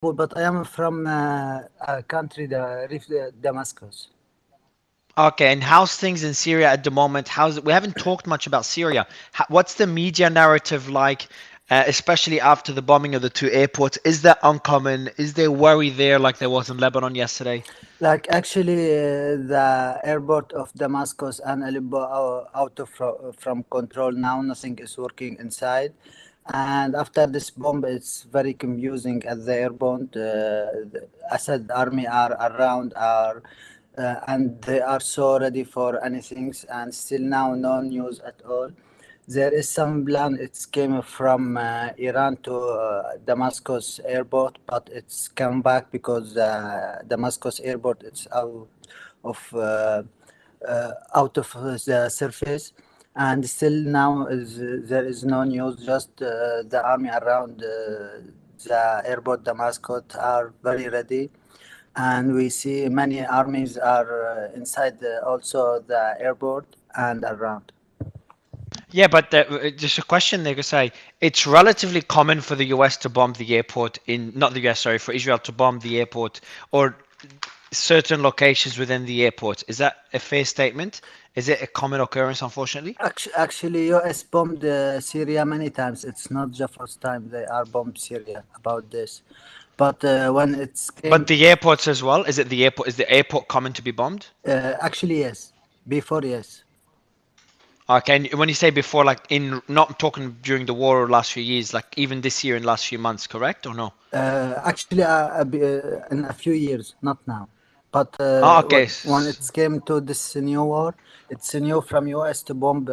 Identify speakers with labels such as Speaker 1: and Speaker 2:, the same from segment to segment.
Speaker 1: but I am from a country, Damascus.
Speaker 2: Okay, and how's things in Syria at the moment? We haven't talked much about Syria. What's the media narrative like, especially after the bombing of the two airports? Is that uncommon? Is there worry there like there was in Lebanon yesterday?
Speaker 1: Like actually, the airport of Damascus and Aleppo are out of from control now. Nothing is working inside, and after this bomb, it's very confusing at the airport. The Assad army are around, and they are so ready for anything, and still now no news at all. There is some plan. It's came from Iran to Damascus airport, but it's come back because Damascus airport it's out of the surface, and still now there is no news. Just the army around the airport Damascus are very ready, and we see many armies are inside also the airport and around.
Speaker 2: Yeah, but just a question there, say it's relatively common for the US to bomb the airport in, not the US, sorry, for Israel to bomb the airport or certain locations within the airport. Is that a fair statement? Is it a common occurrence, unfortunately?
Speaker 1: Actually, US bombed Syria many times. It's not the first time they are bombed Syria about this. But when it's
Speaker 2: But
Speaker 1: came,
Speaker 2: the airports as well? Is it the airport? Is the airport common to be bombed?
Speaker 1: actually, yes. Before, yes.
Speaker 2: Okay, and when you say before, like in not talking during the war or last few years, like even this year and last few months, correct or no?
Speaker 1: Actually, in a few years, not now. But
Speaker 2: Oh, okay.
Speaker 1: when it came to this new war, it's new from US to bomb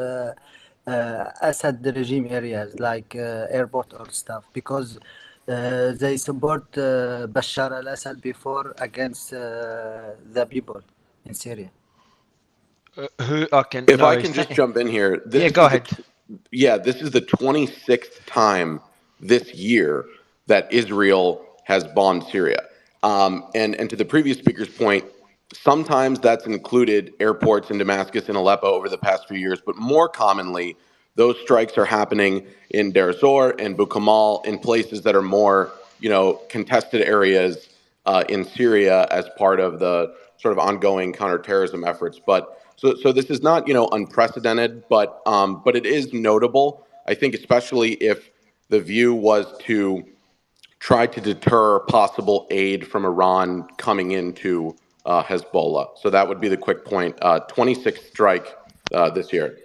Speaker 1: Assad regime areas like airport or stuff because they support Bashar al-Assad before against the people in Syria.
Speaker 2: Who? Okay,
Speaker 3: If I
Speaker 2: no.
Speaker 3: can just jump in here,
Speaker 2: Yeah, go ahead.
Speaker 3: this is the 26th time this year that Israel has bombed Syria. And to the previous speaker's point, sometimes that's included airports in Damascus and Aleppo over the past few years, but more commonly, those strikes are happening in Deir Zor and Bukamal, in places that are more, contested areas in Syria as part of the sort of ongoing counterterrorism efforts. But so this is not, unprecedented, but it is notable. I think especially if the view was to try to deter possible aid from Iran coming into Hezbollah. So that would be the quick point. 26th strike this year.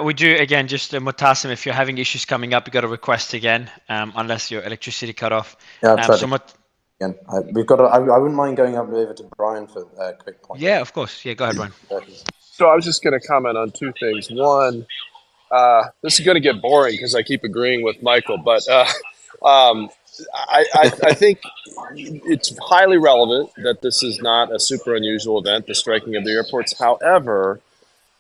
Speaker 2: We do again, just Mutasim, if you're having issues coming up, you got to request again, unless your electricity cut off.
Speaker 4: Yeah, I'll try
Speaker 2: So
Speaker 4: again. We've got. I wouldn't mind going up over to Brian for a quick point.
Speaker 2: yeah, of course. Yeah, go ahead, Brian.
Speaker 5: So I was just going to comment on two things. One, this is going to get boring because I keep agreeing with Michael, but I think it's highly relevant that this is not a super unusual event, the striking of the airports. However,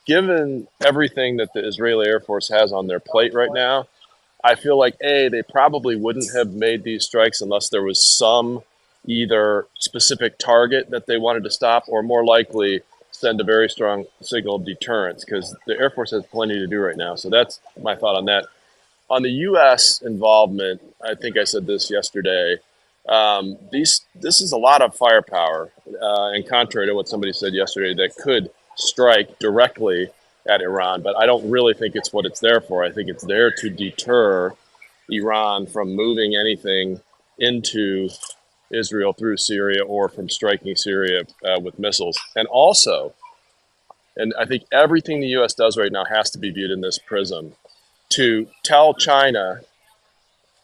Speaker 5: given everything that the Israeli Air Force has on their plate right now, I feel like, A, they probably wouldn't have made these strikes unless there was some either specific target that they wanted to stop, or more likely send a very strong signal of deterrence, because the Air Force has plenty to do right now. So that's my thought on that. On the U.S. involvement, I think I said this yesterday, this is a lot of firepower, and contrary to what somebody said yesterday, that could strike directly at Iran, but I don't really think it's what it's there for. I think it's there to deter Iran from moving anything into Israel through Syria or from striking Syria with missiles. And also, and I think everything the U.S. does right now has to be viewed in this prism, to tell China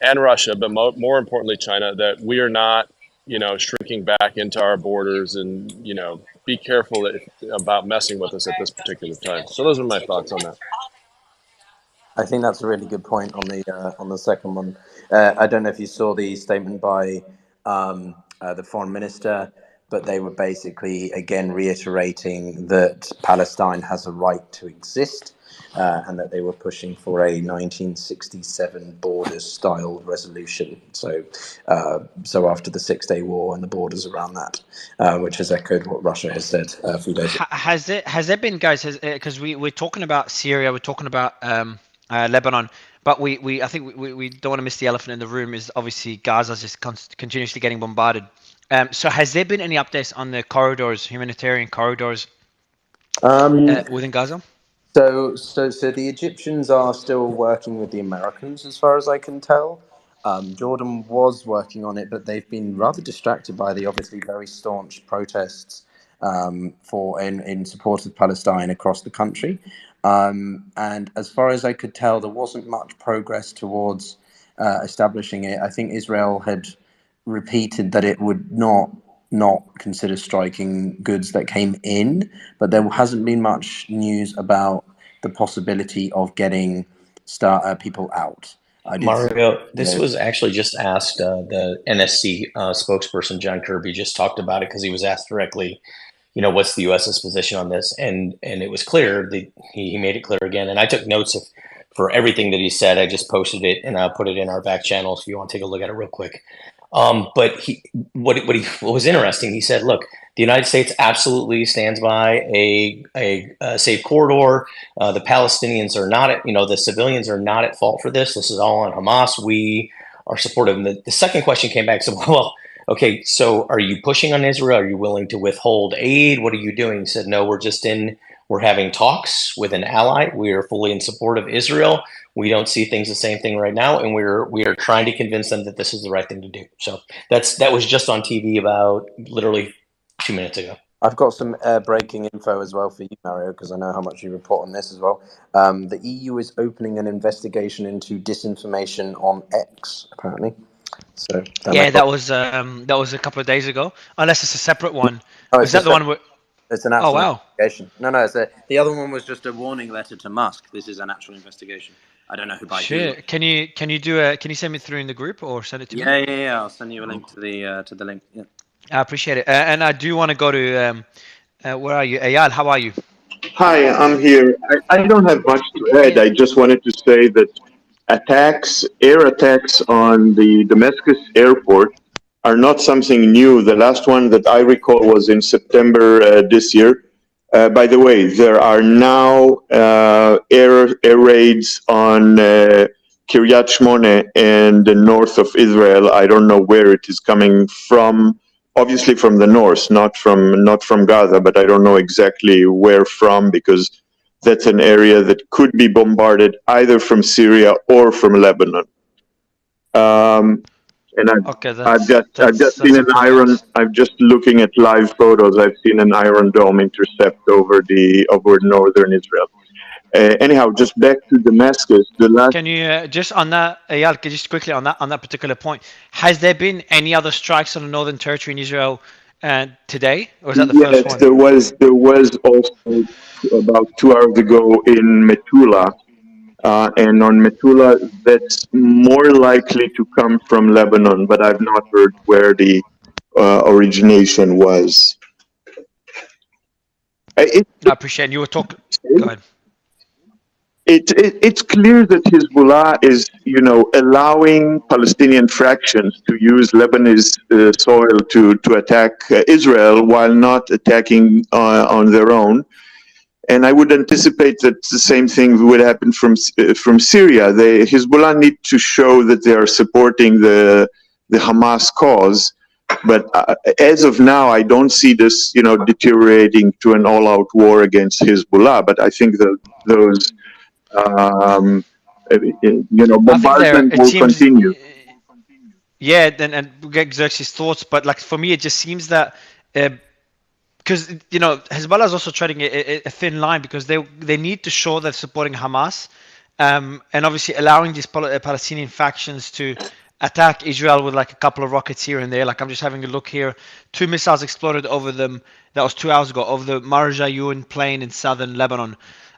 Speaker 5: and Russia, but more importantly China, that we are not, shrinking back into our borders, and, be careful about messing with us at this particular time. So those are my thoughts on that.
Speaker 4: I think that's a really good point on the second one. I don't know if you saw the statement by the foreign minister, but they were basically again reiterating that Palestine has a right to exist, and that they were pushing for a 1967 borders-style resolution. So after the Six-Day War and the borders around that, which has echoed what Russia has said a few days ago.
Speaker 2: Has there been, guys? Because we're talking about Syria, we're talking about Lebanon. But I think we don't want to miss the elephant in the room. Is obviously Gaza's just continuously getting bombarded. So has there been any updates on the corridors, humanitarian corridors within Gaza?
Speaker 4: So the Egyptians are still working with the Americans, as far as I can tell. Jordan was working on it, but they've been rather distracted by the obviously very staunch protests in support of Palestine across the country. And as far as I could tell, there wasn't much progress towards establishing it. I think Israel had repeated that it would not consider striking goods that came in, but there hasn't been much news about the possibility of getting people out.
Speaker 6: Mario, this was actually just asked. The NSC spokesperson John Kirby just talked about it because he was asked directly, what's the U.S.'s position on this, and it was clear that he made it clear again. And I took notes for everything that he said. I just posted it and I put it in our back channels if you want to take a look at it real quick. But what was interesting, he said, look, the United States absolutely stands by a safe corridor. The Palestinians are not the civilians are not at fault for this. This is all on Hamas. We are supportive. And the second question came back. So, well, okay, so are you pushing on Israel? Are you willing to withhold aid? What are you doing? He said, no, we're having talks with an ally. We are fully in support of Israel. We don't see things the same thing right now, and we are trying to convince them that this is the right thing to do. So that was just on TV about literally 2 minutes ago.
Speaker 4: I've got some breaking info as well for you, Mario, because I know how much you report on this as well. The EU is opening an investigation into disinformation on X, apparently. So
Speaker 2: that was a couple of days ago. Unless it's a separate one.
Speaker 4: Oh,
Speaker 2: is that the one where?
Speaker 4: It's an actual investigation. No, the other one was just a warning letter to Musk. This is an actual investigation. I don't know who by who.
Speaker 2: Can you send me through in the group or send it to me?
Speaker 4: Yeah. I'll send you a link to the link. Yeah.
Speaker 2: I appreciate it. And I do want to go to where are you? Eyal, how are you?
Speaker 7: Hi, I'm here. I don't have much to add. I just wanted to say that air attacks on the Damascus airport are not something new. The last one that I recall was in September this year. By the way, there are now air raids on Kiryat Shmone and the north of Israel. I don't know where it is coming from. Obviously from the north, not from Gaza, but I don't know exactly where from, because that's an area that could be bombarded either from Syria or from Lebanon. And I've just seen an Iron. I'm just looking at live photos. I've seen an Iron Dome intercept over northern Israel. Anyhow, just back to Damascus.
Speaker 2: Can you just on that, Eyal, just quickly on that particular point? Has there been any other strikes on the northern territory in Israel today, or is that the first one?
Speaker 7: Yes, there was also about 2 hours ago in Metula. And on Metula, that's more likely to come from Lebanon, but I've not heard where the origination was.
Speaker 2: I appreciate it. You were talking. Go ahead.
Speaker 7: It's clear that Hezbollah is, allowing Palestinian fractions to use Lebanese soil to attack Israel while not attacking on their own. And I would anticipate that the same thing would happen from Syria. Hezbollah need to show that they are supporting the Hamas cause. But as of now, I don't see this, deteriorating to an all-out war against Hezbollah. But I think that those, bombardment will continue.
Speaker 2: Yeah, and we'll get Xerxes' thoughts. But for me, it just seems that. Because Hezbollah is also treading a thin line, because they need to show they're supporting Hamas, and obviously allowing these Palestinian factions to attack Israel with a couple of rockets here and there. I'm just having a look here. 2 missiles exploded over them. That was 2 hours ago, over the Marjayun plain in southern Lebanon,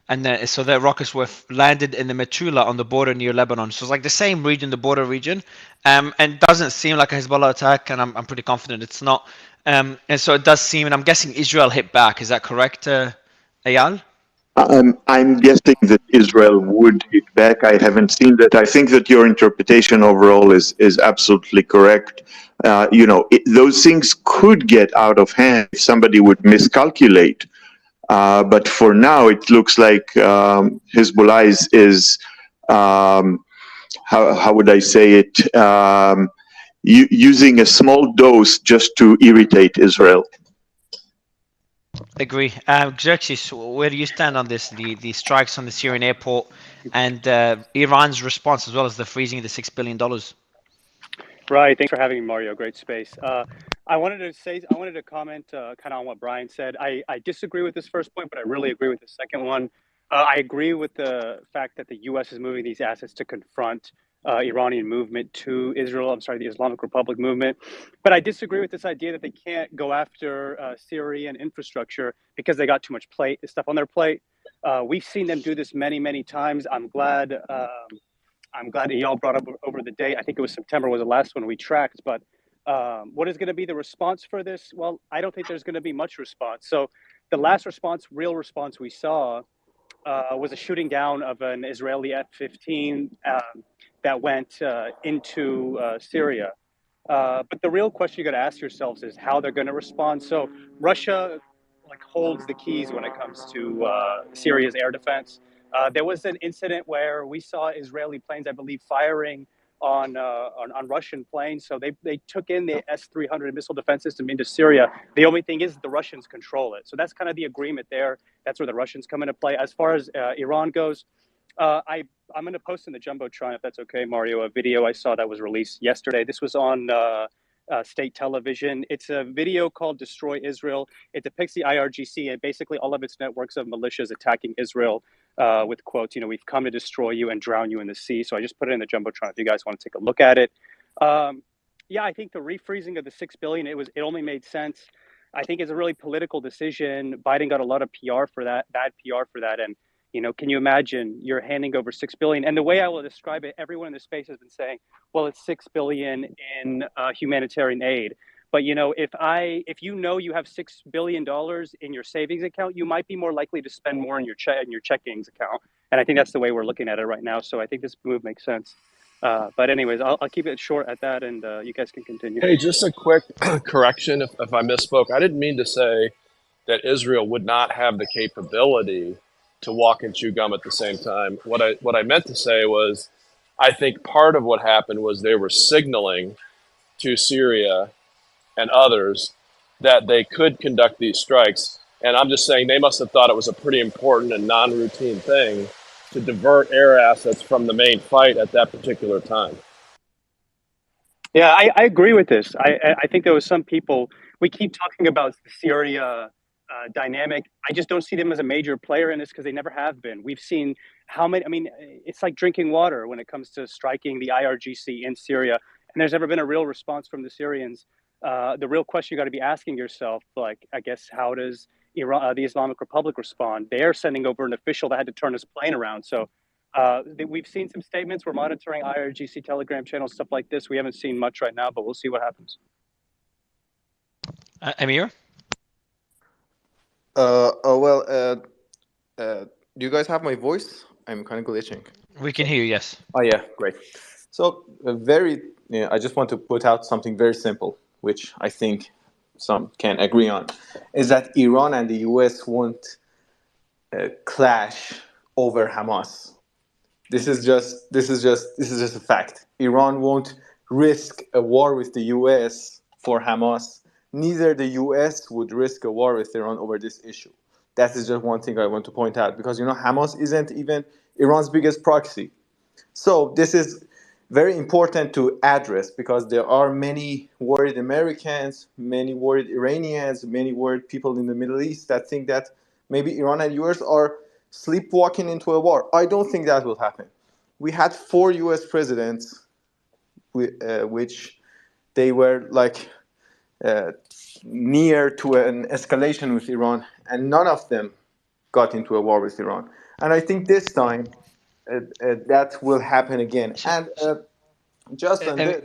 Speaker 2: and so their rockets were landed in the Metula on the border near Lebanon. So it's the same region, the border region, and doesn't seem like a Hezbollah attack, and I'm pretty confident it's not. And so it does seem, and I'm guessing Israel hit back. Is that correct, Eyal?
Speaker 7: I'm guessing that Israel would hit back. I haven't seen that. I think that your interpretation overall is absolutely correct. Those things could get out of hand if somebody would miscalculate. But for now, it looks like Hezbollah is how would I say it? Using a small dose just to irritate Israel.
Speaker 2: Agree. Xerxes, where do you stand on this? The strikes on the Syrian airport and Iran's response, as well as the freezing of the $6 billion.
Speaker 8: Right. Thanks for having me, Mario. Great space. I wanted to comment kind of on what Brian said. I disagree with this first point, but I really agree with the second one. I agree with the fact that the U.S. is moving these assets to confront Iranian movement to Israel. I'm sorry, the Islamic Republic movement. But I disagree with this idea that they can't go after Syrian infrastructure because they got too much stuff on their plate. We've seen them do this many, many times. I'm glad y'all brought up over the day. I think it was September was the last one we tracked. But what is going to be the response for this? Well, I don't think there's going to be much response. So the last real response we saw was a shooting down of an Israeli F-15 that went into Syria. But the real question you got to ask yourselves is how they're going to respond. So Russia holds the keys when it comes to Syria's air defense. There was an incident where we saw Israeli planes, I believe, firing on Russian planes. So they took in the S-300 missile defense system into Syria. The only thing is the Russians control it. So that's kind of the agreement there. That's where the Russians come into play. As far as Iran goes, I'm going to post in the Jumbotron, if that's okay, Mario, a video I saw that was released yesterday. This was on state television. It's a video called Destroy Israel. It depicts the IRGC and basically all of its networks of militias attacking Israel with quotes, we've come to destroy you and drown you in the sea. So I just put it in the Jumbotron if you guys want to take a look at it. I think the refreezing of the $6 billion, it only made sense. I think it's a really political decision. Biden got a lot of PR for that, bad PR for that. And can you imagine you're handing over $6 billion? And the way I will describe it, everyone in the space has been saying, well, it's $6 billion in humanitarian aid. But if you have $6 billion in your savings account, you might be more likely to spend more in your checkings account. And I think that's the way we're looking at it right now. So I think this move makes sense. But anyways, I'll keep it short at that, and you guys can continue.
Speaker 5: Hey, just a quick correction if I misspoke. I didn't mean to say that Israel would not have the capability to walk and chew gum at the same time. What I meant to say was, I think part of what happened was they were signaling to Syria and others that they could conduct these strikes. And I'm just saying they must have thought it was a pretty important and non-routine thing to divert air assets from the main fight at that particular time.
Speaker 8: Yeah, I agree with this. I think there was some people, we keep talking about the Syria dynamic. I just don't see them as a major player in this because they never have been. We've seen it's like drinking water when it comes to striking the IRGC in Syria. And there's never been a real response from the Syrians. The real question you got to be asking yourself, I guess, how does Iran, the Islamic Republic respond? They're sending over an official that had to turn his plane around. So we've seen some statements. We're monitoring IRGC Telegram channels, stuff like this. We haven't seen much right now, but we'll see what happens.
Speaker 2: Amir?
Speaker 9: Do you guys have my voice? I'm kind of glitching.
Speaker 2: We can hear you, yes.
Speaker 9: Oh, yeah, great. So I just want to put out something very simple, which I think some can agree on, is that Iran and the US won't clash over Hamas. This is just a fact. Iran won't risk a war with the US for Hamas. Neither the US would risk a war with Iran over this issue. That is just one thing I want to point out, because Hamas isn't even Iran's biggest proxy. So this is very important to address, because there are many worried Americans, many worried Iranians, many worried people in the Middle East that think that maybe Iran and US are sleepwalking into a war. I don't think that will happen. We had 4 US presidents, which they were near to an escalation with Iran, and none of them got into a war with Iran. And I think this time that will happen again. And just on this,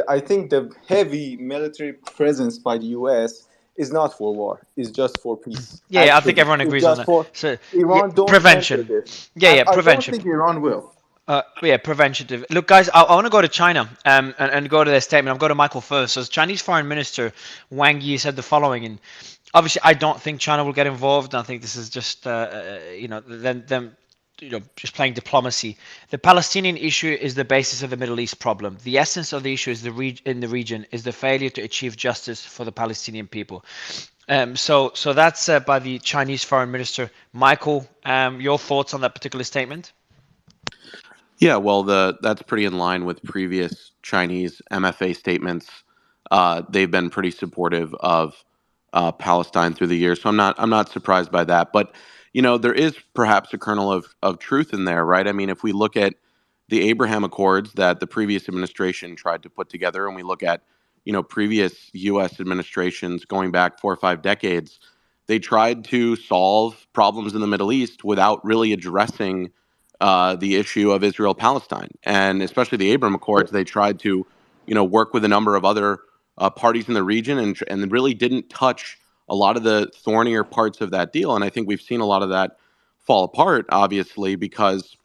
Speaker 9: I think the heavy military presence by the US is not for war; it's just for peace.
Speaker 2: Yeah, actually, I think everyone agrees on that. So,
Speaker 9: Iran don't
Speaker 2: prevention.
Speaker 9: Prevention.
Speaker 2: I
Speaker 9: don't think Iran will.
Speaker 2: Preventative. Look, guys, I want to go to China and go to their statement. I'll go to Michael first. So, Chinese Foreign Minister Wang Yi said the following, and obviously, I don't think China will get involved. I think this is just, them just playing diplomacy. The Palestinian issue is the basis of the Middle East problem. The essence of the issue is in the region is the failure to achieve justice for the Palestinian people. So that's by the Chinese Foreign Minister. Michael, your thoughts on that particular statement?
Speaker 3: Yeah, well, that's pretty in line with previous Chinese MFA statements. They've been pretty supportive of Palestine through the years, so I'm not surprised by that. But there is perhaps a kernel of truth in there, right? I mean, if we look at the Abraham Accords that the previous administration tried to put together, and we look at previous U.S. administrations going back 4 or 5 decades, they tried to solve problems in the Middle East without really addressing the issue of Israel-Palestine, and especially the Abraham Accords. They tried to, work with a number of other parties in the region, and really didn't touch a lot of the thornier parts of that deal. And I think we've seen a lot of that fall apart, obviously, because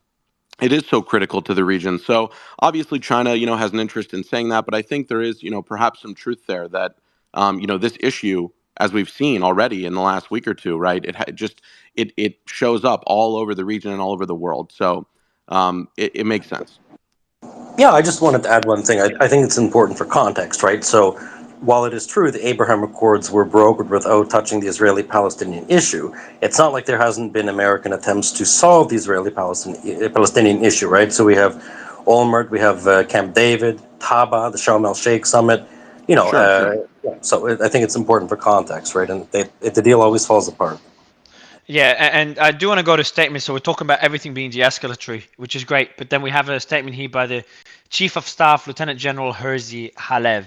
Speaker 3: it is so critical to the region. So obviously, China, has an interest in saying that, but I think there is, perhaps some truth there that, this issue, as we've seen already in the last week or two, right? It shows up all over the region and all over the world. So it makes sense.
Speaker 10: Yeah, I just wanted to add one thing. I think it's important for context, right? So while it is true the Abraham Accords were brokered without touching the Israeli-Palestinian issue, it's not like there hasn't been American attempts to solve the Israeli-Palestinian issue, right? So we have Olmert, we have Camp David, Taba, the Sharm el-Sheikh summit,
Speaker 3: Sure.
Speaker 10: So I think it's important for context, right? And the deal always falls apart.
Speaker 2: Yeah, and I do want to go to statements. So we're talking about everything being de-escalatory, which is great. But then we have a statement here by the Chief of Staff, Lieutenant General Herzi Halev,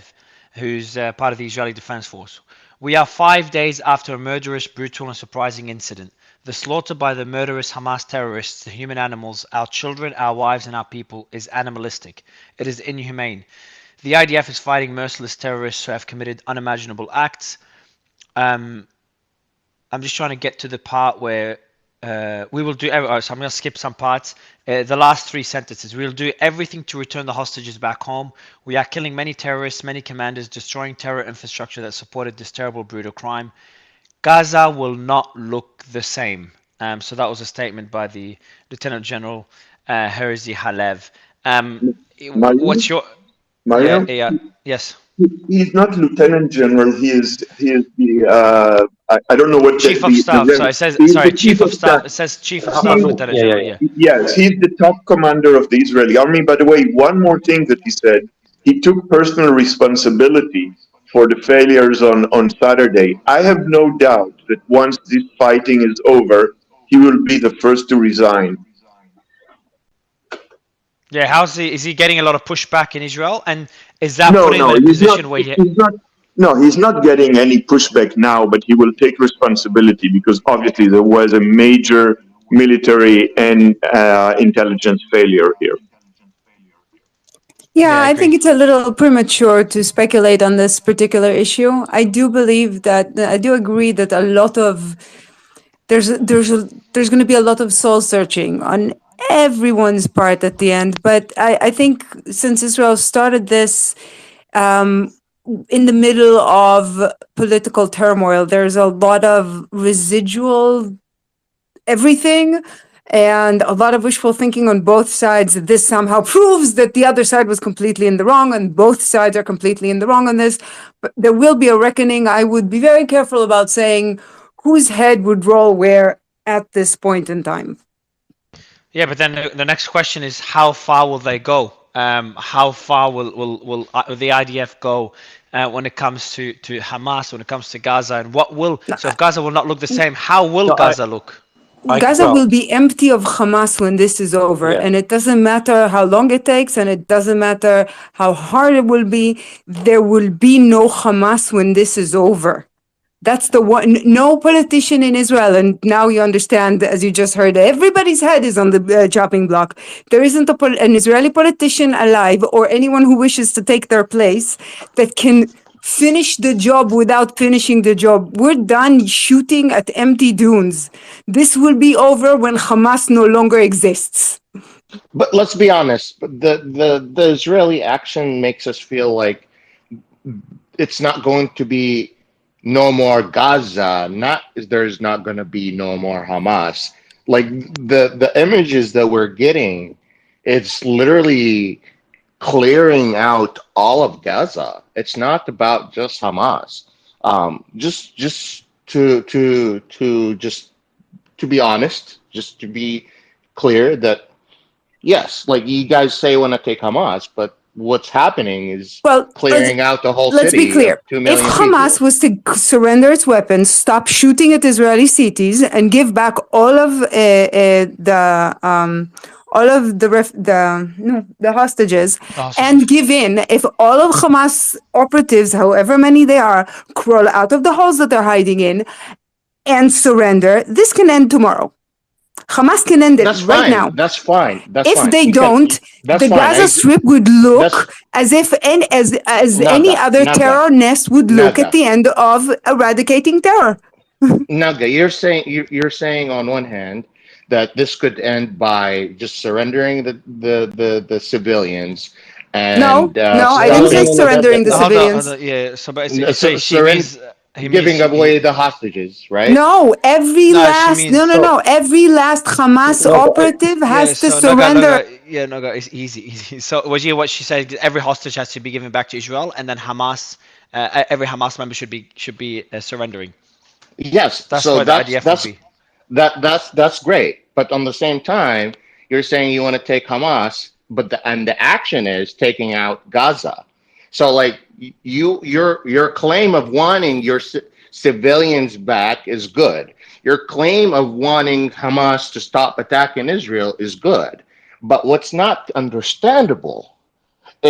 Speaker 2: who's part of the Israeli Defense Force. We are 5 days after a murderous, brutal, and surprising incident. The slaughter by the murderous Hamas terrorists to human animals, our children, our wives, and our people is animalistic. It is inhumane. The IDF is fighting merciless terrorists who have committed unimaginable acts. I'm just trying to get to the part where we will do. So I'm going to skip some parts. The last 3 sentences. We will do everything to return the hostages back home. We are killing many terrorists, many commanders, destroying terror infrastructure that supported this terrible, brutal crime. Gaza will not look the same. So that was a statement by the Lieutenant General Herzi Halev. What's your?
Speaker 7: Mario?
Speaker 2: Yes.
Speaker 7: He's not lieutenant general. He is the I don't know what
Speaker 2: Chief of Staff. So it says Chief of Staff. It says Chief of Staff, Lieutenant General. Yeah.
Speaker 7: Yes, he's the top commander of the Israeli army. By the way, one more thing that he said: he took personal responsibility for the failures on Saturday. I have no doubt that once this fighting is over, he will be the first to resign.
Speaker 2: Yeah, is he getting a lot of pushback in Israel? And is that putting him in a position where
Speaker 7: he's not getting any pushback now, but he will take responsibility because obviously there was a major military and intelligence failure here.
Speaker 11: Yeah, I think it's a little premature to speculate on this particular issue. I do believe that I do agree that a lot of there's going to be a lot of soul searching on everyone's part at the end. But I think since Israel started this in the middle of political turmoil, there's a lot of residual everything and a lot of wishful thinking on both sides. This somehow proves that the other side was completely in the wrong, and both sides are completely in the wrong on this. But there will be a reckoning. I would be very careful about saying whose head would roll where at this point in time.
Speaker 2: Yeah, but then the next question is, how far will they go? How far will the IDF go when it comes to Hamas, when it comes to Gaza, and what will? So if Gaza will not look the same, how will Gaza look?
Speaker 11: Gaza will be empty of Hamas when this is over, and it doesn't matter how long it takes, and it doesn't matter how hard it will be. There will be no Hamas when this is over. That's the one. No politician in Israel, and now you understand, as you just heard, everybody's head is on the chopping block. There isn't an Israeli politician alive or anyone who wishes to take their place that can finish the job without finishing the job. We're done shooting at empty dunes. This will be over when Hamas no longer exists.
Speaker 12: But let's be honest, the Israeli action makes us feel like it's not going to be no more Gaza, there's not going to be no more Hamas. Like the images that we're getting, it's literally clearing out all of Gaza. It's not about just Hamas. Just to be honest, just to be clear that yes, like you guys say want to take Hamas, but what's happening is
Speaker 11: Well,
Speaker 12: clearing out the whole
Speaker 11: let's be
Speaker 12: city of
Speaker 11: clear.
Speaker 12: two
Speaker 11: If
Speaker 12: million
Speaker 11: Hamas
Speaker 12: people.
Speaker 11: was to surrender its weapons, stop shooting at Israeli cities, and give back all of the hostages, and give in, if all of Hamas operatives, however many they are, crawl out of the holes that they're hiding in and surrender, this can end tomorrow. Hamas can end it
Speaker 12: That's
Speaker 11: right
Speaker 12: fine.
Speaker 11: now.
Speaker 12: That's fine. That's
Speaker 11: If
Speaker 12: fine.
Speaker 11: they
Speaker 12: You can.
Speaker 11: don't,
Speaker 12: That's
Speaker 11: the
Speaker 12: fine.
Speaker 11: Gaza Strip would
Speaker 12: That's
Speaker 11: look as if as any
Speaker 12: Naga.
Speaker 11: other
Speaker 12: Naga.
Speaker 11: terror nest would look at
Speaker 12: Naga.
Speaker 11: the end of eradicating terror.
Speaker 12: Naga. You're saying on one hand that this could end by just surrendering the civilians
Speaker 11: No,
Speaker 12: and
Speaker 11: no, I didn't say
Speaker 12: stopping
Speaker 11: surrendering the
Speaker 2: Hold
Speaker 11: civilians.
Speaker 2: on. Yeah. So, but she
Speaker 12: surrender
Speaker 2: means he means
Speaker 12: giving away the hostages, right?
Speaker 11: No, every
Speaker 2: no. She
Speaker 11: last
Speaker 2: means
Speaker 11: no. Every last Hamas operative
Speaker 2: yeah.
Speaker 11: has to
Speaker 2: So
Speaker 11: surrender.
Speaker 2: Naga. It's easy. So what she said? Every hostage has to be given back to Israel, and then Hamas, every Hamas member should be surrendering.
Speaker 12: Yes.
Speaker 2: That's
Speaker 12: So
Speaker 2: what the IDF would be.
Speaker 12: that's great. But on the same time, you're saying you want to take Hamas, but the action is taking out Gaza. So like your claim of wanting your civilians back is good. Your claim of wanting Hamas to stop attacking Israel is good. But what's not understandable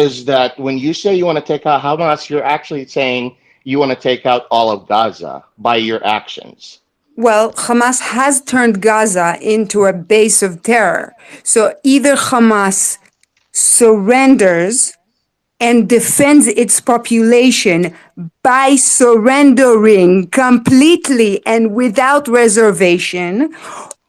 Speaker 12: is that when you say you want to take out Hamas, you're actually saying you want to take out all of Gaza by your actions.
Speaker 11: Well, Hamas has turned Gaza into a base of terror. So either Hamas surrenders and defends its population by surrendering completely and without reservation,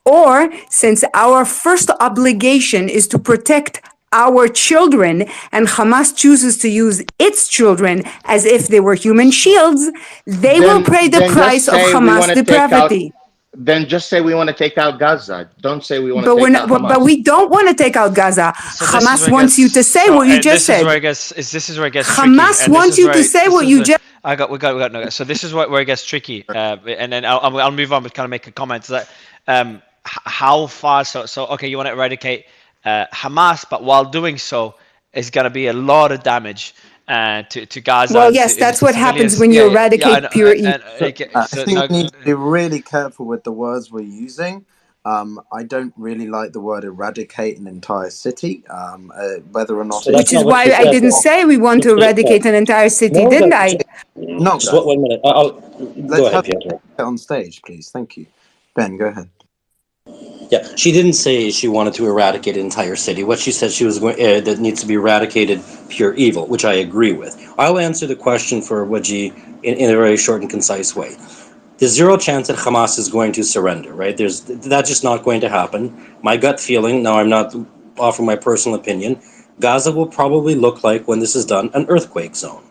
Speaker 11: or since our first obligation is to protect our children, and Hamas chooses to use its children as if they were human shields, they will pay the
Speaker 12: Then just
Speaker 11: price of
Speaker 12: say we want
Speaker 11: Hamas
Speaker 12: to take out.
Speaker 11: depravity.
Speaker 12: Then just say we want to take out Gaza. Don't say we want to
Speaker 11: But we're
Speaker 12: take out
Speaker 11: not, but
Speaker 12: Hamas.
Speaker 11: we don't want to take out Gaza.
Speaker 2: So this is
Speaker 11: Hamas
Speaker 2: where it
Speaker 11: wants
Speaker 2: gets
Speaker 11: you to say
Speaker 2: so
Speaker 11: what you just
Speaker 2: this is where
Speaker 11: said.
Speaker 2: it gets this is where it gets tricky,
Speaker 11: Hamas
Speaker 2: and this
Speaker 11: wants
Speaker 2: is
Speaker 11: you
Speaker 2: where
Speaker 11: to say
Speaker 2: this
Speaker 11: what
Speaker 2: is
Speaker 11: you
Speaker 2: where
Speaker 11: just.
Speaker 2: we got no. So this is where it gets tricky, and then I'll move on, but kind of make a comment that how far. So okay, you want to eradicate Hamas, but while doing so, it's gonna be a lot of damage. To Gaza
Speaker 11: Well,
Speaker 2: and
Speaker 11: yes, that's
Speaker 2: to
Speaker 11: what happens
Speaker 2: civilians.
Speaker 11: when you
Speaker 2: I
Speaker 11: eradicate
Speaker 2: know,
Speaker 11: pure evil.
Speaker 13: I
Speaker 2: so
Speaker 13: think
Speaker 2: no,
Speaker 13: we need to be really careful with the words we're using. I don't really like the word eradicate an entire city, whether or not
Speaker 10: So
Speaker 11: Which
Speaker 10: that's
Speaker 11: is
Speaker 10: not what
Speaker 11: why
Speaker 10: she
Speaker 11: I
Speaker 10: said,
Speaker 11: didn't
Speaker 10: though.
Speaker 11: say we want to eradicate an entire city,
Speaker 10: No,
Speaker 11: didn't I?
Speaker 13: No,
Speaker 10: just 1 minute. Go
Speaker 13: let's
Speaker 10: ahead,
Speaker 13: have
Speaker 10: Pietro.
Speaker 13: it on stage, please. Thank you. Ben, go ahead.
Speaker 10: Yeah, she didn't say she wanted to eradicate an entire city. What she said she was going that needs to be eradicated pure evil, which I agree with. I'll answer the question for Waji in a very short and concise way. There's zero chance that Hamas is going to surrender, right? That's just not going to happen. My gut feeling, now I'm not offering my personal opinion, Gaza will probably look like, when this is done, an earthquake zone.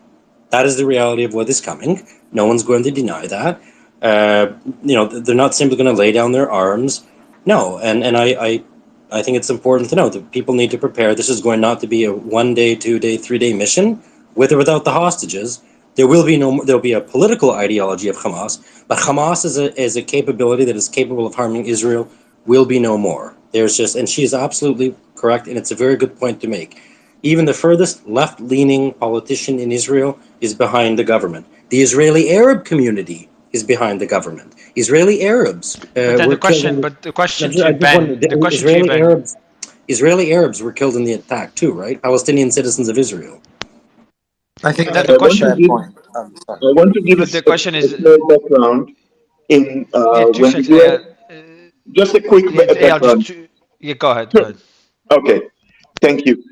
Speaker 10: That is the reality of what is coming. No one's going to deny that. They're not simply going to lay down their arms. No, and I think it's important to know that people need to prepare. This is going not to be a 1 day, 2 day, 3 day mission, with or without the hostages. There'll be a political ideology of Hamas, but Hamas is a capability that is capable of harming Israel will be no more. And she is absolutely correct, and it's a very good point to make. Even the furthest left-leaning politician in Israel is behind the government. The Israeli Arab community is behind the government. Israeli Arabs
Speaker 2: but then
Speaker 10: were killed.
Speaker 2: the question to you, Ben, the question to you, Ben.
Speaker 10: Israeli Arabs were killed in the attack too, right? Palestinian citizens of Israel.
Speaker 13: I think
Speaker 2: But then
Speaker 13: that's
Speaker 2: the
Speaker 13: a
Speaker 2: question,
Speaker 13: fair point.
Speaker 7: I want to give
Speaker 2: but the question
Speaker 7: a
Speaker 2: is,
Speaker 7: small background in
Speaker 2: yeah, two
Speaker 7: when the
Speaker 2: seconds,
Speaker 7: U.S. Just a quick background.
Speaker 2: go ahead,
Speaker 7: Sure. Okay, thank you.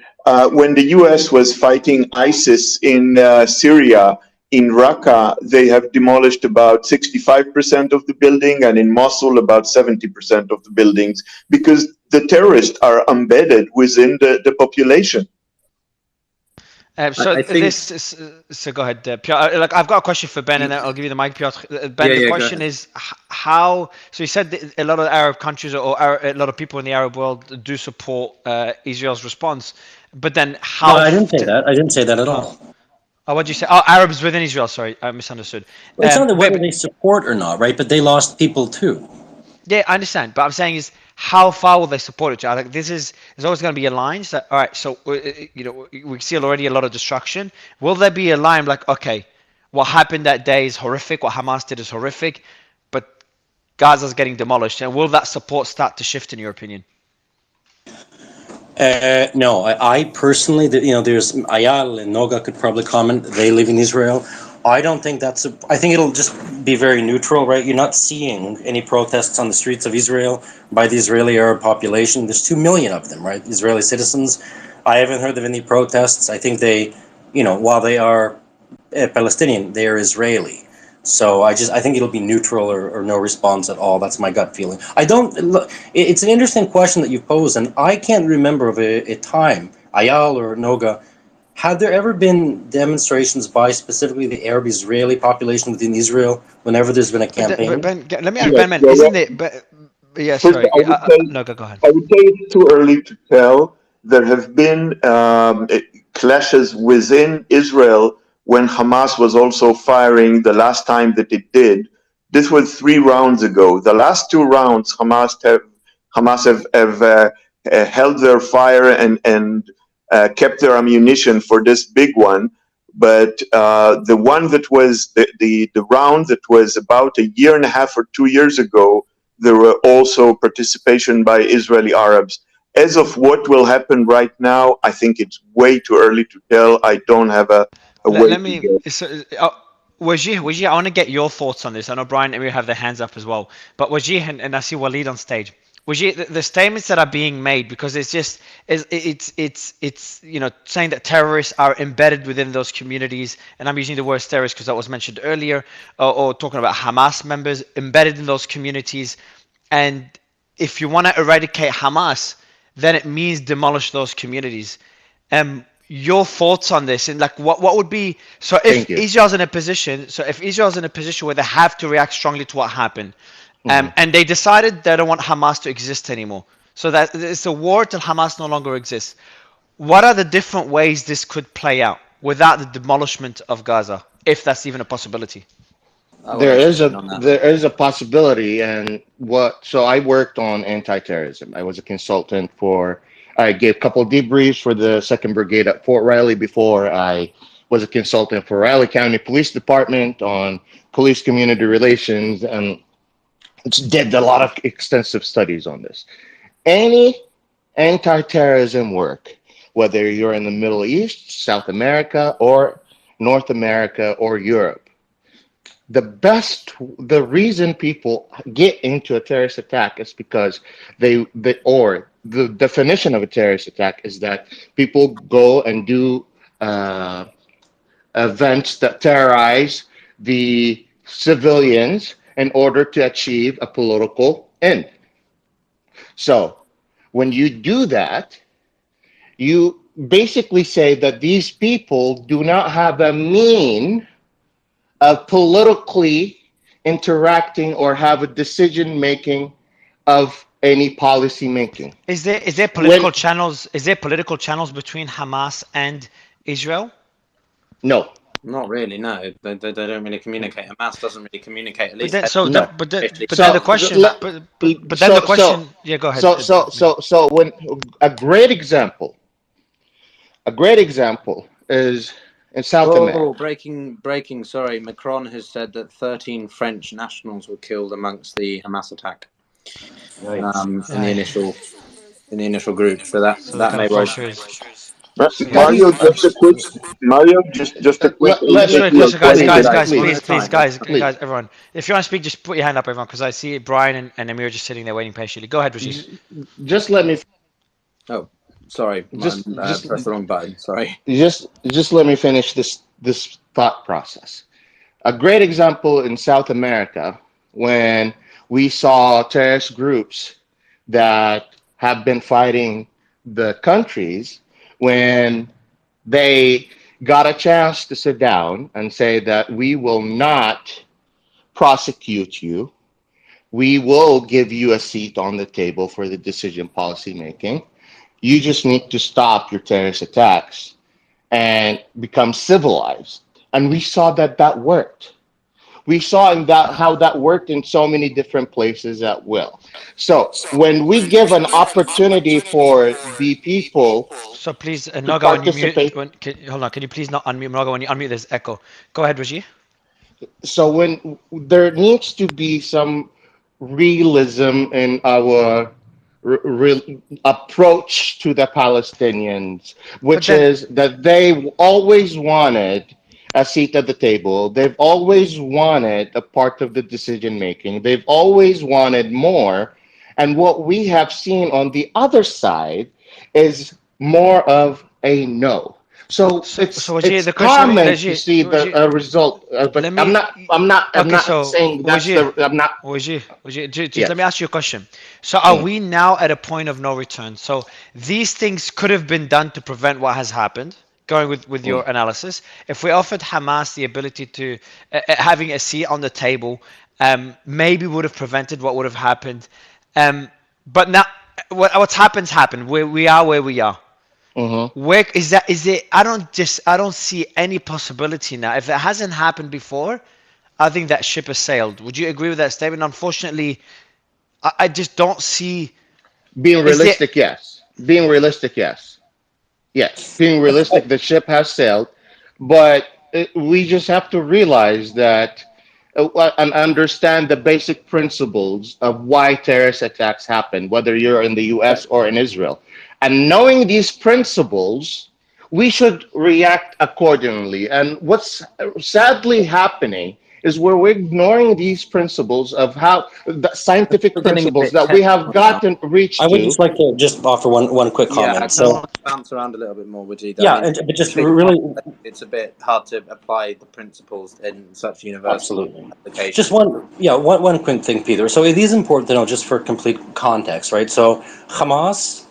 Speaker 7: When the U.S. was fighting ISIS in Syria, in Raqqa, they have demolished about 65% of the building, and in Mosul, about 70% of the buildings, because the terrorists are embedded within the population.
Speaker 4: I think.
Speaker 2: So go ahead, Piotr. Like I've got a question for Ben, and then I'll give you the mic, Piotr. Ben,
Speaker 4: Yeah,
Speaker 2: the
Speaker 4: yeah, go
Speaker 2: question
Speaker 4: ahead.
Speaker 2: is how. So you said that a lot of Arab countries or a lot of people in the Arab world do support Israel's response, but then
Speaker 10: No,
Speaker 2: how?
Speaker 10: I didn't say that. I didn't say that at all.
Speaker 2: Oh, what did you say? Oh, Arabs within Israel. Sorry, I misunderstood.
Speaker 10: Well, it's not that whether
Speaker 2: But
Speaker 10: they support or not, right? But they lost people too.
Speaker 2: yeah, I understand. But I'm saying is how far will they support each other? Like this is there's always going to be a line. So, all right, so we see already a lot of destruction. Will there be a line like, okay, what happened that day is horrific. What Hamas did is horrific, but Gaza's getting demolished. And will that support start to shift in your opinion?
Speaker 10: No, I personally, there's Ayal and Noga could probably comment. They live in Israel. I don't think I think it'll just be very neutral, right? You're not seeing any protests on the streets of Israel by the Israeli Arab population. There's 2 million of them, right? Israeli citizens. I haven't heard of any protests. I think they, while they are Palestinian, they are Israeli. So I think it'll be neutral or no response at all. That's my gut feeling. I don't look. It's an interesting question that you pose, and I can't remember of a time, Ayal or Noga, had there ever been demonstrations by specifically the Arab Israeli population within Israel whenever there's been a
Speaker 2: But
Speaker 10: campaign?
Speaker 2: Ben, let me ask
Speaker 7: Yes,
Speaker 2: Ben.
Speaker 7: well,
Speaker 2: Isn't it? But yeah,
Speaker 7: first,
Speaker 2: sorry.
Speaker 7: I would say
Speaker 2: No, go ahead.
Speaker 7: I would say it's too early to tell. There have been clashes within Israel when Hamas was also firing the last time that it did. This was 3 rounds ago. The last 2 rounds, Hamas have held their fire and kept their ammunition for this big one. But the one that was the round that was about a year and a half or 2 years ago, there were also participation by Israeli Arabs. As of what will happen right now, I think it's way too early to tell. I don't have a way
Speaker 2: Let
Speaker 7: to
Speaker 2: me.
Speaker 7: guess.
Speaker 2: Wajih, I want to get your thoughts on this. I know Brian and we have their hands up as well. But Wajih and I see Walid on stage. Wajih, the statements that are being made, because it's saying that terrorists are embedded within those communities, and I'm using the word terrorists because that was mentioned earlier, or talking about Hamas members embedded in those communities, and if you want to eradicate Hamas, then it means demolish those communities. Your thoughts on this, and like what would be, so if
Speaker 12: Thank you.
Speaker 2: if Israel's in a position where they have to react strongly to what happened,
Speaker 12: Mhm.
Speaker 2: and they decided they don't want Hamas to exist anymore, so that it's a war till Hamas no longer exists. What are the different ways this could play out without the demolishment of Gaza, if that's even a possibility?
Speaker 13: I want
Speaker 12: There
Speaker 13: to
Speaker 12: is
Speaker 13: chip in
Speaker 12: a
Speaker 13: on that.
Speaker 12: there is a possibility, and so I worked on anti-terrorism. I was a consultant for. I gave a couple of debriefs for the Second Brigade at Fort Riley before I was a consultant for Riley County Police Department on police community relations, and did a lot of extensive studies on this. Any anti-terrorism work, whether you're in the Middle East, South America, or North America, or Europe, the reason people get into a terrorist attack is because the definition of a terrorist attack is that people go and do uh, events that terrorize the civilians in order to achieve a political end. So when you do that, you basically say that these people do not have a mean of politically interacting or have a decision making of any policy making.
Speaker 2: Is there
Speaker 12: When
Speaker 2: political channels? Is there political channels between Hamas and Israel?
Speaker 12: no,
Speaker 13: Not really, no. They don't really communicate. Hamas doesn't really communicate, at
Speaker 2: But
Speaker 13: least
Speaker 2: then,
Speaker 13: head
Speaker 12: no.
Speaker 13: officially.
Speaker 2: but then the
Speaker 12: So
Speaker 2: question,
Speaker 12: let
Speaker 2: but then the question, yeah, go ahead.
Speaker 12: so when a great example is in South
Speaker 13: Oh,
Speaker 12: America.
Speaker 13: breaking. Sorry, Macron has said that 13 French nationals were killed amongst the Hamas attack.
Speaker 10: Yikes.
Speaker 13: In the
Speaker 2: Aye.
Speaker 13: initial group. So that
Speaker 2: So the
Speaker 13: that
Speaker 2: kind
Speaker 13: may
Speaker 2: of
Speaker 13: well.
Speaker 2: pressure is. So yeah.
Speaker 12: Have you
Speaker 7: Mario, just a quick
Speaker 12: let me
Speaker 7: answer
Speaker 2: Sorry,
Speaker 7: to your
Speaker 2: guys,
Speaker 12: please,
Speaker 7: question.
Speaker 13: One at a time.
Speaker 2: guys, everyone. If you want to speak, just put your hand up, everyone, because I see Brian and Amir just sitting there waiting patiently. Go ahead, Rashid.
Speaker 12: just let me
Speaker 13: Oh, sorry,
Speaker 12: just
Speaker 13: pressed the wrong button. Sorry.
Speaker 12: just let me finish this thought process. A great example in South America when we saw terrorist groups that have been fighting the countries when they got a chance to sit down and say that we will not prosecute you. We will give you a seat on the table for the decision policy making. You just need to stop your terrorist attacks and become civilized. And we saw that that worked. We saw in that how that worked in so many different places at will. So when we give an opportunity for the people
Speaker 2: So please,
Speaker 12: to
Speaker 2: Naga, when you mute,
Speaker 12: participate,
Speaker 2: hold on, can you please not unmute Naga? When you unmute, there's echo. Go ahead, Raji.
Speaker 12: so when there needs to be some realism in our approach to the Palestinians,
Speaker 2: But
Speaker 12: which
Speaker 2: then,
Speaker 12: is that they always wanted a seat at the table. They've always wanted a part of the decision making. They've always wanted more. And what we have seen on the other side is more of a no. So
Speaker 2: so Raji,
Speaker 12: it's
Speaker 2: the question,
Speaker 12: common to
Speaker 2: Raji,
Speaker 12: see the
Speaker 2: Raji,
Speaker 12: result, but
Speaker 2: let me.
Speaker 12: I'm
Speaker 2: Okay,
Speaker 12: not
Speaker 2: so
Speaker 12: saying that's
Speaker 2: Wajir,
Speaker 12: the I'm not.
Speaker 2: Wajir,
Speaker 12: Yes.
Speaker 2: let me ask you a question. So are
Speaker 12: Mm,
Speaker 2: we now at a point of no return? So these things could have been done to prevent what has happened. Going with your
Speaker 12: mm.
Speaker 2: analysis, if we offered Hamas the ability to having a seat on the table, maybe would have prevented what would have happened. But now, what's happened's happened. We are where we are.
Speaker 12: Mm-hmm.
Speaker 2: Where is that? Is it? I don't see any possibility now. If it hasn't happened before, I think that ship has sailed. Would you agree with that statement? Unfortunately, I just don't see.
Speaker 12: Being
Speaker 2: Is there?
Speaker 12: realistic, yes. Being realistic, yes. Yes, being realistic, the ship has sailed, but we just have to realize that and understand the basic principles of why terrorist attacks happen, whether you're in the US or in Israel. And knowing these principles, we should react accordingly. And what's sadly happening is we're ignoring these principles of how the scientific
Speaker 13: We're getting a
Speaker 12: principles
Speaker 13: bit
Speaker 12: that we have
Speaker 13: technical now.
Speaker 12: gotten
Speaker 10: I
Speaker 12: reached
Speaker 10: would
Speaker 12: to.
Speaker 10: just like to just offer one quick
Speaker 13: Yeah, I
Speaker 10: comment.
Speaker 13: kind of
Speaker 10: So
Speaker 13: want to bounce around a little bit more with you. I
Speaker 10: yeah,
Speaker 13: mean,
Speaker 10: but just
Speaker 13: appreciate the point.
Speaker 10: really
Speaker 13: That it's a bit hard to apply the principles in such universal
Speaker 10: absolutely. Just
Speaker 13: applications.
Speaker 10: one quick thing, Peter. So it is important to know, just for complete context, right? So Hamas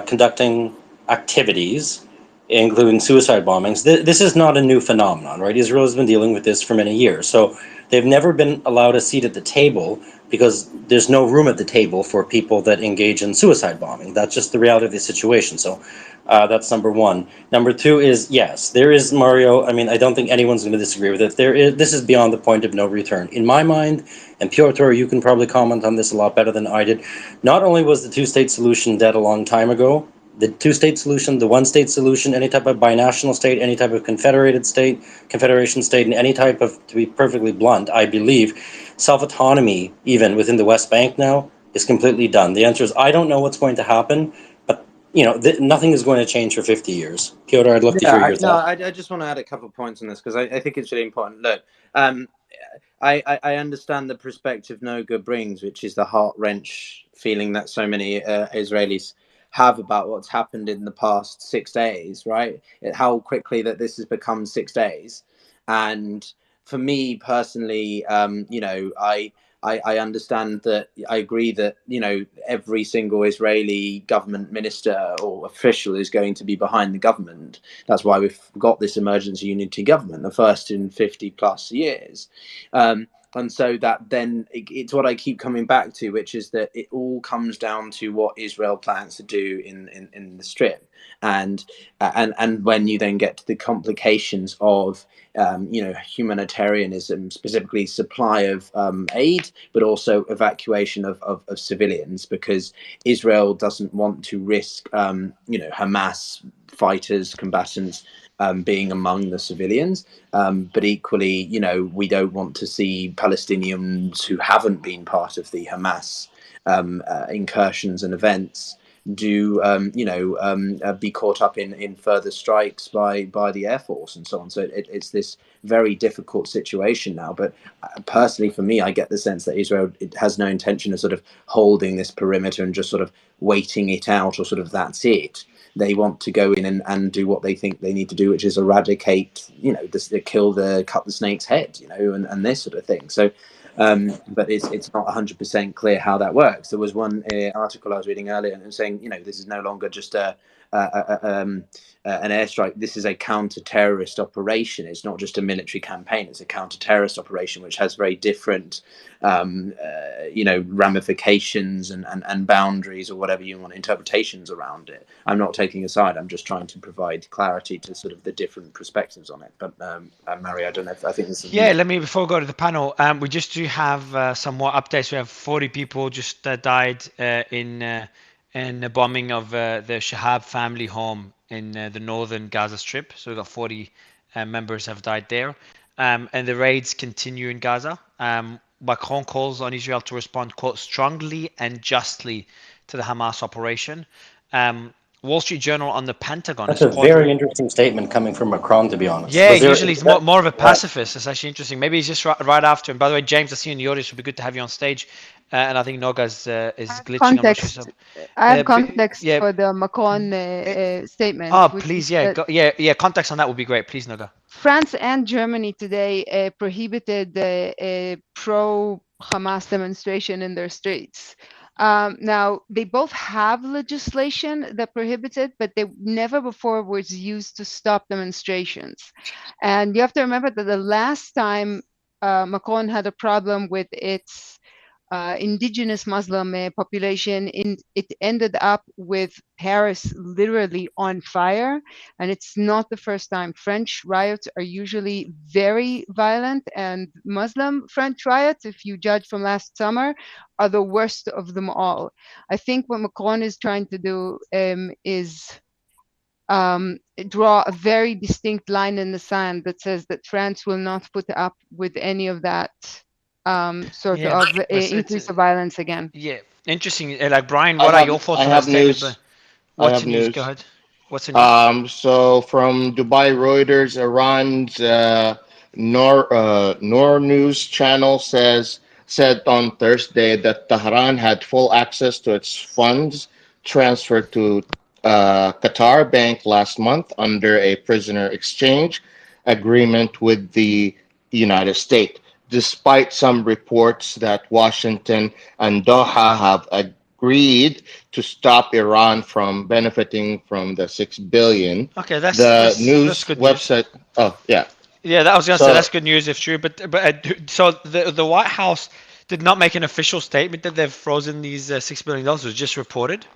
Speaker 10: conducting activities, including suicide bombings. This is not a new phenomenon, right? Israel has been dealing with this for many years. So they've never been allowed a seat at the table because there's no room at the table for people that engage in suicide bombing. That's just the reality of the situation. So that's number one. Number two is, yes, there is, Mario. I mean, I don't think anyone's going to disagree with it. There is, this is beyond the point of no return. In my mind, and Piotr, you can probably comment on this a lot better than I did. Not only was the two-state solution dead a long time ago, the two-state solution, the one-state solution, any type of binational state, any type of confederated state, confederation state, and any type of, to be perfectly blunt, I believe, self-autonomy, even within the West Bank now, is completely done. The answer is, I don't know what's going to happen, but nothing is going to change for 50 years. Piotr, I'd love to
Speaker 13: Yeah,
Speaker 10: hear your thoughts.
Speaker 13: I just want to add a couple of points on this because I think it's really important. Look, um, I understand the perspective Noga brings, which is the heart wrench feeling that so many Israelis have about what's happened in the past 6 days, right? How quickly that this has become 6 days. And for me personally, I understand that. I agree that every single Israeli government minister or official is going to be behind the government. That's why we've got this emergency unity government, the first in 50 plus years. And so that then it's what I keep coming back to, which is that it all comes down to what Israel plans to do in the Strip, and when you then get to the complications of humanitarianism, specifically supply of aid, but also evacuation of civilians, because Israel doesn't want to risk Hamas fighters, combatants being among the civilians. But equally, we don't want to see Palestinians who haven't been part of the Hamas incursions and events be caught up in further strikes by the Air Force and so on. So it's this very difficult situation now. But personally, for me, I get the sense that Israel has no intention of sort of holding this perimeter and just sort of waiting it out, or sort of that's it. They want to go in and do what they think they need to do, which is eradicate, cut the snake's head, and this sort of thing. So, but it's not 100% clear how that works. There was one article I was reading earlier and it was saying, this is no longer just a an airstrike. This is a counter-terrorist operation. It's not just a military campaign. It's a counter-terrorist operation, which has very different, ramifications and boundaries, or whatever you want, interpretations around it. I'm not taking a side. I'm just trying to provide clarity to sort of the different perspectives on it. But Mary, I don't know if I think this is.
Speaker 2: Yeah, let me, before we go to the panel, we just do have some more updates. We have 40 people just died in the bombing of the Shahab family home in the northern Gaza Strip. So we've got 40 members have died there. And the raids continue in Gaza. Macron calls on Israel to respond, quote, strongly and justly to the Hamas operation. Wall Street Journal on the Pentagon
Speaker 10: That's
Speaker 2: is
Speaker 10: a
Speaker 2: quoting.
Speaker 10: very interesting statement coming from Macron, to be honest.
Speaker 2: Yeah, usually he's more of a pacifist. It's actually interesting. Maybe he's just right after. And by the way, James, I see you in the audience. It would be good to have you on stage. And I think Noga's is glitching.
Speaker 11: Context.
Speaker 2: I'm not sure.
Speaker 11: I have context
Speaker 2: yeah.
Speaker 11: for the Macron statement.
Speaker 2: Oh, please, yeah. Context on that would be great. Please, Noga.
Speaker 11: France and Germany today prohibited the pro-Hamas demonstration in their streets. Now, they both have legislation that prohibits it, but they never before was used to stop demonstrations. And you have to remember that the last time Macron had a problem with its indigenous Muslim population, it ended up with Paris literally on fire. And it's not the first time. French riots are usually very violent, and Muslim French riots, if you judge from last summer, are the worst of them all. I think what Macron is trying to do is draw a very distinct line in the sand that says that France will not put up with any of that increase of violence again.
Speaker 2: Yeah, interesting. Like Brian, what are your thoughts on that statement? What's the news? Go ahead. What's the news?
Speaker 12: So from Dubai Reuters, Iran's Noor News channel said on Thursday that Tehran had full access to its funds transferred to Qatar Bank last month under a prisoner exchange agreement with the United States, despite some reports that Washington and Doha have agreed to stop Iran from benefiting from the $6 billion.
Speaker 2: Okay, that's good
Speaker 12: website.
Speaker 2: News.
Speaker 12: Oh, yeah.
Speaker 2: Yeah, that was going to say that's good news if true. But so the White House did not make an official statement that they've frozen these $6 billion. It was just reported.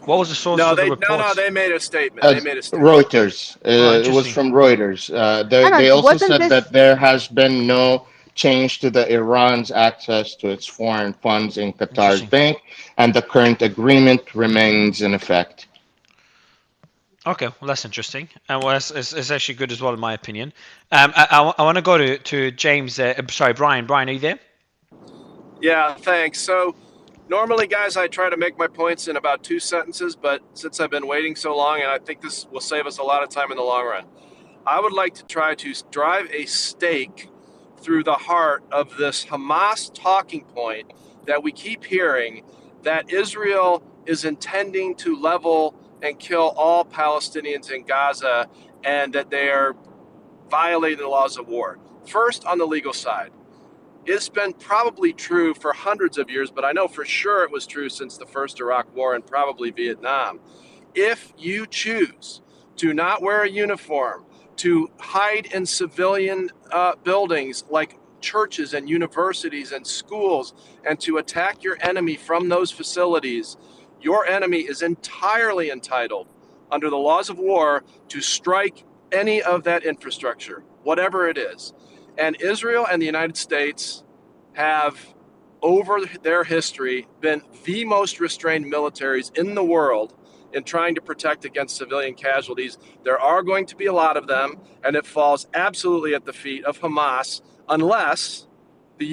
Speaker 2: What was the source of the reports?
Speaker 5: No, they made a statement. They made a statement.
Speaker 12: Reuters. It was from Reuters. They also said that there has been no change to the Iran's access to its foreign funds in Qatar's bank, and the current agreement remains in effect.
Speaker 2: Okay, well that's interesting, and well, it's actually good as well in my opinion. I want to go to James. Sorry, Brian. Brian, are you there?
Speaker 5: Yeah, thanks. So normally, guys, I try to make my points in about 2 sentences, but since I've been waiting so long, and I think this will save us a lot of time in the long run, I would like to try to drive a stake through the heart of this Hamas talking point that we keep hearing, that Israel is intending to level and kill all Palestinians in Gaza, and that they are violating the laws of war. First, on the legal side, it's been probably true for hundreds of years, but I know for sure it was true since the first Iraq War and probably Vietnam. If you choose to not wear a uniform, to hide in civilian buildings like churches and universities and schools, and to attack your enemy from those facilities, your enemy is entirely entitled under the laws of war to strike any of that infrastructure, whatever it is. And Israel and the United States have, over their history, been the most restrained militaries in the world in trying to protect against civilian casualties. There are going to be a lot of them, and it falls absolutely at the feet of Hamas unless the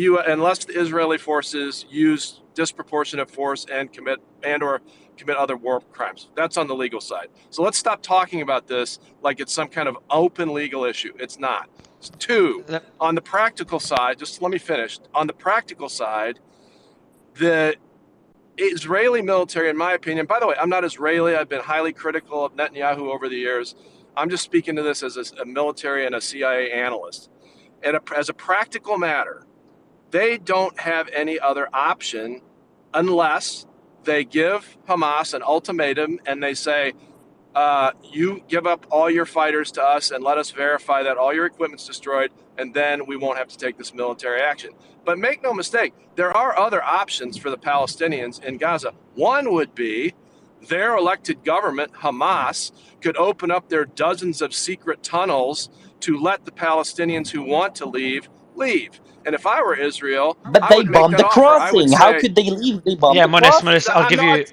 Speaker 5: Israeli forces use disproportionate force and commit other war crimes. That's on the legal side. So let's stop talking about this like it's some kind of open legal issue. It's not. Two, on the practical side, just let me finish. On the practical side, the Israeli military, in my opinion, by the way, I'm not Israeli. I've been highly critical of Netanyahu over the years. I'm just speaking to this as a military and a CIA analyst. And as a practical matter, they don't have any other option unless they give Hamas an ultimatum and they say, you give up all your fighters to us and let us verify that all your equipment's destroyed, and then we won't have to take this military action. But make no mistake, there are other options for the Palestinians in Gaza. One would be their elected government, Hamas, could open up their dozens of secret tunnels to let the Palestinians who want to leave. And if I were Israel,
Speaker 14: But
Speaker 5: I
Speaker 14: they
Speaker 5: would make
Speaker 14: bombed
Speaker 5: that
Speaker 14: the
Speaker 5: offer. I would
Speaker 14: crossing. How
Speaker 5: say,
Speaker 14: could they leave? They bombed
Speaker 2: Yeah,
Speaker 14: the crossing.
Speaker 2: Munis, I'll
Speaker 5: I'm
Speaker 2: give
Speaker 5: not,
Speaker 2: you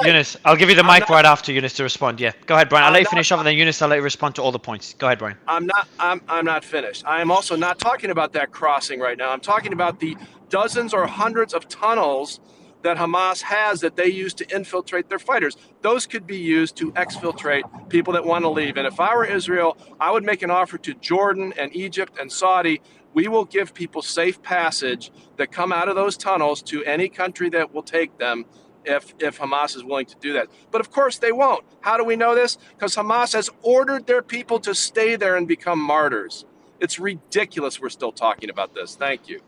Speaker 2: Yunus, I'll give you the
Speaker 5: I'm
Speaker 2: mic
Speaker 5: not,
Speaker 2: right after Yunus to respond. Yeah, go ahead, Brian. I'll let
Speaker 5: I'm
Speaker 2: you
Speaker 5: not
Speaker 2: finish off, and then Yunus, I'll let you respond to all the points. Go ahead, Brian.
Speaker 5: I'm not finished. I am also not talking about that crossing right now. I'm talking about the dozens or hundreds of tunnels that Hamas has that they use to infiltrate their fighters. Those could be used to exfiltrate people that want to leave. And if I were Israel, I would make an offer to Jordan and Egypt and Saudi. We will give people safe passage that come out of those tunnels to any country that will take them if Hamas is willing to do that. But of course they won't. How do we know this? Because Hamas has ordered their people to stay there and become martyrs. It's ridiculous we're still talking about this. Thank you.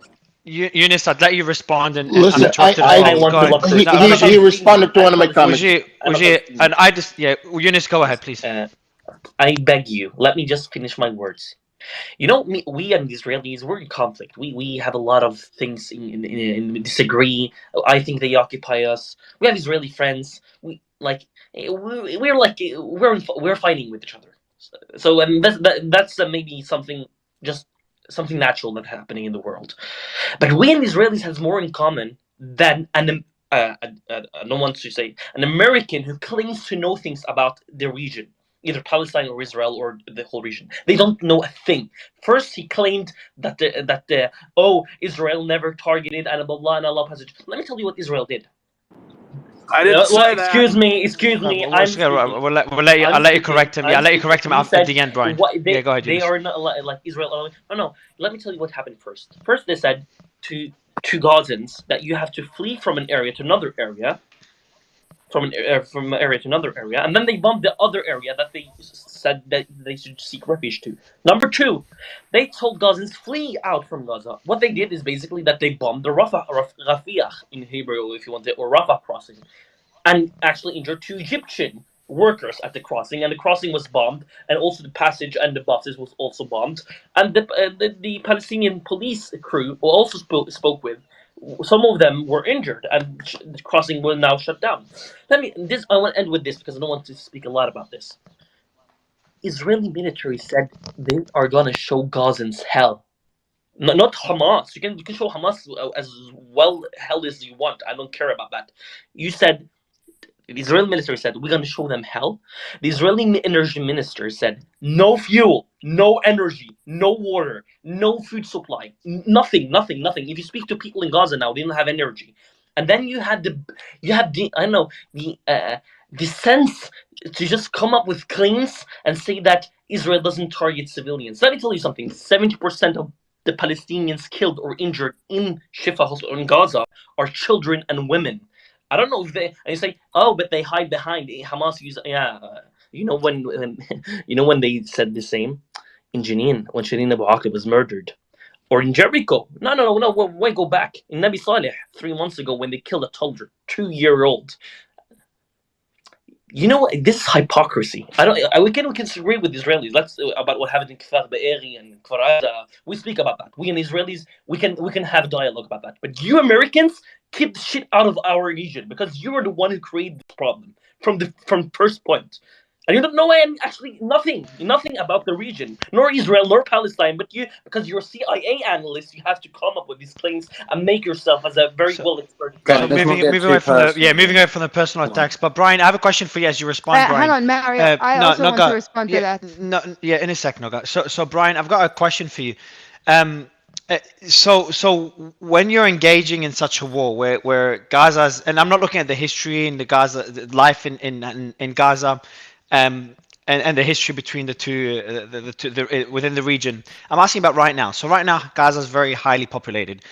Speaker 2: Eunice, I'd let you respond and
Speaker 12: Listen,
Speaker 2: uninterrupted as
Speaker 14: I
Speaker 2: well.
Speaker 14: want
Speaker 2: Go
Speaker 14: to
Speaker 2: ahead.
Speaker 14: love
Speaker 12: he,
Speaker 14: first.
Speaker 2: No,
Speaker 14: I'm
Speaker 12: he,
Speaker 14: a
Speaker 12: he
Speaker 14: Palestinian.
Speaker 12: responded to
Speaker 14: I'm
Speaker 12: one
Speaker 14: a
Speaker 12: of my comments.
Speaker 14: Palestinian. I'm a Palestinian.
Speaker 2: and I just, yeah, Eunice, go ahead, please.
Speaker 14: I beg you, let me just finish my words. You know, we and the Israelis, we're in conflict. We have a lot of things in disagree. I think they occupy us. We have Israeli friends. We're fighting with each other. So and that's maybe something, just something natural that's happening in the world. But we and Israelis has more in common than I don't want to say an American who claims to know things about the region, either Palestine or Israel or the whole region. They don't know a thing. First, he claimed that Israel never targeted Anabullah and Allah passage. Let me tell you what Israel did.
Speaker 5: I didn't
Speaker 14: Well,
Speaker 5: say that.
Speaker 14: excuse me. I'm speaking.
Speaker 2: We'll let you.
Speaker 14: I'm
Speaker 2: I'll let you
Speaker 14: speaking.
Speaker 2: correct him. Yeah,
Speaker 14: I'm
Speaker 2: I'll let you
Speaker 14: speaking.
Speaker 2: correct him
Speaker 14: You
Speaker 2: at the
Speaker 14: said
Speaker 2: end, Brian.
Speaker 14: what
Speaker 2: Yeah, go ahead,
Speaker 14: they
Speaker 2: Eunice.
Speaker 14: are not like Israel. No. Let me tell you what happened first. First, they said to Gazans that you have to flee from an area to another area, from an area to another area, and then they bombed the other area that they said that they should seek refuge to. Number two, they told Gazans flee out from Gaza. What they did is basically that they bombed the Rafah in Hebrew, if you want it, or Rafah crossing, and actually injured two Egyptian workers at the crossing, and the crossing was bombed, and also the passage and the buses was also bombed, and the Palestinian police crew who also spoke with. Some of them were injured, and the crossing will now shut down. I want to end with this because I don't want to speak a lot about this. Israeli military said they are gonna show Gazans hell. Not Hamas. You can show Hamas as well hell as you want. I don't care about that. You said the Israeli military said, we're going to show them hell. The Israeli energy minister said, no fuel, no energy, no water, no food supply, nothing. If you speak to people in Gaza now, they don't have energy. And then you had I don't know, the sense to just come up with claims and say that Israel doesn't target civilians. Let me tell you something. 70% of the Palestinians killed or injured in Shifa hospital in Gaza are children and women. I don't know if they. And you say, oh, but they hide behind Hamas. When they said the same in Jenin when Shireen Abu Akleh was murdered, or in Jericho. No. Wait, go back in Nabi Saleh 3 months ago when they killed a toddler, 2-year-old. You know this hypocrisy. We can disagree with Israelis. Let's about what happened in Kfar Be'eri and Kfar Aza. We speak about that. We and Israelis, we can have dialogue about that. But you Americans keep the shit out of our region because you are the one who created this problem from first point. And you don't know actually nothing about the region, nor Israel, nor Palestine. But because you're a CIA analyst, you have to come up with these claims and make yourself as a very well expert
Speaker 13: Guys,
Speaker 14: guy.
Speaker 13: let's not
Speaker 2: Moving
Speaker 13: get too
Speaker 2: away from
Speaker 13: personal.
Speaker 2: moving away from the personal attacks. But Brian, I have a question for you as you respond, Brian.
Speaker 11: Hang on, Mario. I also want to respond to that.
Speaker 2: Yeah, in a sec, Noga. So Brian, I've got a question for you. So when you're engaging in such a war where Gaza's, and I'm not looking at the history in the Gaza, the life in Gaza, and the history between the two, within the region. I'm asking about right now. So right now, Gaza is very highly populated.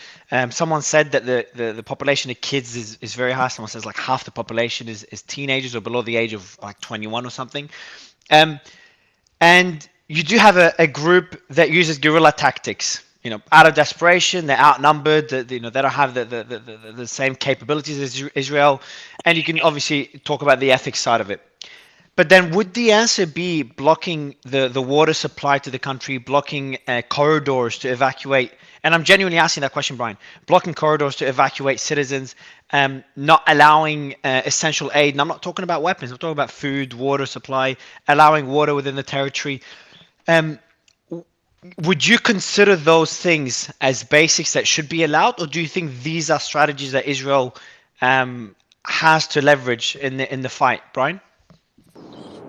Speaker 2: Someone said that the population of kids is very high. Someone says like half the population is teenagers or below the age of like 21 or something. And you do have a group that uses guerrilla tactics out of desperation, they're outnumbered. They don't have the same capabilities as Israel, and you can obviously talk about the ethics side of it. But then, would the answer be blocking the water supply to the country, blocking corridors to evacuate? And I'm genuinely asking that question, Brian. Blocking corridors to evacuate citizens, not allowing essential aid. And I'm not talking about weapons. I'm talking about food, water supply, allowing water within the territory. Would you consider those things as basics that should be allowed, or do you think these are strategies that Israel has to leverage in the fight, Brian?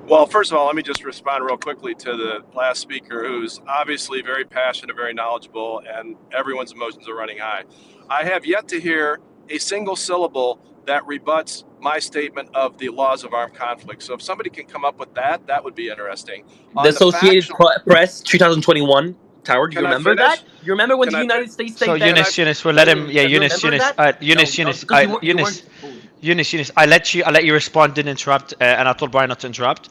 Speaker 5: Well, first of all, let me just respond real quickly to the last speaker, who's obviously very passionate, very knowledgeable, and everyone's emotions are running high. I have yet to hear a single syllable that rebuts my statement of the laws of armed conflict. So if somebody can come up with that, that would be interesting.
Speaker 14: The Associated Press 2021, Tower, do you remember that? You remember when the United States
Speaker 2: So
Speaker 14: said
Speaker 2: Eunice, we'll let him. Yeah, Eunice. I let you respond. Didn't interrupt, and I told Brian not to interrupt.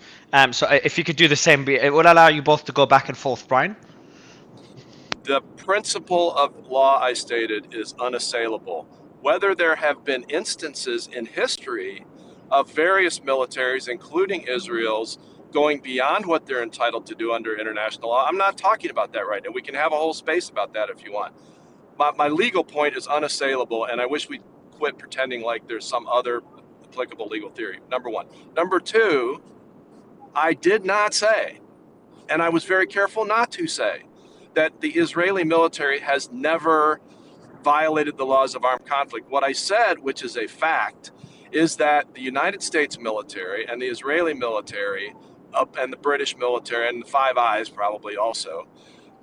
Speaker 2: So if you could do the same, it will allow you both to go back and forth, Brian.
Speaker 5: The principle of law I stated is unassailable. Whether there have been instances in history of various militaries, including Israel's, going beyond what they're entitled to do under international law, I'm not talking about that right now. We can have a whole space about that if you want. My legal point is unassailable, and I wish we'd quit pretending like there's some other applicable legal theory, number one. Number two, I did not say, and I was very careful not to say, that the Israeli military has never violated the laws of armed conflict. What I said, which is a fact, is that the United States military and the Israeli military and the British military and the Five Eyes probably also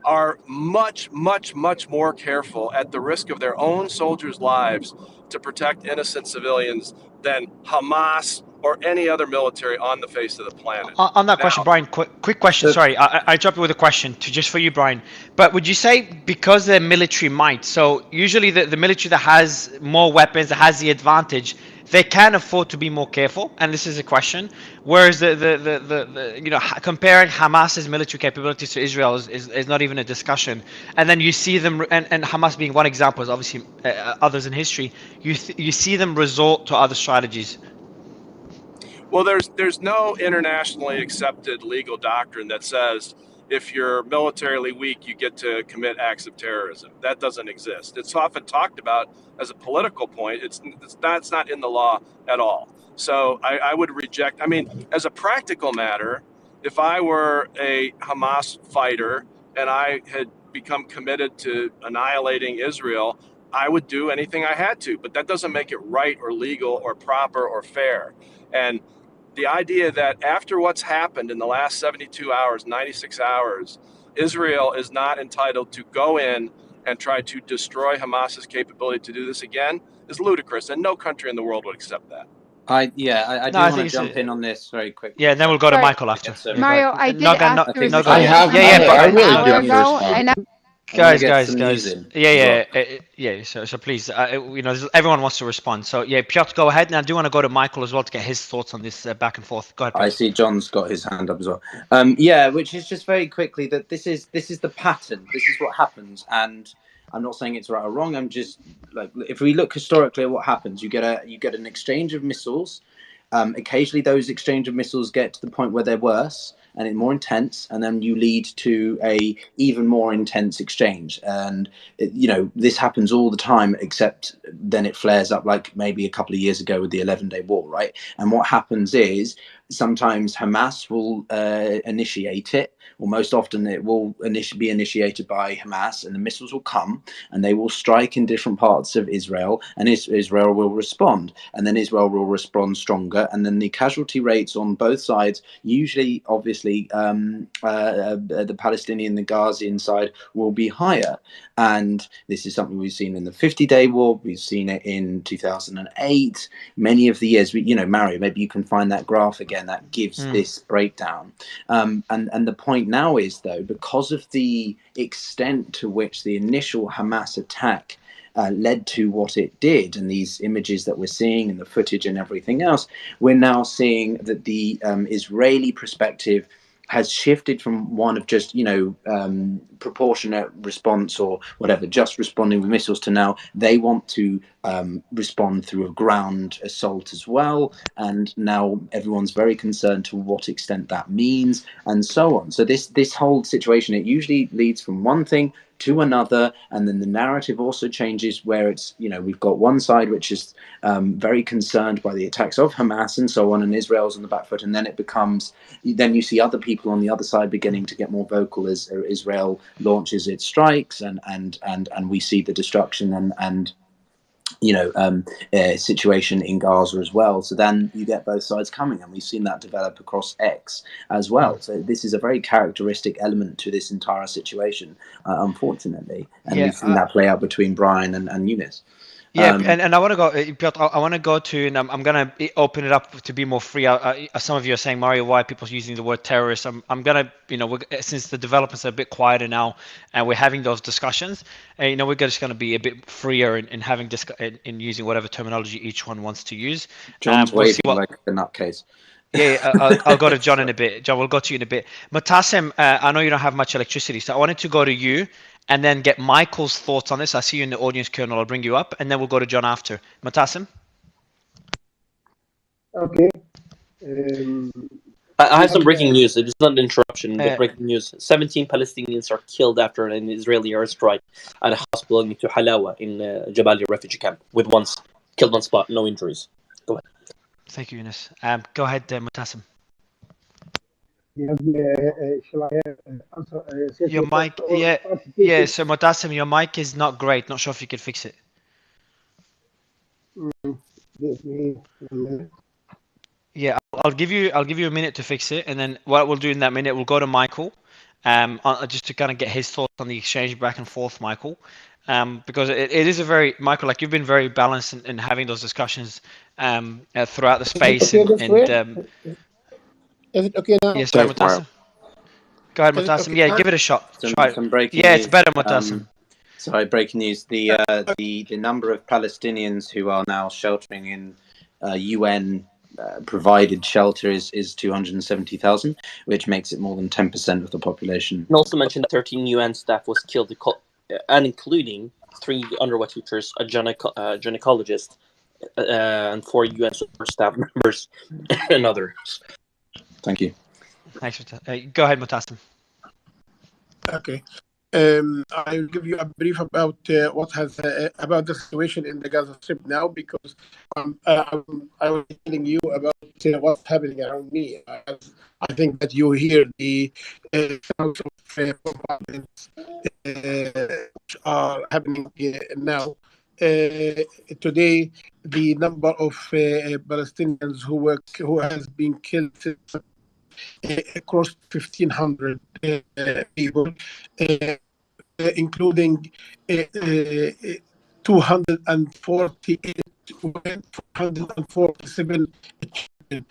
Speaker 5: are much, much, much more careful at the risk of their own soldiers' lives to protect innocent civilians than Hamas or any other military on the face of the planet.
Speaker 2: On that question, Brian, quick question. Sorry, I dropped you with a question just for you, Brian. But would you say because they're military might, so usually the military that has more weapons, that has the advantage, they can afford to be more careful? And this is a question. Whereas comparing Hamas's military capabilities to Israel is not even a discussion. And then you see them, and Hamas being one example, is obviously others in history. You see them resort to other strategies.
Speaker 5: Well, there's no internationally accepted legal doctrine that says if you're militarily weak, you get to commit acts of terrorism. That doesn't exist. It's often talked about as a political point. It's not in the law at all. So I would reject. I mean, as a practical matter, if I were a Hamas fighter and I had become committed to annihilating Israel, I would do anything I had to. But that doesn't make it right or legal or proper or fair. And the idea that after what's happened in the last 72 hours, 96 hours, Israel is not entitled to go in and try to destroy Hamas's capability to do this again is ludicrous, and no country in the world would accept that.
Speaker 13: I do want to jump in on this very quickly.
Speaker 2: Yeah, then we'll go to Michael after.
Speaker 15: Mario, I did ask you
Speaker 2: no,
Speaker 15: this question
Speaker 12: I really
Speaker 15: an hour ago, and
Speaker 2: guys. Yeah. So please, everyone wants to respond. So yeah, Piotr, go ahead. And I do want to go to Michael as well to get his thoughts on this back and forth. Go ahead, Piotr.
Speaker 13: I see John's got his hand up as well. Which is just very quickly that this is the pattern. This is what happens, and I'm not saying it's right or wrong. I'm just like, if we look historically at what happens, you get an exchange of missiles. Occasionally, those exchange of missiles get to the point where they're worse and it's more intense, and then you lead to a even more intense exchange. And this happens all the time, except then it flares up like maybe a couple of years ago with the 11-day war, right? And what happens is sometimes Hamas will initiate it, or most often it will be initiated by Hamas, and the missiles will come and they will strike in different parts of Israel, and Israel will respond, and then Israel will respond stronger, and then the casualty rates on both sides, usually obviously the Palestinian, the Gazian side, will be higher. And this is something we've seen in the 50-day war, we've seen it in 2008, many of the years. Mario, maybe you can find that graph again that gives this breakdown. And the point now is, though, because of the extent to which the initial Hamas attack led to what it did, and these images that we're seeing and the footage and everything else, we're now seeing that the Israeli perspective has shifted from one of just proportionate response or whatever, just responding with missiles, to now they want to respond through a ground assault as well, and now everyone's very concerned to what extent that means, and so on. So this whole situation, it usually leads from one thing to another, and then the narrative also changes, where it's, we've got one side which is very concerned by the attacks of Hamas and so on, and Israel's on the back foot, and then then you see other people on the other side beginning to get more vocal as Israel launches its strikes, and we see the destruction and situation in Gaza as well. So then you get both sides coming, and we've seen that develop across X as well. So this is a very characteristic element to this entire situation, unfortunately, and we've seen that play out between Brian and Eunice.
Speaker 2: Yeah, and I want to go, Piotr, I want to go to, and I'm going to open it up to be more free. Some of you are saying, Mario, why are people using the word terrorist? I'm going to, since the developers are a bit quieter now, and we're having those discussions, we're just going to be a bit freer in having in using whatever terminology each one wants to use.
Speaker 13: John's waving like a nutcase.
Speaker 2: Yeah, I'll go to John in a bit. John, we'll go to you in a bit. Mutasem, I know you don't have much electricity, so I wanted to go to you and then get Michael's thoughts on this. I see you in the audience, Colonel. I'll bring you up, and then we'll go to John after. Mutasem?
Speaker 16: Okay.
Speaker 14: I have some breaking news. It is not an interruption, but breaking news. 17 Palestinians are killed after an Israeli airstrike at a house belonging to Halawa in Jabalia refugee camp, with one killed on spot, no injuries. Go ahead.
Speaker 2: Thank you, Yunus. Go ahead, Mutasem.
Speaker 16: Shall I answer?
Speaker 2: Your mic, yeah. So Mutasem, your mic is not great. Not sure if you could fix it.
Speaker 16: Give me 1 minute.
Speaker 2: Yeah, I'll give you a minute to fix it, and then what we'll do in that minute, we'll go to Michael, just to kind of get his thoughts on the exchange back and forth, Michael, because it is a very, Michael, like, you've been very balanced in having those discussions throughout the space,
Speaker 16: Is it okay now?
Speaker 2: Yeah, sorry, Mutasem. Go ahead, Mutasem. Yeah, give it a shot.
Speaker 13: Some breaking
Speaker 2: news.
Speaker 13: It's
Speaker 2: better, Mutasem.
Speaker 13: Sorry, breaking news. The number of Palestinians who are now sheltering in UN provided shelter is 270,000, which makes it more than 10% of the population.
Speaker 14: And also mentioned that 13 UN staff was killed, and including 3 underwater teachers, a gynecologist, and 4 UN support staff members, and others.
Speaker 13: Thank you.
Speaker 2: Thanks. Go ahead, Mutasem.
Speaker 16: Okay. I'll give you a brief about about the situation in the Gaza Strip now, because I was telling you about what's happening around me. I think that you hear the sounds of bombardments which are happening now. Today, the number of Palestinians who has been killed across 1,500 people, including 248 women, 447 children.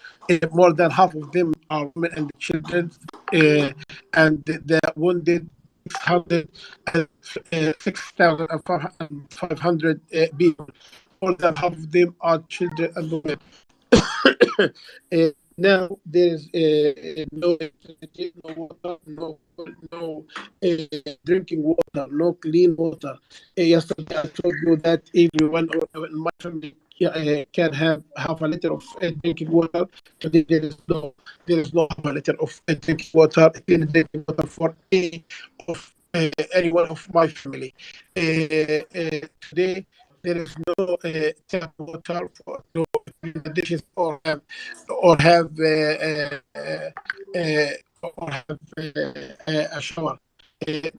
Speaker 16: More than half of them are women and children, and the wounded 6,500 people. More than half of them are children and women. Now there is no electricity, no water, no drinking water, no clean water. Yesterday I told you that everyone in my family can have half a liter of drinking water. Today there is no half a liter of drinking water, clean drinking water for any one of my family. Today there is no tap water to clean the dishes or have a shower. There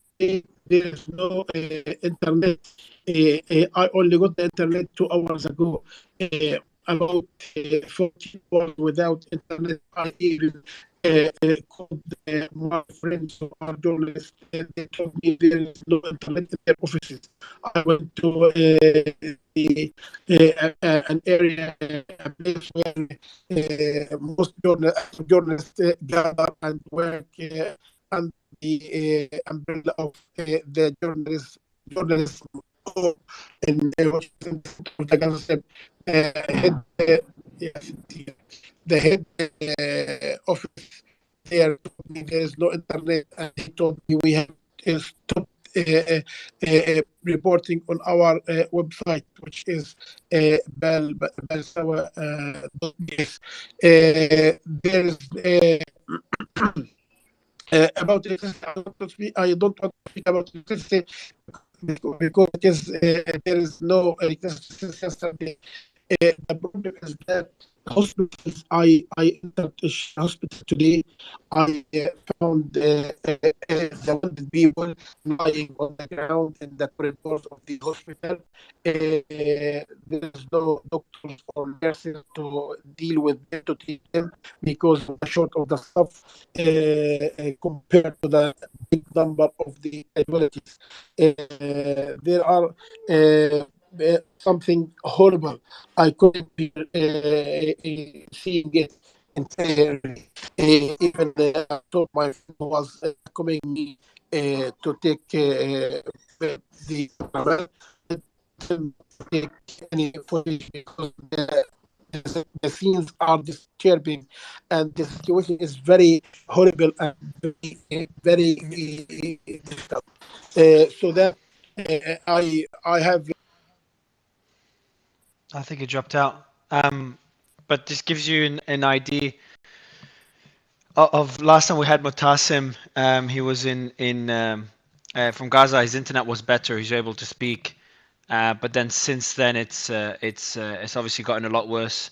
Speaker 16: is no internet. I only got the internet 2 hours ago. About 14 hours without internet. I even called my friends who are journalists, and they told me there is no internet in their offices. I went to an area, a place where most journalists gather and work under the umbrella of the journalism. In the Gaza Strip, the head office there told me there is no internet, and he told me we have stopped reporting on our website, which is balsawa.bs. There is about electricity. I don't want to speak about electricity because it is there is no electricity since yesterday. The problem is that hospitals. I entered a hospital today. I found the wounded people lying on the ground in the corridors of the hospital. There is no doctors or nurses to deal with them, to treat them, because of the short of the staff compared to the big number of the casualties. There are something horrible. I couldn't be seeing it entirely. Even I told my friend who was coming me to take the camera, didn't take any footage because the scenes are disturbing, and the situation is very horrible and very difficult. So that I have.
Speaker 2: I think it dropped out. But this gives you an idea of last time we had Mutasim. He was from Gaza. His internet was better. He was able to speak. But then since then, it's obviously gotten a lot worse.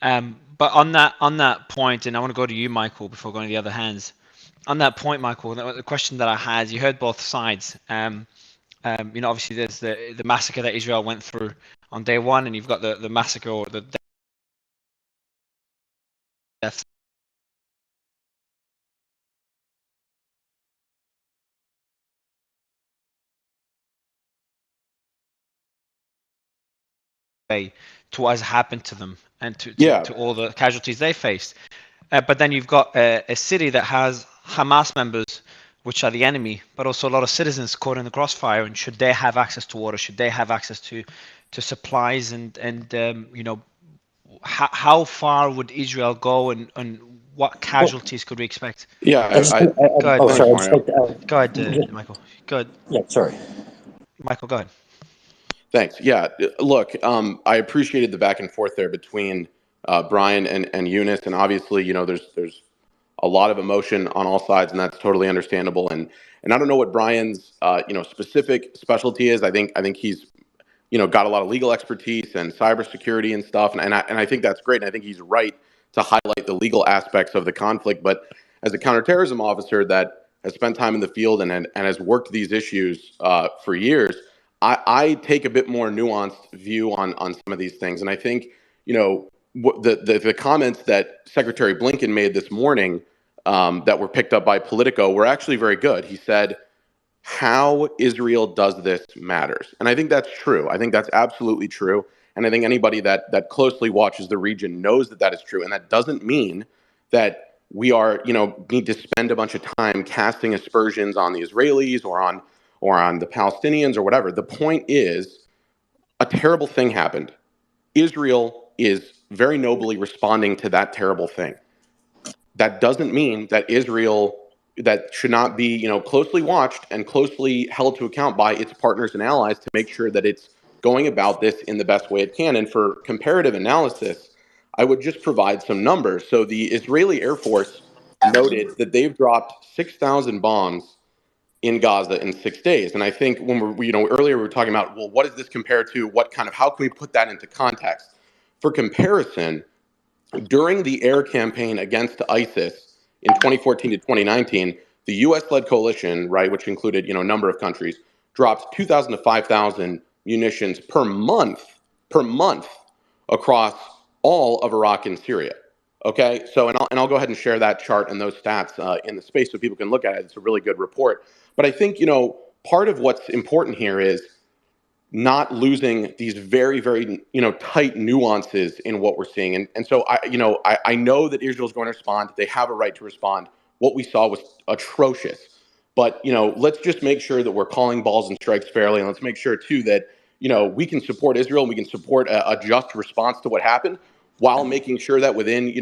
Speaker 2: But on that point, and I want to go to you, Michael, before going to the other hands. On that point, Michael, the question that I had, you heard both sides. Obviously there's the massacre that Israel went through on day one, and you've got the massacre or the death to what has happened to them and to all the casualties they faced. But then you've got a city that has Hamas members, which are the enemy, but also a lot of citizens caught in the crossfire. And should they have access to water? Should they have access to supplies? How far would Israel go, and what casualties could we expect?
Speaker 3: Yeah,
Speaker 2: Go ahead.
Speaker 10: Oh, sorry.
Speaker 2: Go ahead, Michael. Go ahead.
Speaker 10: Yeah, sorry.
Speaker 2: Michael, go ahead.
Speaker 3: Thanks. Yeah, look, I appreciated the back and forth there between Brian and Eunice, and obviously, there's a lot of emotion on all sides, and that's totally understandable. And I don't know what Brian's specific specialty is. I think he's got a lot of legal expertise and cybersecurity and stuff, and I think that's great. And I think he's right to highlight the legal aspects of the conflict. But as a counterterrorism officer that has spent time in the field and has worked these issues for years, I take a bit more nuanced view on some of these things. And I think, the comments that Secretary Blinken made this morning that were picked up by Politico were actually very good. He said, how Israel does this matters. And I think that's true. I think that's absolutely true. And I think anybody that closely watches the region knows that is true. And that doesn't mean that we need to spend a bunch of time casting aspersions on the Israelis or on the Palestinians or whatever. The point is, a terrible thing happened. Israel is very nobly responding to that terrible thing. That doesn't mean that that should not be, closely watched and closely held to account by its partners and allies to make sure that it's going about this in the best way it can. And for comparative analysis, I would just provide some numbers. So the Israeli Air Force noted that they've dropped 6,000 bombs in Gaza in 6 days. And I think when earlier we were talking about, well, what does this compare to? How can we put that into context? For comparison, during the air campaign against ISIS in 2014 to 2019, the U.S.-led coalition, right, which included a number of countries, dropped 2,000 to 5,000 munitions per month across all of Iraq and Syria. Okay, so and I'll go ahead and share that chart and those stats in the space so people can look at it. It's a really good report. But I think part of what's important here is not losing these very, very tight nuances in what we're seeing. And so I know that Israel's going to respond. They have a right to respond. What we saw was atrocious. But let's just make sure that we're calling balls and strikes fairly, and let's make sure too that we can support Israel and we can support a just response to what happened, while making sure that within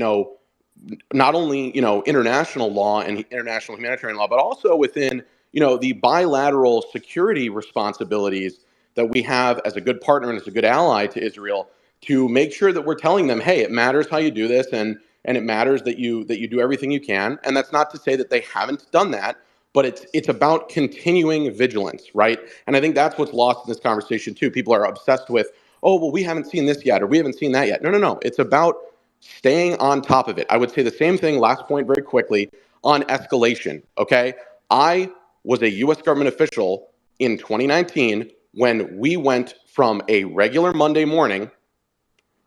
Speaker 3: not only, international law and international humanitarian law, but also within, the bilateral security responsibilities that we have as a good partner and as a good ally to Israel, to make sure that we're telling them, hey, it matters how you do this, and it matters that you do everything you can. And that's not to say that they haven't done that, but it's about continuing vigilance, right? And I think that's what's lost in this conversation too. People are obsessed with, oh, well, we haven't seen this yet, or we haven't seen that yet. No. It's about staying on top of it. I would say the same thing, last point very quickly, on escalation, okay? I was a U.S. government official in 2019 when we went from a regular Monday morning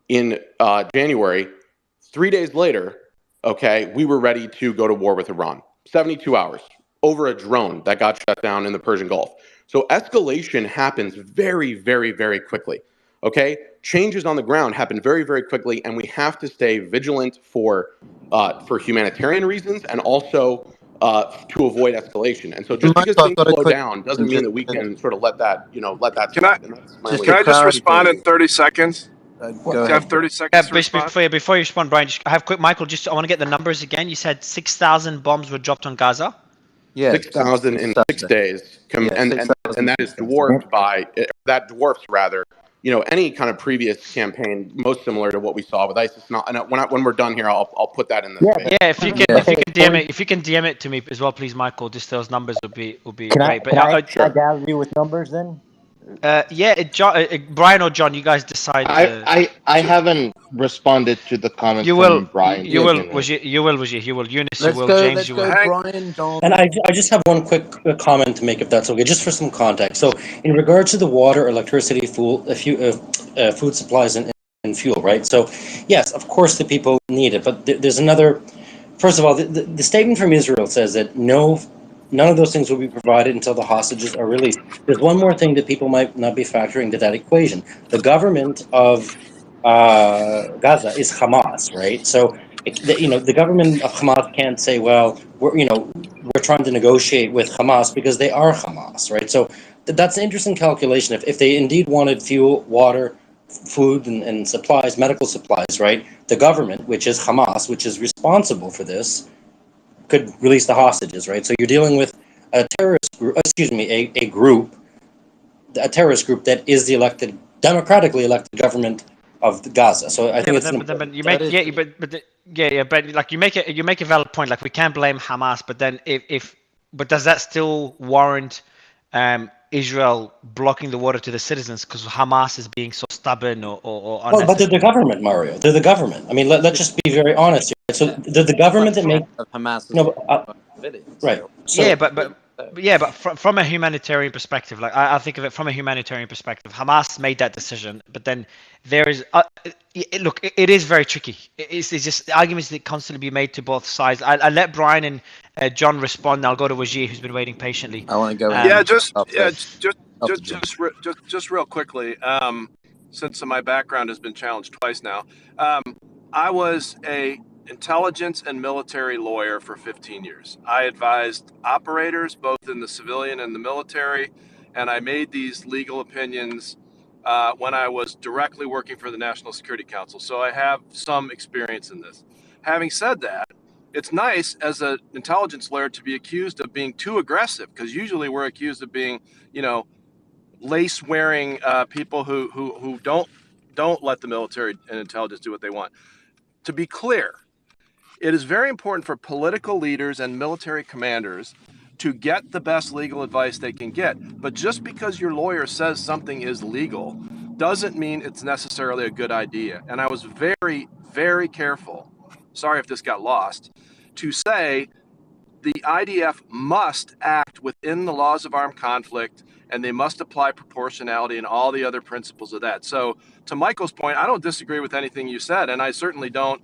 Speaker 3: in January, 3 days later, okay, we were ready to go to war with Iran. 72 hours over a drone that got shut down in the Persian Gulf. So escalation happens very, very, very quickly. Okay, changes on the ground happen very, very quickly, and we have to stay vigilant for humanitarian reasons and also to avoid escalation. And so, just because
Speaker 13: Michael, I've
Speaker 3: things
Speaker 13: got a
Speaker 3: slow
Speaker 13: quick
Speaker 3: down doesn't mean
Speaker 13: just,
Speaker 3: that we can sort of let that
Speaker 5: Can I
Speaker 3: slide. And that's my
Speaker 13: just
Speaker 3: only
Speaker 5: can
Speaker 13: to
Speaker 5: I just
Speaker 13: clarity,
Speaker 5: respond in 30 seconds?
Speaker 13: go
Speaker 5: Do I
Speaker 13: ahead.
Speaker 5: have 30 seconds to respond?
Speaker 2: Before you respond, Brian, I have quick, Michael. I want to get the numbers again. You said 6,000 bombs were dropped on Gaza.
Speaker 13: Yeah,
Speaker 3: 6,000 in 6 days,
Speaker 13: Yeah,
Speaker 3: and
Speaker 13: 6,000
Speaker 3: that is dwarfed by any kind of previous campaign, most similar to what we saw with ISIS. Not, and when we're done here, I'll put that in the space.
Speaker 2: Yeah, if you can DM it to me as well, please, Michael. Just those numbers would be great.
Speaker 17: Can I gather you with numbers then?
Speaker 2: Brian or John, you guys decide.
Speaker 12: I haven't responded to the comment
Speaker 2: You
Speaker 12: from
Speaker 2: will.
Speaker 12: Brian.
Speaker 2: You will.
Speaker 12: Yet,
Speaker 2: You will. You will. Eunice,
Speaker 13: Let's
Speaker 2: you will.
Speaker 13: go.
Speaker 2: James,
Speaker 13: Let's
Speaker 2: you
Speaker 13: go,
Speaker 2: will.
Speaker 13: Brian, John.
Speaker 10: And I just have one quick comment to make, if that's okay, just for some context. So, in regards to the water, electricity, food supplies, and fuel, right? So, yes, of course, the people need it, but there's another. First of all, the statement from Israel says that none of those things will be provided until the hostages are released. There's one more thing that people might not be factoring into that equation. The government of Gaza is Hamas, right? So, the government of Hamas can't say, well, we're trying to negotiate with Hamas because they are Hamas, right? So that's an interesting calculation. If they indeed wanted fuel, water, food, and supplies, medical supplies, right? The government, which is Hamas, which is responsible for this, could release the hostages, right? So you're dealing with a terrorist group, a terrorist group that is the democratically elected government of Gaza. So I think it's
Speaker 2: but you make like you make a valid point. Like we can't blame Hamas, but then but does that still warrant Israel blocking the water to the citizens because Hamas is being so stubborn or unnecessary?
Speaker 10: Well, but they're the government, Mario. They're the government. I mean, let's just be very honest here. So they're the government that make
Speaker 13: Hamas.
Speaker 10: Right. So,
Speaker 2: yeah, but from a humanitarian perspective, like I think of it from a humanitarian perspective, Hamas made that decision, but then there is look, it is very tricky. It's just arguments that constantly be made to both sides. I let Brian and John respond. And I'll go to Wajir, who's been waiting patiently.
Speaker 13: I want to go.
Speaker 5: Just real quickly, since my background has been challenged twice now, I was a intelligence and military lawyer for 15 years. I advised operators both in the civilian and the military, and I made these legal opinions when I was directly working for the National Security Council. So I have some experience in this. Having said that, it's nice as an intelligence lawyer to be accused of being too aggressive, because usually we're accused of being, lace-wearing people who don't let the military and intelligence do what they want. To be clear, it is very important for political leaders and military commanders to get the best legal advice they can get. But just because your lawyer says something is legal doesn't mean it's necessarily a good idea. And I was very, very careful, sorry if this got lost, to say the IDF must act within the laws of armed conflict, and they must apply proportionality and all the other principles of that. So to Michael's point, I don't disagree with anything you said, and I certainly don't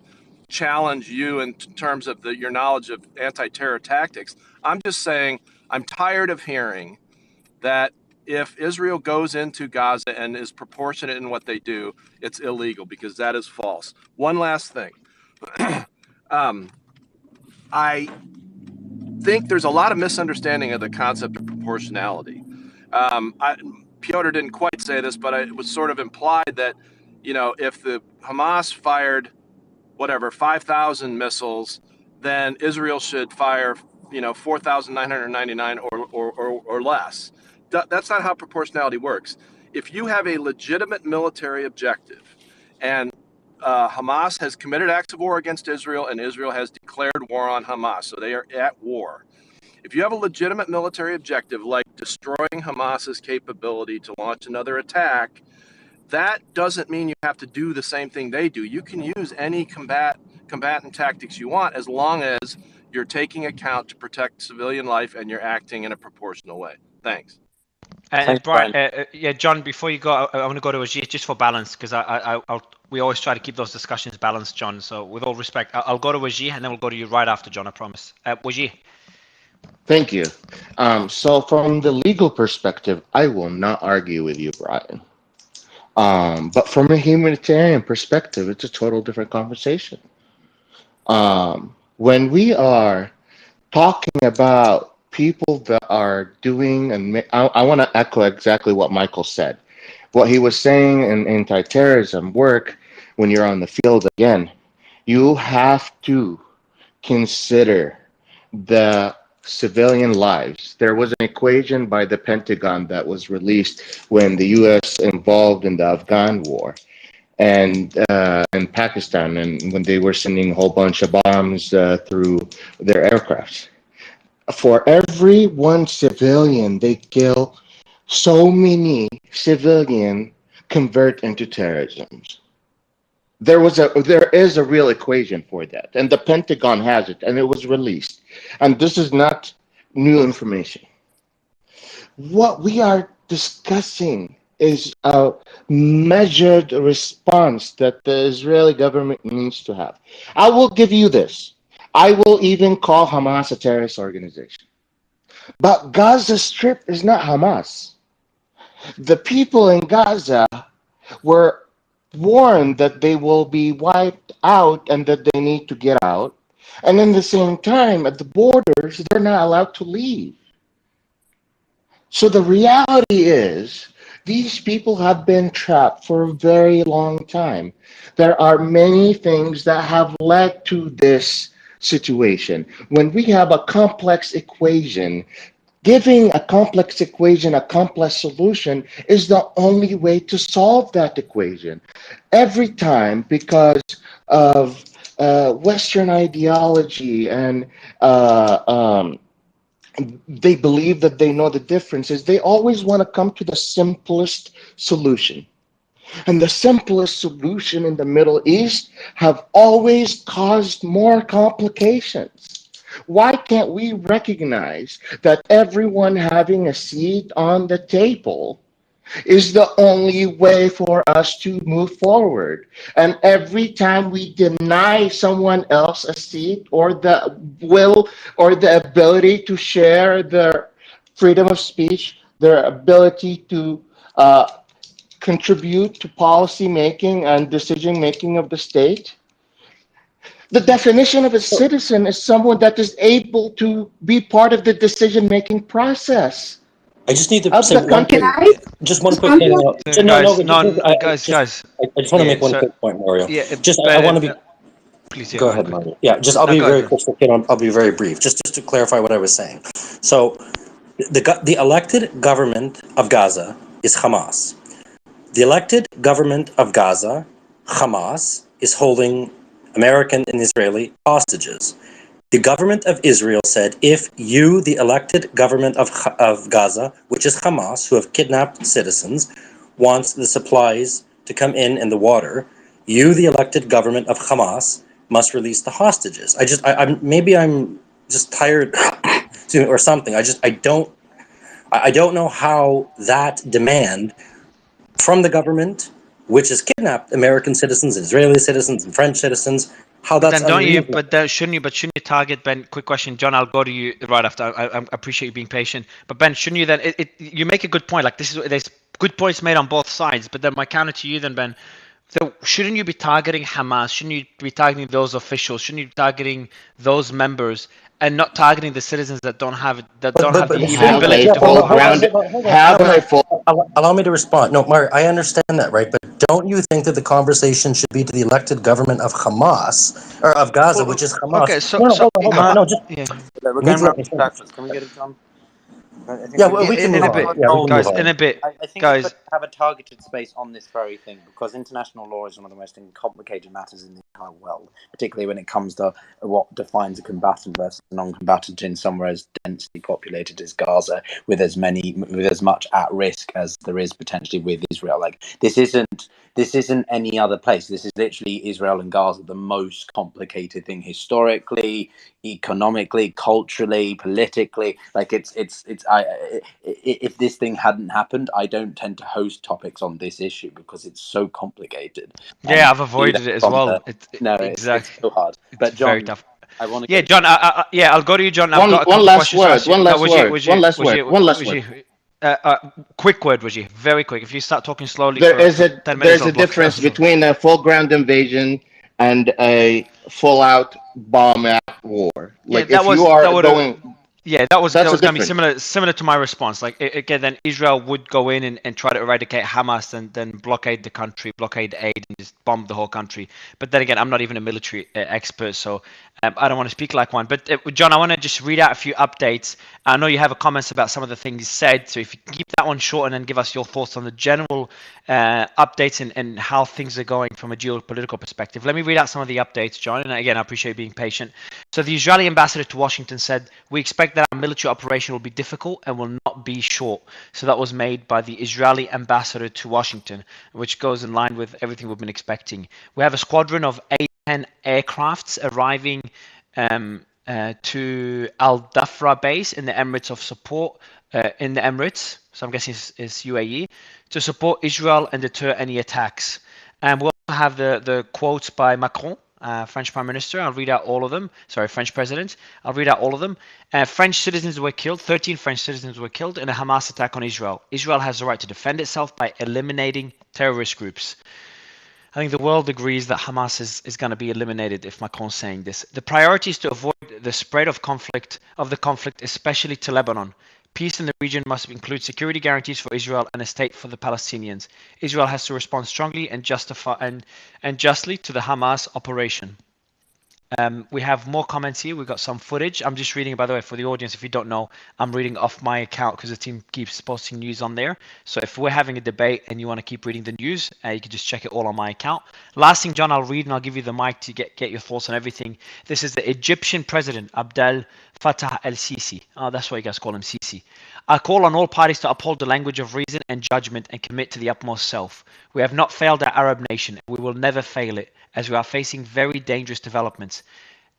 Speaker 5: challenge you in terms of your knowledge of anti-terror tactics. I'm just saying I'm tired of hearing that if Israel goes into Gaza and is proportionate in what they do, it's illegal, because that is false. One last thing. I think there's a lot of misunderstanding of the concept of proportionality. Piotr didn't quite say this, but it was sort of implied that, if the Hamas fired whatever 5,000 missiles, then Israel should fire 4,999 or less. That's not how proportionality works. If you have a legitimate military objective, and Hamas has committed acts of war against Israel, and Israel has declared war on Hamas, so they are at war. If you have a legitimate military objective like destroying Hamas's capability to launch another attack, that doesn't mean you have to do the same thing they do. You can use any combatant tactics you want as long as you're taking account to protect civilian life and you're acting in a proportional way. Thanks.
Speaker 2: And Brian, yeah, John, before you go, I want to go to Ajit just for balance, because we always try to keep those discussions balanced, John. So with all respect, I'll go to Ajit and then we'll go to you right after, John, I promise. Ajit.
Speaker 12: Thank you. So from the legal perspective, I will not argue with you, Brian. But from a humanitarian perspective, it's a total different conversation. When we are talking about people that are doing, and I want to echo exactly what Michael said. What he was saying in anti-terrorism work, when you're on the field again, you have to consider the civilian lives. There was an equation by the Pentagon that was released when the U.S. involved in the Afghan war and in Pakistan, and when they were sending a whole bunch of bombs through their aircrafts. For every one civilian they kill, so many civilian convert into terrorism. There is a real equation for that, and the Pentagon has it, and it was released. And this is not new information. What we are discussing is a measured response that the Israeli government needs to have. I will give you this. I will even call Hamas a terrorist organization. But Gaza Strip is not Hamas. The people in Gaza were warned that they will be wiped out and that they need to get out. And in the same time, at the borders, they're not allowed to leave. So the reality is, these people have been trapped for a very long time. There are many things that have led to this situation. When we have a complex equation, giving a complex equation a complex solution is the only way to solve that equation. Every time, because of Western ideology and they believe that they know the differences, they always want to come to the simplest solution. And the simplest solution in the Middle East have always caused more complications. Why can't we recognize that everyone having a seat on the table is the only way for us to move forward? And every time we deny someone else a seat or the will or the ability to share their freedom of speech, their ability to contribute to policy making and decision making of the state. The definition of a citizen is someone that is able to be part of the decision making process.
Speaker 10: I just need to say one quick, just one quick thing.
Speaker 2: Guys.
Speaker 10: I just want to make one quick point, Mario.
Speaker 2: Yeah,
Speaker 10: I want to be.
Speaker 2: Please,
Speaker 10: go ahead, Mario. Yeah, I'll be very quick. I'll be very brief. Just to clarify what I was saying. So, the elected government of Gaza is Hamas. The elected government of Gaza, Hamas, is holding American and Israeli hostages. The government of Israel said, if you, the elected government of Gaza, which is Hamas, who have kidnapped citizens, wants the supplies to come in the water, you, the elected government of Hamas, must release the hostages. Maybe I'm just tired or something. I don't know how that demand from the government, which has kidnapped American citizens, Israeli citizens, and French citizens, how that's
Speaker 2: unreasonable. But shouldn't you target, Ben? Quick question, John. I'll go to you right after. I appreciate you being patient. But Ben, shouldn't you then? You make a good point. Like there's good points made on both sides. But then my counter to you then, Ben. So shouldn't you be targeting Hamas? Shouldn't you be targeting those officials? Shouldn't you be targeting those members and not targeting the citizens that don't have the even
Speaker 12: have
Speaker 2: ability
Speaker 12: a
Speaker 2: to
Speaker 12: full
Speaker 2: vote.
Speaker 12: ground, have a full.
Speaker 10: Allow me to respond. No, Mario, I understand that, right? But don't you think that the conversation should be to the elected government of Hamas, or of Gaza, which is Hamas?
Speaker 2: Okay, so
Speaker 10: No, hold on. No, just
Speaker 2: yeah.
Speaker 13: We're
Speaker 10: you need
Speaker 13: going
Speaker 10: to let
Speaker 13: round
Speaker 10: me
Speaker 13: in
Speaker 10: finish.
Speaker 13: circles. Can we get it done? I think
Speaker 10: Yeah,
Speaker 13: we
Speaker 10: well,
Speaker 13: need
Speaker 10: we
Speaker 13: to
Speaker 10: can
Speaker 2: In
Speaker 10: move
Speaker 2: a
Speaker 10: on.
Speaker 2: bit,
Speaker 10: Yeah, we can move
Speaker 2: guys.
Speaker 10: on.
Speaker 2: In a bit,
Speaker 13: I think it's
Speaker 2: guys.
Speaker 13: better to have a targeted space on this very thing, because international law is one of the most complicated matters in the entire world, particularly when it comes to what defines a combatant versus a non-combatant in somewhere as densely populated as Gaza, with as much at risk as there is potentially with Israel. Like this isn't any other place. This is literally Israel and Gaza, the most complicated thing historically, economically, culturally, politically. Like if this thing hadn't happened, I don't tend to host topics on this issue because it's so complicated.
Speaker 2: Yeah, I've
Speaker 13: Do that
Speaker 2: avoided it as
Speaker 13: from
Speaker 2: well.
Speaker 13: it's
Speaker 2: Exactly.
Speaker 13: so hard.
Speaker 2: It's
Speaker 13: But
Speaker 2: very
Speaker 13: John,
Speaker 2: tough.
Speaker 13: I want to
Speaker 2: Yeah,
Speaker 13: get
Speaker 2: John. Yeah, I'll go to you, John. I've got a
Speaker 12: One
Speaker 2: couple of
Speaker 12: last
Speaker 2: questions to
Speaker 12: word.
Speaker 2: ask you.
Speaker 12: One
Speaker 2: No,
Speaker 12: last word. One last word. One last word.
Speaker 2: quick word, Wajid. Very quick. If you start talking slowly
Speaker 12: There is
Speaker 2: for
Speaker 12: a
Speaker 2: 10 minutes,
Speaker 12: there's
Speaker 2: I'll
Speaker 12: a
Speaker 2: block you
Speaker 12: difference
Speaker 2: as well.
Speaker 12: between a full ground invasion and a full out bomb at war.
Speaker 2: Yeah,
Speaker 12: Like if you
Speaker 2: that
Speaker 12: are
Speaker 2: would have.
Speaker 12: going,
Speaker 2: Yeah, that was
Speaker 12: that's a
Speaker 2: gonna be
Speaker 12: difference.
Speaker 2: similar to my response. Like again, then Israel would go in and try to eradicate Hamas and then blockade the country, blockade aid, and just bomb the whole country. But then again, I'm not even a military expert, so I don't want to speak like one. But John, I want to just read out a few updates. I know you have a comments about some of the things said, so if you can keep that one short and then give us your thoughts on the general updates and how things are going from a geopolitical perspective. Let me read out some of the updates, John. And again, I appreciate you being patient. So the Israeli ambassador to Washington said, "We expect that our military operation will be difficult and will not be short." So that was made by the Israeli ambassador to Washington, which goes in line with everything we've been expecting. We have a squadron of A-10 aircrafts arriving to Al Dafra base in the Emirates of support in the Emirates. So I'm guessing it's UAE to support Israel and deter any attacks. And we'll have the quotes by Macron, French Prime Minister. I'll read out all of them. Sorry, French President. I'll read out all of them. French citizens were killed. 13 French citizens were killed in a Hamas attack on Israel. Israel has the right to defend itself by eliminating terrorist groups. I think the world agrees that Hamas is going to be eliminated if Macron's saying this. The priority is to avoid the spread of the conflict, especially to Lebanon. Peace in the region must include security guarantees for Israel and a state for the Palestinians. Israel has to respond strongly and justly to the Hamas operation. We have more comments here. We've got some footage. I'm just reading, by the way, for the audience, if you don't know, I'm reading off my account because the team keeps posting news on there. So if we're having a debate and you want to keep reading the news, you can just check it all on my account. Last thing, John, I'll read and I'll give you the mic to get your thoughts on everything. This is the Egyptian president, Abdel Fattah el-Sisi. Oh, that's why you guys call him Sisi. I call on all parties to uphold the language of reason and judgment and commit to the utmost self. We have not failed our Arab nation. We will never fail it, as we are facing very dangerous developments.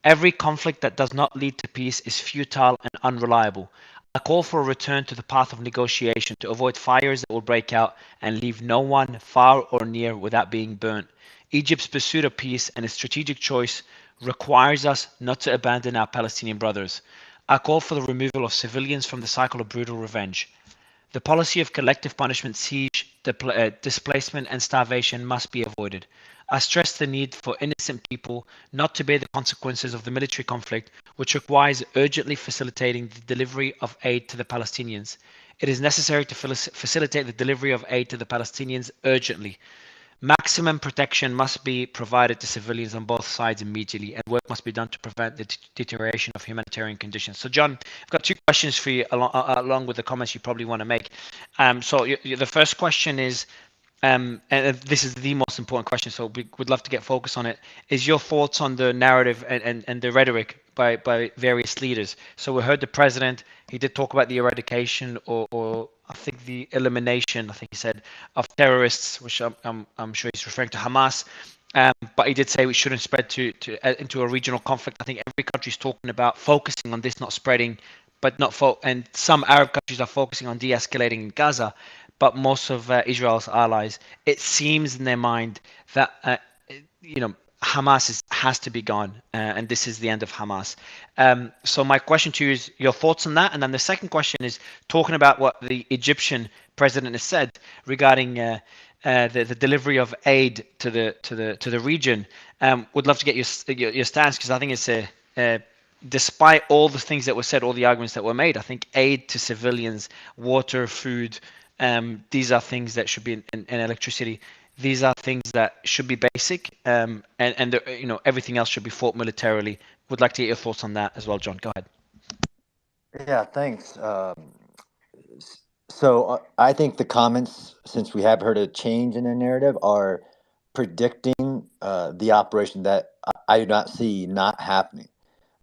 Speaker 2: Every conflict that does not lead to peace is futile and unreliable. I call for a return to the path of negotiation to avoid fires that will break out and leave no one, far or near, without being burnt. Egypt's pursuit of peace and its strategic choice requires us not to abandon our Palestinian brothers. I call for the removal of civilians from the cycle of brutal revenge. The policy of collective punishment, siege, displacement, and starvation must be avoided. I stress the need for innocent people not to bear the consequences of the military conflict, which requires urgently facilitating the delivery of aid to the Palestinians. It is necessary to facilitate the delivery of aid to the Palestinians urgently. Maximum protection must be provided to civilians on both sides immediately, and work must be done to prevent the deterioration of humanitarian conditions. So, John, I've got two questions for you along with the comments you probably want to make. The first question is, and this is the most important question, so we would love to get focus on it, is your thoughts on the narrative and the rhetoric by various leaders. So we heard the president, he did talk about the eradication or I think the elimination, I think he said, of terrorists, which I'm sure he's referring to Hamas. But he did say we shouldn't spread into a regional conflict. I think every country is talking about focusing on this, not spreading, but not and some Arab countries are focusing on de-escalating in Gaza. But most of Israel's allies, it seems in their mind that Hamas has to be gone, and this is the end of Hamas. So my question to you is your thoughts on that, and then the second question is talking about what the Egyptian president has said regarding the delivery of aid to the region. Would love to get your stance, because I think it's despite all the things that were said, all the arguments that were made, I think aid to civilians, water, food, these are things that should be in electricity. These are things that should be basic, and everything else should be fought militarily. Would like to get your thoughts on that as well, John. Go ahead.
Speaker 18: Yeah, thanks. So I think the comments, since we have heard a change in the narrative, are predicting the operation that I do not see not happening.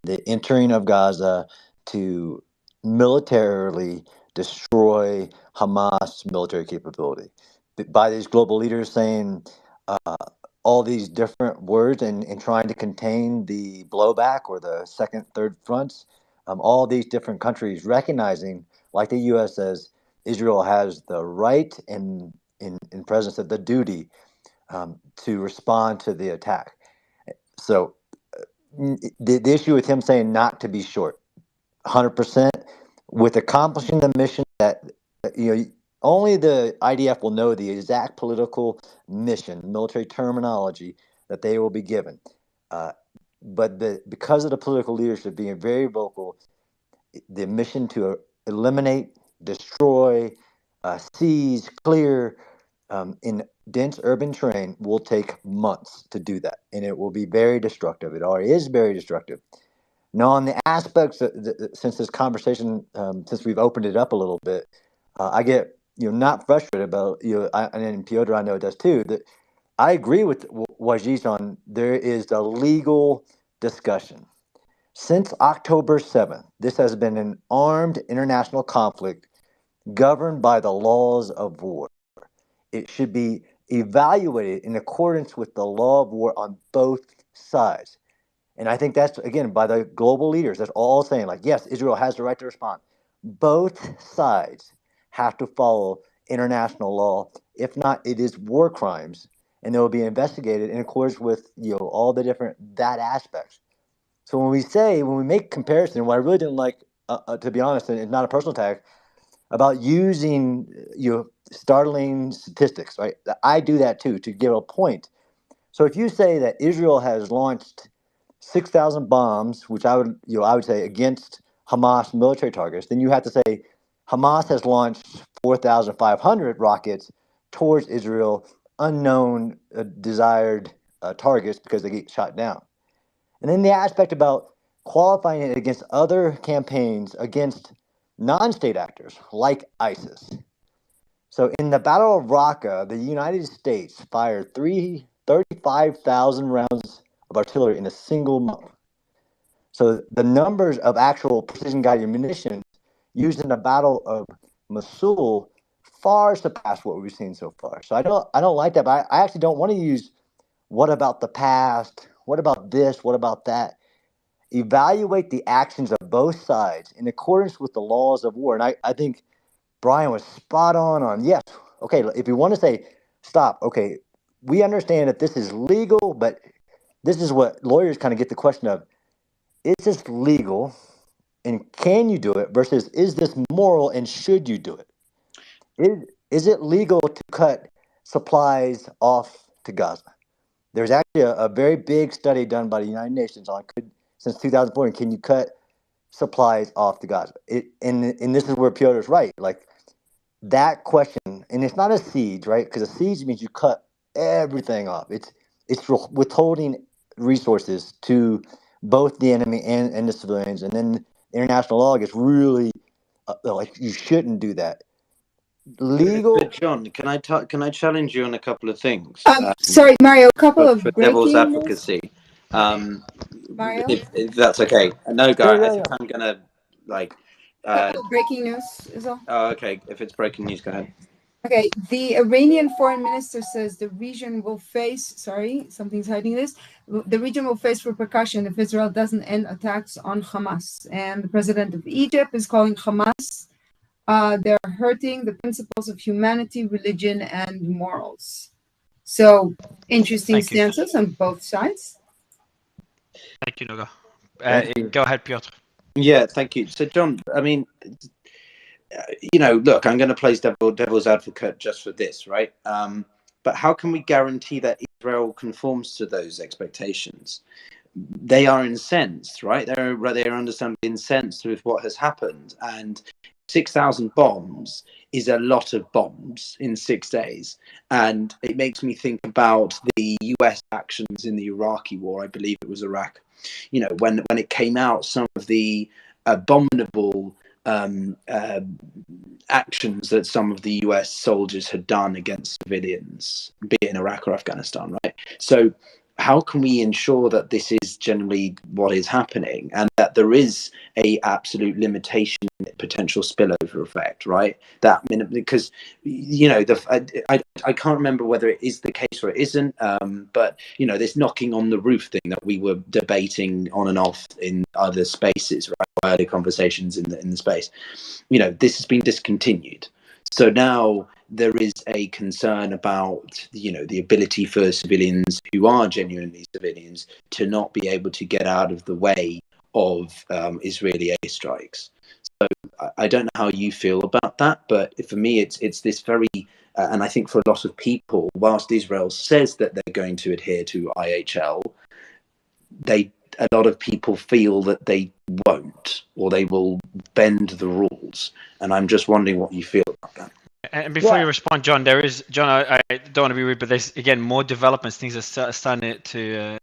Speaker 18: The entering of Gaza to militarily destroy Hamas military capability by these global leaders saying all these different words and trying to contain the blowback or the second, third fronts. All these different countries recognizing, like the U.S. says, Israel has the right and in presence of the duty to respond to the attack. So the issue with him saying not to be short, 100%, with accomplishing the mission that only the IDF will know the exact political mission, military terminology that they will be given. But because of the political leadership being very vocal, the mission to eliminate, destroy, seize, clear in dense urban terrain will take months to do that, and it will be very destructive. It already is very destructive. Now, on the aspects, since this conversation, since we've opened it up a little bit, I get not frustrated about and Piotr I know does too. That I agree with Wajid on there is a legal discussion. Since October 7th, this has been an armed international conflict governed by the laws of war. It should be evaluated in accordance with the law of war on both sides. And I think that's, again, by the global leaders, that's all saying, like, yes, Israel has the right to respond. Both sides have to follow international law. If not, it is war crimes, and they will be investigated in accordance with all the different that aspects. So when we make comparison, what I really didn't like, to be honest, and it's not a personal attack, about using startling statistics, right? I do that too to give a point. So if you say that Israel has launched 6,000 bombs, which I would say against Hamas military targets, then you have to say Hamas has launched 4,500 rockets towards Israel, unknown desired targets because they get shot down. And then the aspect about qualifying it against other campaigns against non-state actors like ISIS. So in the Battle of Raqqa, the United States fired 35,000 rounds of artillery in a single month. So the numbers of actual precision-guided munitions used in the Battle of Mosul far surpass what we've seen so far. So I don't like that, but I actually don't want to use what about the past, what about this, what about that. Evaluate the actions of both sides in accordance with the laws of war. And I think Brian was spot on yes. Okay, if you want to say stop, okay, we understand that this is legal, but this is what lawyers kind of get the question of, is this legal and can you do it versus is this moral and should you do it? Is it legal to cut supplies off to Gaza? There's actually a very big study done by the United Nations on since 2004, can you cut supplies off to Gaza? And this is where Piotr's right. Like that question, and it's not a siege, right? Because a siege means you cut everything off. It's withholding resources to both the enemy and the civilians. And then international law gets really like you shouldn't do that. Legal.
Speaker 13: But John, can I challenge you on a couple of things?
Speaker 11: Sorry, Mario, a couple of
Speaker 13: for devil's
Speaker 11: breaking news.
Speaker 13: advocacy.
Speaker 11: Mario?
Speaker 13: If that's okay. No, guy, I think I'm gonna
Speaker 11: Couple of breaking news is all.
Speaker 13: Oh, okay. If it's breaking news, go ahead.
Speaker 11: Okay, the Iranian foreign minister says the region will face, something's hiding this, the region will face repercussion if Israel doesn't end attacks on Hamas. And the president of Egypt is calling Hamas, they're hurting the principles of humanity, religion, and morals. So, interesting stances on both sides.
Speaker 2: Thank you, Noga. Go ahead, Piotr.
Speaker 13: Yeah, thank you. So, John, I mean, look, I'm going to play devil's advocate just for this, right? But how can we guarantee that Israel conforms to those expectations? they are incensed, right? They're understandably incensed with what has happened, and 6,000 bombs is a lot of bombs in 6 days, and it makes me think about the US actions in the Iraqi war. I believe it was Iraq. You know, when it came out, some of the abominable actions that some of the US soldiers had done against civilians, be it in Iraq or Afghanistan, right? So how can we ensure that this is generally what is happening, and that there is a absolute limitation, potential spillover effect, right? Because you know, I can't remember whether it is the case or it isn't, but you know, this knocking on the roof thing that we were debating on and off in other spaces, right? Early conversations in the space, you know, this has been discontinued. So now there is a concern about, you know, the ability for civilians who are genuinely civilians to not be able to get out of the way of Israeli airstrikes. So I don't know how you feel about that, but for me, it's this very, and I think for a lot of people, whilst Israel says that they're going to adhere to IHL, a lot of people feel that they won't, or they will bend the rules. And I'm just wondering what you feel about that.
Speaker 2: And before you respond, John, I don't want to be rude, but there's again more developments. Things are starting to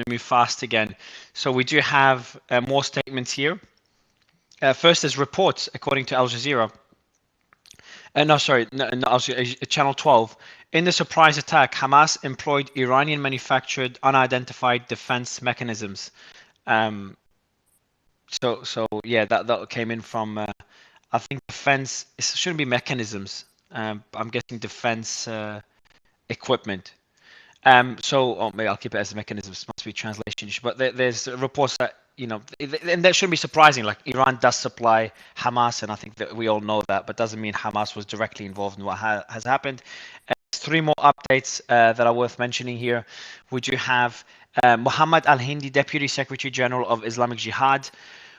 Speaker 2: move fast again. So we do have more statements here. First, there's reports according to Al Jazeera. Channel 12. In the surprise attack, Hamas employed Iranian-manufactured unidentified defense mechanisms. So yeah, that came in from I think defense. It shouldn't be mechanisms. I'm guessing defense equipment. Maybe I'll keep it as mechanisms. Must be translation issue. But there's reports that, you know, and that shouldn't be surprising. Like, Iran does supply Hamas, and I think that we all know that, but doesn't mean Hamas was directly involved in what has happened. There's 3 more updates that are worth mentioning here. We do have Muhammad al-Hindi, Deputy Secretary General of Islamic Jihad.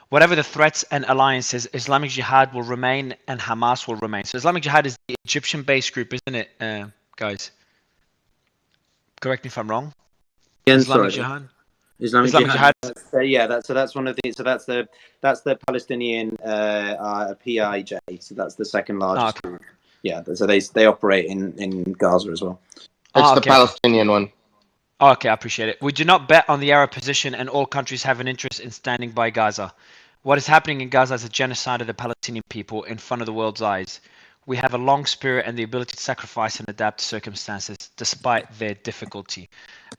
Speaker 2: Whatever the threats and alliances, Islamic Jihad will remain and Hamas will remain. So Islamic Jihad is the Egyptian-based group, isn't it, guys? Correct me if I'm wrong. Islamic Jihad.
Speaker 13: Islamic Jihad. That's one of the. So that's the Palestinian PIJ. So that's the second largest group. Yeah. So they operate in Gaza as well.
Speaker 12: It's the Palestinian one.
Speaker 2: Okay, I appreciate it. We do not bet on the Arab position, and all countries have an interest in standing by Gaza. What is happening in Gaza is a genocide of the Palestinian people in front of the world's eyes. We have a long spirit and the ability to sacrifice and adapt to circumstances despite their difficulty.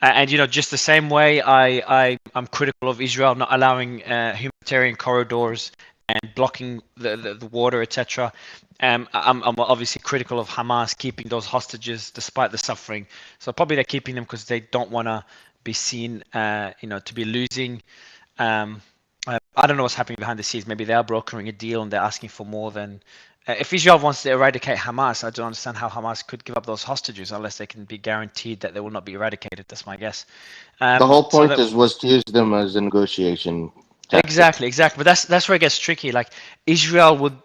Speaker 2: And, you know, just the same way I'm critical of Israel not allowing humanitarian corridors and blocking the water, etc. I'm obviously critical of Hamas keeping those hostages despite the suffering. So probably they're keeping them because they don't want to be seen, to be losing. I don't know what's happening behind the scenes. Maybe they are brokering a deal and they're asking for more than. If Israel wants to eradicate Hamas, I don't understand how Hamas could give up those hostages unless they can be guaranteed that they will not be eradicated. That's my guess.
Speaker 12: The whole point was to use them as a negotiation tactic.
Speaker 2: Exactly. But that's where it gets tricky. Like, Israel would.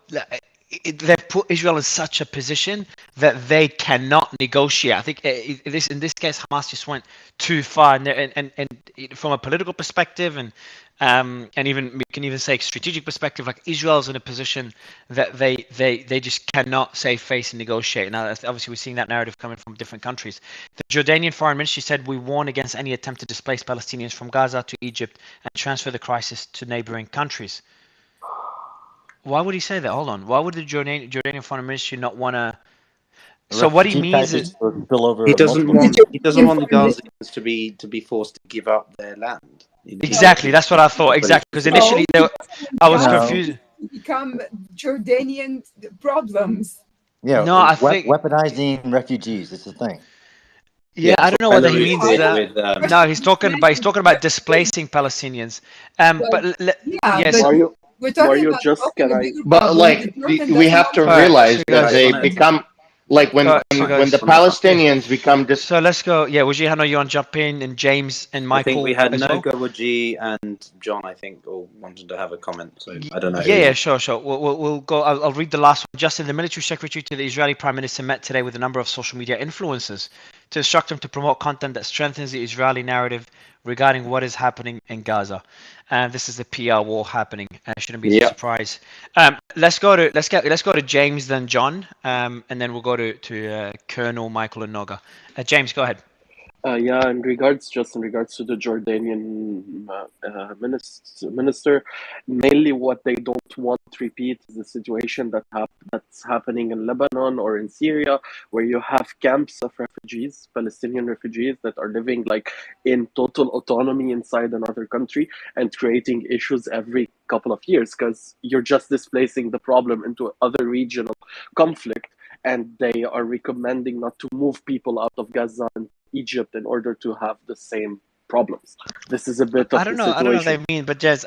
Speaker 2: They put Israel in such a position that they cannot negotiate. I think in this case, Hamas just went too far, and from a political perspective, and even we can even say strategic perspective, like, Israel's in a position that they just cannot save face and negotiate. Now, obviously, we're seeing that narrative coming from different countries. The Jordanian foreign ministry said, "We warn against any attempt to displace Palestinians from Gaza to Egypt and transfer the crisis to neighboring countries." Why would he say that? Hold on. Why would the Jordanian foreign ministry not want to? So what he means is
Speaker 13: he doesn't want the Gazans to be forced to give up their land.
Speaker 2: Exactly. That's what I thought. Exactly, because initially I was confused.
Speaker 11: Become Jordanian problems.
Speaker 18: Yeah.
Speaker 2: No, I think
Speaker 18: weaponizing refugees. It's the thing.
Speaker 2: Yeah, I don't know whether he means that. No, he's talking about displacing Palestinians. Yes.
Speaker 12: But like we have to realize that they become like when the Palestinians become
Speaker 2: So let's go. Yeah, Wajih, I know you want to jump in, and James and Michael.
Speaker 13: I think we had Noga, Wajih, and John. I think all wanted to have a comment. So I don't know.
Speaker 2: Yeah, sure. We'll go. I'll read the last one. Justin, the military secretary to the Israeli Prime Minister, met today with a number of social media influencers to instruct them to promote content that strengthens the Israeli narrative regarding what is happening in Gaza. And this is a PR war happening. Shouldn't be a surprise. Let's go to James, then John, and then we'll go to Colonel Michael and Noga. James, go ahead.
Speaker 19: Yeah, in regards to the Jordanian minister, mainly what they don't want to repeat is the situation that's happening in Lebanon or in Syria, where you have camps of refugees, Palestinian refugees, that are living like in total autonomy inside another country and creating issues every couple of years, because you're just displacing the problem into other regional conflict, and they are recommending not to move people out of Gaza and Egypt in order to have the same problems. This is a bit of
Speaker 2: I don't know what they mean, but Jez,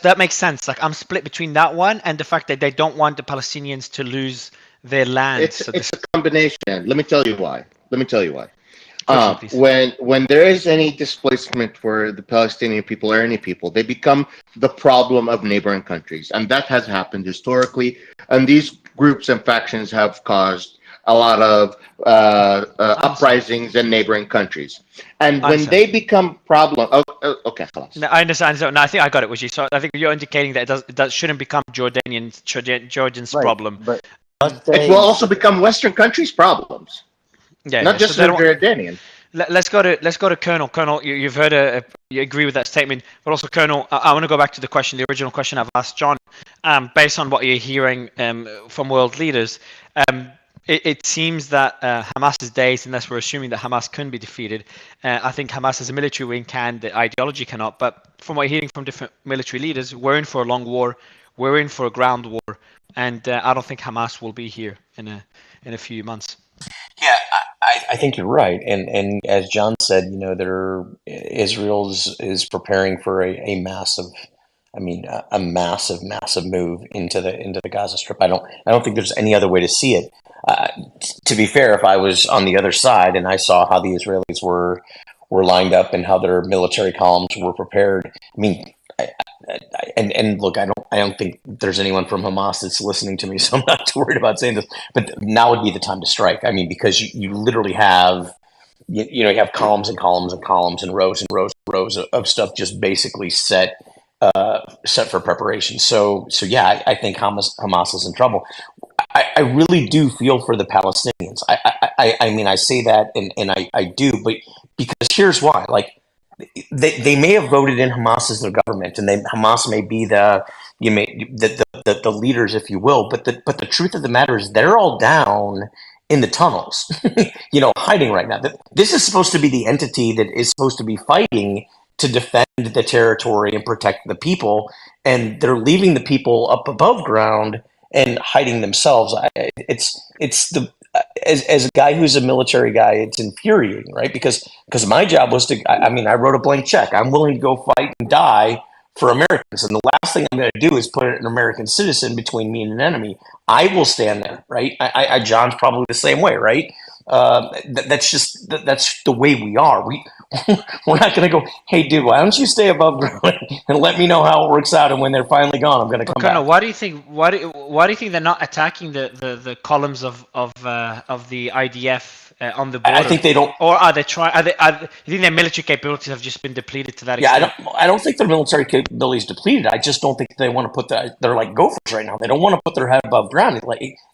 Speaker 2: that makes sense. Like, I'm split between that one and the fact that they don't want the Palestinians to lose their land.
Speaker 12: It's a combination. Let me tell you why.
Speaker 2: Quickly,
Speaker 12: When there is any displacement for the Palestinian people or any people, they become the problem of neighboring countries, and that has happened historically. And these groups and factions have caused a lot of uprisings in neighboring countries. And when they become problem, okay,
Speaker 2: no, I understand. No, I think I got it, Wishi. So I think you're indicating that it shouldn't become Jordan's problem.
Speaker 12: But it will also become Western countries' problems.
Speaker 2: Yeah,
Speaker 12: not just the Jordanian.
Speaker 2: Let's go to Colonel. Colonel, you've heard you agree with that statement, but also Colonel, I want to go back to the original question I've asked John. Based on what you're hearing from world leaders, it seems that Hamas is dazed, unless we're assuming that Hamas can be defeated. I think Hamas as a military wing can, the ideology cannot. But from what you're hearing from different military leaders, we're in for a long war. We're in for a ground war, and I don't think Hamas will be here in a few months.
Speaker 6: Yeah, I think you're right, and as John said, Israel is preparing for a massive, a massive move into the Gaza Strip. I don't think there's any other way to see it. To be fair, if I was on the other side and I saw how the Israelis were lined up and how their military columns were prepared, and look, I don't think there's anyone from Hamas that's listening to me, so I'm not too worried about saying this. But now would be the time to strike. Because you literally have, you have columns and columns and columns and rows of stuff just basically set for preparation. So yeah, I think Hamas is in trouble. I really do feel for the Palestinians. I say that and I do, but because here's why. Like, they may have voted in Hamas as their government, and Hamas may be the leaders, if you will. But the truth of the matter is, they're all down in the tunnels, hiding right now. This is supposed to be the entity that is supposed to be fighting to defend the territory and protect the people, and they're leaving the people up above ground and hiding themselves. As a guy who's a military guy, it's infuriating, right? Because my job was I wrote a blank check. I'm willing to go fight and die for Americans. And the last thing I'm going to do is put an American citizen between me and an enemy. I will stand there, right? John's probably the same way, right? That's the way we are. We're not going to go, hey, dude, why don't you stay above ground and let me know how it works out, and when they're finally gone, I'm going to come back.
Speaker 2: Why do you think? Why do you think they're not attacking the columns of the IDF on the border?
Speaker 6: I think they don't.
Speaker 2: Or are they trying? You think their military capabilities have just been depleted to that extent?
Speaker 6: Yeah, I don't think their military capabilities depleted. I just don't think they want to put they're like gophers right now. They don't want to put their head above ground.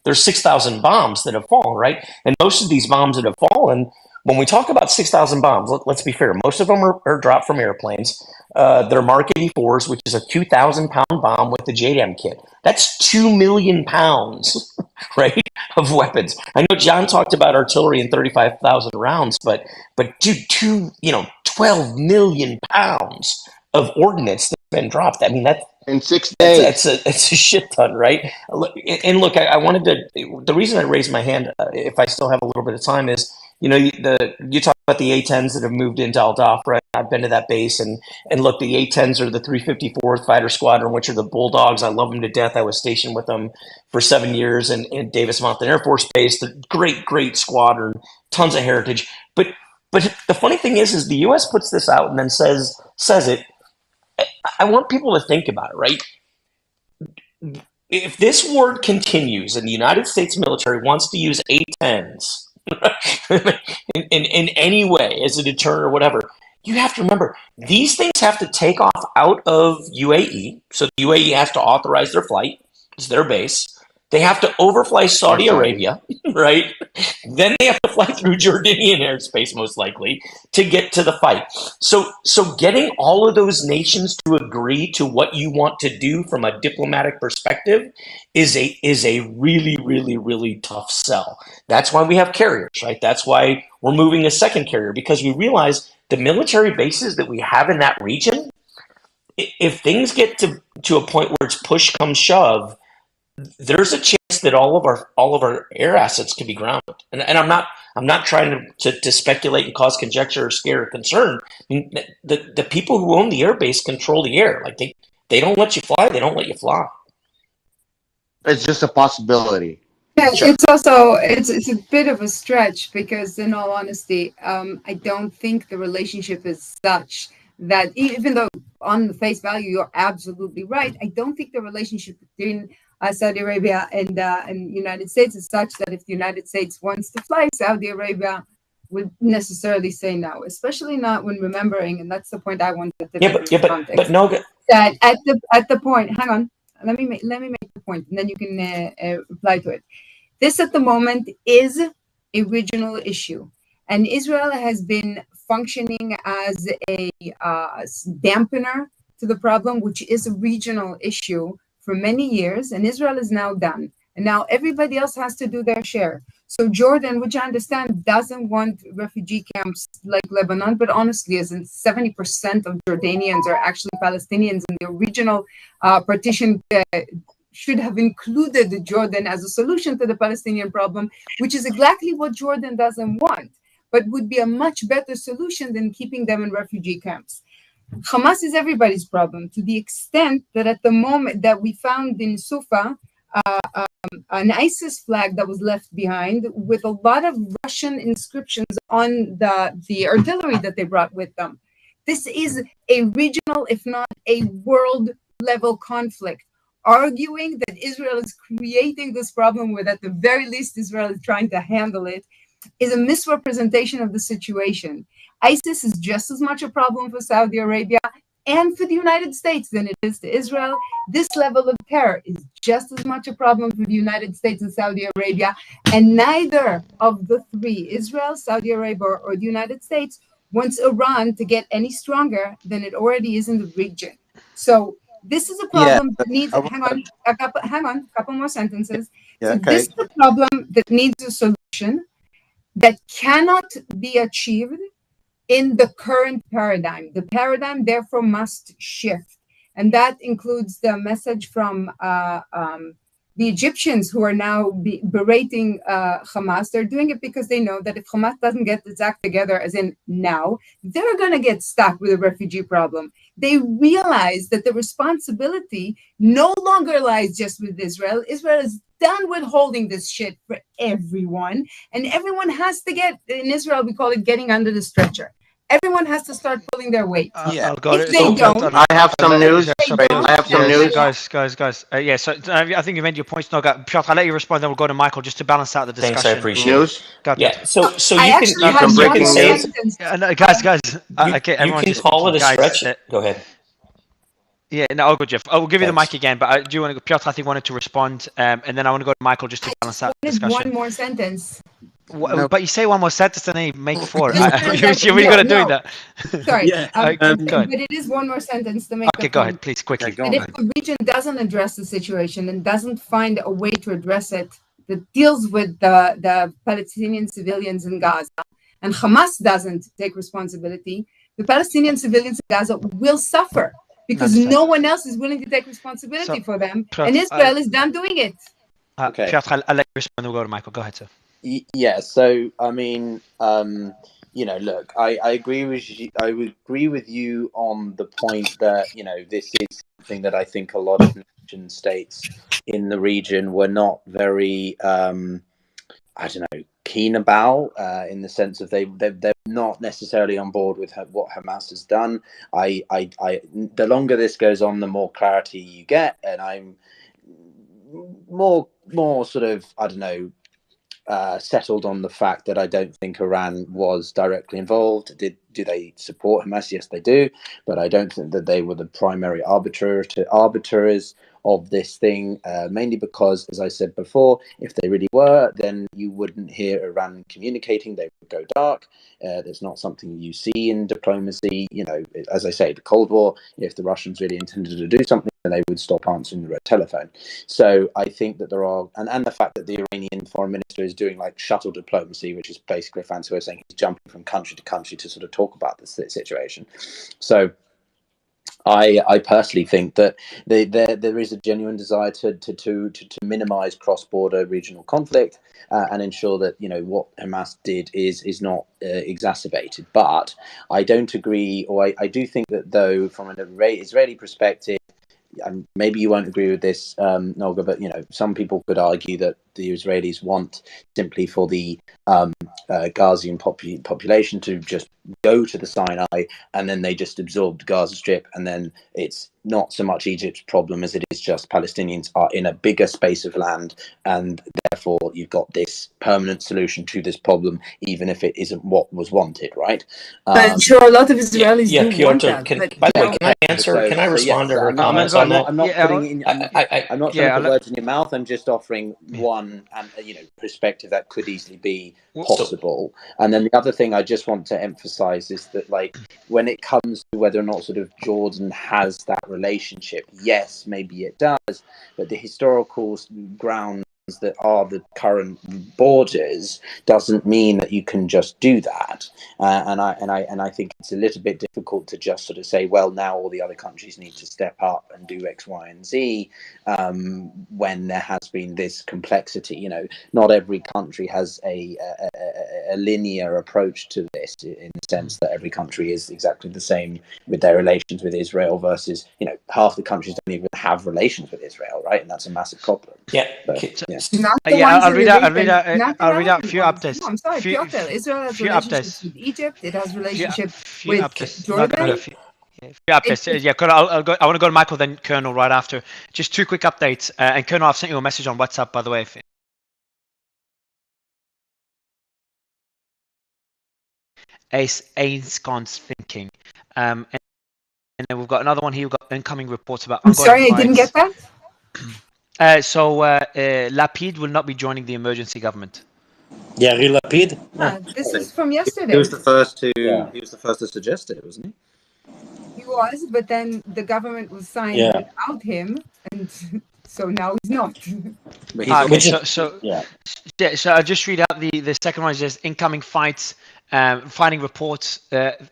Speaker 6: There's 6,000 bombs that have fallen, right? And most of these bombs that have fallen, when we talk about 6,000 bombs, let's be fair. Most of them are dropped from airplanes. They're Mark 84s, which is a 2,000-pound bomb with the JDAM kit. That's 2 million pounds, right, of weapons. I know John talked about artillery and 35,000 rounds, but dude, 12 million pounds of ordnance that's been dropped. That's
Speaker 12: in 6 days.
Speaker 6: It's a shit ton, right? And look, I wanted to. The reason I raised my hand, if I still have a little bit of time, is you talk about the A-10s that have moved into Al Dhafra. I've been to that base, and look, the A-10s are the 354th Fighter Squadron, which are the Bulldogs. I love them to death. I was stationed with them for 7 years in Davis Monthan Air Force Base. The great squadron, tons of heritage. But the funny thing is the U.S. puts this out and then says it. I want people to think about it, right? If this war continues and the United States military wants to use A-10s in any way as a deterrent or whatever. You have to remember, these things have to take off out of UAE. So the UAE has to authorize their flight. It's their base. They have to overfly Saudi Arabia, right? Then they have to fly through Jordanian airspace, most likely, to get to the fight. So getting all of those nations to agree to what you want to do from a diplomatic perspective is a really, really, really tough sell. That's why we have carriers, right? That's why we're moving a second carrier, because we realize the military bases that we have in that region, if things get to a point where it's push come shove, there's a chance that all of our air assets could be grounded. And I'm not trying to speculate and cause conjecture or scare or concern. I mean, the people who own the airbase control the air. Like they don't let you fly, they don't let you fly.
Speaker 12: It's just a possibility.
Speaker 11: Yeah,
Speaker 12: Sure.
Speaker 11: it's also it's a bit of a stretch because, in all honesty, I don't think the relationship is such that, even though on the face value you're absolutely right, I don't think the relationship between Saudi Arabia and United States is such that if the United States wants to fly, Saudi Arabia would necessarily say no, especially not when remembering, and that's the point I wanted to make in context.
Speaker 6: But no,
Speaker 11: that at the point, hang on, let me make the point, and then you can reply to it. This at the moment is a regional issue, and Israel has been functioning as a dampener to the problem, which is a regional issue for many years, and Israel is now done. And now everybody else has to do their share. So Jordan, which I understand doesn't want refugee camps like Lebanon, but honestly, as in 70% of Jordanians are actually Palestinians, and the original partition should have included Jordan as a solution to the Palestinian problem, which is exactly what Jordan doesn't want, but would be a much better solution than keeping them in refugee camps. Hamas is everybody's problem, to the extent that at the moment that we found in Sufa, an ISIS flag that was left behind with a lot of Russian inscriptions on the artillery that they brought with them. This is a regional, if not a world level conflict. Arguing that Israel is creating this problem, where at the very least Israel is trying to handle it, is a misrepresentation of the situation. ISIS is just as much a problem for Saudi Arabia and for the United States than it is to Israel. This level of terror is just as much a problem for the United States and Saudi Arabia, and neither of the three, Israel, Saudi Arabia, or the United States, wants Iran to get any stronger than it already is in the region. So this is a problem that needs, hang on, a couple more sentences. So this is a problem that needs a solution that cannot be achieved in the current paradigm. The paradigm, therefore, must shift. And that includes the message from the Egyptians, who are now berating Hamas. They're doing it because they know that if Hamas doesn't get its act together, as in now, they're going to get stuck with the refugee problem. They realize that the responsibility no longer lies just with Israel. Israel is done with holding this shit for everyone. And everyone has to get, in Israel, we call it getting under the stretcher. Everyone has to start pulling their weight. If they don't,
Speaker 12: I have some news. I have some news.
Speaker 2: Guys. Yeah, so I think you made your points. No, Piotr, I'll let you respond, then we'll go to Michael just to balance out the discussion.
Speaker 6: Thanks, I appreciate it. Yeah, so
Speaker 11: I
Speaker 6: you
Speaker 11: actually
Speaker 6: can,
Speaker 11: have
Speaker 6: you
Speaker 11: one
Speaker 6: can say,
Speaker 11: sentence.
Speaker 2: Guys, okay,
Speaker 6: you
Speaker 2: everyone
Speaker 6: can
Speaker 2: just
Speaker 6: call it a
Speaker 2: guys,
Speaker 6: stretch. Go ahead.
Speaker 2: Yeah, no, I'll go, Jeff. I'll give you the
Speaker 6: Thanks.
Speaker 2: mic again, but I do want to go. Piotr, I think, wanted to respond, and then I want to go to Michael just to balance out the discussion.
Speaker 11: One more sentence.
Speaker 2: No. But you say one more sentence and then you make four.
Speaker 11: You're
Speaker 2: really good at doing that.
Speaker 11: Sorry,
Speaker 2: but
Speaker 11: it is one more sentence to make.
Speaker 2: Okay, go ahead, please, quickly.
Speaker 11: And if the region doesn't address the situation and doesn't find a way to address it that deals with the Palestinian civilians in Gaza, and Hamas doesn't take responsibility, the Palestinian civilians in Gaza will suffer because no one else is willing to take responsibility for them, and Israel is done doing it.
Speaker 13: Okay.
Speaker 2: Piotr, I'll let you respond. We'll go to Michael. Go ahead, sir.
Speaker 13: Yeah, so I mean, look, I agree with you. I would agree with you on the point that this is something that I think a lot of nation states in the region were not very, keen about, in the sense of they're not necessarily on board with what Hamas has done. The longer this goes on, the more clarity you get, and I'm more sort of settled on the fact that I don't think Iran was directly involved. Do they support Hamas? Yes, they do, but I don't think that they were the primary arbiters of this thing, mainly because, as I said before, if they really were, then you wouldn't hear Iran communicating. They would go dark. There's not something you see in diplomacy. You know, as I say, the Cold War, if the Russians really intended to do something, then they would stop answering the red telephone. So I think that there are, and the fact that the Iranian foreign minister is doing like shuttle diplomacy, which is basically a fancy way of saying he's jumping from country to country to sort of talk about this situation. So I personally think that there is a genuine desire to minimize cross-border regional conflict and ensure that, you know, what Hamas did is not exacerbated. But I don't agree, or I do think that, though, from an Israeli perspective, and maybe you won't agree with this, Nolga, but, you know, some people could argue that the Israelis want simply for the Ghazian population to just go to the Sinai, and then they just absorb the Gaza Strip, and then it's not so much Egypt's problem as it is just Palestinians are in a bigger space of land, and therefore you've got this permanent solution to this problem, even if it isn't what was wanted, right?
Speaker 11: I'm sure a lot of Israelis do want
Speaker 6: Piotr,
Speaker 11: that. But
Speaker 6: by the way, can I answer? Can I respond to her comments on that?
Speaker 13: I'm not putting in. I'm not trying to put words in your mouth. I'm just offering one, perspective that could easily be possible. And then the other thing I just want to emphasize is that, like, when it comes to whether or not sort of Jordan has that relationship, yes, maybe it does, but the historical grounds that are the current borders doesn't mean that you can just do that, and I think it's a little bit difficult to just sort of say, well, now all the other countries need to step up and do X, Y, and Z, when there has been this complexity. You know, not every country has a linear approach to this, in the sense that every country is exactly the same with their relations with Israel versus, you know, half the countries don't even have relations with Israel, right? And that's a massive problem.
Speaker 6: Yeah.
Speaker 11: Not the ones
Speaker 2: I'll read out a
Speaker 11: relevant
Speaker 2: few
Speaker 11: ones.
Speaker 2: updates.
Speaker 11: No, I'm sorry, Piotr. Israel has
Speaker 2: Few
Speaker 11: relationships
Speaker 2: updates.
Speaker 11: with Egypt. It has relationship
Speaker 2: Few
Speaker 11: with
Speaker 2: updates.
Speaker 11: Jordan.
Speaker 2: Few updates. Yeah, I'll go. I want to go to Michael, then Colonel right after. Just two quick updates. And Colonel, I've sent you a message on WhatsApp, by the way. Ainscon's thinking. And then we've got another one here. We've got incoming reports about
Speaker 11: I'm
Speaker 2: ongoing
Speaker 11: sorry,
Speaker 2: fights.
Speaker 11: I didn't get that.
Speaker 2: So Lapid will not be joining the emergency government.
Speaker 10: Yair Lapid?
Speaker 11: This is from yesterday.
Speaker 13: He was the first to. Yeah. He was the first to suggest it, wasn't he?
Speaker 11: He was, but then the government was signed without him, and so now he's not.
Speaker 2: So I'll just read out the second one. Is just incoming fights, fighting reports,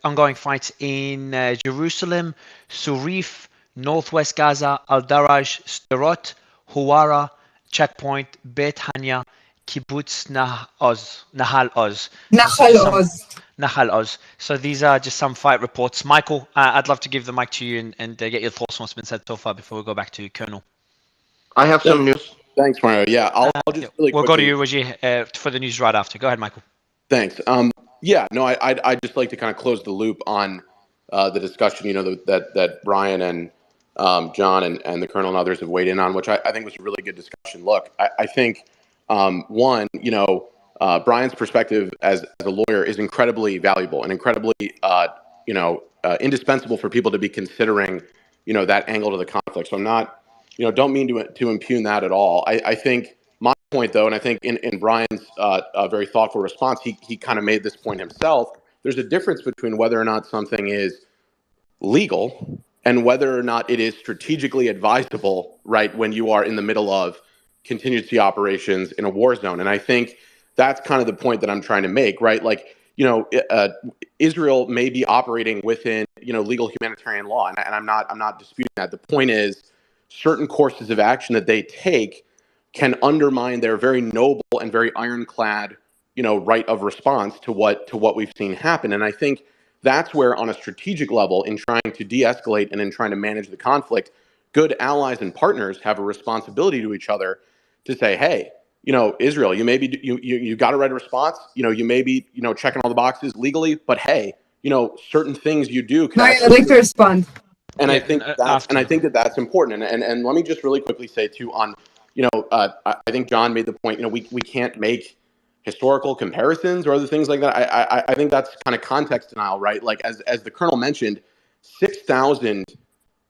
Speaker 2: ongoing fights in Jerusalem, Surif, Northwest Gaza, Al-Daraj, Sderot, Huwara, Checkpoint, Beit Hanya, Kibbutz Nahal Oz. So these are just some fight reports. Michael, I'd love to give the mic to you and get your thoughts on what's been said so far before we go back to Colonel.
Speaker 12: I have some news.
Speaker 3: Thanks, Mario. Yeah, I'll just really quickly.
Speaker 2: We'll go to you, Wajih, for the news right after. Go ahead, Michael.
Speaker 3: Thanks. I'd just like to kind of close the loop on the discussion, you know, that Brian and John and the Colonel and others have weighed in on, which I think was a really good discussion. Look, I think, one, you know, Brian's perspective as a lawyer is incredibly valuable and incredibly, indispensable for people to be considering, you know, that angle to the conflict. So I'm not, you know, don't mean to impugn that at all. I think my point, though, and I think in Brian's very thoughtful response, he kind of made this point himself. There's a difference between whether or not something is legal and whether or not it is strategically advisable, right, when you are in the middle of contingency operations in a war zone. And I think that's kind of the point that I'm trying to make, right? Like, you know, Israel may be operating within, you know, legal humanitarian law, and I'm not disputing that. The point is, certain courses of action that they take can undermine their very noble and very ironclad, you know, right of response to what we've seen happen. And I think that's where, on a strategic level, in trying to de-escalate and in trying to manage the conflict, good allies and partners have a responsibility to each other to say, hey, you know, Israel, you may be you got a right of response. You know, you may be, you know, checking all the boxes legally, but hey, you know, certain things you do can
Speaker 11: I'd like to respond.
Speaker 3: And I think that's important. And let me just really quickly say too, on, you know, I think John made the point, you know, we can't make historical comparisons or other things like that. I think that's kind of context denial, right? Like as the colonel mentioned, 6,000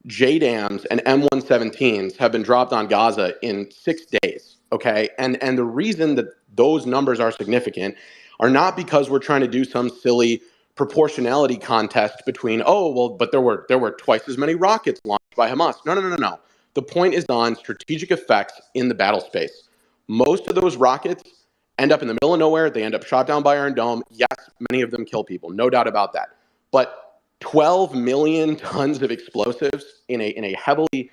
Speaker 3: JDAMs and M117s have been dropped on Gaza in 6 days. Okay, and the reason that those numbers are significant are not because we're trying to do some silly proportionality contest between, oh well, but there were twice as many rockets launched by Hamas. No. The point is on strategic effects in the battle space. Most of those rockets end up in the middle of nowhere. They end up shot down by Iron Dome. Yes, many of them kill people, no doubt about that. But 12 million tons of explosives in a heavily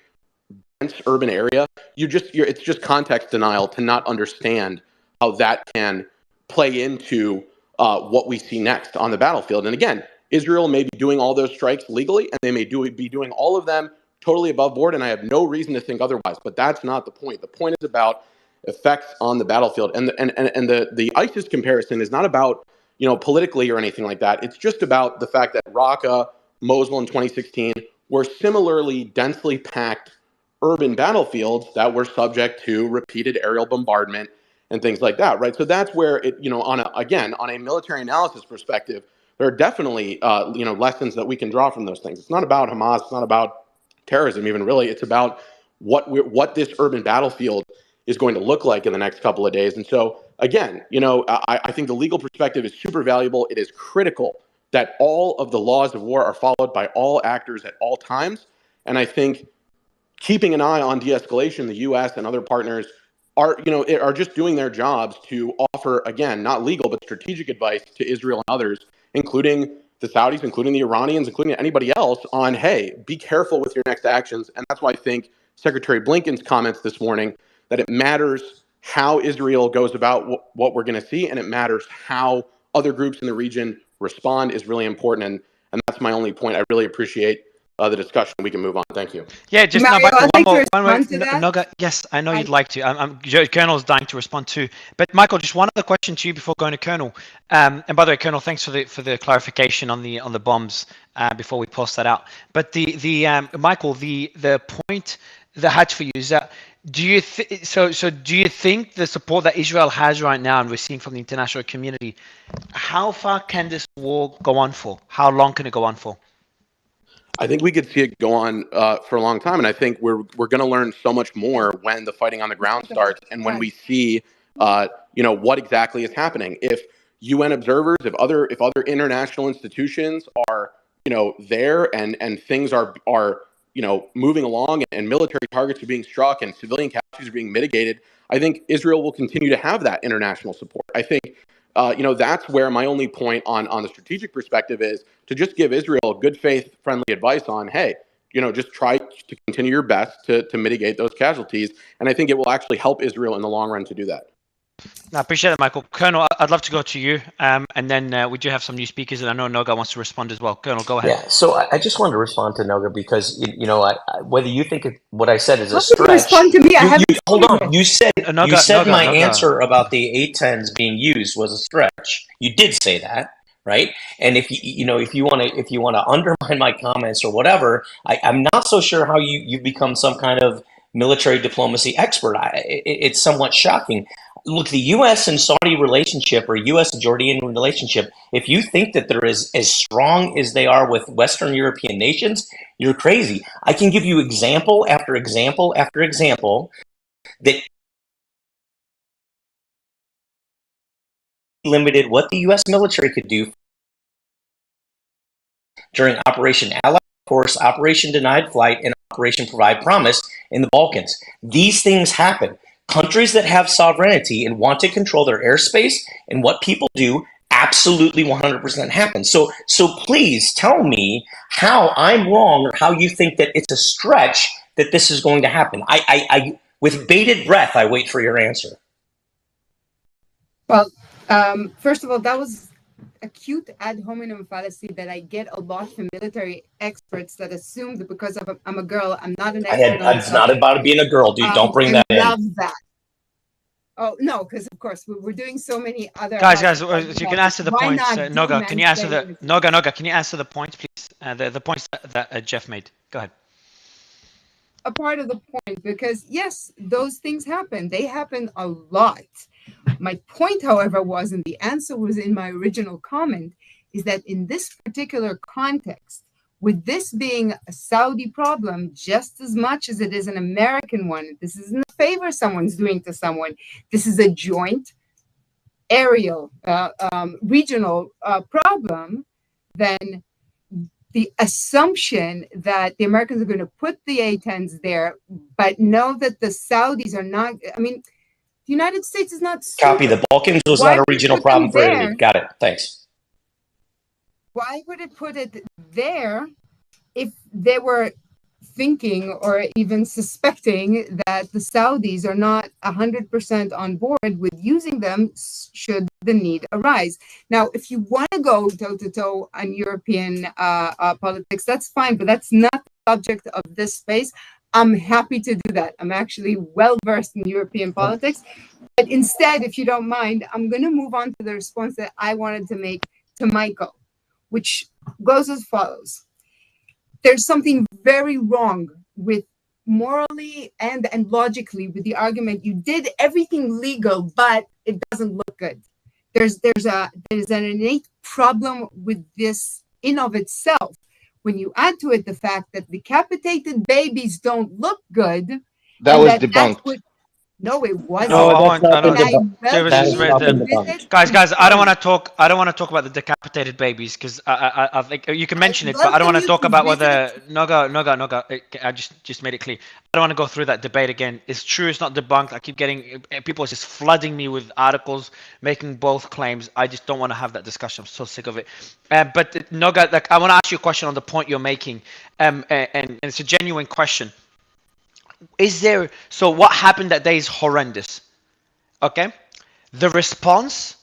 Speaker 3: dense urban area, it's just context denial to not understand how that can play into what we see next on the battlefield. And again, Israel may be doing all those strikes legally, and they may be doing all of them totally above board, and I have no reason to think otherwise. But that's not the point. The point is about effects on the battlefield, and the ISIS comparison is not about politically or anything like that. It's just about the fact that Raqqa, Mosul in 2016 were similarly densely packed urban battlefields that were subject to repeated aerial bombardment and things like that, right? So that's where it, on a military analysis perspective, there are definitely lessons that we can draw from those things. It's not about Hamas, it's not about terrorism even really. It's about what this urban battlefield is going to look like in the next couple of days. And so again, I think the legal perspective is super valuable. It is critical that all of the laws of war are followed by all actors at all times. And I think keeping an eye on de-escalation, the U.S. and other partners are just doing their jobs to offer, again, not legal, but strategic advice to Israel and others, including the Saudis, including the Iranians, including anybody else on, hey, be careful with your next actions. And that's why I think Secretary Blinken's comments this morning, that it matters how Israel goes about what we're going to see, and it matters how other groups in the region respond is really important. And that's my only point. I really appreciate the discussion. We can move on. Thank you.
Speaker 2: Yeah, just
Speaker 11: Mario,
Speaker 2: now,
Speaker 11: I'd like to
Speaker 2: one more.
Speaker 11: respond to that.
Speaker 2: Noga, yes, I know you'd like to. Colonel's dying to respond too. But Michael, just one other question to you before going to Colonel. And by the way, Colonel, thanks for the clarification on the bombs before we post that out. But Michael, the point that I had for you is that do you think the support that Israel has right now and we're seeing from the international community, how far can this war go on for? How long can it go on for?
Speaker 3: I think we could see it go on for a long time, and I think we're going to learn so much more when the fighting on the ground starts, and when we see, what exactly is happening. If UN observers, if other international institutions are, there, and things are moving along, and military targets are being struck, and civilian casualties are being mitigated, I think Israel will continue to have that international support. I think. That's where my only point on the strategic perspective is to just give Israel good faith, friendly advice on, hey, just try to continue your best to mitigate those casualties. And I think it will actually help Israel in the long run to do that.
Speaker 2: I appreciate it, Michael. Colonel, I'd love to go to you. And then we do have some new speakers, and I know Noga wants to respond as well. Colonel, go ahead.
Speaker 6: Yeah, so I just wanted to respond to Noga because, whether you think what I said is a stretch.
Speaker 11: Respond to me. I haven't
Speaker 6: hold on. You said my
Speaker 2: Noga.
Speaker 6: answer about the A-10s being used was a stretch. You did say that, right? And if you want to undermine my comments or whatever, I'm not so sure how you've become some kind of military diplomacy expert. It's somewhat shocking. Look, the U.S. and Saudi relationship, or U.S. and Jordanian relationship, if you think that they're as strong as they are with Western European nations, you're crazy. I can give you example after example after example that limited what the U.S. military could do during Operation Allied Force, Operation Denied Flight, and Operation Provide Promise in the Balkans. These things happen. Countries that have sovereignty and want to control their airspace and what people do absolutely 100% happen. So please tell me how I'm wrong or how you think that it's a stretch that this is going to happen. I with bated breath, I wait for your answer.
Speaker 11: Well, first of all, that was a cute ad hominem fallacy that I get a lot from military experts that assume that because I'm a girl, I'm not an expert.
Speaker 6: It's not about being a girl, dude. Don't bring that in.
Speaker 11: I love that. Oh no, because of course we're doing so many other
Speaker 2: guys. You can answer the points. Noga, can you answer Noga? Can you answer the points, please? The points that Jeff made. Go ahead.
Speaker 11: A part of the point, because yes, those things happen. They happen a lot. My point, however, was, and the answer was in my original comment, is that in this particular context, with this being a Saudi problem just as much as it is an American one, this isn't a favor someone's doing to someone. This is a joint aerial, regional problem. Then the assumption that the Americans are going to put the A-10s there, but know that the Saudis are not, I mean, the United States is not
Speaker 6: Copy.
Speaker 11: stupid.
Speaker 6: The Balkans was
Speaker 11: Why
Speaker 6: not a
Speaker 11: would it
Speaker 6: regional
Speaker 11: put them
Speaker 6: problem for Italy.
Speaker 11: there?
Speaker 6: Got it. Thanks.
Speaker 11: Why would it put it there if they were thinking or even suspecting that the Saudis are not 100% on board with using them should the need arise? Now, if you want to go toe-to-toe on European politics, that's fine, but that's not the subject of this space. I'm happy to do that. I'm actually well-versed in European politics. But instead, if you don't mind, I'm going to move on to the response that I wanted to make to Michael, which goes as follows. There's something very wrong with morally and logically with the argument you did everything legal, but it doesn't look good. There's an innate problem with this in of itself. When you add to it the fact that decapitated babies don't look good,
Speaker 12: That was debunked.
Speaker 11: No, it wasn't.
Speaker 10: No, that's not been debunked. That has not been
Speaker 11: Guys,
Speaker 10: debunked.
Speaker 2: Guys, I don't want to talk. I don't want to talk about the decapitated babies because I think you can mention it, but I don't want to talk about whether Noga. I just made it clear. I don't want to go through that debate again. It's true. It's not debunked. I keep getting people just flooding me with articles making both claims. I just don't want to have that discussion. I'm so sick of it. But Noga, like, I want to ask you a question on the point you're making, and it's a genuine question. So what happened that day is horrendous, okay? The response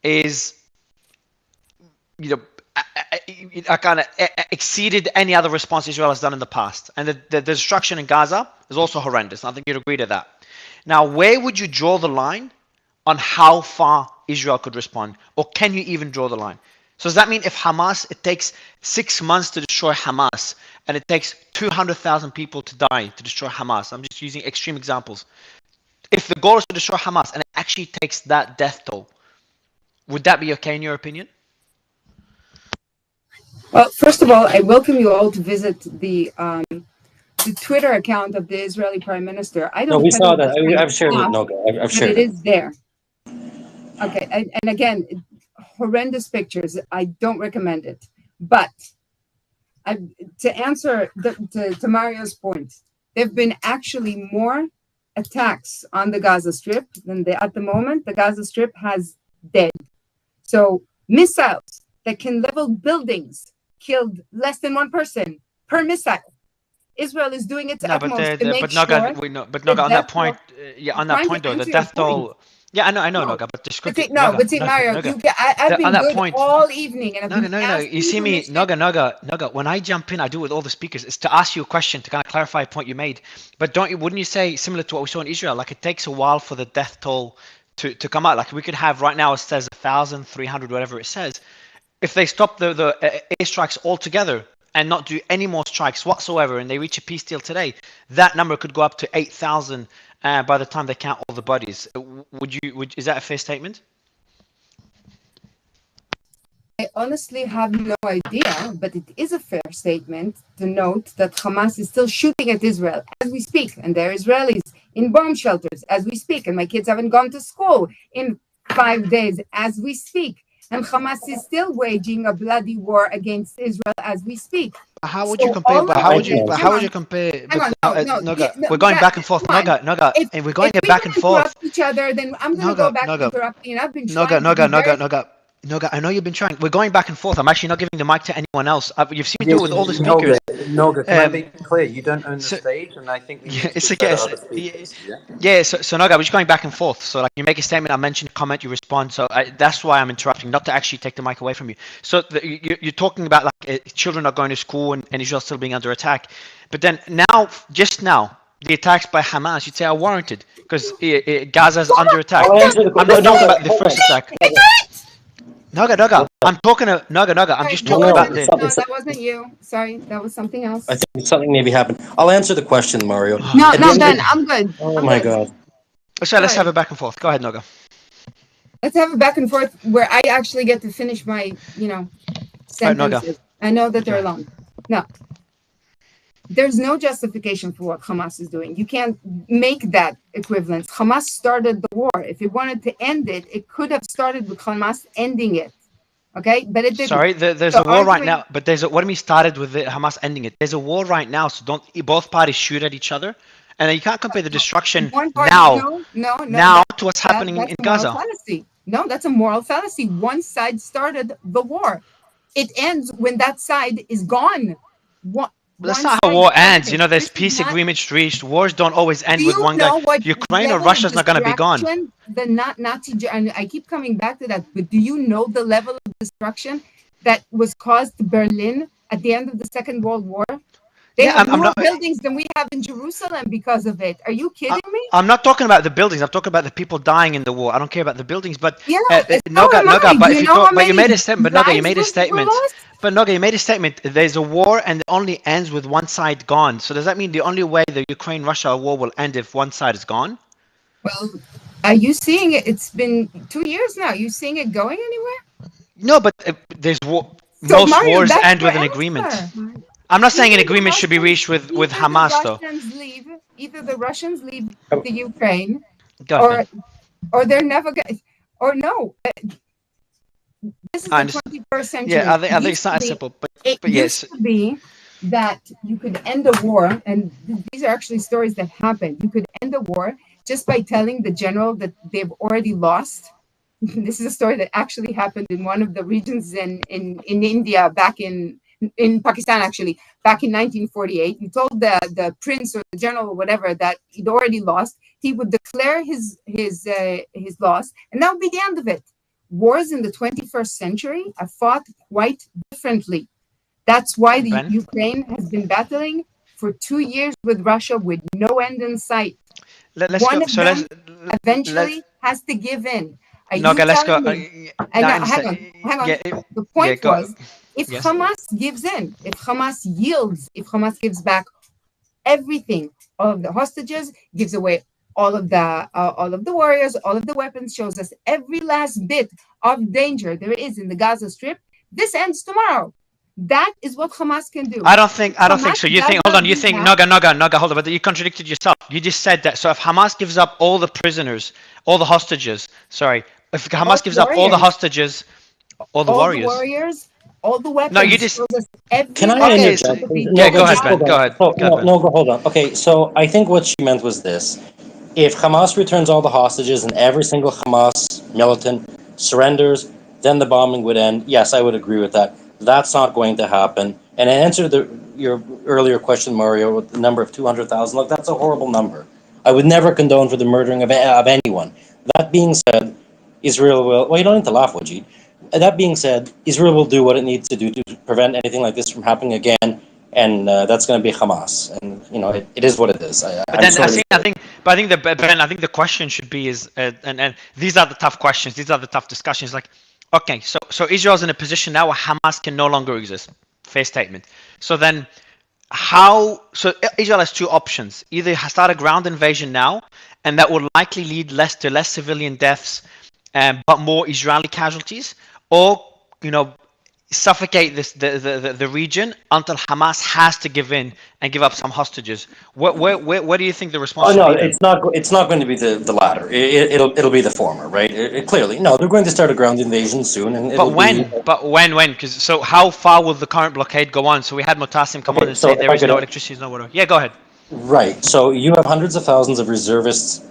Speaker 2: is, I kind of exceeded any other response Israel has done in the past. And the destruction in Gaza is also horrendous. I think you'd agree to that. Now, where would you draw the line on how far Israel could respond? Or can you even draw the line? So does that mean if Hamas, it takes 6 months to destroy Hamas, and it takes 200,000 people to die to destroy Hamas? I'm just using extreme examples. If the goal is to destroy Hamas, and it actually takes that death toll, would that be okay in your opinion?
Speaker 11: Well, first of all, I welcome you all to visit the Twitter account of the Israeli Prime Minister. I don't.
Speaker 10: No, we saw that. I've shared it. No, I've shared
Speaker 11: it. It is there. Okay, and again, horrendous pictures. I don't recommend it. But to answer to Mario's point, there have been actually more attacks on the Gaza Strip than at the moment. The Gaza Strip has dead. So missiles that can level buildings killed less than one person per missile. Israel is doing its utmost to make sure.
Speaker 2: But on that point, on that point though, the death toll. Yeah, I know, Noga, but this could be...
Speaker 11: But see, Mario, I've been good all evening, and
Speaker 2: No. You see me, Noga. When I jump in, I do it with all the speakers. It's to ask you a question to kind of clarify a point you made. But wouldn't you say similar to what we saw in Israel? Like it takes a while for the death toll to come out. Like we could have right now, it says 1,300, whatever it says. If they stop the airstrikes altogether and not do any more strikes whatsoever, and they reach a peace deal today, that number could go up to 8,000. By the time they count all the bodies, is that a fair statement?
Speaker 11: I honestly have no idea, but it is a fair statement to note that Hamas is still shooting at Israel as we speak, and there are Israelis in bomb shelters as we speak, and my kids haven't gone to school in 5 days as we speak, and Hamas is still waging a bloody war against Israel as we speak.
Speaker 2: How would you compare? How would you compare? We're going back and forth. Noga, and we're going back and forth.
Speaker 11: Each other, then I'm going to go back interrupting. And I've been trying.
Speaker 2: Noga, I know you've been trying. We're going back and forth. I'm actually not giving the mic to anyone else. You've seen me do it with all the speakers.
Speaker 13: Noga, can I make it clear? You don't own the stage, and I think we need to let other speakers.
Speaker 2: So Noga, we're just going back and forth. So like you make a statement, I mention a comment, you respond. So that's why I'm interrupting, not to actually take the mic away from you. So you're talking about like children not going to school and Israel still being under attack. But then just now, the attacks by Hamas, you'd say are warranted because Gaza's under attack. I'm not talking about the first attack. Noga, I'm talking to Noga. I'm just talking about the...
Speaker 11: No, that wasn't you. Sorry, that was something else.
Speaker 10: I think something maybe happened. I'll answer the question, Mario.
Speaker 11: No, I'm good.
Speaker 10: Oh my God.
Speaker 2: So let's have a back and forth. Go ahead, Noga.
Speaker 11: Let's have a back and forth where I actually get to finish my, sentences. I know that they're long. No, there's no justification for what Hamas is doing. You can't make that equivalence. Hamas started the war. If it wanted to end it, it could have started with Hamas ending it. Okay, but it didn't.
Speaker 2: Sorry, there's a war right now. But what do you mean started with Hamas ending it? There's a war right now, so don't both parties shoot at each other, and you can't compare the destruction now to what's happening in Gaza.
Speaker 11: Fallacy. No, that's a moral fallacy. One side started the war. It ends when that side is gone.
Speaker 2: That's not how war ends. There's peace agreements reached. Wars don't always end with one guy. Ukraine or Russia's not going to be gone.
Speaker 11: The Nazi, and I keep coming back to that, but do you know the level of destruction that was caused to Berlin at the end of the Second World War? They have more buildings than we have in Jerusalem because of it. Are you kidding me?
Speaker 2: I'm not talking about the buildings. I'm talking about the people dying in the war. I don't care about the buildings. But
Speaker 11: Noga,
Speaker 2: but if you made a statement. But Noga, you made a statement. But Noga, you made a statement. There's a war and it only ends with one side gone. So does that mean the only way the Ukraine-Russia war will end if one side is gone?
Speaker 11: Well, are you seeing it? It's been 2 years now. Are you seeing it going anywhere?
Speaker 2: No, but there's war.
Speaker 11: So
Speaker 2: most
Speaker 11: Mario,
Speaker 2: wars end with an agreement. I'm not saying an agreement should be reached with Hamas, though.
Speaker 11: Either the Russians leave the Ukraine,
Speaker 2: or
Speaker 11: they're never going. Or no, this is the 21st century.
Speaker 2: Yeah, I think it's not as simple, but yes.
Speaker 11: Used to be that you could end a war, and these are actually stories that happened. You could end a war just by telling the general that they've already lost. This is a story that actually happened in one of the regions in India back in Pakistan, actually, back in 1948. You told the prince or the general or whatever that he'd already lost. He would declare his loss, and that would be the end of it. Wars in the 21st century are fought quite differently. That's why the Ukraine has been battling for 2 years with Russia with no end in sight. One of them eventually has to give in.
Speaker 2: Let's go.
Speaker 11: Hang on. The point was, if Hamas gives in, if Hamas yields, if Hamas gives back everything, all of the hostages, gives away all of the warriors, all of the weapons, shows us every last bit of danger there is in the Gaza Strip, this ends tomorrow. That is what Hamas can do.
Speaker 2: I don't think so. You think, hold on, you think, Noga, hold on, but you contradicted yourself. You just said that. So if Hamas gives up all the prisoners, all the hostages, if Hamas gives up all the hostages, all the warriors,
Speaker 11: all the weapons.
Speaker 2: No, you just.
Speaker 10: Can I interject?
Speaker 2: Yeah, go ahead, Ben. Go ahead.
Speaker 10: No, hold on. Okay, so I think what she meant was this. If Hamas returns all the hostages and every single Hamas militant surrenders, then the bombing would end. Yes, I would agree with that. That's not going to happen. And in answer to your earlier question, Mario, with the number of 200,000, look, that's a horrible number. I would never condone for the murdering of anyone. That being said, Israel will... Well, you don't need to laugh, Wajid. That being said, Israel will do what it needs to do to prevent anything like this from happening again, and that's going to be Hamas. And it is what it is.
Speaker 2: I think the question should be and these are the tough questions. These are the tough discussions. Like, okay, so Israel's in a position now where Hamas can no longer exist. Fair statement. So then, So Israel has two options: either start a ground invasion now, and that would likely lead to less civilian deaths, but more Israeli casualties, or suffocate the region until Hamas has to give in and give up some hostages. Where do you think the response?
Speaker 10: Oh no, it's not going to be the latter. It'll be the former, right? Clearly, no, they're going to start a ground invasion soon. And
Speaker 2: but when? Because how far will the current blockade go on? So we had Mutassim come on and say there is no electricity, no water. Yeah, go ahead.
Speaker 10: Right. So you have hundreds of thousands of reservists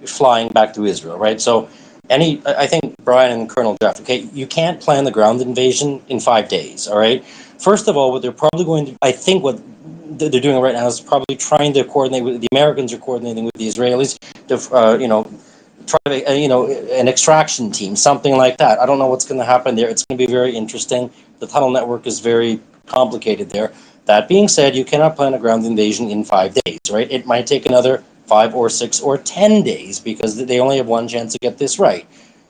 Speaker 10: flying back to Israel, right? So I think Brian and Colonel Jeff, okay, you can't plan the ground invasion in 5 days, all right? First of all, what they're probably going to, I think what they're doing right now is probably trying to coordinate with, the Americans are coordinating with the Israelis to, try to, an extraction team, something like that. I don't know what's going to happen there. It's going to be very interesting. The tunnel network is very complicated there. That being said, you cannot plan a ground invasion in 5 days, right? It might take another 5 or 6 or 10 days because they only have one chance to get this right.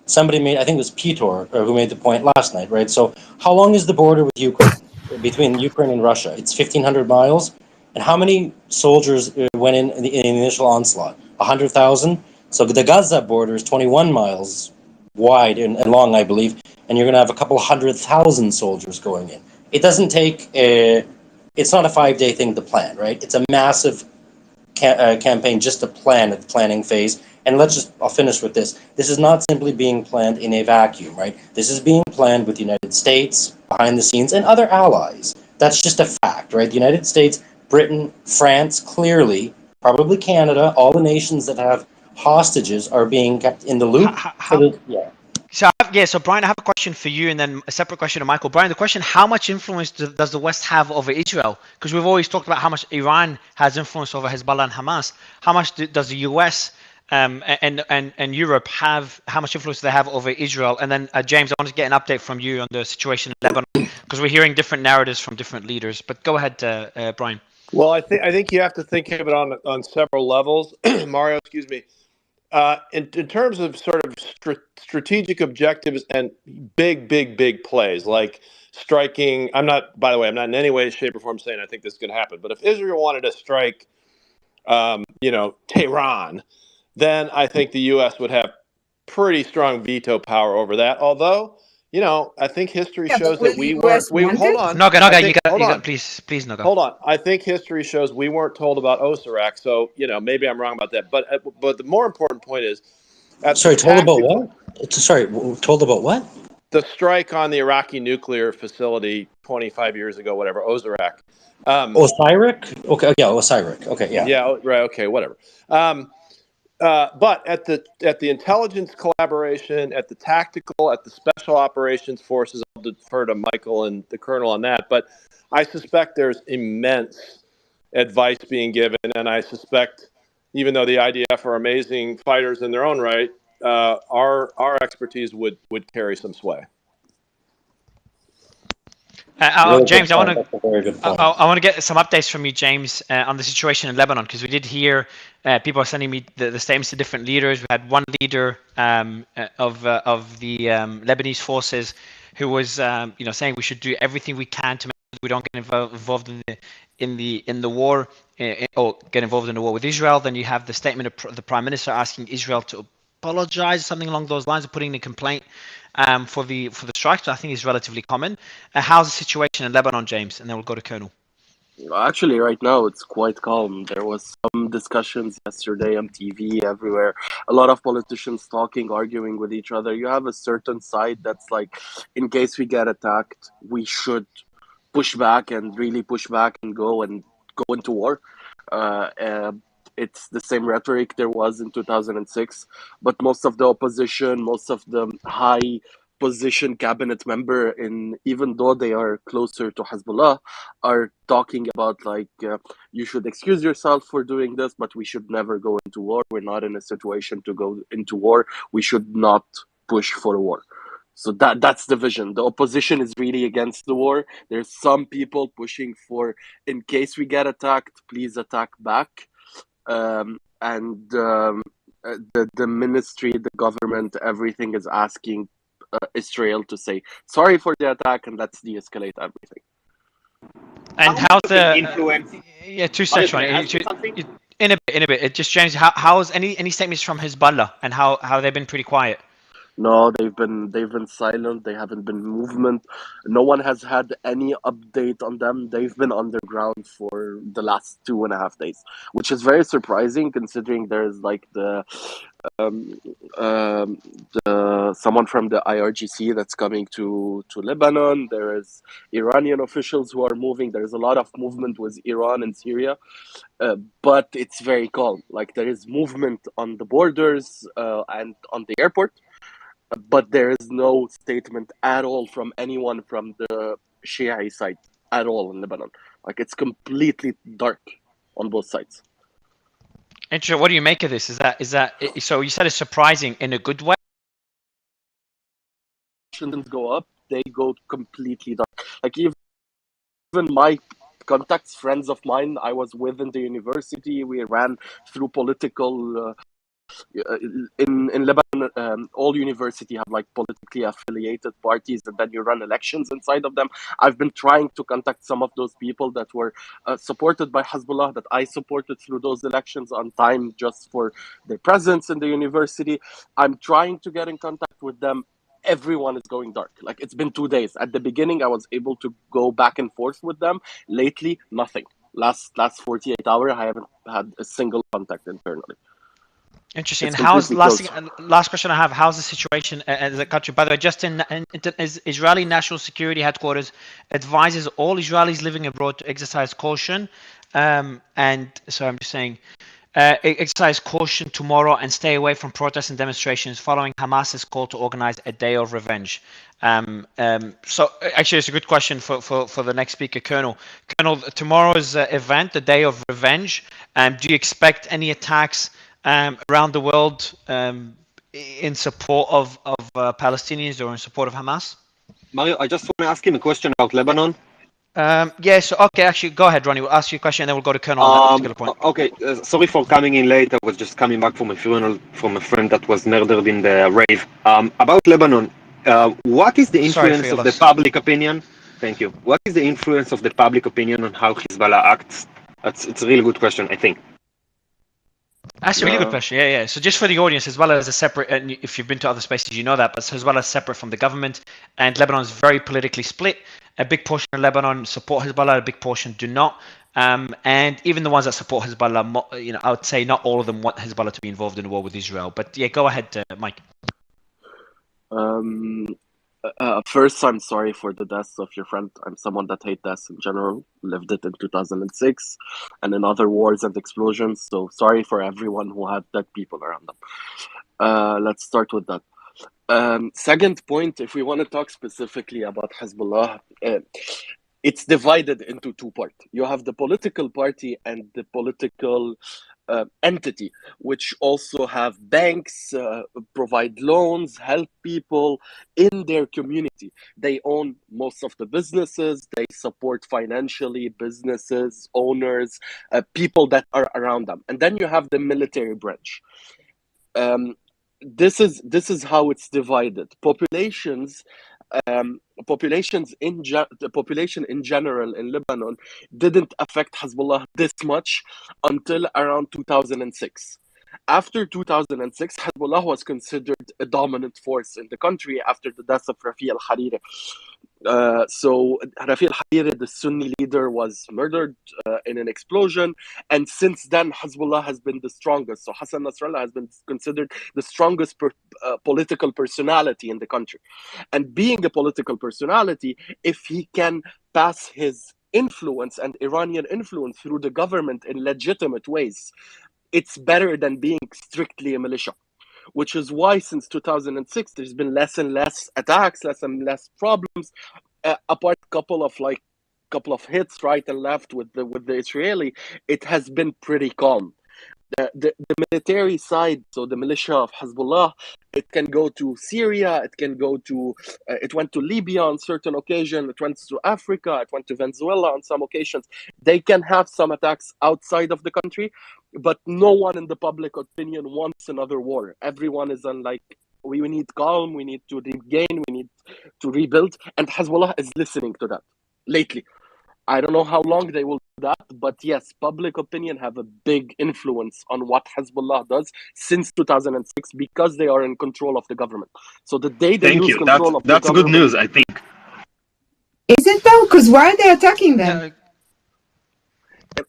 Speaker 10: Somebody made, I think it was Peter, who made the point last night, right? So how long is the border with Ukraine, between Ukraine and Russia? It's 1,500 miles. And how many soldiers went in the initial onslaught? 100,000? So the Gaza border is 21 miles wide and long, I believe, and you're going to have a couple 100,000 soldiers going in. It doesn't take it's not a 5-day thing to plan, right? It's a massive campaign just to plan at the planning phase. And I'll finish with this. This is not simply being planned in a vacuum, right? This is being planned with the United States behind the scenes and other allies. That's just a fact, right? The United States, Britain, France, clearly, probably Canada, all the nations that have hostages are being kept in the loop.
Speaker 2: So Brian, I have a question for you, and then a separate question to Michael. Brian, the question: how much influence does the West have over Israel? Because we've always talked about how much Iran has influence over Hezbollah and Hamas. How much does the US and Europe have? How much influence do they have over Israel? And then James, I want to get an update from you on the situation in Lebanon, because we're hearing different narratives from different leaders. But go ahead, Brian.
Speaker 5: Well, I think you have to think of it on several levels. Mario, excuse me. In terms of sort of strategic objectives and big plays like striking, by the way, I'm not in any way, shape, or form saying I think this is going to happen. But if Israel wanted to strike, Tehran, then I think the U.S. would have pretty strong veto power over that. Although, I think history shows that we weren't. Hold on.
Speaker 2: Naga, you got please, Naga.
Speaker 5: Hold on. I think history shows we weren't told about Osirak, so maybe I'm wrong about that. But the more important point is,
Speaker 10: told about what? Sorry, told about what?
Speaker 5: The strike on the Iraqi nuclear facility 25 years ago, whatever, Osirak.
Speaker 10: Osirak? Okay, yeah, Osirak. Okay, yeah.
Speaker 5: Yeah, right. Okay, whatever. But at the intelligence collaboration, at the tactical, at the special operations forces, I'll defer to Michael and the colonel on that. But I suspect there's immense advice being given, and I suspect, even though the IDF are amazing fighters in their own right, our expertise would carry some sway.
Speaker 2: James, I want to get some updates from you, James, on the situation in Lebanon, because we did hear people are sending me the statements to different leaders. We had one leader of the Lebanese forces who was saying we should do everything we can to make sure we don't get involved in the war or get involved in the war with Israel. Then you have the statement of the Prime Minister asking Israel to apologize, something along those lines, of putting in a complaint for the strikes. I think is relatively common. How's the situation in Lebanon, James? And then we'll go to Colonel.
Speaker 19: Actually, right now it's quite calm. There was some discussions yesterday on TV everywhere. A lot of politicians talking, arguing with each other. You have a certain side that's like, in case we get attacked, we should push back and really push back and go into war. It's the same rhetoric there was in 2006, but most of the opposition, most of the high position cabinet member, even though they are closer to Hezbollah, are talking about you should excuse yourself for doing this, but we should never go into war. We're not in a situation to go into war. We should not push for a war. So that's the vision. The opposition is really against the war. There's some people pushing for, in case we get attacked, please attack back. The ministry, the government, everything is asking Israel to say sorry for the attack and let's de-escalate everything.
Speaker 2: And how's the influence? Yeah, 2 seconds. In a bit. It just James. How's any statements from Hezbollah, and how they've been pretty quiet?
Speaker 19: No, they've been silent. They haven't been movement. No one has had any update on them. They've been underground for the last 2.5 days, which is very surprising considering there's someone from the IRGC that's coming to Lebanon. There is Iranian officials who are moving. There's a lot of movement with Iran and Syria, but it's very calm. There is movement on the borders and on the airport. But there is no statement at all from anyone from the Shia side at all in Lebanon. It's completely dark on both sides.
Speaker 2: Interesting. What do you make of this? Is that so? You said it's surprising in a good way.
Speaker 19: Go up, they go completely dark. Even my contacts, friends of mine I was with in the university, we ran through political in Lebanon, all university have like politically affiliated parties, and then you run elections inside of them. I've been trying to contact some of those people that were supported by Hezbollah, that I supported through those elections on time, just for their presence in the university. I'm trying to get in contact with them. Everyone is going dark. Like, it's been 2 days. At the beginning, I was able to go back and forth with them. Lately, nothing. Last 48 hours, I haven't had a single contact internally.
Speaker 2: Interesting.
Speaker 19: It's
Speaker 2: And how's
Speaker 19: completely
Speaker 2: last question I have? How's the situation as a country? By the way, just in Israeli National Security Headquarters advises all Israelis living abroad to exercise caution. And so I'm just saying, exercise caution tomorrow and stay away from protests and demonstrations following Hamas's call to organize a day of revenge. So actually, it's a good question for the next speaker, Colonel. Colonel, tomorrow's event, the day of revenge. Do you expect any attacks around the world in support of Palestinians or in support of Hamas?
Speaker 20: Mario, I just want to ask him a question about Lebanon.
Speaker 2: Yes, okay, actually, go ahead, Ronnie. We'll ask you a question and then we'll go to Colonel on that particular point.
Speaker 20: Okay, sorry for coming in late. I was just coming back from a funeral from a friend that was murdered in the rave. About Lebanon, what is the influence of the public opinion? Thank you. What is the influence of the public opinion on how Hezbollah acts? It's a really good question, I think.
Speaker 2: That's a really good question. Yeah. So just for the audience, as well as a separate, and if you've been to other spaces, you know that, but as well as separate from the government, and Lebanon is very politically split. A big portion of Lebanon support Hezbollah, a big portion do not. And even the ones that support Hezbollah, I would say not all of them want Hezbollah to be involved in a war with Israel. But yeah, go ahead, Mike.
Speaker 19: First, I'm sorry for the deaths of your friend. I'm someone that hates deaths in general. Lived it in 2006 and in other wars and explosions. So sorry for everyone who had dead people around them. Let's start with that. Second point, if we want to talk specifically about Hezbollah, it's divided into two parts. You have the political party and the political entity, which also have banks, provide loans, help people in their community. They own most of the businesses. They support financially businesses, owners, people that are around them. And then you have the military branch. This is how it's divided. The population in general in Lebanon didn't affect Hezbollah this much until around 2006. After 2006, Hezbollah was considered a dominant force in the country after the death of Rafi al-Hariri. So Rafi al-Hariri, the Sunni leader, was murdered in an explosion, and since then Hezbollah has been the strongest. So Hassan Nasrallah has been considered the strongest political personality in the country. And being a political personality, if he can pass his influence and Iranian influence through the government in legitimate ways, it's better than being strictly a militia. Which is why since 2006 there's been less and less attacks, less and less problems, apart couple of hits right and left with the Israeli. It has been pretty calm. The military side, so the militia of Hezbollah, it can go to Syria, it went to Libya on certain occasions, it went to Africa, it went to Venezuela on some occasions. They can have some attacks outside of the country, but no one in the public opinion wants another war. Everyone is on we need calm, we need to regain, we need to rebuild, and Hezbollah is listening to that lately. I don't know how long they will do that, but yes, public opinion have a big influence on what Hezbollah does since 2006 because they are in control of the government. So the day they lose control of the government...
Speaker 20: That's good news, I think.
Speaker 11: Is it though? Because why are they attacking them?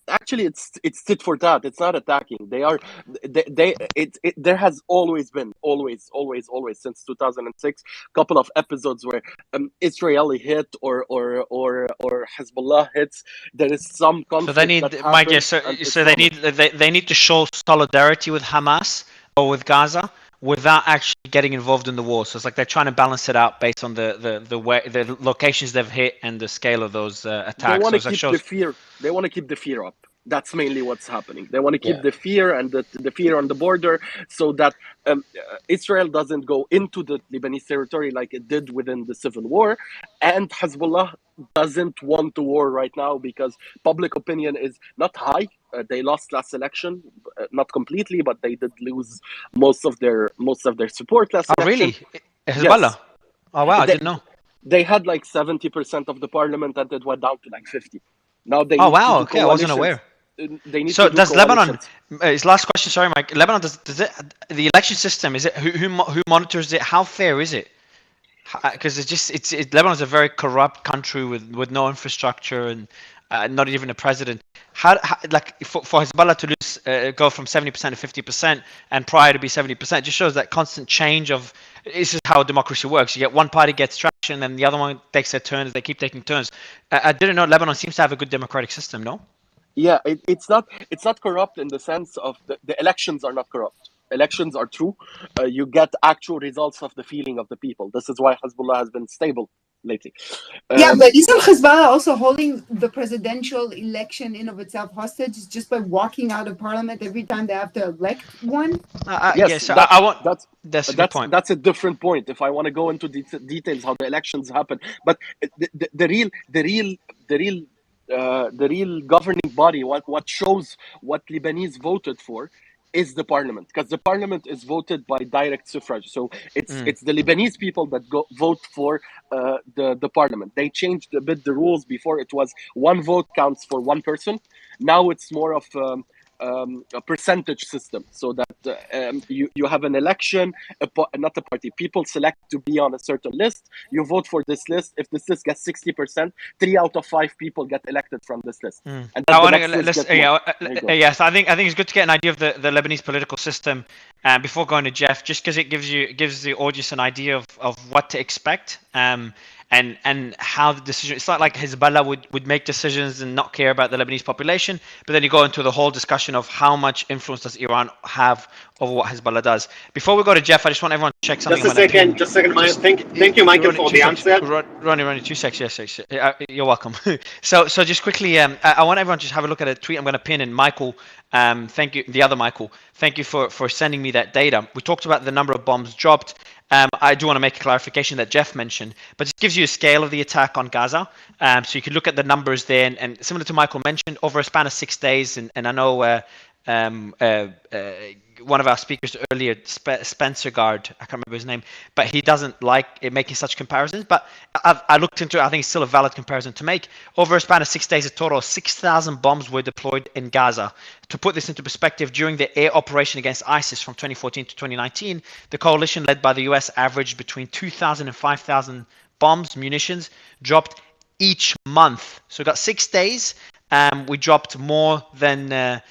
Speaker 19: Actually, it's tit for tat. It's not attacking. There has always been since 2006 couple of episodes where Israeli hit or Hezbollah hits. There is some conflict.
Speaker 2: So they need, Mike. Yeah, so they need to show solidarity with Hamas or with Gaza without actually getting involved in the war. So it's like they're trying to balance it out based on the locations they've hit and the scale of those attacks.
Speaker 19: They want to keep the fear. They want to keep the fear up. That's mainly what's happening. They want to keep the fear and the fear on the border, so that Israel doesn't go into the Lebanese territory like it did within the civil war, and Hezbollah doesn't want to war right now because public opinion is not high. they lost last election, not completely, but they did lose most of their support last
Speaker 2: Oh,
Speaker 19: election.
Speaker 2: really? Hezbollah?
Speaker 19: Yes.
Speaker 2: Oh, wow, I
Speaker 19: They,
Speaker 2: didn't know.
Speaker 19: they had like 70% of the parliament, and it went down to like 50. Now they
Speaker 2: Oh,
Speaker 19: need to
Speaker 2: wow,
Speaker 19: do
Speaker 2: okay, I wasn't
Speaker 19: coalitions.
Speaker 2: aware.
Speaker 19: They need
Speaker 2: So
Speaker 19: to do
Speaker 2: does Lebanon,
Speaker 19: coalitions.
Speaker 2: his last question, sorry, Mike, Lebanon, does it, the election system, is it, who monitors it? How fair is it? Because Lebanon's a very corrupt country with no infrastructure and not even a president. How like for Hezbollah to lose, go from 70% to 50%, and prior to be 70%, just shows that constant change of. This is how democracy works. You get one party gets traction, and the other one takes their turns. They keep taking turns. I didn't know Lebanon seems to have a good democratic system. No.
Speaker 19: Yeah, it's not corrupt in the sense of the elections are not corrupt. Elections are true. You get actual results of the feeling of the people. This is why Hezbollah has been stable lately.
Speaker 11: Yeah, but isn't Hezbollah also holding the presidential election in of itself hostage just by walking out of parliament every time they have to elect one?
Speaker 19: Yes,
Speaker 2: so that's a good point.
Speaker 19: That's a different point. If I want to go into details how the elections happen, but the real governing body, what shows what Lebanese voted for, is the parliament, because the parliament is voted by direct suffrage. So it's the Lebanese people that vote for the parliament. They changed a bit the rules. Before it was one vote counts for one person. Now it's more of a percentage system, so that you have an election, not a party. People select to be on a certain list. You vote for this list. If this list gets 60%, 3 out of 5 people get elected from this list. And then the next list gets more.
Speaker 2: Yes, I think it's good to get an idea of the Lebanese political system before going to Jeff, just because it gives the audience an idea of what to expect. And how the decision, it's not like Hezbollah would make decisions and not care about the Lebanese population, but then you go into the whole discussion of how much influence does Iran have over what Hezbollah does. Before we go to Jeff, I just want everyone to check something.
Speaker 20: Just a second, Mike. Thank you, Michael, for the answer.
Speaker 2: Ronnie, 2 seconds. Yes. You're welcome. So just quickly, I want everyone to just have a look at a tweet I'm going to pin in. Michael, thank you. The other Michael, thank you for sending me that data. We talked about the number of bombs dropped. I do want to make a clarification that Jeff mentioned, but it gives you a scale of the attack on Gaza. So you can look at the numbers there, and similar to Michael mentioned, over a span of 6 days, and I know one of our speakers earlier, Spencer Guard, I can't remember his name, but he doesn't like it making such comparisons. But I looked into it. I think it's still a valid comparison to make. Over a span of 6 days, a total of 6,000 bombs were deployed in Gaza. To put this into perspective, during the air operation against ISIS from 2014 to 2019, the coalition led by the US averaged between 2,000 and 5,000 bombs, munitions, dropped each month. So we got 6 days. We dropped more than a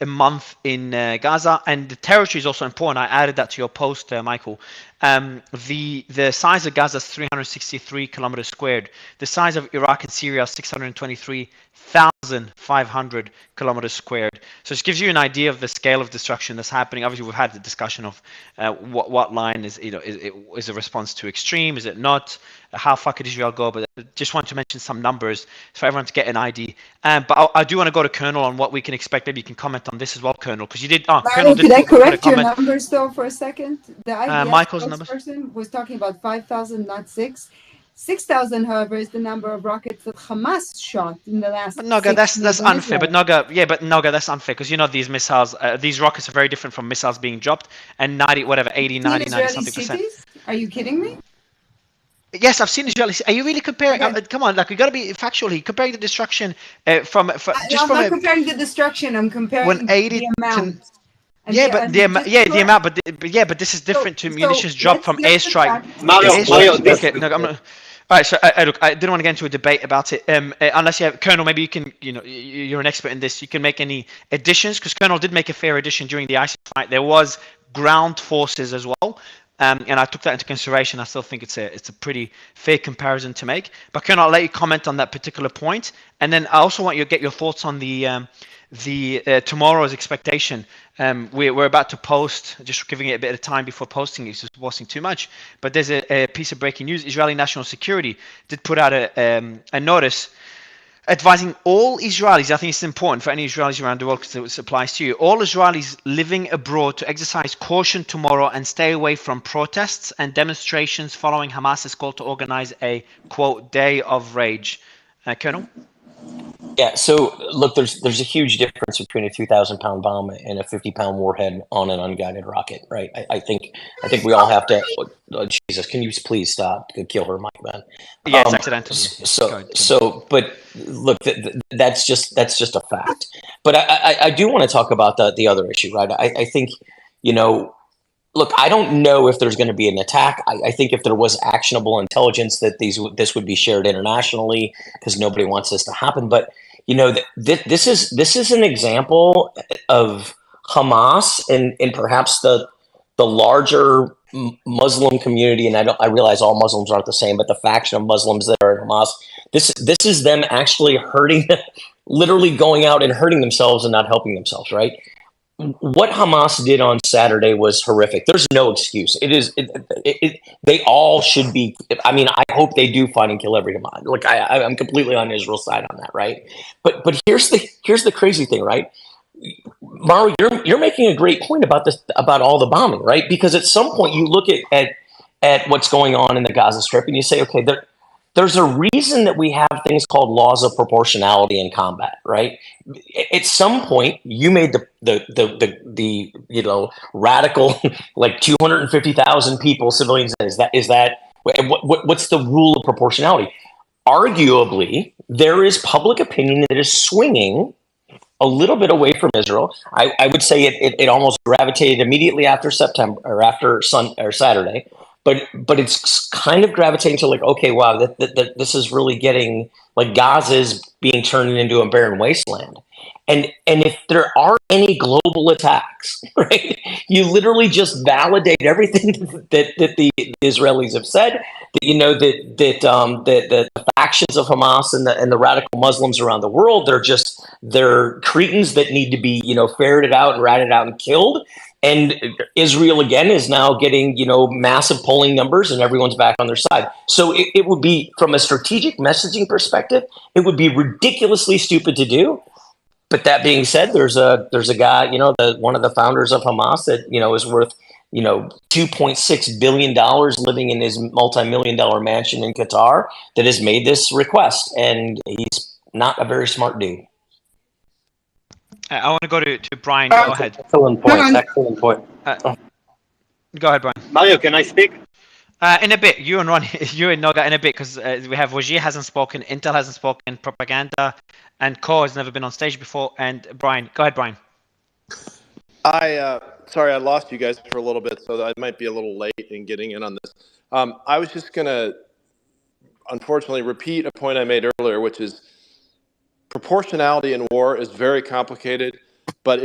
Speaker 2: month in Gaza, and the territory is also important. I added that to your post, Michael. The size of Gaza is 363 kilometers squared. The size of Iraq and Syria is 623,500 kilometers squared. So it gives you an idea of the scale of destruction that's happening. Obviously, we've had the discussion of what line is is a response to extreme, is it not? How far could Israel go? But I just want to mention some numbers for everyone to get an idea. But I do want to go to Colonel on what we can expect. Maybe you can comment on this as well, Colonel, because you did. Colonel did.
Speaker 11: Could I correct your numbers though for a second? The IDF
Speaker 2: Michael's numbers
Speaker 11: person was talking about 5,000, not 6. 6,000, however, is the number of rockets that Hamas shot in the last.
Speaker 2: But Noga, that's unfair. But Noga, that's unfair because these missiles, these rockets are very different from missiles being dropped, and 80, 90 something percent.
Speaker 11: Are you kidding me?
Speaker 2: Yes, I've seen Israeli. Are you really comparing? Okay. Come on, like you got to be factually comparing the destruction from just
Speaker 11: I'm
Speaker 2: from
Speaker 11: not comparing the destruction. I'm comparing the amount.
Speaker 2: The amount, but this is different to munitions dropped from airstrike.
Speaker 20: Mario,
Speaker 2: okay, no, I'm not. All right, so look, I didn't want to get into a debate about it. Unless you have Colonel, maybe you can, you're an expert in this. You can make any additions because Colonel did make a fair addition during the ISIS fight. There was ground forces as well. And I took that into consideration. I still think it's a pretty fair comparison to make. But Colonel, I'll let you comment on that particular point, and then I also want you to get your thoughts on the tomorrow's expectation. We're about to post, just giving it a bit of time before posting. It's just posting too much. But there's a piece of breaking news. Israeli National Security did put out a notice advising all Israelis, I think it's important for any Israelis around the world because it applies to you, all Israelis living abroad to exercise caution tomorrow and stay away from protests and demonstrations following Hamas's call to organize a, quote, day of rage. Colonel?
Speaker 6: Yeah. So look, there's a huge difference between a 2,000-pound bomb and a 50-pound warhead on an unguided rocket, right? I think we all have to. Oh, Jesus, can you please stop? Kill her, Mike, man.
Speaker 2: Yes, accidentally.
Speaker 6: But look, that's just a fact. But I do want to talk about the other issue, right? I think, look, I don't know if there's going to be an attack. I think if there was actionable intelligence that this would be shared internationally, because nobody wants this to happen. But this is an example of Hamas and perhaps the larger Muslim community. And I realize all Muslims aren't the same, but the faction of Muslims that are in Hamas, this is them actually hurting, literally going out and hurting themselves and not helping themselves, right? What Hamas did on Saturday was horrific. There's no excuse. They all should be. I mean, I hope they do find and kill every Hamas. Look, I'm completely on Israel's side on that, right? But here's the crazy thing, right? Mario, you're making a great point about this, about all the bombing, right? Because at some point you look at what's going on in the Gaza Strip and you say, okay, there's a reason that we have things called laws of proportionality in combat, right? At some point, you made the radical like 250,000 people, civilians. Is that what's the rule of proportionality? Arguably, there is public opinion that is swinging a little bit away from Israel. I would say it almost gravitated immediately after September or after Saturday. But it's kind of gravitating to like, okay, wow, this is really getting like Gaza is being turned into a barren wasteland. And if there are any global attacks, right, you literally just validate everything that the Israelis have said. That the factions of Hamas and the radical Muslims around the world, they're cretins that need to be ferreted out and ratted out and killed. And Israel, again, is now getting, massive polling numbers and everyone's back on their side. So it would be, from a strategic messaging perspective, it would be ridiculously stupid to do. But that being said, there's a guy, one of the founders of Hamas that, is worth, $2.6 billion living in his multi-million-dollar mansion in Qatar that has made this request. And he's not a very smart dude.
Speaker 2: I want to go to Brian. Go ahead.
Speaker 10: Excellent point.
Speaker 2: Go ahead, Brian.
Speaker 20: Mario, can I speak?
Speaker 2: In a bit. You and Ron, you and Noga in a bit, because we have Wajir hasn't spoken, Intel hasn't spoken, Propaganda, and Core has never been on stage before. And Brian, go ahead, Brian.
Speaker 5: Sorry, I lost you guys for a little bit, so I might be a little late in getting in on this. I was just going to, unfortunately, repeat a point I made earlier, which is proportionality in war is very complicated, but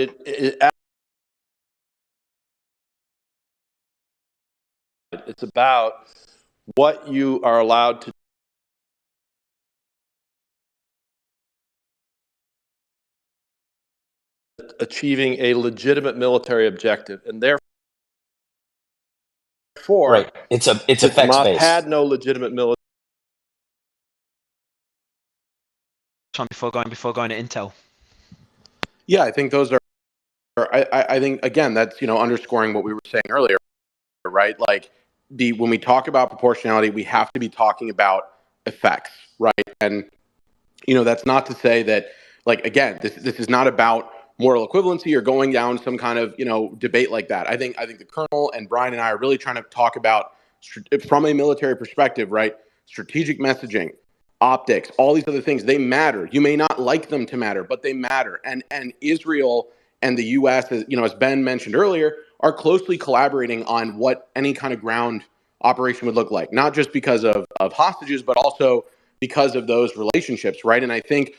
Speaker 5: it's about what you are allowed to achieving a legitimate military objective, and therefore,
Speaker 6: right, it's effects based.
Speaker 5: Had no legitimate military.
Speaker 2: Before going to Intel.
Speaker 3: Yeah, I think those are. I think again that's underscoring what we were saying earlier, right? Like when we talk about proportionality, we have to be talking about effects, right? And that's not to say that, like, again, this is not about moral equivalency or going down some kind of debate like that. I think the Colonel and Brian and I are really trying to talk about from a military perspective, right? Strategic messaging, optics, all these other things, they matter. You may not like them to matter, but they matter. And Israel and the U.S., as Ben mentioned earlier, are closely collaborating on what any kind of ground operation would look like, not just because of hostages, but also because of those relationships, right? And I think,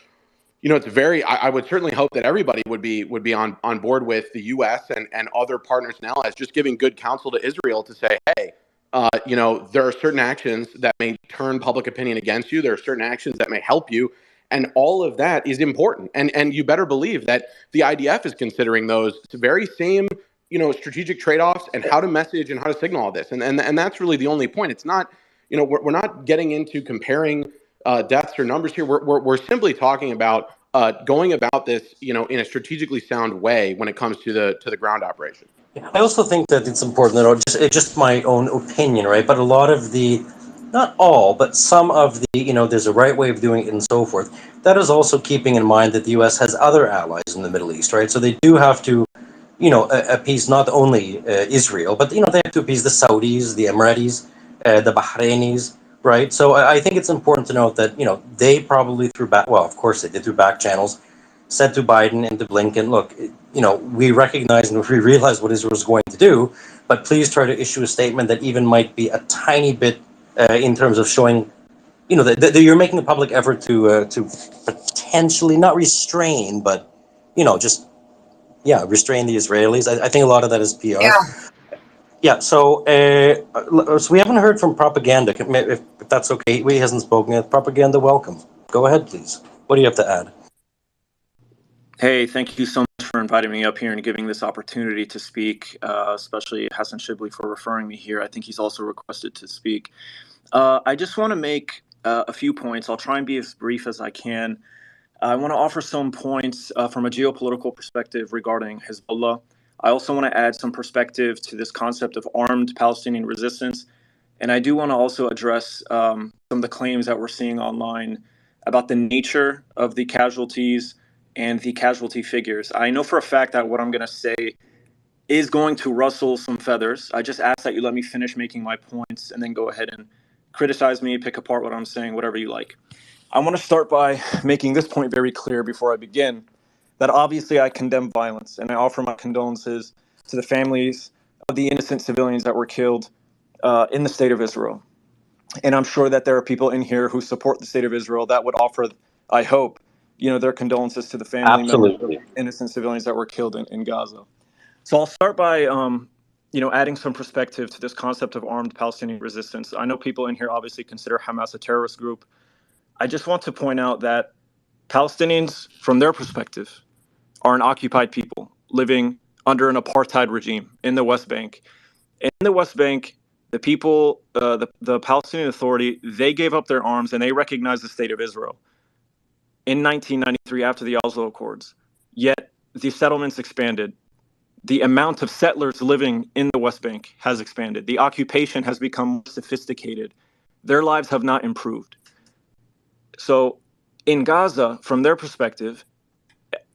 Speaker 3: it's I would certainly hope that everybody would be on board with the U.S. and other partners and allies, just giving good counsel to Israel to say, hey, there are certain actions that may turn public opinion against you. There are certain actions that may help you. And all of that is important. And you better believe that the IDF is considering those very same, strategic trade-offs and how to message and how to signal all this. And that's really the only point. It's not, we're not getting into comparing deaths or numbers here. We're simply talking about going about this, in a strategically sound way when it comes to the ground operation.
Speaker 10: I also think that it's important, it's just my own opinion, right? But a lot of the not all, but some of the, there's a right way of doing it and so forth. That is also keeping in mind that the U.S. has other allies in the Middle East, right? So they do have to, appease not only Israel, but, they have to appease the Saudis, the Emiratis, the Bahrainis, right? So I think it's important to note that, they probably through back, well, of course they did through back channels, said to Biden and to Blinken, look, we recognize and we realize what Israel is going to do, but please try to issue a statement that even might be a tiny bit in terms of showing, that you're making a public effort to potentially not restrain, but just restrain the Israelis. I think a lot of that is PR. Yeah. So we haven't heard from propaganda. If that's okay, he hasn't spoken yet. Propaganda, welcome. Go ahead, please. What do you have to add?
Speaker 21: Hey, thank you so much for inviting me up here and giving this opportunity to speak, especially Hassan Shibli for referring me here. I think he's also requested to speak. I just want to make a few points. I'll try and be as brief as I can. I want to offer some points from a geopolitical perspective regarding Hezbollah. I also want to add some perspective to this concept of armed Palestinian resistance. And I do want to also address some of the claims that we're seeing online about the nature of the casualties and the casualty figures. I know for a fact that what I'm going to say is going to rustle some feathers. I just ask that you let me finish making my points and then go ahead and criticize me, pick apart what I'm saying, whatever you like. I want to start by making this point very clear before I begin, that obviously I condemn violence and I offer my condolences to the families of the innocent civilians that were killed in the state of Israel. And I'm sure that there are people in here who support the state of Israel that would offer, I hope, their condolences to the family members of innocent civilians that were killed in Gaza. So I'll start by, adding some perspective to this concept of armed Palestinian resistance. I know people in here obviously consider Hamas a terrorist group. I just want to point out that Palestinians, from their perspective, are an occupied people living under an apartheid regime in the West Bank. In the West Bank, the people, the Palestinian Authority, they gave up their arms and they recognized the state of Israel in 1993 after the Oslo Accords. Yet the settlements expanded. The amount of settlers living in the West Bank has expanded. The occupation has become more sophisticated. Their lives have not improved. So in Gaza, from their perspective,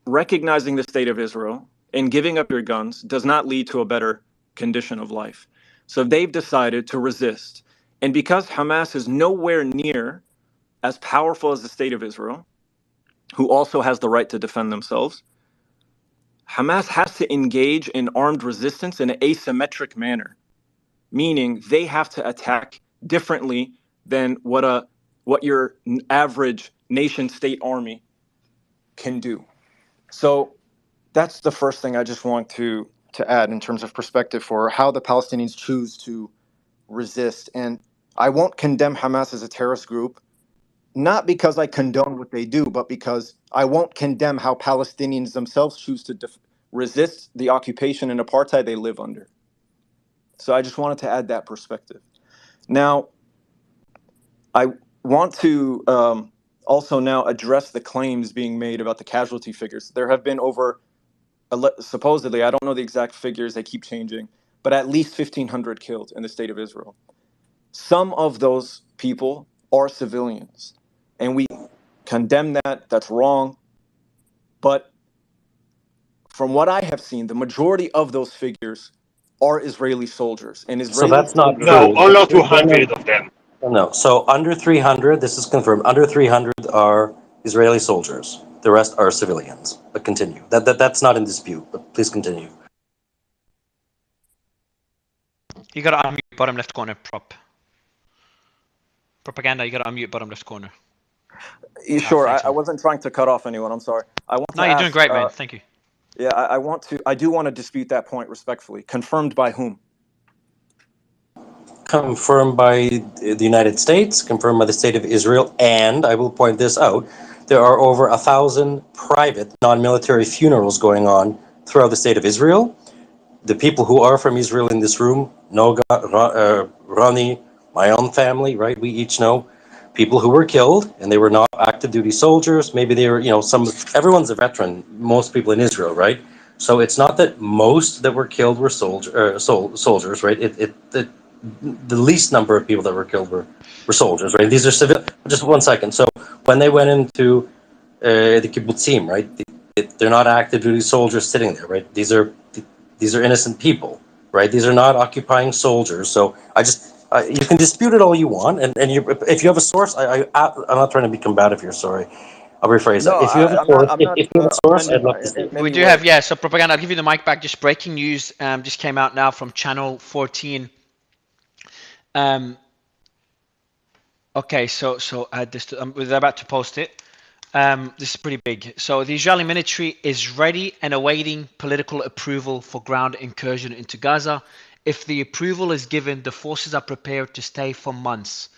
Speaker 21: recognizing the state of Israel and giving up your guns does not lead to a better condition of life. So they've decided to resist. And because Hamas is nowhere near as powerful as the state of Israel, who also has the right to defend themselves, Hamas has to engage in armed resistance in an asymmetric manner, meaning they have to attack differently than what your average nation-state army can do. So that's the first thing I just want to add in terms of perspective for how the Palestinians choose to resist. And I won't condemn Hamas as a terrorist group, not because I condone what they do, but because I won't condemn how Palestinians themselves choose to resist the occupation and apartheid they live under. So I just wanted to add that perspective. Now, I want to also now address the claims being made about the casualty figures. There have been over, supposedly, I don't know the exact figures, they keep changing, but at least 1,500 killed in the state of Israel. Some of those people are civilians, and we condemn that. That's wrong. But from what I have seen, the majority of those figures are Israeli soldiers. And
Speaker 10: So
Speaker 21: Israeli
Speaker 10: that's not
Speaker 21: soldiers,
Speaker 10: true.
Speaker 20: No, only 200 of them.
Speaker 10: No. So under 300, this is confirmed. Under 300 are Israeli soldiers. The rest are civilians. But continue. That's not in dispute. But please continue.
Speaker 2: You gotta unmute bottom left corner, Propaganda, you gotta unmute bottom left corner.
Speaker 21: Sure, I wasn't trying to cut off anyone. I'm sorry.
Speaker 2: No, you're doing great, man. Thank you.
Speaker 21: Yeah, I do want to dispute that point respectfully. Confirmed by whom?
Speaker 10: Confirmed by the United States, confirmed by the state of Israel, and I will point this out, there are over 1,000 private non-military funerals going on throughout the state of Israel. The people who are from Israel in this room, Noga, Ronnie, my own family, right? We each know people who were killed, and they were not active duty soldiers. Maybe they were, everyone's a veteran, most people in Israel, right? So it's not that most that were killed were soldiers, right? the least number of people that were killed were soldiers, right? These are civil. Just 1 second. So when they went into the kibbutzim, right? They're not active duty soldiers sitting there, right? These are innocent people, right? These are not occupying soldiers. So you can dispute it all you want, and if you have a source, I'm not trying to be combative here. Sorry, I'll rephrase that.
Speaker 21: No,
Speaker 10: If you have a
Speaker 21: I'm
Speaker 10: source,
Speaker 21: not. I'm not
Speaker 10: if you have a source,
Speaker 21: offended
Speaker 10: I'd love
Speaker 21: by
Speaker 10: to
Speaker 21: it
Speaker 10: see
Speaker 21: in
Speaker 10: it.
Speaker 2: We
Speaker 21: any
Speaker 2: do
Speaker 21: way.
Speaker 2: have, yeah. So propaganda. I'll give you the mic back. Just breaking news. Just came out now from Channel 14. Okay, so they're about to post it. This is pretty big. So the Israeli military is ready and awaiting political approval for ground incursion into Gaza. If the approval is given, the forces are prepared to stay for months.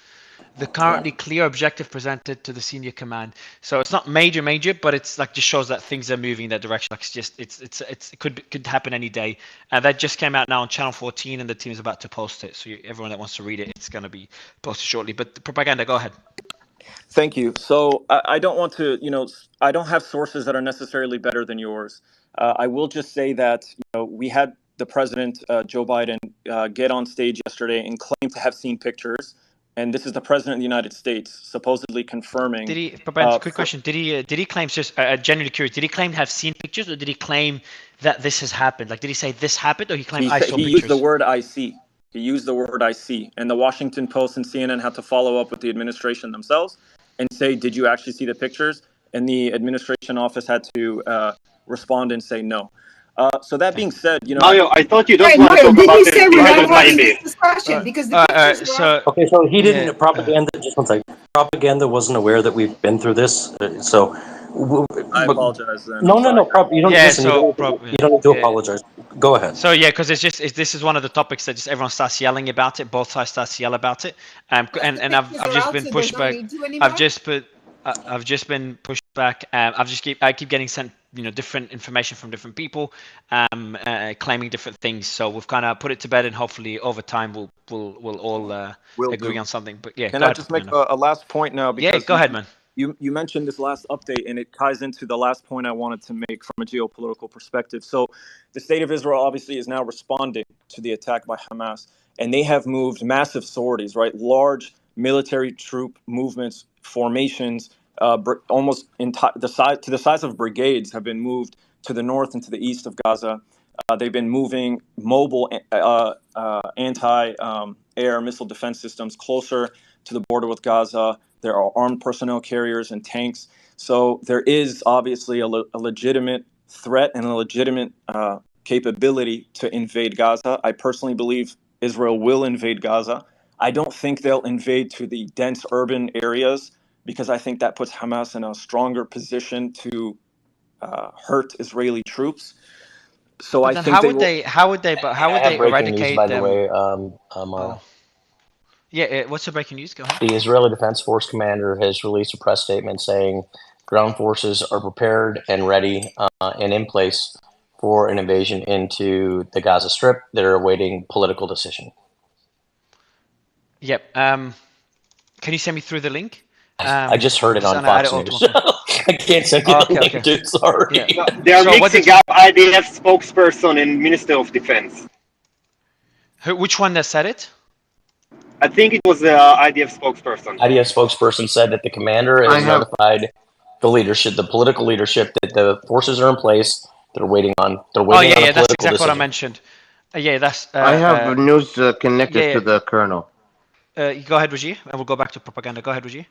Speaker 2: The currently clear objective presented to the senior command. So it's not major, but it's like just shows that things are moving in that direction. Like it could happen any day. And that just came out now on Channel 14, and the team is about to post it. So everyone that wants to read it, it's going to be posted shortly. But the propaganda, go ahead.
Speaker 21: Thank you. So I don't want to, I don't have sources that are necessarily better than yours. I will just say that we had the president, Joe Biden, get on stage yesterday and claim to have seen pictures. And this is the president of the United States supposedly confirming.
Speaker 2: Did he? Quick question. Did he claim? Just genuinely curious. Did he claim to have seen pictures, or did he claim that this has happened? Like, did he say this happened, or he claimed I saw
Speaker 21: He
Speaker 2: pictures?
Speaker 21: used the word "I see." He used the word "I see," and the Washington Post and CNN had to follow up with the administration themselves and say, "Did you actually see the pictures?" And the administration office had to respond and say no. So that being said,
Speaker 20: Mario, I thought you don't
Speaker 11: Right,
Speaker 20: want to
Speaker 11: Mario,
Speaker 20: talk
Speaker 11: did
Speaker 20: about
Speaker 11: he
Speaker 20: the
Speaker 11: say we're not
Speaker 20: head of
Speaker 11: having
Speaker 20: IB.
Speaker 11: this discussion? Because the pictures were up.
Speaker 10: Okay, so he didn't.
Speaker 2: Yeah.
Speaker 10: Propaganda. Just 1 second. Propaganda wasn't aware that we've been through this.
Speaker 21: I apologize. Then
Speaker 10: No,
Speaker 21: I'm sorry.
Speaker 10: you don't
Speaker 2: Yeah.
Speaker 10: listen. You don't need to apologize. Go ahead.
Speaker 2: So yeah, because this is one of the topics that just everyone starts yelling about it. Both sides starts to yell about it. And I've just been pushed back. I've just been pushed back. I keep getting sent different information from different people, claiming different things. So we've kind of put it to bed, and hopefully over time we'll all agree on something. But yeah,
Speaker 21: Can
Speaker 2: go
Speaker 21: I
Speaker 2: ahead,
Speaker 21: just make
Speaker 2: Fernando.
Speaker 21: a last point now?
Speaker 2: Yeah,
Speaker 21: Because
Speaker 2: go ahead, man.
Speaker 21: You mentioned this last update, and it ties into the last point I wanted to make from a geopolitical perspective. So the state of Israel obviously is now responding to the attack by Hamas, and they have moved massive sorties, right? Large military troop movements, formations, almost to the size of brigades have been moved to the north and to the east of Gaza. They've been moving mobile anti-air missile defense systems closer to the border with Gaza. There are armed personnel carriers and tanks. So there is obviously a legitimate threat and a legitimate capability to invade Gaza. I personally believe Israel will invade Gaza. I don't think they'll invade to the dense urban areas because I think that puts Hamas in a stronger position to hurt Israeli troops. So
Speaker 2: But
Speaker 21: I
Speaker 2: then
Speaker 21: think
Speaker 2: how would they
Speaker 6: Breaking news,
Speaker 2: eradicate
Speaker 6: by the
Speaker 2: them?
Speaker 6: way, Mario.
Speaker 2: Yeah, what's the breaking news? Go ahead.
Speaker 6: The Israeli Defense Force commander has released a press statement saying ground forces are prepared and ready and in place for an invasion into the Gaza Strip. They're awaiting political decision.
Speaker 2: Yep. Can you send me through the link?
Speaker 6: I just heard it on
Speaker 2: I add
Speaker 6: Fox
Speaker 2: it all to
Speaker 6: News.
Speaker 2: my phone.
Speaker 6: I can't send you the link, dude. Sorry.
Speaker 2: Yeah.
Speaker 20: They are mixing up IDF spokesperson and Minister of Defense.
Speaker 2: Which one that said it?
Speaker 20: I think it was the IDF spokesperson.
Speaker 6: IDF spokesperson said that the commander has notified the leadership, the political leadership, that the forces are in place. They're waiting on. They're waiting on a
Speaker 2: that's
Speaker 6: political
Speaker 2: exactly
Speaker 6: decision.
Speaker 2: what I mentioned. Yeah, that's.
Speaker 12: I have news connected to the colonel.
Speaker 2: Go ahead, Raji, and we'll go back to propaganda. Go ahead, Raji.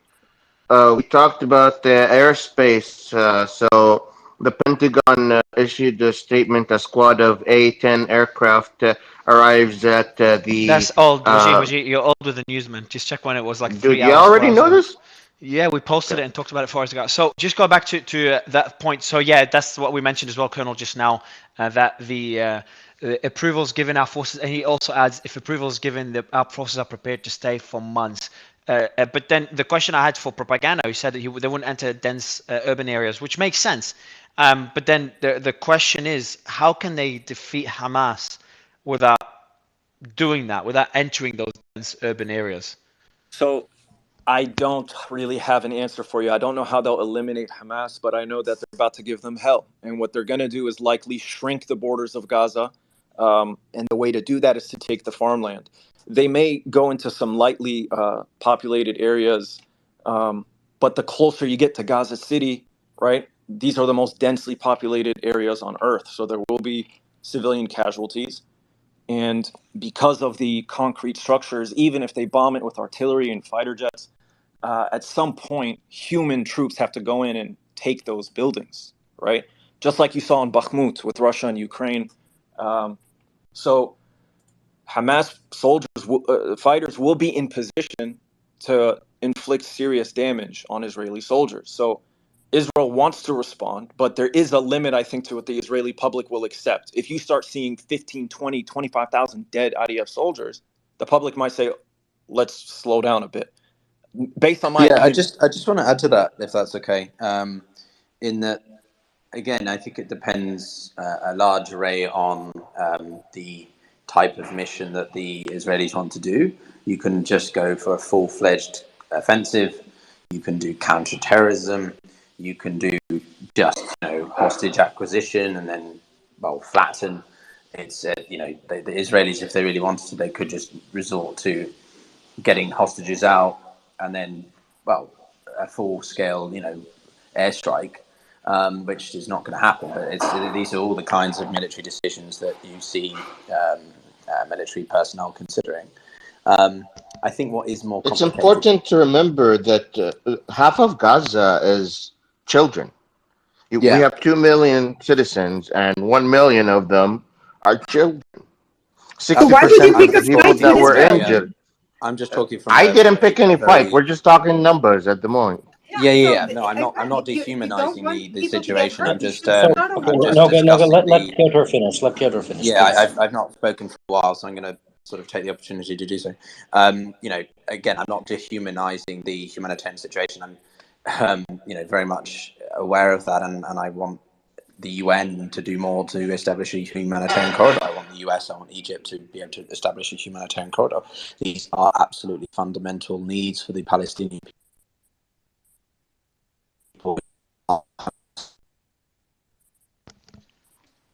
Speaker 12: We talked about the airspace. So the Pentagon issued a statement. A squad of A-10 aircraft arrives at the.
Speaker 2: That's old, Raji. You're old with the news, man. Just check when it was, like 3
Speaker 12: Dude,
Speaker 2: hours.
Speaker 12: you already know this?
Speaker 2: Yeah, we posted it and talked about it 4 hours ago. So just go back to that point. So yeah, that's what we mentioned as well, Colonel, just now, that the approvals given our forces, and he also adds, if approvals given, our forces are prepared to stay for months. But then the question I had for propaganda, he said that they wouldn't enter dense urban areas, which makes sense. But then the question is, how can they defeat Hamas without doing that, without entering those dense urban areas?
Speaker 21: So I don't really have an answer for you. I don't know how they'll eliminate Hamas, but I know that they're about to give them hell. And what they're going to do is likely shrink the borders of Gaza.
Speaker 1: And the way to do that is to take the farmland. They may go into some lightly populated areas, but the closer you get to Gaza City, right, these are the most densely populated areas on Earth. So there will be civilian casualties. And because of the concrete structures, even if they bomb it with artillery and fighter jets, at some point, human troops have to go in and take those buildings, right? Just like you saw in Bakhmut with Russia and Ukraine. So Hamas soldiers, fighters will be in position to inflict serious damage on Israeli soldiers. So Israel wants to respond, but there is a limit, I think, to what the Israeli public will accept. If you start seeing 15, 20, 25,000 dead IDF soldiers, the public might say, let's slow down a bit. Based on my
Speaker 4: I
Speaker 1: opinion.
Speaker 4: just want to add to that, if that's okay. In that, again, I think it depends a large array on the type of mission that the Israelis want to do. You can just go for a full-fledged offensive. You can do counter-terrorism. You can do just hostage acquisition and then flatten. It's the Israelis, if they really wanted to, they could just resort to getting hostages out and then a full-scale airstrike, which is not going to happen. But these are all the kinds of military decisions that you see military personnel considering. I think what is more complicated.
Speaker 12: It's important to remember that half of Gaza is children. We have 2 million citizens, and 1 million of them are children. 60% of the people that were injured.
Speaker 4: I'm just talking from.
Speaker 12: I didn't pick any fight. We're just talking numbers at the moment.
Speaker 4: Yeah. No, I'm not dehumanizing the situation. I'm just.
Speaker 10: Let Piotr finish.
Speaker 4: Yeah, I've not spoken for a while, so I'm going to sort of take the opportunity to do so. Again, I'm not dehumanizing the humanitarian situation. I'm, very much aware of that, and I want the UN to do more to establish a humanitarian corridor. I want the US, I want Egypt to be able to establish a humanitarian corridor. These are absolutely fundamental needs for the Palestinian people.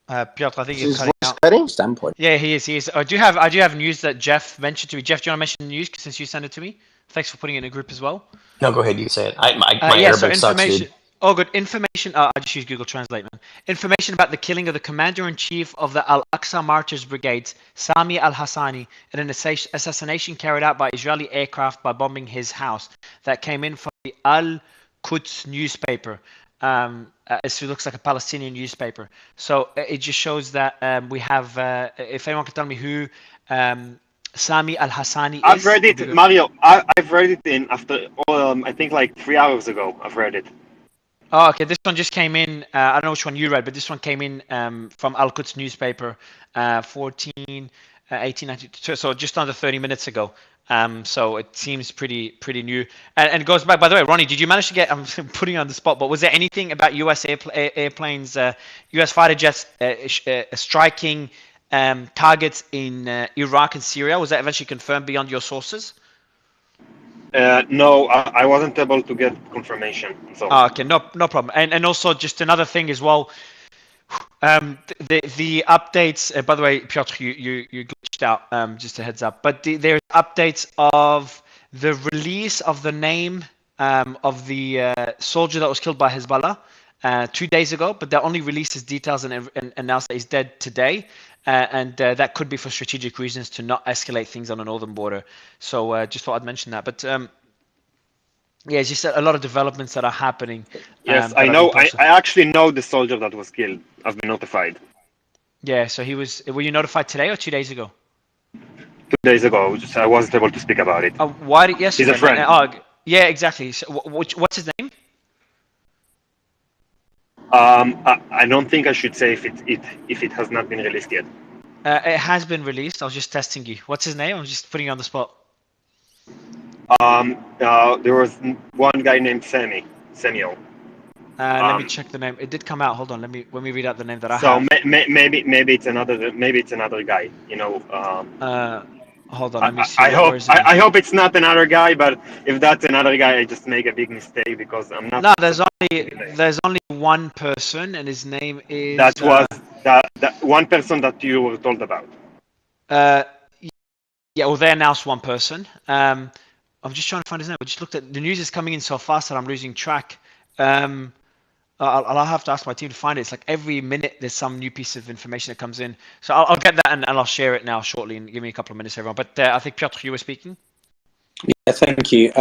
Speaker 2: Piotr, I think you're cutting out.
Speaker 4: Standpoint.
Speaker 2: Yeah, he is. I do have news that Jeff mentioned to me. Jeff, do you want to mention the news since you sent it to me? Thanks for putting it in a group as well.
Speaker 6: No, go ahead. You say it. My Arabic sucks, dude.
Speaker 2: Oh, good. Information. I just use Google Translate, man. Information about the killing of the commander-in-chief of the Al-Aqsa Martyrs Brigade, Sami al-Hassani, in an assassination carried out by Israeli aircraft by bombing his house. That came in from the Al-Quds newspaper. It looks like a Palestinian newspaper. So it just shows that we have. If anyone can tell me who Sami al-Hassani is.
Speaker 20: I've read it, Mario. I've read it after. I think like 3 hours ago. I've read it.
Speaker 2: Oh, okay. This one just came in. I don't know which one you read, but this one came in from Al-Quds newspaper, 18, 1992. So just under 30 minutes ago. So it seems pretty new. And it goes back. By the way, Ronnie, did you manage to get? I'm putting you on the spot, but was there anything about U.S. airplanes, U.S. fighter jets striking targets in Iraq and Syria? Was that eventually confirmed beyond your sources?
Speaker 20: No, I wasn't able to get confirmation. So.
Speaker 2: Okay, no problem. And also just another thing as well. The updates. By the way, Piotr, you glitched out. Just a heads up. But there's updates of the release of the name of the soldier that was killed by Hezbollah 2 days ago. But they only released his details and announced that he's dead today. And that could be for strategic reasons to not escalate things on the northern border. So just thought I'd mention that. But yeah, it's just a lot of developments that are happening.
Speaker 20: Yes, I know. I actually know the soldier that was killed. I've been notified.
Speaker 2: Yeah, so he was. Were you notified today or 2 days ago?
Speaker 20: 2 days ago. I wasn't able to speak about it.
Speaker 2: Why? Yes,
Speaker 20: he's a friend.
Speaker 2: Yeah, exactly. So, what's his name?
Speaker 20: I don't think I should say if it has not been released yet.
Speaker 2: It has been released. I was just testing you. What's his name? I'm just putting you on the spot.
Speaker 20: There was one guy named Samuel.
Speaker 2: Let me check the name. It did come out. Hold on. Let me read out the name that I have.
Speaker 20: So maybe it's another guy.
Speaker 2: Hold on. Let me see.
Speaker 20: I hope it's not another guy. But if that's another guy, I just make a big mistake because I'm not.
Speaker 2: No, there's only one person, and his name is.
Speaker 20: The one person that you were told about.
Speaker 2: Yeah, well, they announced one person. I'm just trying to find his name. I just looked at the news is coming in so fast that I'm losing track. I'll have to ask my team to find it. It's like every minute there's some new piece of information that comes in. So I'll get that and I'll share it now shortly. And give me a couple of minutes, everyone. But I think Piotr, you were speaking.
Speaker 13: Yeah, thank you.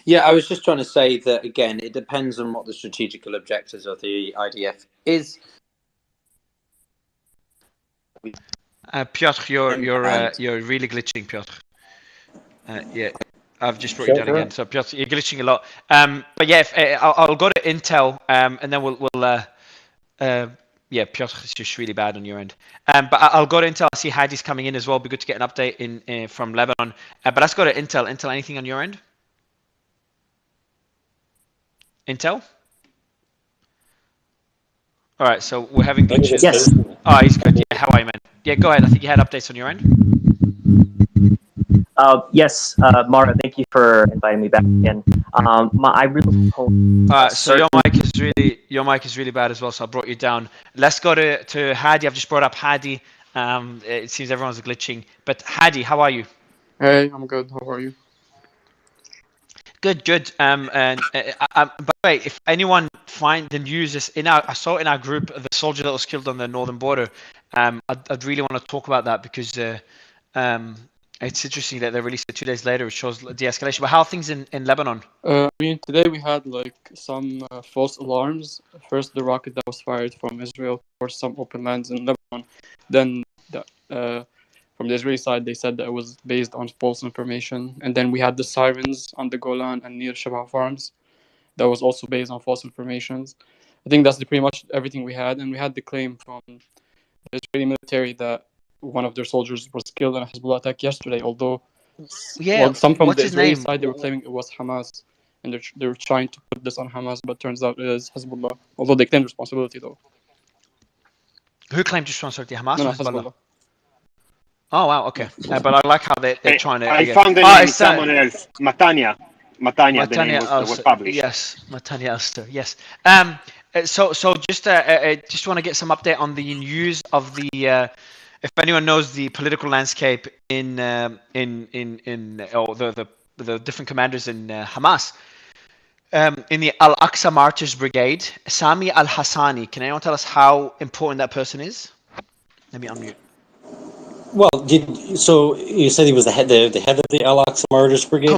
Speaker 13: Yeah, I was just trying to say that again, it depends on what the strategical objectives of the IDF is.
Speaker 2: Piotr, you're really glitching, Piotr. Yeah, I've just brought you down again. So Piotr, you're glitching a lot. But yeah, I'll go to Intel, and then we'll yeah, Piotr is just really bad on your end. But I'll go to Intel. I see Hadi's coming in as well. Be good to get an update in from Lebanon. But let's go to Intel. Intel, anything on your end? Intel? All right, so we're having glitches.
Speaker 8: Yes.
Speaker 2: Oh, he's good. Yeah, how are you, man? Yeah, go ahead. I think you had updates on your end.
Speaker 8: Yes, Mara, thank you for inviting me back again. I really hope.
Speaker 2: So your mic is really bad as well. So I brought you down. Let's go to Hadi. I've just brought up Hadi. It seems everyone's glitching. But Hadi, how are you?
Speaker 22: Hey, I'm good. How are you?
Speaker 2: Good. And by the way, if anyone find the news is I saw in our group the soldier that was killed on the northern border. I'd really want to talk about that because it's interesting that they released it 2 days later. It shows de-escalation. But how are things in Lebanon?
Speaker 22: I mean, today we had like some false alarms. First, the rocket that was fired from Israel for some open lands in Lebanon. Then, from the Israeli side, they said that it was based on false information. And then we had the sirens on the Golan and near Shabaa farms. That was also based on false information. I think that's pretty much everything we had. And we had the claim from the Israeli military that one of their soldiers was killed in a Hezbollah attack yesterday, although some from the Israeli side, they were claiming it was Hamas, and they're trying to put this on Hamas, but turns out it is Hezbollah, although they claim responsibility, though.
Speaker 2: Who claimed responsibility, Hamas
Speaker 22: No,
Speaker 2: or Hezbollah?
Speaker 22: Hezbollah.
Speaker 2: Oh, wow, okay. But I like how they're trying to...
Speaker 20: I found the name, someone else, Matania, the name was published.
Speaker 2: Yes, Matania Elster, yes. So just want to get some update on the news of the... if anyone knows the political landscape in the different commanders in Hamas, in the Al-Aqsa Martyrs Brigade, Sami Al-Hassani, can anyone tell us how important that person is? Let me unmute.
Speaker 10: Well, so you said he was the head of the Al-Aqsa Martyrs Brigade?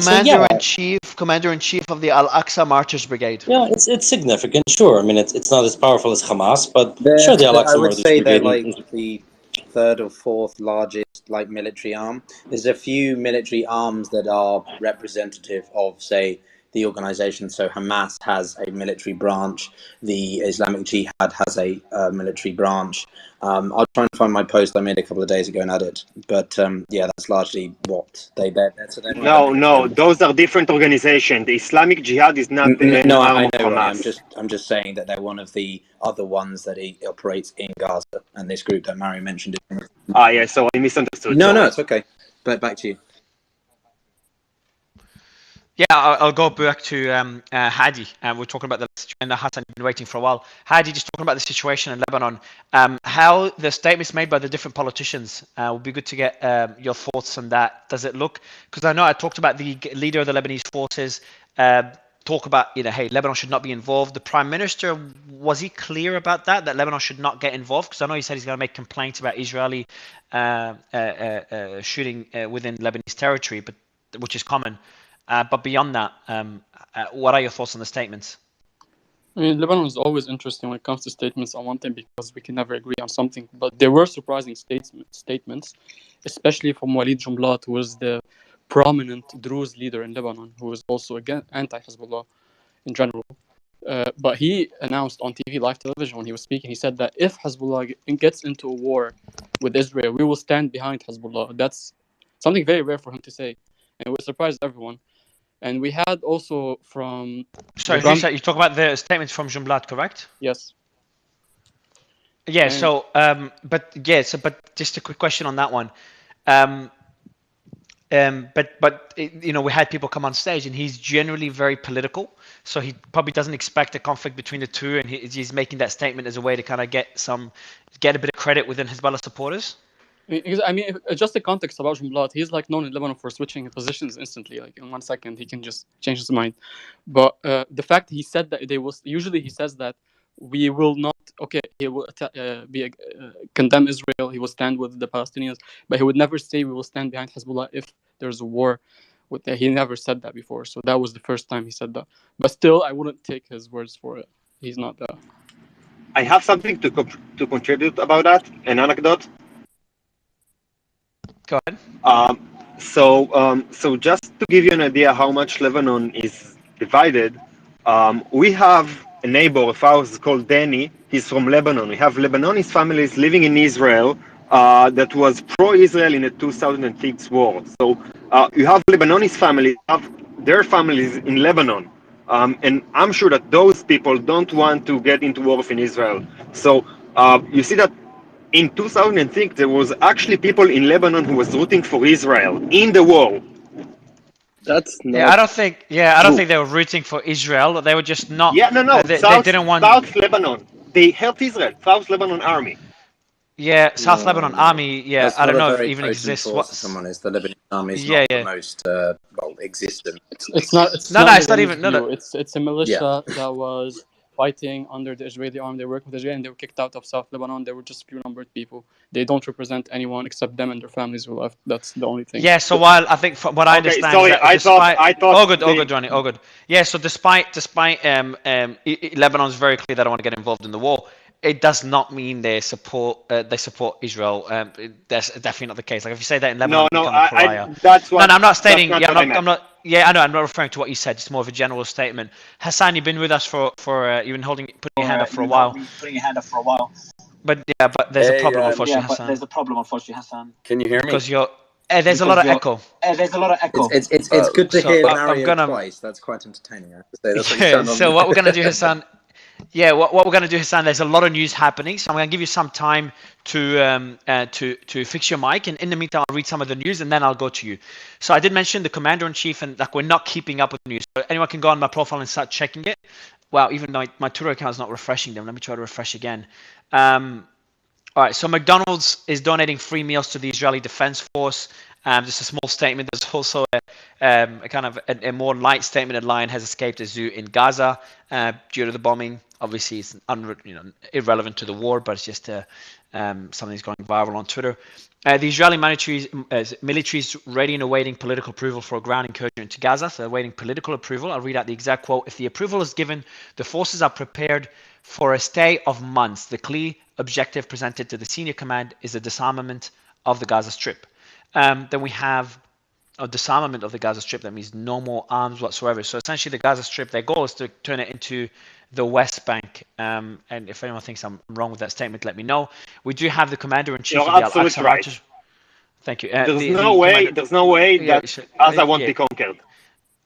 Speaker 2: Commander-in-Chief of the Al-Aqsa Martyrs Brigade.
Speaker 10: Yeah, it's significant, sure. I mean, it's not as powerful as Hamas, but sure, the Al-Aqsa
Speaker 13: I would
Speaker 10: Martyrs
Speaker 13: say
Speaker 10: Brigade...
Speaker 13: they're like the third or fourth largest military arm. There's a few military arms that are representative of, say, the organization. So Hamas has a military branch. The Islamic Jihad has a military branch. I'll try and find my post I made a couple of days ago and add it. But yeah, that's largely what they bet. So
Speaker 20: no, those are different organizations. The Islamic Jihad is not an arm of Hamas.
Speaker 13: I'm just saying that they're one of the other ones that operates in Gaza, and this group that Mario mentioned.
Speaker 20: Yeah, so I misunderstood.
Speaker 13: No, it's okay. But back to you.
Speaker 2: Yeah, I'll go back to Hadi. We're talking about the situation that Hassan been waiting for a while. Hadi, just talking about the situation in Lebanon. How the statements made by the different politicians. Would be good to get your thoughts on that. Does it look? Because I know I talked about the leader of the Lebanese forces. Talk about, hey, Lebanon should not be involved. The Prime Minister, was he clear about that Lebanon should not get involved? Because I know he said he's going to make complaints about Israeli shooting within Lebanese territory, which is common. But beyond that, what are your thoughts on the statements?
Speaker 22: I mean, Lebanon is always interesting when it comes to statements on one thing because we can never agree on something. But there were surprising statements, especially from Walid Jumblat, who was the prominent Druze leader in Lebanon, who was also again anti-Hezbollah in general. But he announced on TV, live television, when he was speaking, he said that if Hezbollah gets into a war with Israel, we will stand behind Hezbollah. That's something very rare for him to say, and it surprised everyone. And we had also from...
Speaker 2: Sorry, you talk about the statements from Jumblat, correct?
Speaker 22: Yes.
Speaker 2: Yeah, but just a quick question on that one. But you know, we had people come on stage, and he's generally very political, so he probably doesn't expect a conflict between the two, and he's making that statement as a way to kind of get a bit of credit within Hezbollah supporters.
Speaker 22: I mean, just the context about Jumblat, he's like known in Lebanon for switching positions instantly. Like in 1 second, he can just change his mind. But the fact he said that they will, usually he says that we will not, okay, he will condemn Israel, he will stand with the Palestinians, but he would never say we will stand behind Hezbollah if there's a war. He never said that before, so that was the first time he said that. But still, I wouldn't take his words for it. He's not that.
Speaker 20: I have something to contribute about that, an anecdote.
Speaker 2: Go ahead.
Speaker 20: So just to give you an idea how much Lebanon is divided, we have a neighbor of ours called Danny. He's from Lebanon. We have Lebanese families living in Israel that was pro-Israel in the 2006 war. So you have Lebanese families, have their families in Lebanon. And I'm sure that those people don't want to get into war in Israel. So you see that in 2006, there was actually people in Lebanon who was rooting for Israel in the war.
Speaker 19: That's not.
Speaker 2: Yeah, I don't think. Yeah, I don't think they were rooting for Israel. They were just not.
Speaker 20: Yeah, no.
Speaker 2: They
Speaker 20: South,
Speaker 2: didn't want.
Speaker 20: South Lebanon. They helped Israel. South Lebanon army.
Speaker 2: Yeah, South Lebanon army. Yeah,
Speaker 13: That's
Speaker 2: I
Speaker 13: not
Speaker 2: don't
Speaker 13: a
Speaker 2: know if
Speaker 13: very
Speaker 2: even
Speaker 13: potent
Speaker 2: exists.
Speaker 13: force, if I'm honest. The Lebanese army is
Speaker 2: Yeah,
Speaker 13: not
Speaker 2: yeah.
Speaker 13: the most existent.
Speaker 22: It's not. It's
Speaker 2: No,
Speaker 22: not
Speaker 2: no, it's not
Speaker 22: Lebanese
Speaker 2: even. No,
Speaker 22: view.
Speaker 2: no.
Speaker 22: It's a militia that was fighting under the Israeli army. They worked with Israel, and they were kicked out of South Lebanon. They were just few numbered people. They don't represent anyone except them and their families who left. That's the only thing.
Speaker 2: Yeah, so while I think from what I
Speaker 20: Okay,
Speaker 2: understand is
Speaker 20: sorry,
Speaker 2: that
Speaker 20: I
Speaker 2: despite
Speaker 20: thought
Speaker 2: all good, Johnny, all good. Yeah, so despite Lebanon's very clear they don't want to get involved in the war, it does not mean they support Israel. That's definitely not the case. Like if you say that in Lebanon, you become a pariah.
Speaker 20: that's
Speaker 2: No,
Speaker 20: what.
Speaker 2: no, I'm not stating.
Speaker 20: That's
Speaker 2: Yeah,
Speaker 20: not what I meant.
Speaker 2: I'm not. Yeah, I know. I'm not referring to what you said. It's more of a general statement. Hassan, you've been with us for you've been putting your hand up for a while. But yeah, but there's a problem, unfortunately, Hassan.
Speaker 4: Can you hear me?
Speaker 2: Because you're there's a lot of echo.
Speaker 13: It's good to hear
Speaker 2: I'm
Speaker 13: Mario
Speaker 2: gonna.
Speaker 13: twice. That's quite entertaining. I have to say. That's what you
Speaker 2: Yeah,
Speaker 13: sound
Speaker 2: so
Speaker 13: on.
Speaker 2: what we're gonna do, Hassan? Yeah, what we're gonna do, Hassan? There's a lot of news happening, so I'm gonna give you some time to fix your mic, and in the meantime, I'll read some of the news, and then I'll go to you. So I did mention the commander in chief, and like we're not keeping up with the news. So anyone can go on my profile and start checking it. Wow, even though my Twitter account is not refreshing them. Let me try to refresh again. All right, so McDonald's is donating free meals to the Israeli Defense Force. Just a small statement. There's also a kind of a more light statement. A lion has escaped a zoo in Gaza due to the bombing. Obviously, it's irrelevant to the war, but it's just something that's going viral on Twitter. The Israeli military is ready and awaiting political approval for a ground incursion into Gaza. So they're awaiting political approval. I'll read out the exact quote. If the approval is given, the forces are prepared for a stay of months. The clear objective presented to the senior command is the disarmament of the Gaza Strip. Then we have a disarmament of the Gaza Strip. That means no more arms whatsoever. So essentially, the Gaza Strip, their goal is to turn it into the West Bank. And if anyone thinks I'm wrong with that statement, let me know. We do have the commander-in-chief of the Al-Aqsa March. Thank you.
Speaker 20: There's no way that Gaza won't be conquered.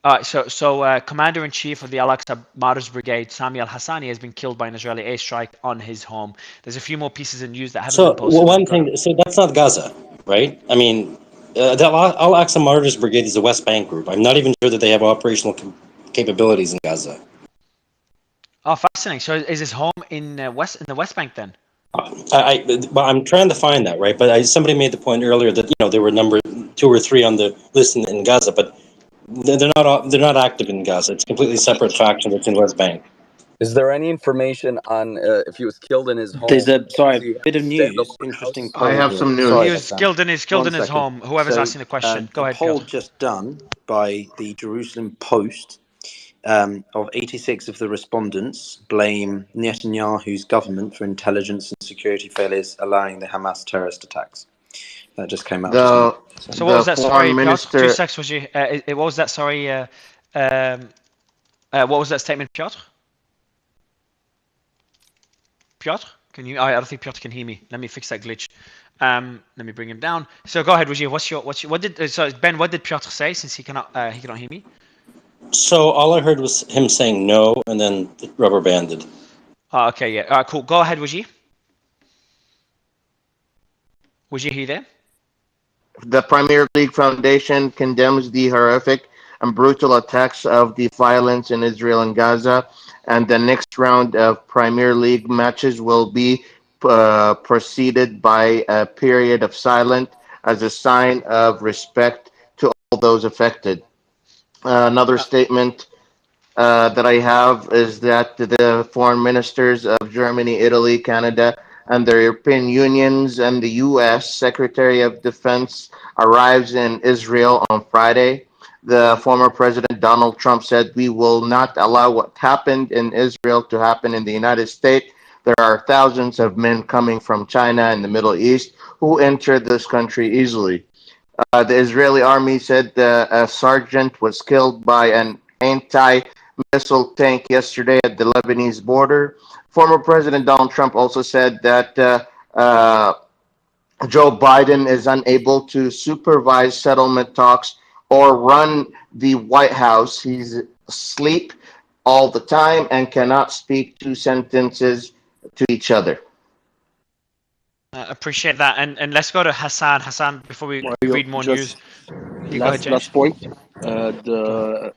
Speaker 2: All right, so Commander-in-Chief of the Al-Aqsa Martyrs Brigade, Sami al-Hassani, has been killed by an Israeli airstrike on his home. There's a few more pieces of news that haven't been posted.
Speaker 10: One thing, so that's not Gaza, right? I mean, the Al-Aqsa Martyrs Brigade is a West Bank group. I'm not even sure that they have operational capabilities in Gaza.
Speaker 2: Oh, fascinating. So is his home in the West Bank then?
Speaker 10: I'm trying to find that, right? But somebody made the point earlier that they were number 2 or 3 on the list in Gaza, but they're not active in Gaza. It's a completely separate faction that's in West Bank.
Speaker 4: Is there any information on if he was killed in his home?
Speaker 13: There's a bit of news. Interesting poll.
Speaker 12: I have some news.
Speaker 2: He was killed in his home. Whoever's asking the question, go ahead.
Speaker 13: Poll just done by the Jerusalem Post. Of 86 of the respondents blame Netanyahu's government for intelligence and security failures, allowing the Hamas terrorist attacks. That just came out.
Speaker 2: So what was that? Sorry, Piotr. 2 seconds. Was you? What was that? Sorry. What was that statement, Piotr? Piotr, can you? I don't think Piotr can hear me. Let me fix that glitch. Let me bring him down. So go ahead, Wajir. Ben? What did Piotr say? Since he cannot hear me.
Speaker 10: So all I heard was him saying no, and then it rubber banded.
Speaker 2: Oh, okay, yeah. All right, cool. Go ahead, Wajir. Wajir, are you there?
Speaker 12: The Premier League Foundation condemns the horrific and brutal attacks of the violence in Israel and Gaza, and the next round of Premier League matches will be preceded by a period of silence as a sign of respect to all those affected. Another statement that I have is that the foreign ministers of Germany, Italy, Canada, and the European Unions and the U.S. Secretary of Defense arrives in Israel on Friday. The former President Donald Trump said, "We will not allow what happened in Israel to happen in the United States. There are thousands of men coming from China and the Middle East who enter this country easily." The Israeli army said a sergeant was killed by an anti-missile tank yesterday at the Lebanese border. Former President Donald Trump also said that uh, Joe Biden is unable to supervise settlement talks or run the White House. He's asleep all the time and cannot speak two sentences to each other.
Speaker 2: Appreciate that, and let's go to Hassan. Hassan, before we
Speaker 19: Mario,
Speaker 2: read more news.
Speaker 19: just
Speaker 2: You go ahead, James.
Speaker 19: last point. The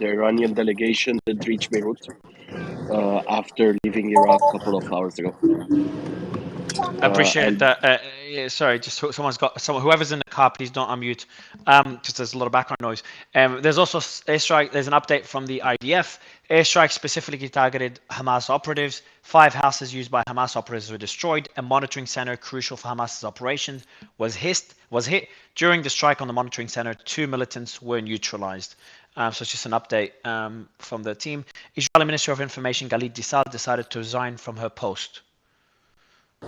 Speaker 19: Iranian delegation did reach Beirut after leaving Iraq a couple of hours ago.
Speaker 2: Appreciate
Speaker 19: And
Speaker 2: that. Yeah, sorry, just whoever's in the car, please don't unmute. Just there's a lot of background noise. There's also airstrike. There's an update from the IDF. Airstrike specifically targeted Hamas operatives. 5 houses used by Hamas operatives were destroyed. A monitoring center crucial for Hamas's operation was hit. During the strike on the monitoring center, 2 militants were neutralized. So it's just an update from the team. Israeli Minister of Information Galit Dissal decided to resign from her post.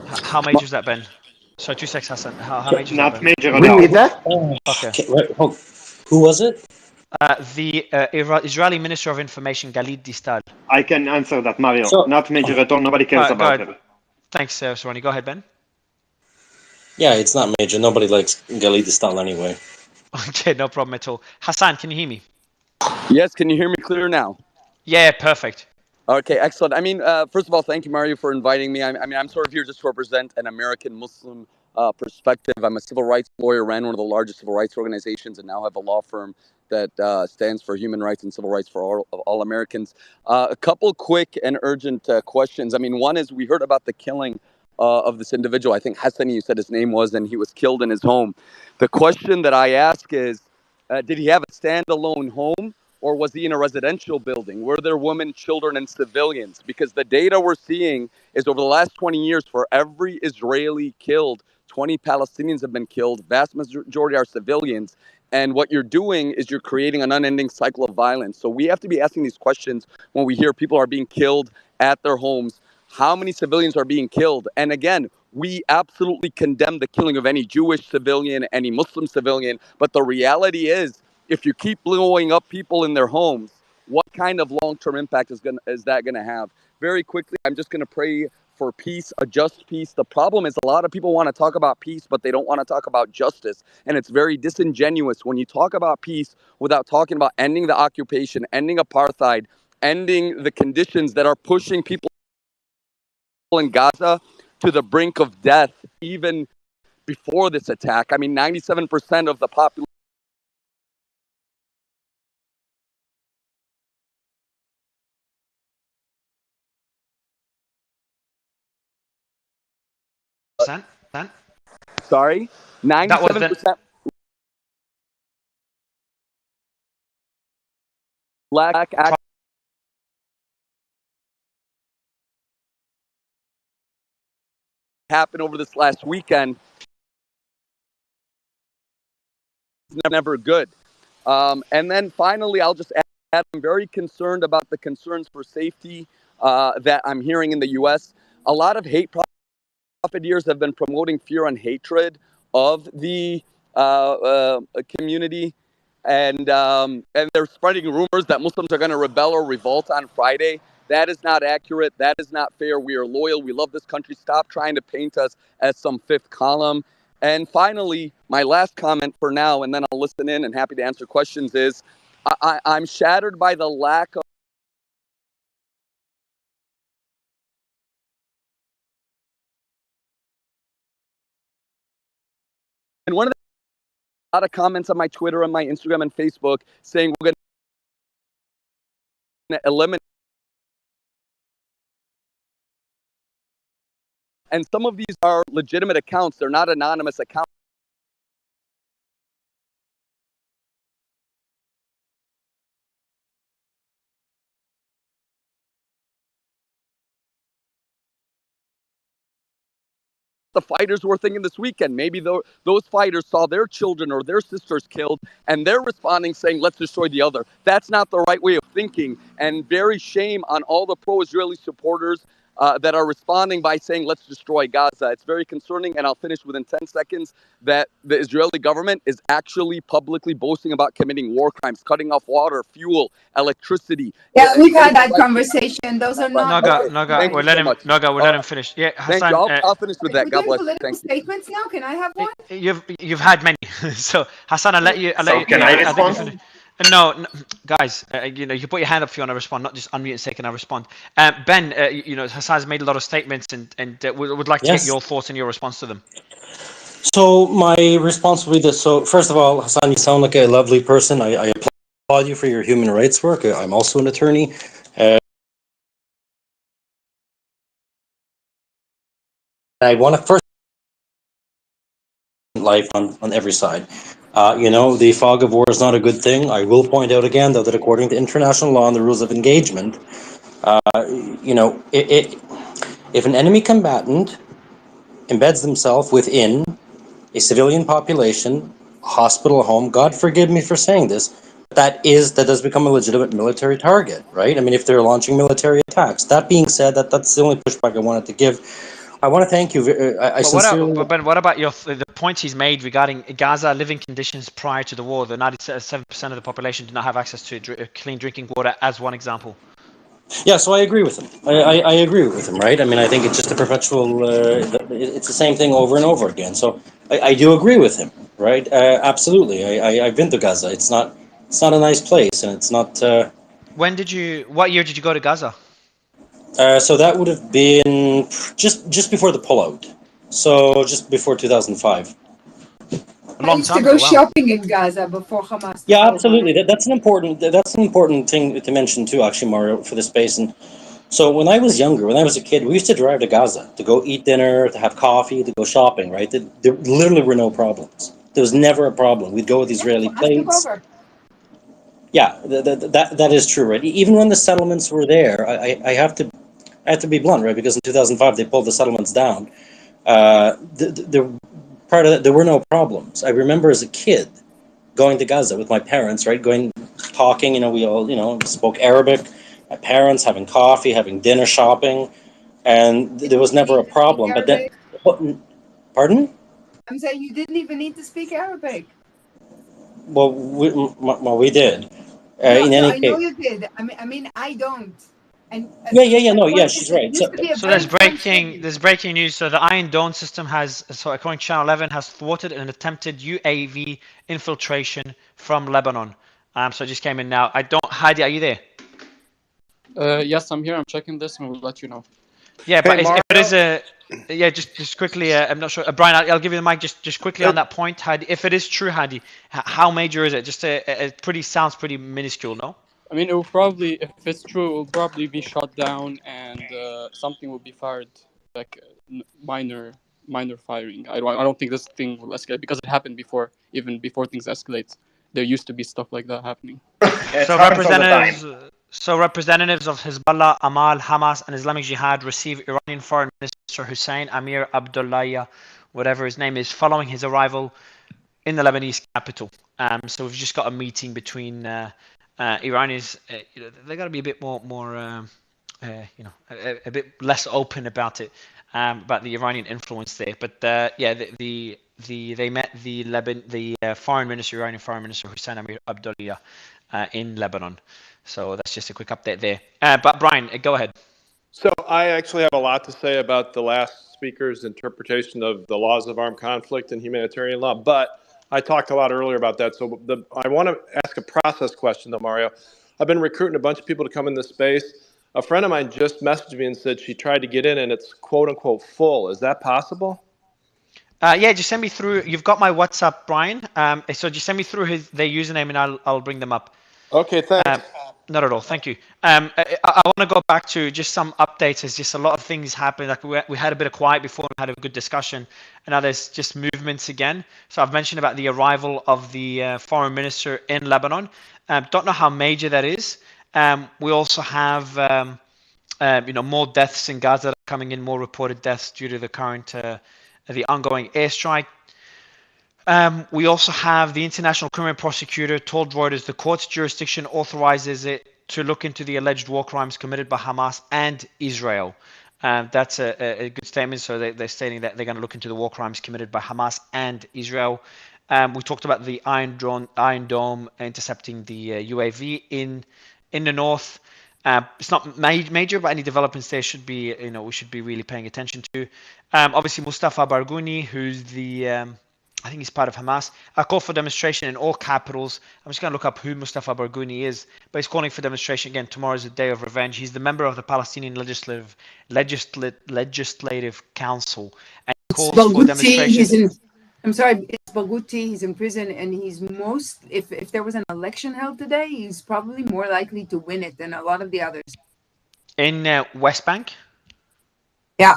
Speaker 2: How major has that been? So 2 seconds, Hassan. How major has that
Speaker 20: Not
Speaker 2: been?
Speaker 20: major at all.
Speaker 12: Repeat that?
Speaker 2: Okay.
Speaker 10: Who was it?
Speaker 2: The Israeli Minister of Information Galit Distal.
Speaker 20: I can answer that, Mario.
Speaker 10: So,
Speaker 20: Not major at all. Nobody cares about her.
Speaker 2: Thanks, Ronnie. Go ahead, Ben.
Speaker 10: yeah, it's not major. Nobody likes Galidistan anyway.
Speaker 2: Okay, no problem at all. Hassan, can you hear me?
Speaker 7: Yes, can you hear me clear now?
Speaker 2: Yeah, perfect.
Speaker 7: Okay, excellent. I mean, first of all, thank you, Mario, for inviting me. I'm sort of here just to represent an American Muslim perspective. I'm a civil rights lawyer, ran one of the largest civil rights organizations, and now have a law firm that stands for human rights and civil rights for all Americans. A couple quick and urgent questions. I mean, one is we heard about the killing of this individual. I think Hassan, you said his name was, and he was killed in his home. The question that I ask is, did he have a standalone home? Or was he in a residential building? Were there women, children, and civilians? Because the data we're seeing is over the last 20 years, for every Israeli killed, 20 Palestinians have been killed. Vast majority are civilians. And what you're doing is you're creating an unending cycle of violence. So we have to be asking these questions when we hear people are being killed at their homes. How many civilians are being killed? And again, we absolutely condemn the killing of any Jewish civilian, any Muslim civilian. But the reality is, if you keep blowing up people in their homes, what kind of long-term impact is that going to have? Very quickly, I'm just going to pray for peace, a just peace. The problem is a lot of people want to talk about peace, but they don't want to talk about justice. And it's very disingenuous when you talk about peace without talking about ending the occupation, ending apartheid, ending the conditions that are pushing people in Gaza to the brink of death, even before this attack. I mean, 97% of the population Sorry, 97% black happened over this last weekend. It's never good. And then finally, I'll just add, I'm very concerned about the concerns for safety that I'm hearing in the U.S. A lot of hate profiteers have been promoting fear and hatred of the community, and they're spreading rumors that Muslims are going to rebel or revolt on Friday. That is not accurate. That is not fair. We are loyal. We love this country. Stop trying to paint us as some fifth column. And finally, my last comment for now, and then I'll listen in and happy to answer questions, is I'm shattered by the lack of And one of a lot of comments on my Twitter, on my Instagram, and Facebook saying we're going to eliminate. And some of these are legitimate accounts. They're not anonymous accounts. The fighters were thinking this weekend. Maybe those fighters saw their children or their sisters killed, and they're responding saying, let's destroy the other. That's not the right way of thinking, and very shame on all the pro-Israeli supporters that are responding by saying, let's destroy Gaza. It's very concerning, and I'll finish within 10 seconds, that the Israeli government is actually publicly boasting about committing war crimes, cutting off water, fuel, electricity.
Speaker 11: Yeah, we've had that conversation. Those are not.
Speaker 2: Naga, we'll let him finish. Yeah, Hassan.
Speaker 7: I'll finish with that. God bless.
Speaker 11: Political statements now. Can I have one?
Speaker 2: You've had many. So Hassan, I'll let you.
Speaker 12: Can I respond?
Speaker 2: No, guys, you put your hand up if you want to respond, not just unmute and say, can I respond? Ben, Hassan's made a lot of statements and would like to get your thoughts and your response to them.
Speaker 10: So my response will be this. So first of all, Hassan, you sound like a lovely person. I applaud you for your human rights work. I'm also an attorney. I want to first life on every side. The fog of war is not a good thing. I will point out again, though, that according to international law and the rules of engagement, if an enemy combatant embeds themselves within a civilian population, hospital, home, God forgive me for saying this, that does become a legitimate military target, right? I mean, if they're launching military attacks. That being said, that's the only pushback I wanted to give. I want to thank you.
Speaker 2: But what about the points he's made regarding Gaza living conditions prior to the war? The 97% of the population did not have access to clean drinking water, as one example.
Speaker 10: Yeah, so I agree with him. I agree with him, right? I mean, I think it's just a perpetual. It's the same thing over and over again. So I do agree with him, right? Absolutely. I've been to Gaza. It's not a nice place, and it's not.
Speaker 2: What year did you go to Gaza?
Speaker 10: So that would have been just before the pullout. So just before 2005.
Speaker 11: I used to go shopping in Gaza before Hamas.
Speaker 10: Yeah, absolutely. That's an important thing to mention too, actually, Mario, for the space. And so when I was younger, when I was a kid, we used to drive to Gaza to go eat dinner, to have coffee, to go shopping. Right? There literally were no problems. There was never a problem. We'd go with Israeli plates. Yeah, that is true, right? Even when the settlements were there, I have to be blunt, right? Because in 2005 they pulled the settlements down. Part of that, there were no problems. I remember as a kid going to Gaza with my parents, right? Talking, we all, spoke Arabic. My parents having coffee, having dinner, shopping, and there was never a problem. But then, pardon?
Speaker 11: I'm saying you didn't even need to speak Arabic.
Speaker 10: Well, we did.
Speaker 11: No,
Speaker 10: in any
Speaker 11: I
Speaker 10: case,
Speaker 11: know you did. I mean, I don't. And
Speaker 10: she's right.
Speaker 2: So there's breaking news. So the Iron Dome system according to Channel 11, has thwarted an attempted UAV infiltration from Lebanon. So it just came in now. Heidi, are you there?
Speaker 22: Yes, I'm here. I'm checking this and we'll let you know.
Speaker 2: Yeah, but if it is just quickly, I'm not sure. Brian, I'll give you the mic just quickly on that point, Heidi. If it is true, Heidi, how major is it? Just sounds pretty minuscule, no?
Speaker 22: I mean, it will probably, if it's true, it will probably be shot down and something will be fired, like minor firing. I don't think this thing will escalate because it happened before, even before things escalate. There used to be stuff like that happening.
Speaker 2: So representatives of Hezbollah, Amal, Hamas, and Islamic Jihad receive Iranian Foreign Minister Hussein Amir Abdullahian, whatever his name is, following his arrival in the Lebanese capital. So we've just got a meeting between Iranians. They got to be a bit more, a bit less open about it, about the Iranian influence there. But they met the Iranian Foreign Minister Hussein Amir Abdullahian in Lebanon. So that's just a quick update there. But Brian, go ahead.
Speaker 5: So I actually have a lot to say about the last speaker's interpretation of the laws of armed conflict and humanitarian law, but I talked a lot earlier about that. So I want to ask a process question though, Mario. I've been recruiting a bunch of people to come in this space. A friend of mine just messaged me and said she tried to get in and it's quote unquote full. Is that possible?
Speaker 2: Yeah, just send me through. You've got my WhatsApp, Brian. So just send me through their username, and I'll bring them up.
Speaker 5: Okay, thanks.
Speaker 2: Not at all. Thank you. I want to go back to just some updates. There's just a lot of things happening. Like we had a bit of quiet before, we had a good discussion, and now there's just movements again. So I've mentioned about the arrival of the foreign minister in Lebanon. Don't know how major that is. We also have more deaths in Gaza coming in, more reported deaths due to the current the ongoing airstrike. We also have the International Criminal Prosecutor told Reuters the court's jurisdiction authorizes it to look into the alleged war crimes committed by Hamas and Israel. That's a good statement. So they're stating that they're going to look into the war crimes committed by Hamas and Israel. We talked about the Iron Dome intercepting the UAV in the north. It's not major, but any developments there should be, we should be really paying attention to. Obviously, Mustafa Barghouti, who's the I think he's part of Hamas. A call for demonstration in all capitals. I'm just going to look up who Mustafa Barghouti is, but he's calling for demonstration again. Tomorrow is a day of revenge. He's the member of the Palestinian Legislative Council, and he calls for demonstrations.
Speaker 11: I'm sorry, it's Barghouti. He's in prison, and he's if there was an election held today, he's probably more likely to win it than a lot of the others.
Speaker 2: In West Bank?
Speaker 11: Yeah.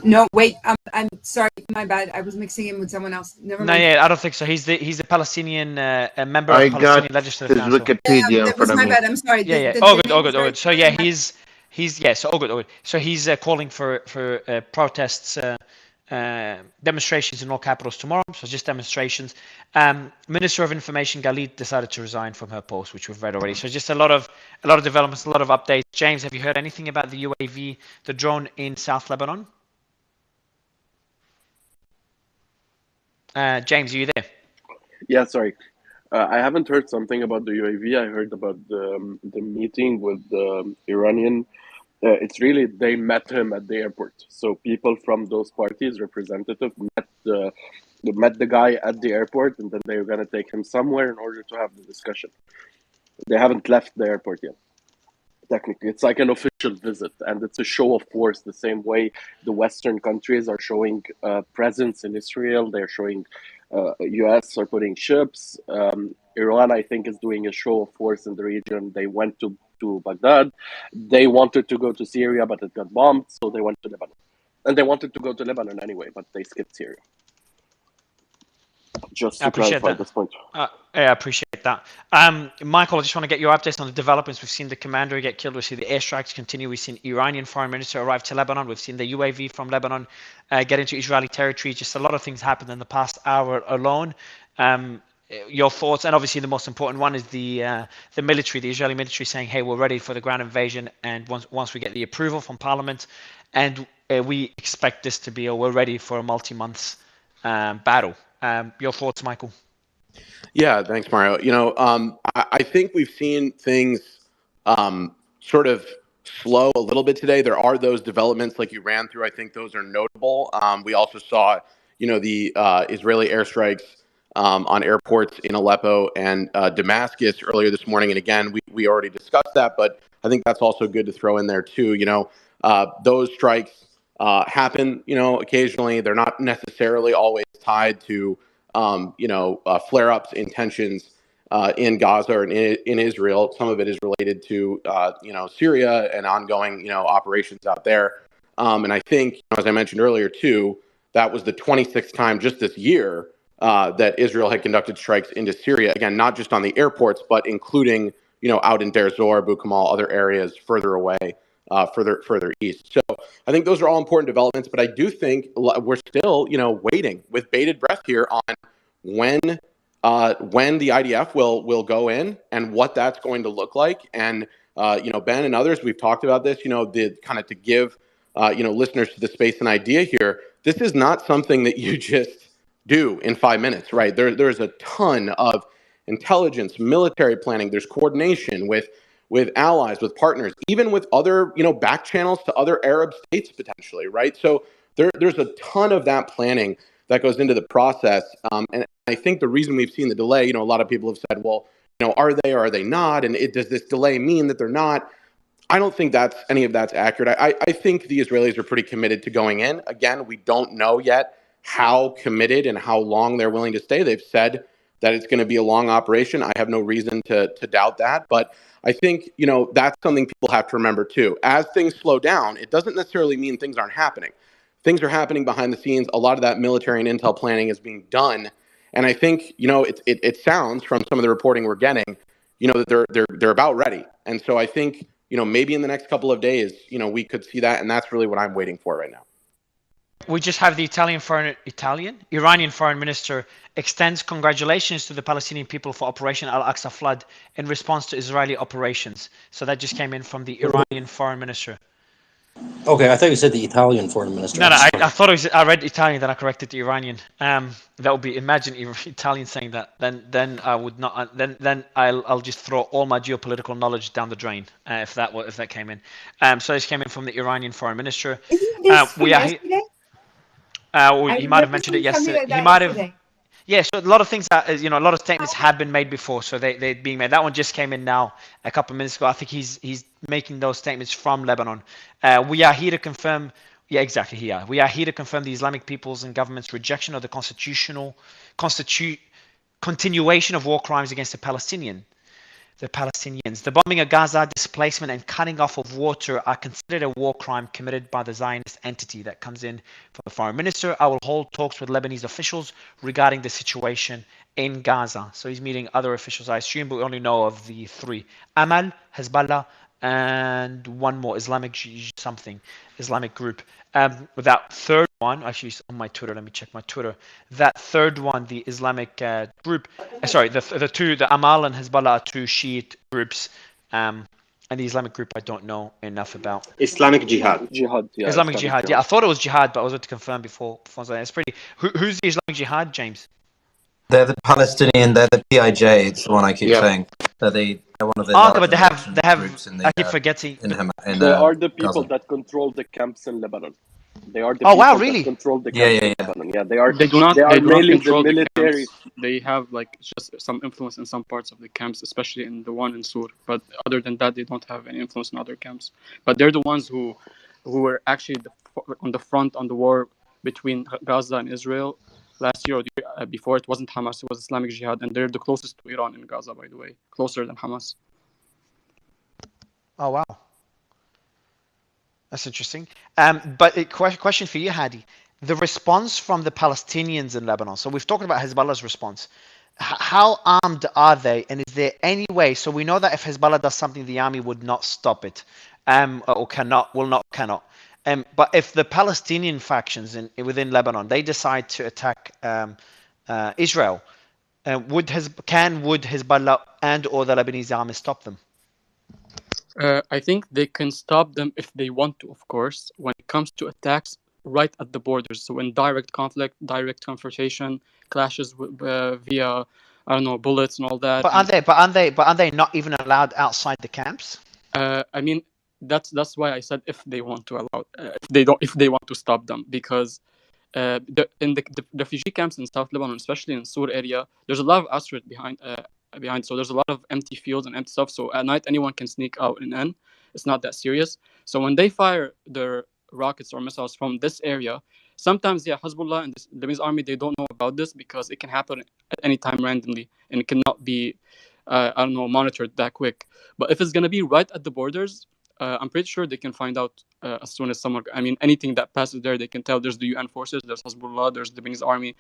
Speaker 11: No, wait. I'm sorry. My bad. I was mixing him with someone else. Never mind.
Speaker 2: No, yeah, I don't think so. He's a Palestinian member of the Palestinian Legislative Council.
Speaker 17: Wikipedia
Speaker 11: that was my bad. I'm sorry.
Speaker 2: Yeah. All good. So yeah, all good. So he's calling for protests, demonstrations in all capitals tomorrow. So just demonstrations. Minister of Information Galit decided to resign from her post, which we've read already. So just a lot of developments, a lot of updates. James, have you heard anything about the UAV, the drone in South Lebanon? James, are you there?
Speaker 19: Yeah, sorry. I haven't heard something about the UAV. I heard about the meeting with the Iranian. It's really they met him at the airport. So people from those parties, representative, met the guy at the airport, and then they were gonna take him somewhere in order to have the discussion. They haven't left the airport yet. Technically, it's like an official visit, and it's a show of force. The same way the Western countries are showing presence in Israel, they're showing U.S. are putting ships. Iran, I think, is doing a show of force in the region. They went to Baghdad. They wanted to go to Syria, but it got bombed, so they went to Lebanon. And they wanted to go to Lebanon anyway, but they skipped Syria. Just to clarify this point.
Speaker 2: I appreciate that. Michael, I just want to get your updates on the developments. We've seen the commander get killed. We've seen the airstrikes continue. We've seen Iranian foreign minister arrive to Lebanon. We've seen the UAV from Lebanon get into Israeli territory. Just a lot of things happened in the past hour alone. Your thoughts, and obviously the most important one is the military, the Israeli military saying, hey, we're ready for the ground invasion, and once we get the approval from parliament, and we expect this to be, we're ready for a multi-months battle. Your thoughts, Michael?
Speaker 3: Yeah, thanks, Mario. I think we've seen things sort of slow a little bit today. There are those developments like you ran through. I think those are notable. We also saw, the Israeli airstrikes on airports in Aleppo and Damascus earlier this morning. And again, we already discussed that, but I think that's also good to throw in there too. Those strikes happen, occasionally. They're not necessarily always tied to, flare-ups in tensions in Gaza or in Israel. Some of it is related to, Syria and ongoing, operations out there. And I think, as I mentioned earlier too, that was the 26th time just this year that Israel had conducted strikes into Syria. Again, not just on the airports, but including, out in Deir Zor, Abu Kamal, other areas further away. Further east. So I think those are all important developments, but I do think we're still, waiting with bated breath here on when the IDF will go in and what that's going to look like. And Ben and others, we've talked about this. The kind of to give listeners to the space an idea here. This is not something that you just do in 5 minutes, right? There's a ton of intelligence, military planning. There's coordination with allies, with partners, even with other, back channels to other Arab states potentially, right? So there's a ton of that planning that goes into the process. And I think the reason we've seen the delay, a lot of people have said, well, are they or are they not? And does this delay mean that they're not? I don't think any of that's accurate. I think the Israelis are pretty committed to going in. Again, we don't know yet how committed and how long they're willing to stay. They've said that it's going to be a long operation. I have no reason to doubt that. But I think, that's something people have to remember too. As things slow down, it doesn't necessarily mean things aren't happening. Things are happening behind the scenes. A lot of that military and intel planning is being done. And I think, it sounds from some of the reporting we're getting, that they're about ready. And so I think, maybe in the next couple of days, we could see that. And that's really what I'm waiting for right now.
Speaker 2: We just have the Iranian foreign minister extends congratulations to the Palestinian people for Operation Al-Aqsa Flood in response to Israeli operations. So that just came in from the Iranian foreign minister.
Speaker 10: Okay, I thought you said the Italian foreign minister.
Speaker 2: No, I thought it was. I read Italian, then I corrected the Iranian. That would be, imagine Italian saying that. Then I would not. Then I'll just throw all my geopolitical knowledge down the drain if that came in. So this came in from the Iranian foreign minister.
Speaker 9: Isn't this from yesterday?
Speaker 2: He might have mentioned it yesterday. He might have. Yeah, so a lot of things, a lot of statements have been made before, so they're being made. That one just came in now, a couple of minutes ago. I think he's making those statements from Lebanon. We are here to confirm. Yeah, exactly. Here we are here to confirm the Islamic peoples and government's rejection of the continuation of war crimes against the Palestinians. The bombing of Gaza, displacement, and cutting off of water are considered a war crime committed by the Zionist entity. That comes in from the foreign minister. I will hold talks with Lebanese officials regarding the situation in Gaza. So he's meeting other officials, I assume, but we only know of the three: Amal, Hezbollah, and one more Islamic group. That third one, actually, on my Twitter, let me check my Twitter. That third one, the Islamic group, the Amal and Hezbollah are two Shiite groups, and the Islamic group I don't know enough about.
Speaker 20: Islamic Jihad.
Speaker 2: Islamic Jihad. Yeah, I thought it was Jihad, but I was going to confirm before. It's pretty. Who's the Islamic Jihad, James?
Speaker 4: They're the Palestinian. They're the PIJ. It's the one I keep saying. They're one of the.
Speaker 2: But they have. Groups in the, I keep forgetting.
Speaker 19: They are the people that control the camps in Lebanon. They are the
Speaker 2: people
Speaker 19: that control the camps in Lebanon. Yeah, they are.
Speaker 22: They do not. They are mainly the
Speaker 19: military.
Speaker 22: They have just some influence in some parts of the camps, especially in the one in Sur. But other than that, they don't have any influence in other camps. But they're the ones who were actually on the front on the war between Gaza and Israel. Last year or the year before, it wasn't Hamas, it was Islamic Jihad, and they're the closest to Iran in Gaza, by the way, closer than Hamas.
Speaker 2: Oh, wow. That's interesting. But a question for you, Hadi. The response from the Palestinians in Lebanon. So we've talked about Hezbollah's response. How armed are they? And is there any way? So we know that if Hezbollah does something, the army would not stop it, or cannot. But if the Palestinian factions within Lebanon, they decide to attack Israel, would Hezbollah and or the Lebanese army stop them?
Speaker 22: I think they can stop them if they want to, of course, when it comes to attacks right at the borders. So in direct conflict, direct confrontation, clashes via, I don't know, bullets and all that.
Speaker 2: But aren't they not even allowed outside the camps?
Speaker 22: I mean, that's why I said if they want to allow, if they want to stop them, because in the refugee camps in South Lebanon, especially in Sur area, there's a lot of asphalt behind. So there's a lot of empty fields and empty stuff. So at night, anyone can sneak out and in. It's not that serious. So when they fire their rockets or missiles from this area, sometimes, Hezbollah and the Lebanese army, they don't know about this because it can happen at any time randomly and it cannot be, monitored that quick. But if it's going to be right at the borders, I'm pretty sure they can find out as soon as someone, anything that passes there, they can tell there's the UN forces, there's Hezbollah, there's the Lebanese army.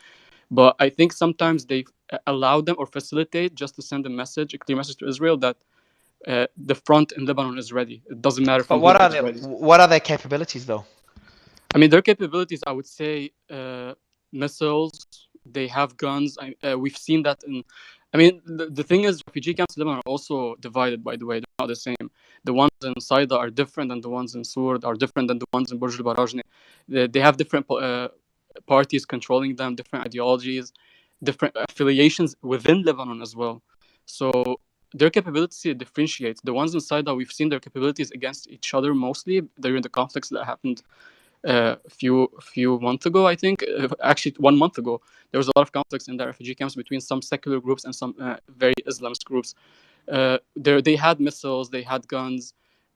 Speaker 22: But I think sometimes they allow them or facilitate just to send a clear message to Israel that the front in Lebanon is ready. It doesn't matter.
Speaker 2: But what are their capabilities, though?
Speaker 22: I mean, their capabilities, I would say, missiles. They have guns. We've seen that in. I mean, the thing is, refugee camps in Lebanon are also divided. By the way, they're not the same. The ones in Saida are different than the ones in Sur, are different than the ones in Burj al-Barajni. They have different parties controlling them, different ideologies, different affiliations within Lebanon as well. So their capability differentiates. The ones inside that we've seen their capabilities against each other mostly during the conflicts that happened a few months ago, I think. Actually, 1 month ago, there was a lot of conflicts in the refugee camps between some secular groups and some very Islamist groups. They had missiles, they had guns.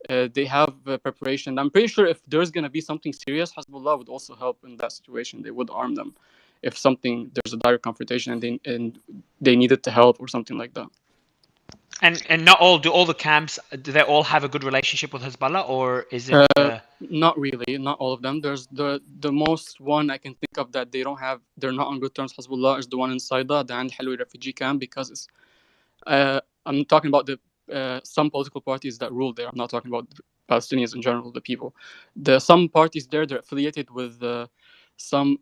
Speaker 22: They have preparation. I'm pretty sure if there's going to be something serious, Hezbollah would also help in that situation. They would arm them if there's a direct confrontation and they needed to help or something like that.
Speaker 2: And not all, do all the camps, do they all have a good relationship with Hezbollah, or is it
Speaker 22: not really, not all of them. There's the most one I can think of that they're not on good terms. Hezbollah is the one in Saida, the Ain Halwi refugee camp, because it's I'm talking about some political parties that rule there. I'm not talking about Palestinians in general, the people. Some parties there, they're affiliated with some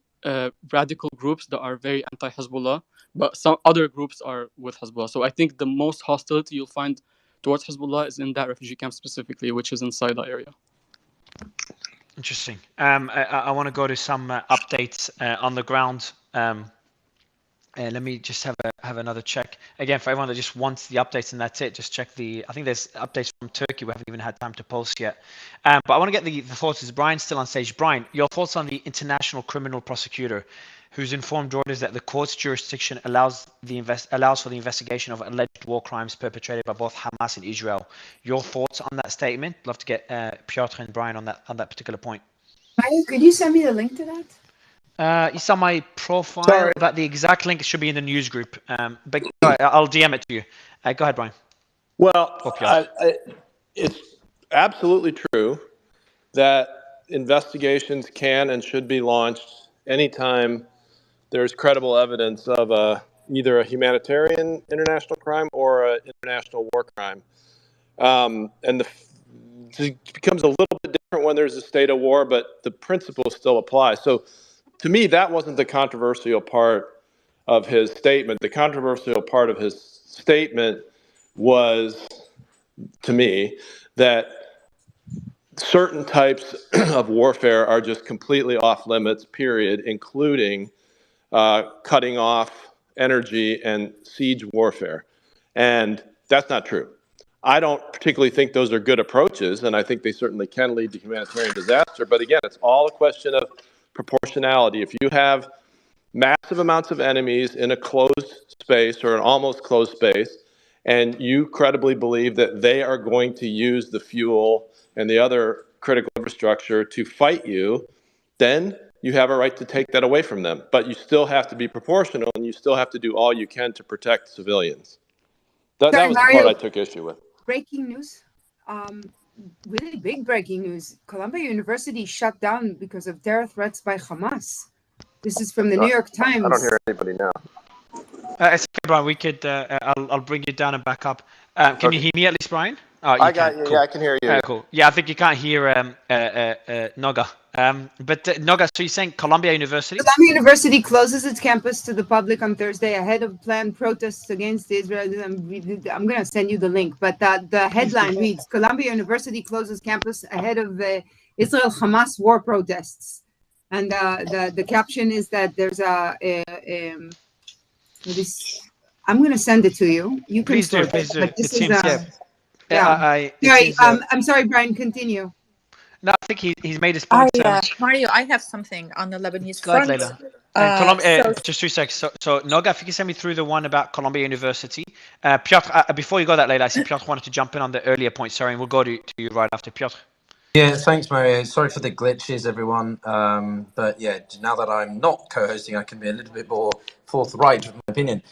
Speaker 22: radical groups that are very anti-Hezbollah, but some other groups are with Hezbollah. So I think the most hostility you'll find towards Hezbollah is in that refugee camp specifically, which is in Saida area.
Speaker 2: Interesting. I want to go to some updates on the ground. Let me just have another check again for everyone that just wants the updates, and that's it. Just check I think there's updates from Turkey. We haven't even had time to post yet, but I want to get the thoughts. Is Brian still on stage? Brian, your thoughts on the International Criminal Prosecutor, who's informed Reuters that the court's jurisdiction allows for the investigation of alleged war crimes perpetrated by both Hamas and Israel. Your thoughts on that statement? Love to get Piotr and Brian on that particular point.
Speaker 11: Maya, could you send me the link to that?
Speaker 2: It's on my profile.
Speaker 1: Sorry.
Speaker 2: But the exact link should be in the news group. But I'll DM it to you. Go ahead, Brian.
Speaker 5: Well, it's absolutely true that investigations can and should be launched anytime there's credible evidence of either a humanitarian international crime or an international war crime. And it becomes a little bit different when there's a state of war, but the principles still apply. So to me, that wasn't the controversial part of his statement. The controversial part of his statement was, to me, that certain types of warfare are just completely off limits, period, including cutting off energy and siege warfare. And that's not true. I don't particularly think those are good approaches, and I think they certainly can lead to humanitarian disaster. But again, it's all a question of proportionality. If you have massive amounts of enemies in a closed space or an almost closed space, and you credibly believe that they are going to use the fuel and the other critical infrastructure to fight you, then you have a right to take that away from them. But you still have to be proportional, and you still have to do all you can to protect civilians. That was the part I took issue with.
Speaker 11: Breaking news. Really big breaking news. Columbia University shut down because of terror threats by Hamas. This is from the New York Times.
Speaker 5: I don't hear anybody now.
Speaker 2: It's okay, Brian. We could. I'll bring you down and back up. Can you hear me at least, Brian? Oh,
Speaker 5: I got you. Cool. Yeah, I can hear you.
Speaker 2: Cool. Yeah, I think you can't hear Noga. But Noga, so you're saying Columbia University?
Speaker 11: Columbia University closes its campus to the public on Thursday ahead of planned protests against Israel. I'm going to send you the link, but the headline reads: Columbia University closes campus ahead of the Israel-Hamas war protests. And the caption is that there's I'm going to send it to you. You can
Speaker 2: please do. It seems,
Speaker 11: I'm sorry, Brian, continue.
Speaker 2: No, I think he's made his point.
Speaker 9: Mario, I have something on the Lebanese
Speaker 2: front.
Speaker 9: Go
Speaker 2: ahead, Layla. Just 2 seconds. So Noga, if you can send me through the one about Columbia University. Piotr, before you go that, Layla, I see Piotr wanted to jump in on the earlier point. Sorry, and we'll go to you right after. Piotr.
Speaker 4: Yeah, thanks, Mario. Sorry for the glitches, everyone. But yeah, now that I'm not co-hosting, I can be a little bit more forthright with my opinion.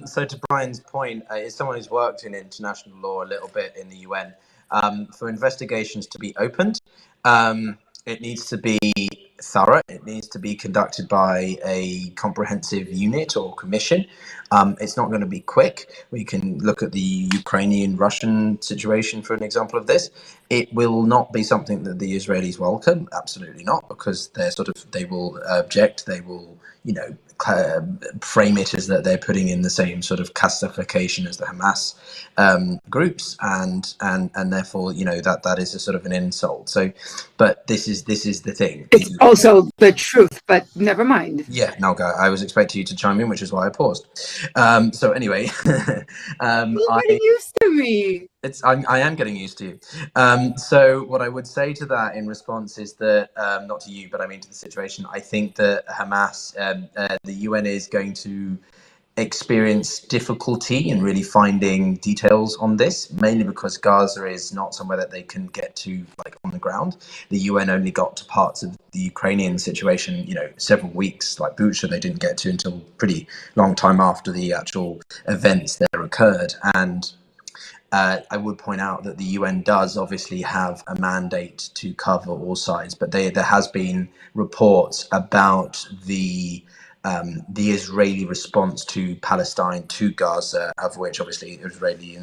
Speaker 4: So to Brian's point, as someone who's worked in international law a little bit in the UN, for investigations to be opened, it needs to be thorough. It needs to be conducted by a comprehensive unit or commission. It's not going to be quick. We can look at the Ukrainian-Russian situation for an example of this. It will not be something that the Israelis welcome. Absolutely not, because they will object. They will, frame it as that they're putting in the same sort of classification as the Hamas groups, and therefore, that is a sort of an insult. So, but this is the thing.
Speaker 11: It's also the truth, but never mind.
Speaker 4: Yeah, Nolga, I was expecting you to chime in, which is why I paused. So anyway,
Speaker 11: you're getting used to me.
Speaker 4: I am getting used to you. So what I would say to that in response is that, not to you, but I mean to the situation, I think that Hamas, the UN is going to experienced difficulty in really finding details on this, mainly because Gaza is not somewhere that they can get to like on the ground. The UN only got to parts of the Ukrainian situation, several weeks, like Bucha, they didn't get to until pretty long time after the actual events there occurred. And I would point out that the UN does obviously have a mandate to cover all sides, but there has been reports about the Israeli response to Palestine, to Gaza, of which obviously Israeli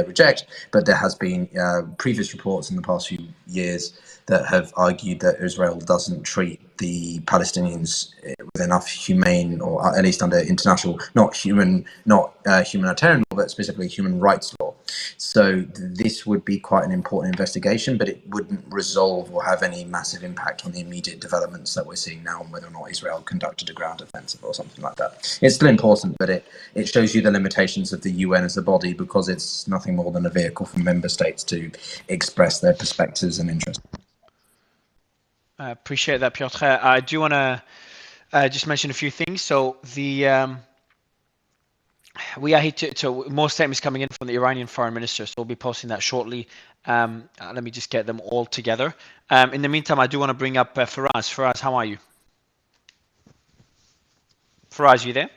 Speaker 4: reject. But there has been previous reports in the past few years that have argued that Israel doesn't treat the Palestinians with enough humane, or at least under international, not humanitarian law, but specifically human rights law. So this would be quite an important investigation, but it wouldn't resolve or have any massive impact on the immediate developments that we're seeing now, and whether or not Israel conducted a ground offensive or something like that. It's still important, but it shows you the limitations of the UN as a body, because it's nothing more than a vehicle for member states to express their perspectives and interests.
Speaker 2: I appreciate that, Piotr. I do want to just mention a few things. So we are here to more statements coming in from the Iranian foreign minister, so we'll be posting that shortly. Let me just get them all together. In the meantime, I do want to bring up Faraz. Faraz, how are you? Faraz, you there?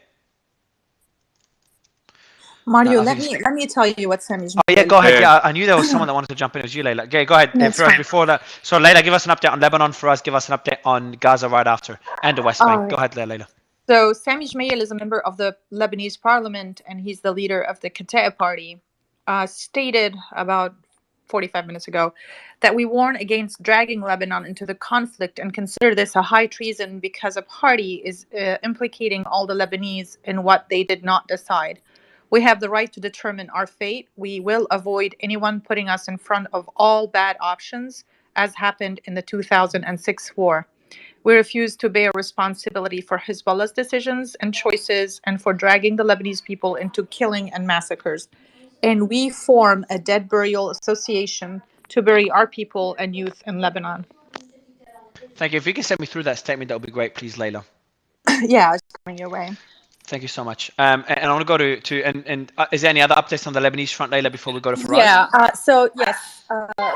Speaker 9: Mario, let me tell you what Sam is.
Speaker 2: Oh yeah, go ahead. Yeah, I knew there was someone that wanted to jump in. It was you, Layla. Okay, go ahead. Faraz, before that. So Layla, give us an update on Lebanon. Faraz, give us an update on Gaza right after, and the West Bank. Go ahead, Layla.
Speaker 9: So Sami Jmail is a member of the Lebanese parliament, and he's the leader of the Kataib party, stated about 45 minutes ago that we warn against dragging Lebanon into the conflict and consider this a high treason because a party is implicating all the Lebanese in what they did not decide. We have the right to determine our fate. We will avoid anyone putting us in front of all bad options, as happened in the 2006 war. We refuse to bear responsibility for Hezbollah's decisions and choices and for dragging the Lebanese people into killing and massacres. And we form a dead burial association to bury our people and youth in Lebanon.
Speaker 2: Thank you. If you can send me through that statement, that would be great, please, Layla.
Speaker 9: Yeah, it's coming your way.
Speaker 2: Thank you so much. And I want to go to is there any other updates on the Lebanese front, Layla, before we go to Faraz?
Speaker 9: Yeah. So yes,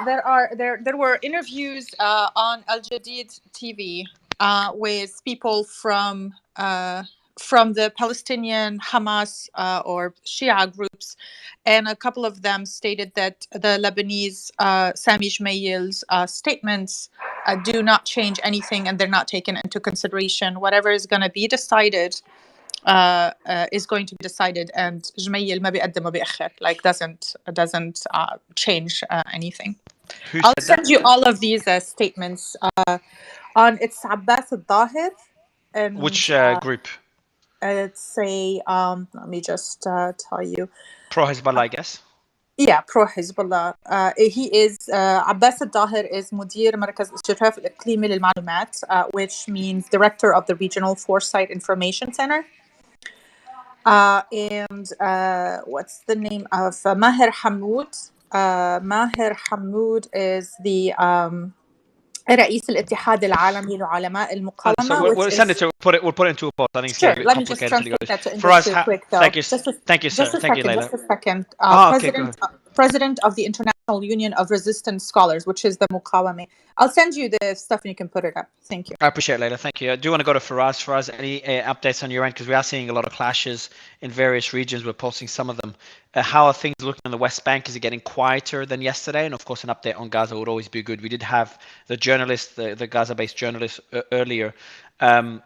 Speaker 9: there were interviews on Al Jadid TV with people from the Palestinian Hamas or Shia groups, and a couple of them stated that the Lebanese Sami Jmail's statements do not change anything, and they're not taken into consideration. Whatever is going to be decided is going to be decided, and Jmail ما بيقدم ما بيأخر, like doesn't change anything. I'll send you all of these statements on it's Abbas al-Dahir, and
Speaker 2: which group?
Speaker 9: It's a let me just tell you.
Speaker 2: Pro Hezbollah, I guess.
Speaker 9: Yeah, pro Hezbollah. He is Abbas al-Dahir is مدير مركز الإشراف الإقليمي للمعلومات, which means director of the Regional Foresight Information Center. And what's the name of Maher Hamoud? Maher Hamoud is the رئيس الاتحاد العالمي لعلماء المقاومة.
Speaker 2: So we'll send it to we'll put it into a post. I think it's
Speaker 9: sure.
Speaker 2: a bit
Speaker 9: Let me just
Speaker 2: complicated
Speaker 9: translate that to English real quick, though.
Speaker 2: Thank you, sir. Thank you, Layla.
Speaker 9: Just a second. President of the International Union of Resistance Scholars, which is the Muqawame. I'll send you the stuff and you can put it up. Thank you.
Speaker 2: I appreciate it, Layla. Thank you. I do want to go to Faraz. Faraz, any updates on your end? Because we are seeing a lot of clashes in various regions. We're posting some of them. How are things looking on the West Bank? Is it getting quieter than yesterday? And of course, an update on Gaza would always be good. We did have the journalist, the Gaza-based journalist earlier, and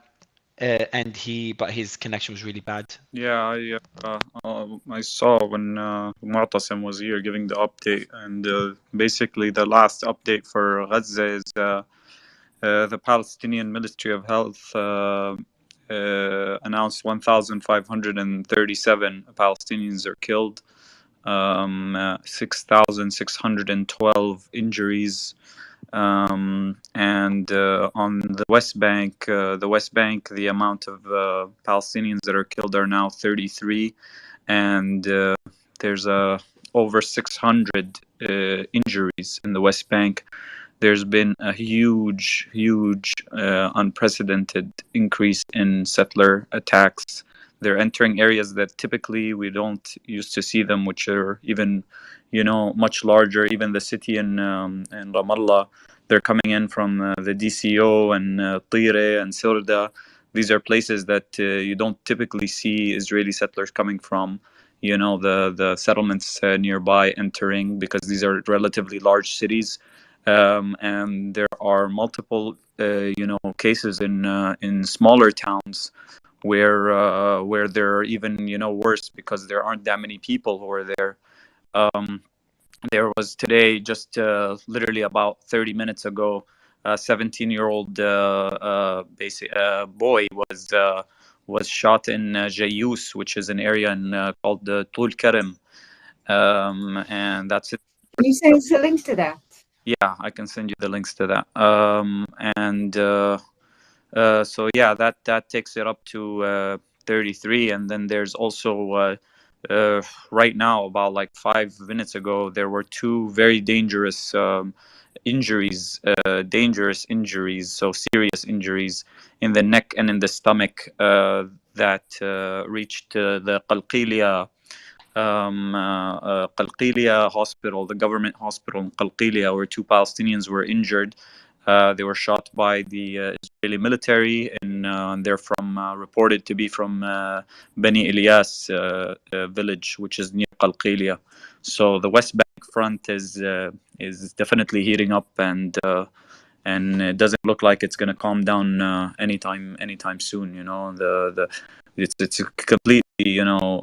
Speaker 2: his connection was really bad.
Speaker 14: Yeah, I saw when Mu'tasim was here giving the update, and basically the last update for Gaza is the Palestinian Ministry of Health announced 1,537 Palestinians are killed, 6,612 injuries. And on the West Bank, the amount of Palestinians that are killed are now 33, and there's over 600 injuries in the West Bank. There's been a huge, unprecedented increase in settler attacks. they're entering areas that typically we don't used to see them, which are even, much larger. Even the city in Ramallah, they're coming in from the DCO and Tire and Sirda. These are places that you don't typically see Israeli settlers coming from. The settlements nearby entering, because these are relatively large cities, and there are multiple cases in smaller towns where they're even worse, because there aren't that many people who are there. Um, there was today, just literally about 30 minutes ago, a 17-year-old boy was shot in Jayus, which is an area called Tul Karim, and that's it.
Speaker 11: Can you send us the links to that?
Speaker 14: Yeah, I can send you the links to that. And so yeah, that takes it up to 33, and then there's also right now, about like 5 minutes ago, there were two very dangerous injuries, so serious injuries in the neck and in the stomach, that reached the Qalqilia hospital, the government hospital in Qalqilia, where two Palestinians were injured. They were shot by the Israeli military, and they're reported to be from Bani Ilyas village, which is near Qalqilia. So the West Bank front is definitely heating up, and it doesn't look like it's going to calm down anytime soon. It's completely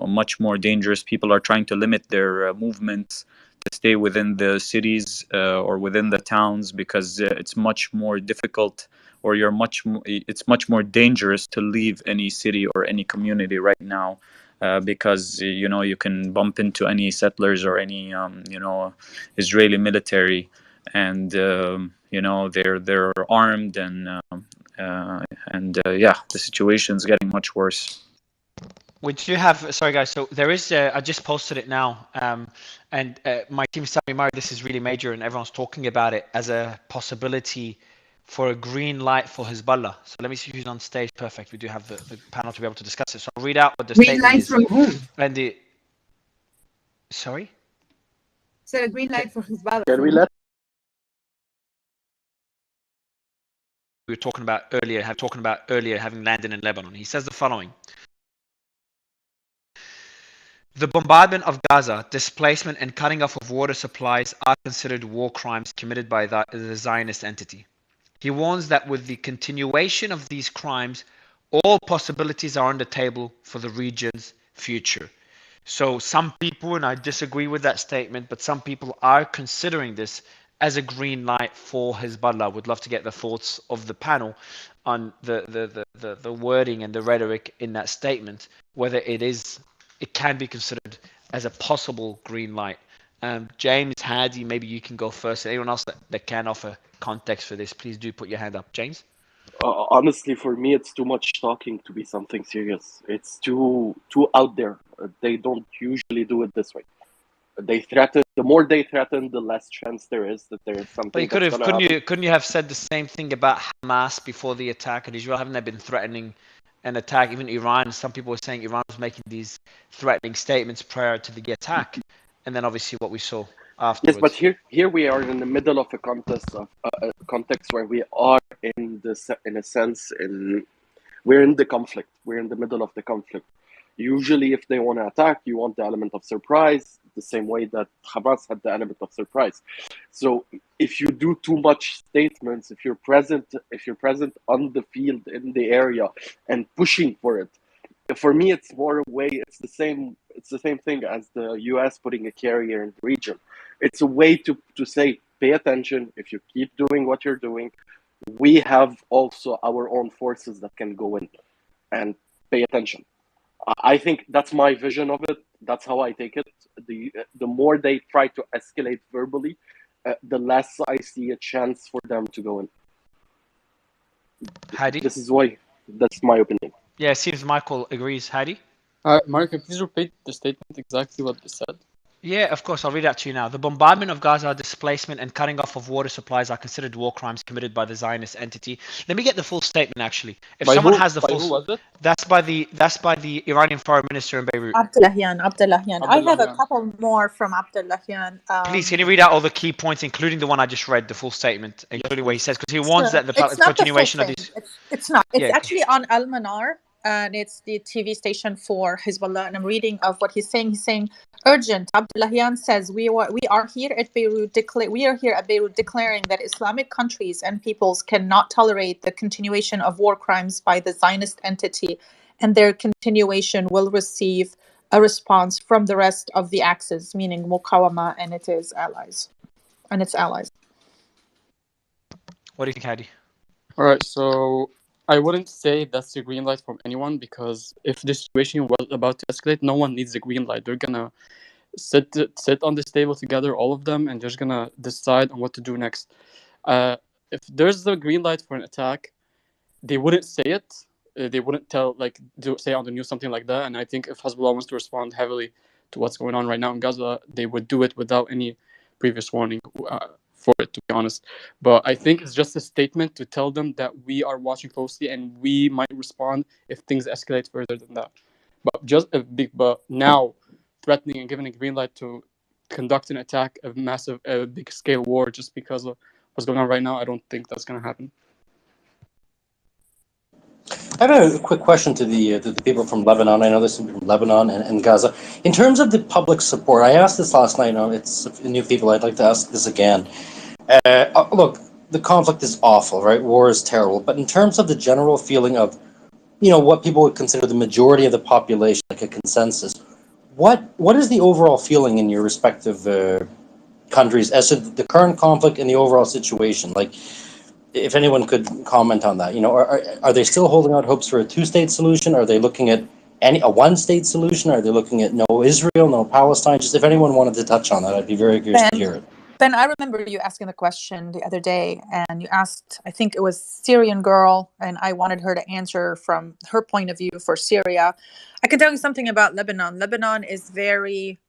Speaker 14: much more dangerous. People are trying to limit their movement to stay within the cities or within the towns, because it's much more difficult, or it's much more dangerous to leave any city or any community right now, because you can bump into any settlers or any Israeli military, and they're armed, and yeah, the situation's getting much worse.
Speaker 2: We do have, sorry guys, so there is, I just posted it now, and my team is telling me, Mario, this is really major, and everyone's talking about it as a possibility for a green light for Hezbollah. So let me see who's on stage. Perfect. We do have the panel to be able to discuss it. So I'll read out what the
Speaker 11: Green
Speaker 2: statement
Speaker 11: light
Speaker 2: is.
Speaker 11: from whom?
Speaker 2: And sorry?
Speaker 11: So a green light for Hezbollah.
Speaker 19: Can we let
Speaker 2: We were talking about earlier having landed in Lebanon. He says the following. The bombardment of Gaza, displacement, and cutting off of water supplies are considered war crimes committed by the Zionist entity. He warns that with the continuation of these crimes, all possibilities are on the table for the region's future. So some people, and I disagree with that statement, but some people are considering this as a green light for Hezbollah. Would love to get the thoughts of the panel on the wording and the rhetoric in that statement, whether it can be considered as a possible green light. James, Hadi, maybe you can go first. Anyone else that can offer context for this, please do put your hand up. James?
Speaker 19: honestly, for me, it's too much talking to be something serious. It's too out there. They don't usually do it this way. They threaten. The more they threaten, the less chance there is that there is something.
Speaker 2: But you couldn't you have said the same thing about Hamas before the attack at Israel? Haven't they been threatening an attack? Even Iran. Some people were saying Iran was making these threatening statements prior to the attack, and then obviously what we saw afterwards.
Speaker 19: Yes, but here we are in the middle of a context where we are in a sense we're in the conflict. We're in the middle of the conflict. Usually, if they want to attack, you want the element of surprise, the same way that Hamas had the element of surprise. So, if you do too much statements, if you're present on the field in the area and pushing for it, for me, it's more a way. It's the same thing as the U.S. putting a carrier in the region. It's a way to say, pay attention. If you keep doing what you're doing, we have also our own forces that can go in and pay attention. I think that's my vision of it. That's how I take it. The more they try to escalate verbally, the less I see a chance for them to go in.
Speaker 2: Hadi?
Speaker 19: This is why. That's my opinion.
Speaker 2: Yeah, it seems Michael agrees. Hadi?
Speaker 22: Mark, can you please repeat the statement exactly what they said?
Speaker 2: Yeah, of course. I'll read out to you now. The bombardment of Gaza, displacement, and cutting off of water supplies are considered war crimes committed by the Zionist entity. Let me get the full statement. Actually, if
Speaker 22: By
Speaker 2: someone
Speaker 22: who?
Speaker 2: has the
Speaker 22: By
Speaker 2: full,
Speaker 22: who was it?
Speaker 2: that's by the Iranian foreign minister in Beirut.
Speaker 9: Abdullahian. I have a
Speaker 22: Abdullahian.
Speaker 9: couple more from Abdullahian.
Speaker 2: Please, can you read out all the key points, including the one I just read, the full statement,
Speaker 22: Yes,
Speaker 2: including where he
Speaker 22: please.
Speaker 2: says, because he warns
Speaker 9: Sure.
Speaker 2: that the
Speaker 9: It's not the full
Speaker 2: continuation of
Speaker 9: thing.
Speaker 2: these.
Speaker 9: It's not. It's
Speaker 2: Yeah.
Speaker 9: actually on Al Manar, and it's the TV station for Hezbollah. And I'm reading of what he's saying. He's saying, urgent. Abdullahian says, we are here at Beirut. We are here at Beirut declaring that Islamic countries and peoples cannot tolerate the continuation of war crimes by the Zionist entity, and their continuation will receive a response from the rest of the axis, meaning Muqawama and its allies.
Speaker 2: What do you think, Hadi?
Speaker 22: All right, so I wouldn't say that's the green light from anyone, because if the situation was about to escalate, no one needs a green light. They're gonna sit on this table together, all of them, and they're just gonna decide on what to do next. If there's a green light for an attack, they wouldn't say it. They wouldn't say on the news something like that. And I think if Hezbollah wants to respond heavily to what's going on right now in Gaza, they would do it without any previous warning for it, to be honest. But I think it's just a statement to tell them that we are watching closely and we might respond if things escalate further than that. But now threatening and giving a green light to conduct an attack, a big scale war, just because of what's going on right now, I don't think that's going to happen.
Speaker 10: I have a quick question to the people from Lebanon. I know there's some people from Lebanon and Gaza. In terms of the public support, I asked this last night. It's new people. I'd like to ask this again. Look, the conflict is awful, right? War is terrible. But in terms of the general feeling of, what people would consider the majority of the population, like a consensus, what is the overall feeling in your respective countries as to the current conflict and the overall situation? Like, if anyone could comment on that, are they still holding out hopes for a two-state solution? Are they looking at a one-state solution? Are they looking at no Israel, no Palestine? Just if anyone wanted to touch on that, I'd be very curious to hear it.
Speaker 9: Ben, I remember you asking the question the other day, and you asked, I think it was Syrian girl, and I wanted her to answer from her point of view for Syria. I can tell you something about Lebanon. Lebanon is very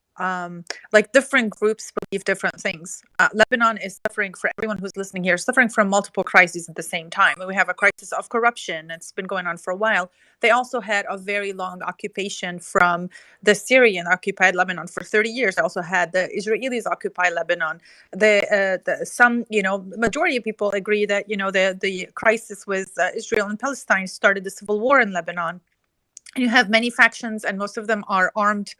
Speaker 9: different groups believe different things. Lebanon is suffering, for everyone who's listening here, suffering from multiple crises at the same time. We have a crisis of corruption. It's been going on for a while. They also had a very long occupation from the Syrian occupied Lebanon for 30 years. They also had the Israelis occupy Lebanon. Majority of people agree that, the crisis with Israel and Palestine started the civil war in Lebanon. You have many factions, and most of them are armed.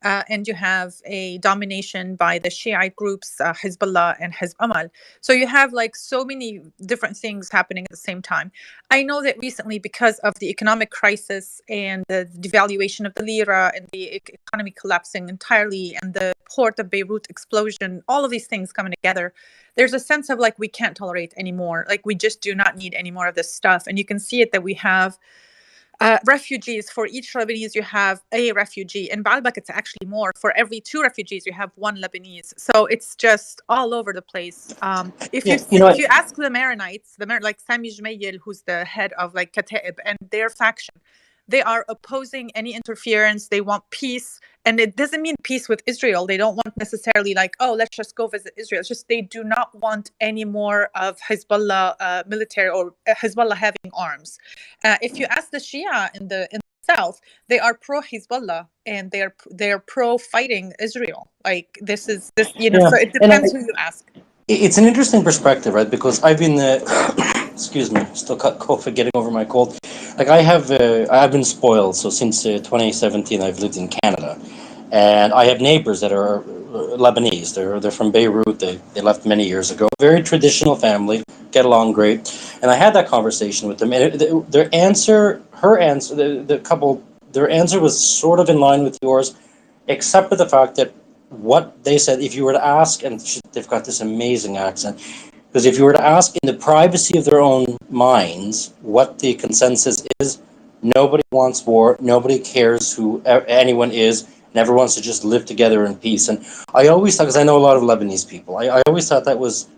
Speaker 9: And you have a domination by the Shiite groups, Hezbollah and Hezbollah. So you have so many different things happening at the same time. I know that recently, because of the economic crisis and the devaluation of the lira and the economy collapsing entirely and the port of Beirut explosion, all of these things coming together, there's a sense of we can't tolerate anymore. We just do not need any more of this stuff. And you can see it that we have refugees. For each Lebanese, you have a refugee. In Baalbek, it's actually more. For every 2 refugees, you have 1 Lebanese. So it's just all over the place. If you ask the Maronites, like Sami Jmail, who's the head of Kataib and their faction, they are opposing any interference. They want peace. And it doesn't mean peace with Israel. They don't want necessarily let's just go visit Israel. It's just they do not want any more of Hezbollah military or Hezbollah having arms. If you ask the Shia in the south, they are pro Hezbollah and they're pro fighting Israel. So it depends who you ask.
Speaker 10: It's an interesting perspective, right? Because I've been, excuse me, still got COVID, getting over my cold. I've been spoiled. So since 2017, I've lived in Canada, and I have neighbors that are Lebanese. They're from Beirut. They left many years ago. Very traditional family, get along great. And I had that conversation with them, and their answer was sort of in line with yours, except for the fact that what they said, if you were to ask, and they've got this amazing accent, because if you were to ask in the privacy of their own minds what the consensus is, nobody wants war, nobody cares who anyone is, and everyone wants to just live together in peace. And I always thought, because I know a lot of Lebanese people, I always thought that was,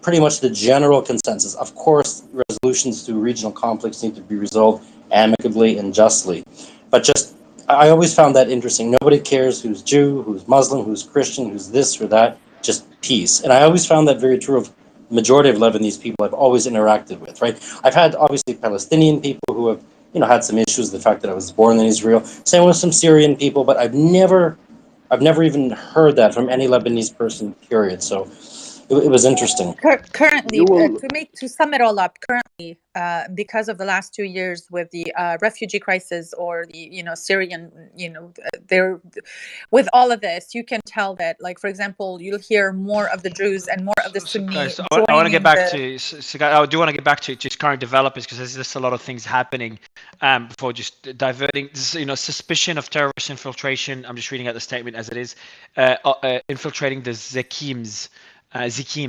Speaker 10: pretty much the general consensus. Of course, resolutions to regional conflicts need to be resolved amicably and justly, but just I always found that interesting. Nobody cares who's Jew, who's Muslim, who's Christian, who's this or that, just peace. And I always found that very true of the majority of Lebanese people I've always interacted with, right? I've had obviously Palestinian people who have, had some issues with the fact that I was born in Israel. Same with some Syrian people, but I've never even heard that from any Lebanese person, period. So it was interesting.
Speaker 9: Currently,
Speaker 19: You will.
Speaker 9: to sum it all up, currently, because of the last 2 years with the refugee crisis or the Syrian, they're with all of this, you can tell that, like, for example, you'll hear more of the Druze and more of the Sunni
Speaker 2: Guys, I want to get
Speaker 9: joining
Speaker 2: back
Speaker 9: the.
Speaker 2: I do want to get back to just current developments because there's just a lot of things happening. Before just diverting, suspicion of terrorist infiltration. I'm just reading out the statement as it is. Infiltrating the Zikim,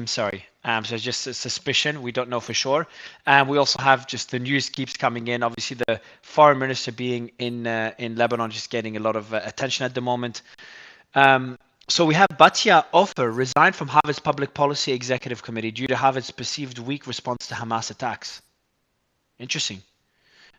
Speaker 2: sorry. So it's just a suspicion. We don't know for sure. And we also have just the news keeps coming in. Obviously, the foreign minister being in Lebanon, just getting a lot of attention at the moment. So we have Batia Ofer resigned from Harvard's Public Policy Executive Committee due to Harvard's perceived weak response to Hamas attacks. Interesting.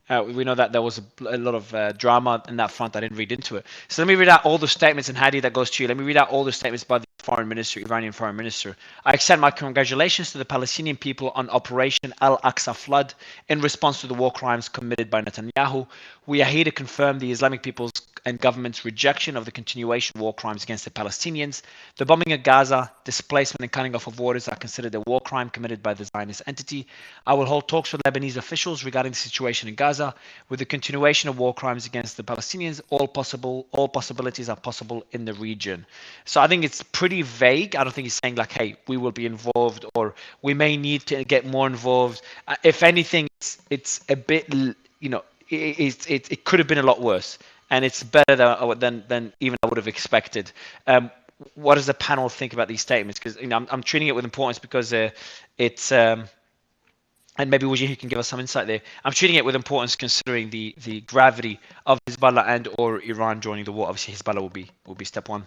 Speaker 2: We know that there was a lot of drama in that front. I didn't read into it. So let me read out all the statements, and Hadi, that goes to you. Let me read out all the statements by the foreign minister, Iranian foreign minister. I extend my congratulations to the Palestinian people on Operation Al-Aqsa Flood in response to the war crimes committed by Netanyahu. We are here to confirm the Islamic people's and government's rejection of the continuation of war crimes against the Palestinians. The bombing of Gaza, displacement and cutting off of waters are considered a war crime committed by the Zionist entity. I will hold talks with Lebanese officials regarding the situation in Gaza. With the continuation of war crimes against the Palestinians, all possibilities are possible in the region. So I think it's pretty vague. I don't think he's saying like, hey, we will be involved or we may need to get more involved. If anything, it's a bit, it could have been a lot worse. And it's better than even I would have expected. What does the panel think about these statements? Because I'm treating it with importance because it's and maybe Wajihi can give us some insight there. I'm treating it with importance considering the gravity of Hezbollah and or Iran joining the war. Obviously, Hezbollah will be step one.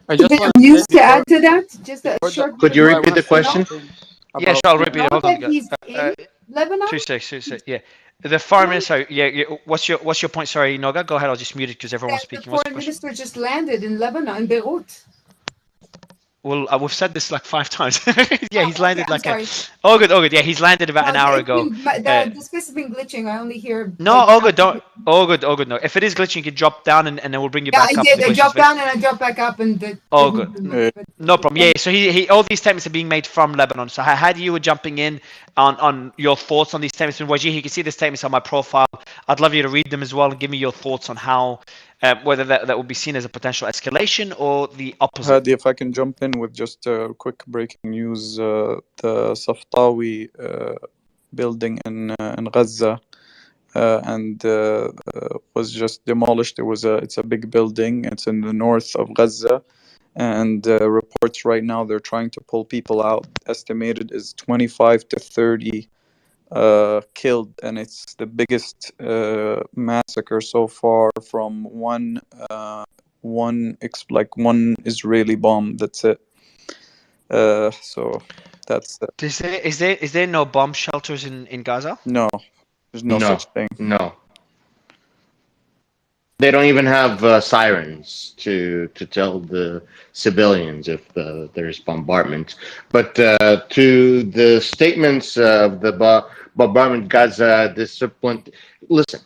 Speaker 22: I just want
Speaker 11: News
Speaker 22: to say
Speaker 11: to add to that, just a short.
Speaker 12: Could you repeat the question?
Speaker 2: Yeah, sure. I'll repeat it. Hold on.
Speaker 11: He's in Lebanon.
Speaker 2: 2 seconds. Yeah. The foreign minister. Yeah. What's your point? Sorry, Noga. Go ahead. I'll just mute it because everyone's speaking.
Speaker 11: The foreign minister just landed in Lebanon, in Beirut.
Speaker 2: Well, we've said this like 5 times. Yeah, he's landed
Speaker 11: all
Speaker 2: good. Yeah, he's landed about an hour ago.
Speaker 11: The space has been glitching. I only hear.
Speaker 2: No, all good. All good. No, if it is glitching, you can drop down and then we'll bring you back up.
Speaker 11: Yeah, I dropped down and I dropped back up and.
Speaker 2: All good. No problem. Yeah. So he all these statements are being made from Lebanon. So Hadi, you were jumping in on your thoughts on these statements. And Wajihi, you can see the statements on my profile. I'd love you to read them as well and give me your thoughts on how. Whether that would be seen as a potential escalation or the opposite.
Speaker 14: Hadi, if I can jump in with just quick breaking news, the Saftawi building in Gaza was just demolished. It's a big building. It's in the north of Gaza, and reports right now they're trying to pull people out. Estimated is 25 to 30. Killed, and it's the biggest massacre so far from one Israeli bomb. That's it. So that's it.
Speaker 2: Is there no bomb shelters in Gaza?
Speaker 14: No, there's no such thing.
Speaker 12: No. They don't even have sirens to tell the civilians if there's bombardment. But to the statements of the bombardment Gaza, discipline. Listen,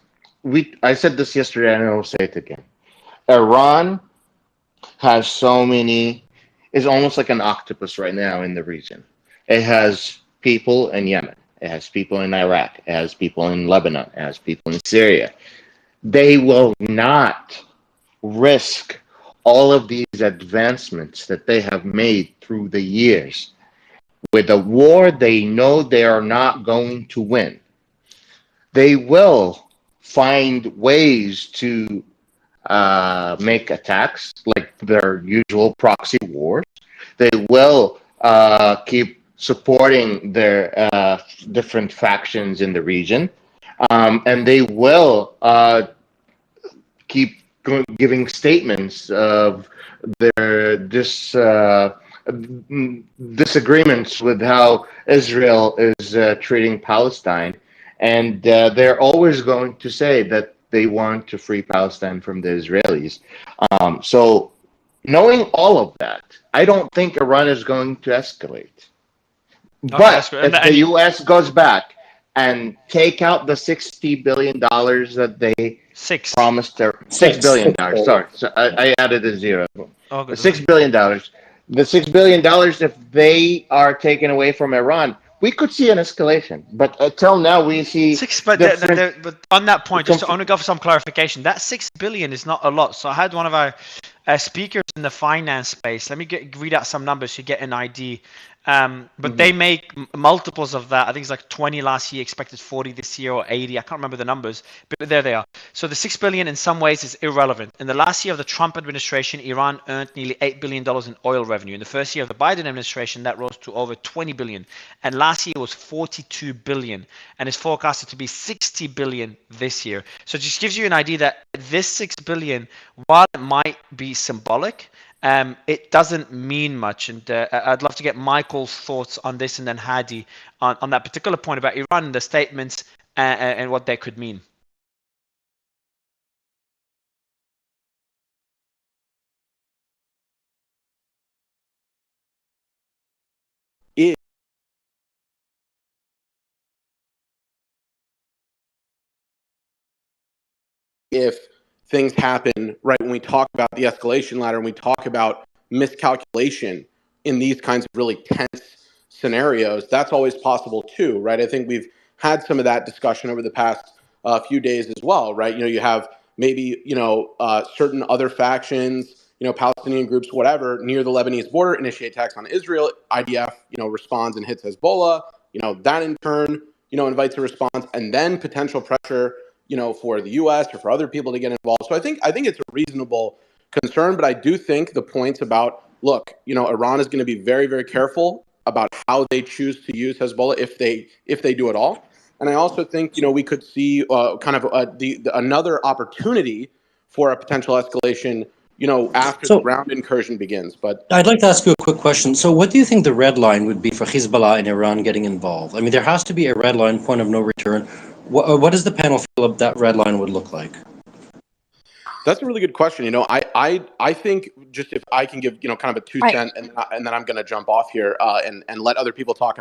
Speaker 12: I said this yesterday and I will say it again. Iran has so many, is almost like an octopus right now in the region. It has people in Yemen. It has people in Iraq. It has people in Lebanon. It has people in Syria. They will not risk all of these advancements that they have made through the years with a war they know they are not going to win. They will find ways to make attacks like their usual proxy wars. They will keep supporting their different factions in the region. And they will keep giving statements of their disagreements with how Israel is treating Palestine. And they're always going to say that they want to free Palestine from the Israelis. So knowing all of that, I don't think Iran is going to escalate.
Speaker 2: Okay, that's
Speaker 12: But
Speaker 2: good.
Speaker 12: if the U.S. goes back and take out the $60 billion that they promised, $6 billion. Sorry, so I added a zero.
Speaker 2: Oh,
Speaker 12: The
Speaker 2: good.
Speaker 12: $6 billion. The $6 billion, if they are taken away from Iran, we could see an escalation. But until now, we see
Speaker 2: But on that point, just to only go for some clarification, that 6 billion is not a lot. So I had one of our speakers in the finance space. Let me read out some numbers so you get an idea. But they make multiples of that. I think it's like 20 last year, expected 40 this year or 80. I can't remember the numbers, but there they are. So the 6 billion in some ways is irrelevant. In the last year of the Trump administration, Iran earned nearly $8 billion in oil revenue. In the first year of the Biden administration, that rose to over 20 billion. And last year was 42 billion and is forecasted to be 60 billion this year. So it just gives you an idea that this 6 billion, while it might be symbolic, it doesn't mean much. And I'd love to get Michael's thoughts on this, and then Hadi on that particular point about Iran and the statements and what they could mean.
Speaker 3: If things happen right when we talk about the escalation ladder and we talk about miscalculation in these kinds of really tense scenarios, that's always possible too, right? I think we've had some of that discussion over the past few days as well, right? You have maybe certain other factions, Palestinian groups, whatever, near the Lebanese border initiate attacks on Israel. IDF responds and hits Hezbollah. That in turn invites a response, and then potential pressure for the U.S. or for other people to get involved. So I think it's a reasonable concern, but I do think the points about, look, Iran is going to be very, very careful about how they choose to use Hezbollah if they do at all. And I also think we could see another opportunity for a potential escalation after the ground incursion begins. But
Speaker 10: I'd like to ask you a quick question. So what do you think the red line would be for Hezbollah and Iran getting involved? I mean, there has to be a red line, point of no return. What does the panel feel that red line would look like?
Speaker 3: That's a really good question. I think, just if I can give kind of a 2 cent, and then I'm going to jump off here and let other people talk.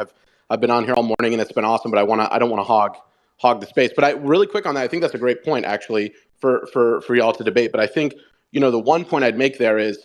Speaker 3: I've been on here all morning and it's been awesome, but I don't want to hog the space. But really quick on that, I think that's a great point actually for y'all to debate. But I think the one point I'd make there is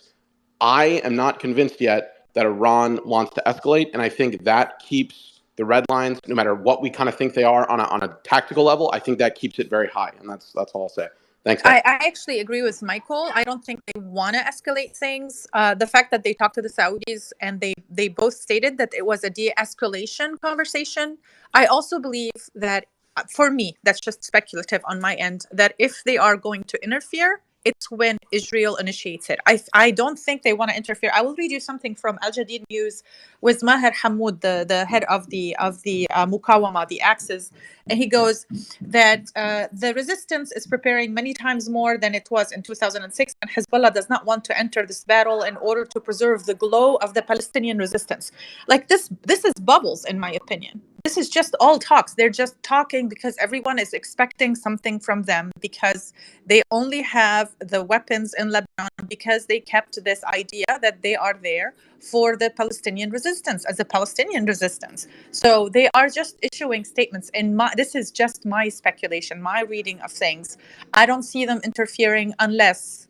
Speaker 3: I am not convinced yet that Iran wants to escalate, and I think that keeps the red lines, no matter what we kind of think they are on a tactical level. I think that keeps it very high, and that's all I'll say. Thanks, guys.
Speaker 9: I actually agree with Michael. I don't think they want to escalate things. The fact that they talked to the Saudis and they both stated that it was a de-escalation conversation. I also believe that, for me, that's just speculative on my end, that if they are going to interfere, it's when Israel initiates it. I don't think they want to interfere. I will read you something from Al Jadid News with Maher Hamoud, the head of the Mukawama, the Axis, and he goes that the resistance is preparing many times more than it was in 2006, and Hezbollah does not want to enter this battle in order to preserve the glow of the Palestinian resistance. Like this is bubbles, in my opinion. This is just all talks. They're just talking because everyone is expecting something from them, because they only have the weapons in Lebanon, because they kept this idea that they are there for the Palestinian resistance, as a Palestinian resistance. So they are just issuing statements. This is just my speculation, my reading of things. I don't see them interfering unless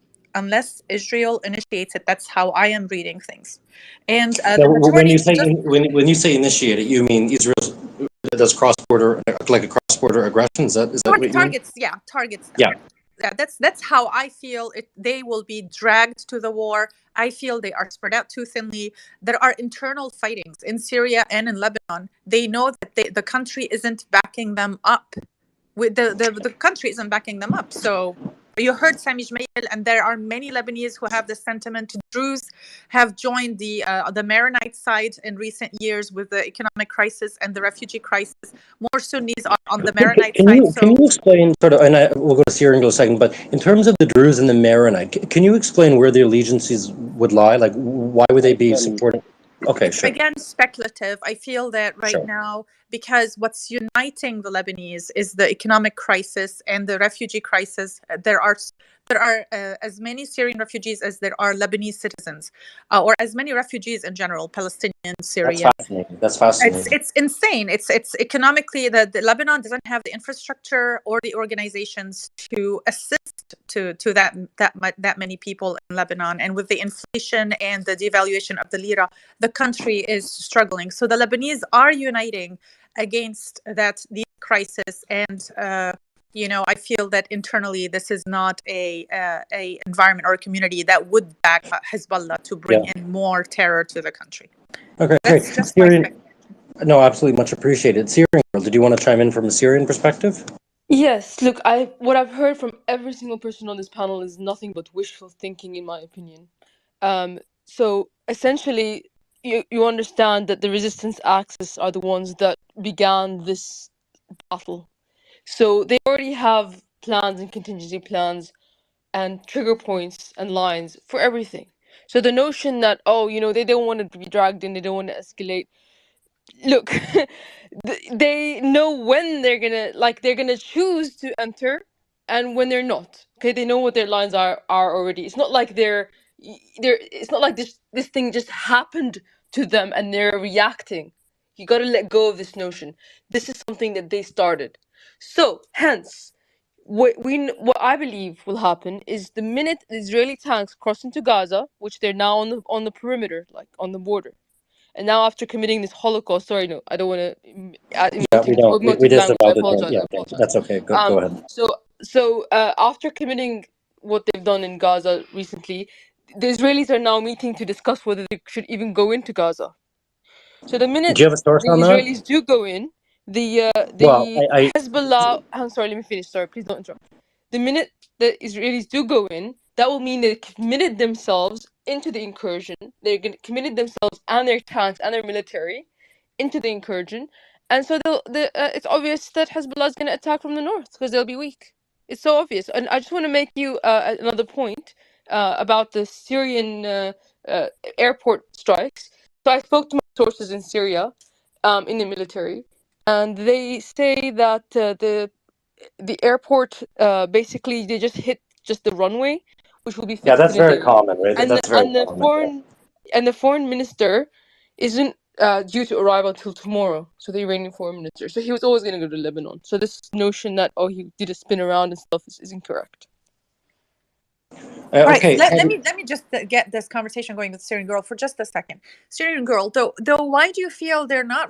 Speaker 9: Israel initiates it. That's how I am reading things. And
Speaker 10: when you say initiate it, you mean Israel does cross-border, like a cross-border aggression? Is that what you
Speaker 9: targets?
Speaker 10: mean?
Speaker 9: Yeah, targets.
Speaker 10: Yeah.
Speaker 9: That's how I feel it. They will be dragged to the war. I feel they are spread out too thinly. There are internal fightings in Syria and in Lebanon. They know that the country isn't backing them up. The country isn't backing them up. So you heard Sami Jmail, and there are many Lebanese who have the sentiment. Druze have joined the Maronite side in recent years with the economic crisis and the refugee crisis. More Sunnis are on the Maronite side.
Speaker 10: Can you explain we'll go to Syria in a second, but in terms of the Druze and the Maronite, can you explain where the allegiances would lie? Like, why would they be supporting? Okay,
Speaker 9: It's
Speaker 10: sure.
Speaker 9: again speculative. I feel that right
Speaker 10: Sure.
Speaker 9: now, because what's uniting the Lebanese is the economic crisis and the refugee crisis. There are as many Syrian refugees as there are Lebanese citizens, or as many refugees in general, Palestinians,
Speaker 10: That's
Speaker 9: Syrian.
Speaker 10: fascinating. That's fascinating.
Speaker 9: It's insane. It's economically the Lebanon doesn't have the infrastructure or the organizations to assist to that many people in Lebanon, and with the inflation and the devaluation of the lira, the country is struggling. So the Lebanese are uniting against the crisis, and I feel that internally this is not a environment or a community that would back Hezbollah to bring
Speaker 10: Yeah.
Speaker 9: in more terror to the country.
Speaker 10: Okay,
Speaker 9: That's
Speaker 10: great.
Speaker 9: just my
Speaker 10: Syrian.
Speaker 9: speculation.
Speaker 10: No, absolutely, much appreciated. Syrian girl, did you want to chime in from a Syrian perspective?
Speaker 15: Yes, look, what I've heard from every single person on this panel is nothing but wishful thinking, in my opinion. So essentially, you understand that the resistance axis are the ones that began this battle. So they already have plans and contingency plans and trigger points and lines for everything. So the notion that, oh, they don't want to be dragged in, they don't want to escalate. Look, they know when they're gonna choose to enter and when they're not. Okay, they know what their lines are already. It's not like it's not like this thing just happened to them and they're reacting. You got to let go of this notion. This is something that they started. So hence, what I believe will happen is the minute the Israeli tanks cross into Gaza, which they're now on the perimeter, like on the border, and now after committing this Holocaust, sorry, no, I don't want to
Speaker 10: Yeah, we don't. We
Speaker 15: emotive language. I
Speaker 10: disavowed it.
Speaker 15: apologize.
Speaker 10: Yeah,
Speaker 15: I
Speaker 10: yeah,
Speaker 15: apologize.
Speaker 10: that's okay. Go ahead.
Speaker 15: So after committing what they've done in Gaza recently, the Israelis are now meeting to discuss whether they should even go into Gaza. So the minute
Speaker 10: Do you have a source
Speaker 15: the
Speaker 10: on that?
Speaker 15: Israelis do go in,
Speaker 10: Well,
Speaker 15: the
Speaker 10: I
Speaker 15: Hezbollah. I'm sorry, let me finish. Sorry, please don't interrupt. The minute the Israelis do go in, that will mean they committed themselves into the incursion. They're committed themselves and their tanks and their military into the incursion, and so it's obvious that Hezbollah is going to attack from the north because they'll be weak. It's so obvious. And I just want to make you another point about the Syrian uh, airport strikes. So I spoke to my sources in Syria, in the military, and they say that the airport basically they just hit just the runway, which will be
Speaker 10: yeah,
Speaker 15: fixed
Speaker 10: that's
Speaker 15: in a
Speaker 10: very
Speaker 15: day,
Speaker 10: common, right?
Speaker 15: and
Speaker 10: That's very common. Yeah.
Speaker 15: the foreign minister isn't due to arrive until tomorrow. So the Iranian foreign minister, so he was always going to go to Lebanon. So this notion that he did a spin around and stuff is incorrect.
Speaker 9: All right,
Speaker 10: Okay.
Speaker 9: let me just get this conversation going with Syrian girl for just a second. Syrian girl, though, why do you feel they're not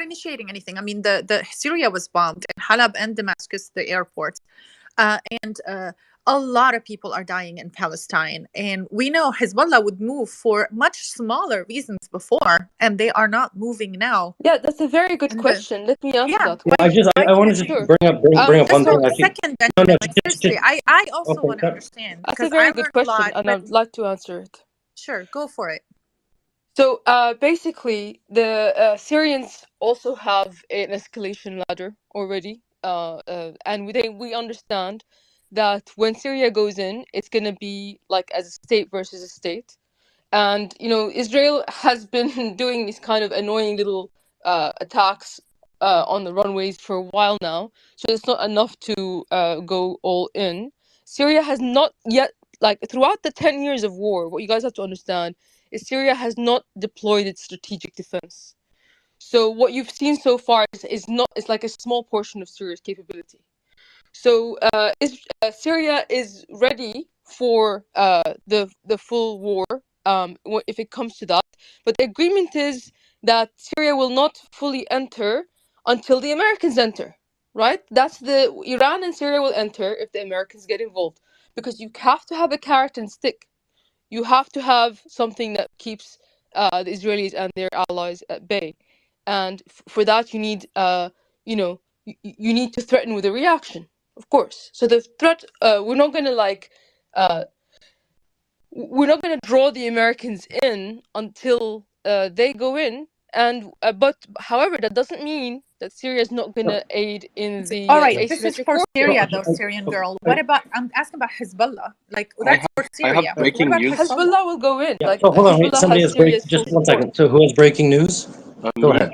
Speaker 9: initiating anything? I mean, the Syria was bombed, and Halab and Damascus, the airports, and a lot of people are dying in Palestine, and we know Hezbollah would move for much smaller reasons before, and they are not moving now.
Speaker 15: Yeah, that's a very good question. Let me answer that.
Speaker 10: Yeah, I wanted to
Speaker 15: Sure.
Speaker 10: bring up one
Speaker 9: Just
Speaker 10: thing.
Speaker 9: a
Speaker 10: Actually,
Speaker 9: second,
Speaker 10: no,
Speaker 9: Benjamin.
Speaker 10: no,
Speaker 9: Like seriously, I also
Speaker 10: okay,
Speaker 9: want to understand
Speaker 15: That's
Speaker 9: because
Speaker 15: a very
Speaker 9: I
Speaker 15: good
Speaker 9: learned a
Speaker 15: question,
Speaker 9: lot.
Speaker 15: and
Speaker 9: But
Speaker 15: I'd like to answer it.
Speaker 9: sure, go for it.
Speaker 15: So basically, the Syrians also have an escalation ladder already, and we understand that when Syria goes in, it's gonna be like as a state versus a state, and Israel has been doing these kind of annoying little attacks on the runways for a while now, so it's not enough to go all in. Syria has not yet, like throughout the 10 years of war, what you guys have to understand is Syria has not deployed its strategic defense. So what you've seen so far is not, it's like a small portion of Syria's capability. So Syria is ready for the full war if it comes to that. But the agreement is that Syria will not fully enter until the Americans enter. Right? That's Iran and Syria will enter if the Americans get involved, because you have to have a carrot and stick. You have to have something that keeps the Israelis and their allies at bay, and for that you need you need to threaten with a reaction, of course. So the threat, we're not gonna draw the Americans in until they go in, And but however, that doesn't mean that Syria is not going to aid in
Speaker 9: All
Speaker 15: the
Speaker 9: right, this is
Speaker 15: asymmetric
Speaker 9: for
Speaker 15: warfare.
Speaker 9: Syria, though, Syrian girl. What about? I'm asking about Hezbollah. Like that's for
Speaker 19: I have
Speaker 9: Syria, but what
Speaker 19: breaking
Speaker 9: about
Speaker 19: news.
Speaker 9: Hezbollah?
Speaker 15: Hezbollah will go in.
Speaker 10: Yeah.
Speaker 15: Like
Speaker 10: So hold on, wait.
Speaker 15: Hezbollah
Speaker 10: Somebody
Speaker 15: has
Speaker 10: has break.
Speaker 15: Syria's full
Speaker 10: Just one
Speaker 15: support.
Speaker 10: second. So who has breaking news? Go ahead.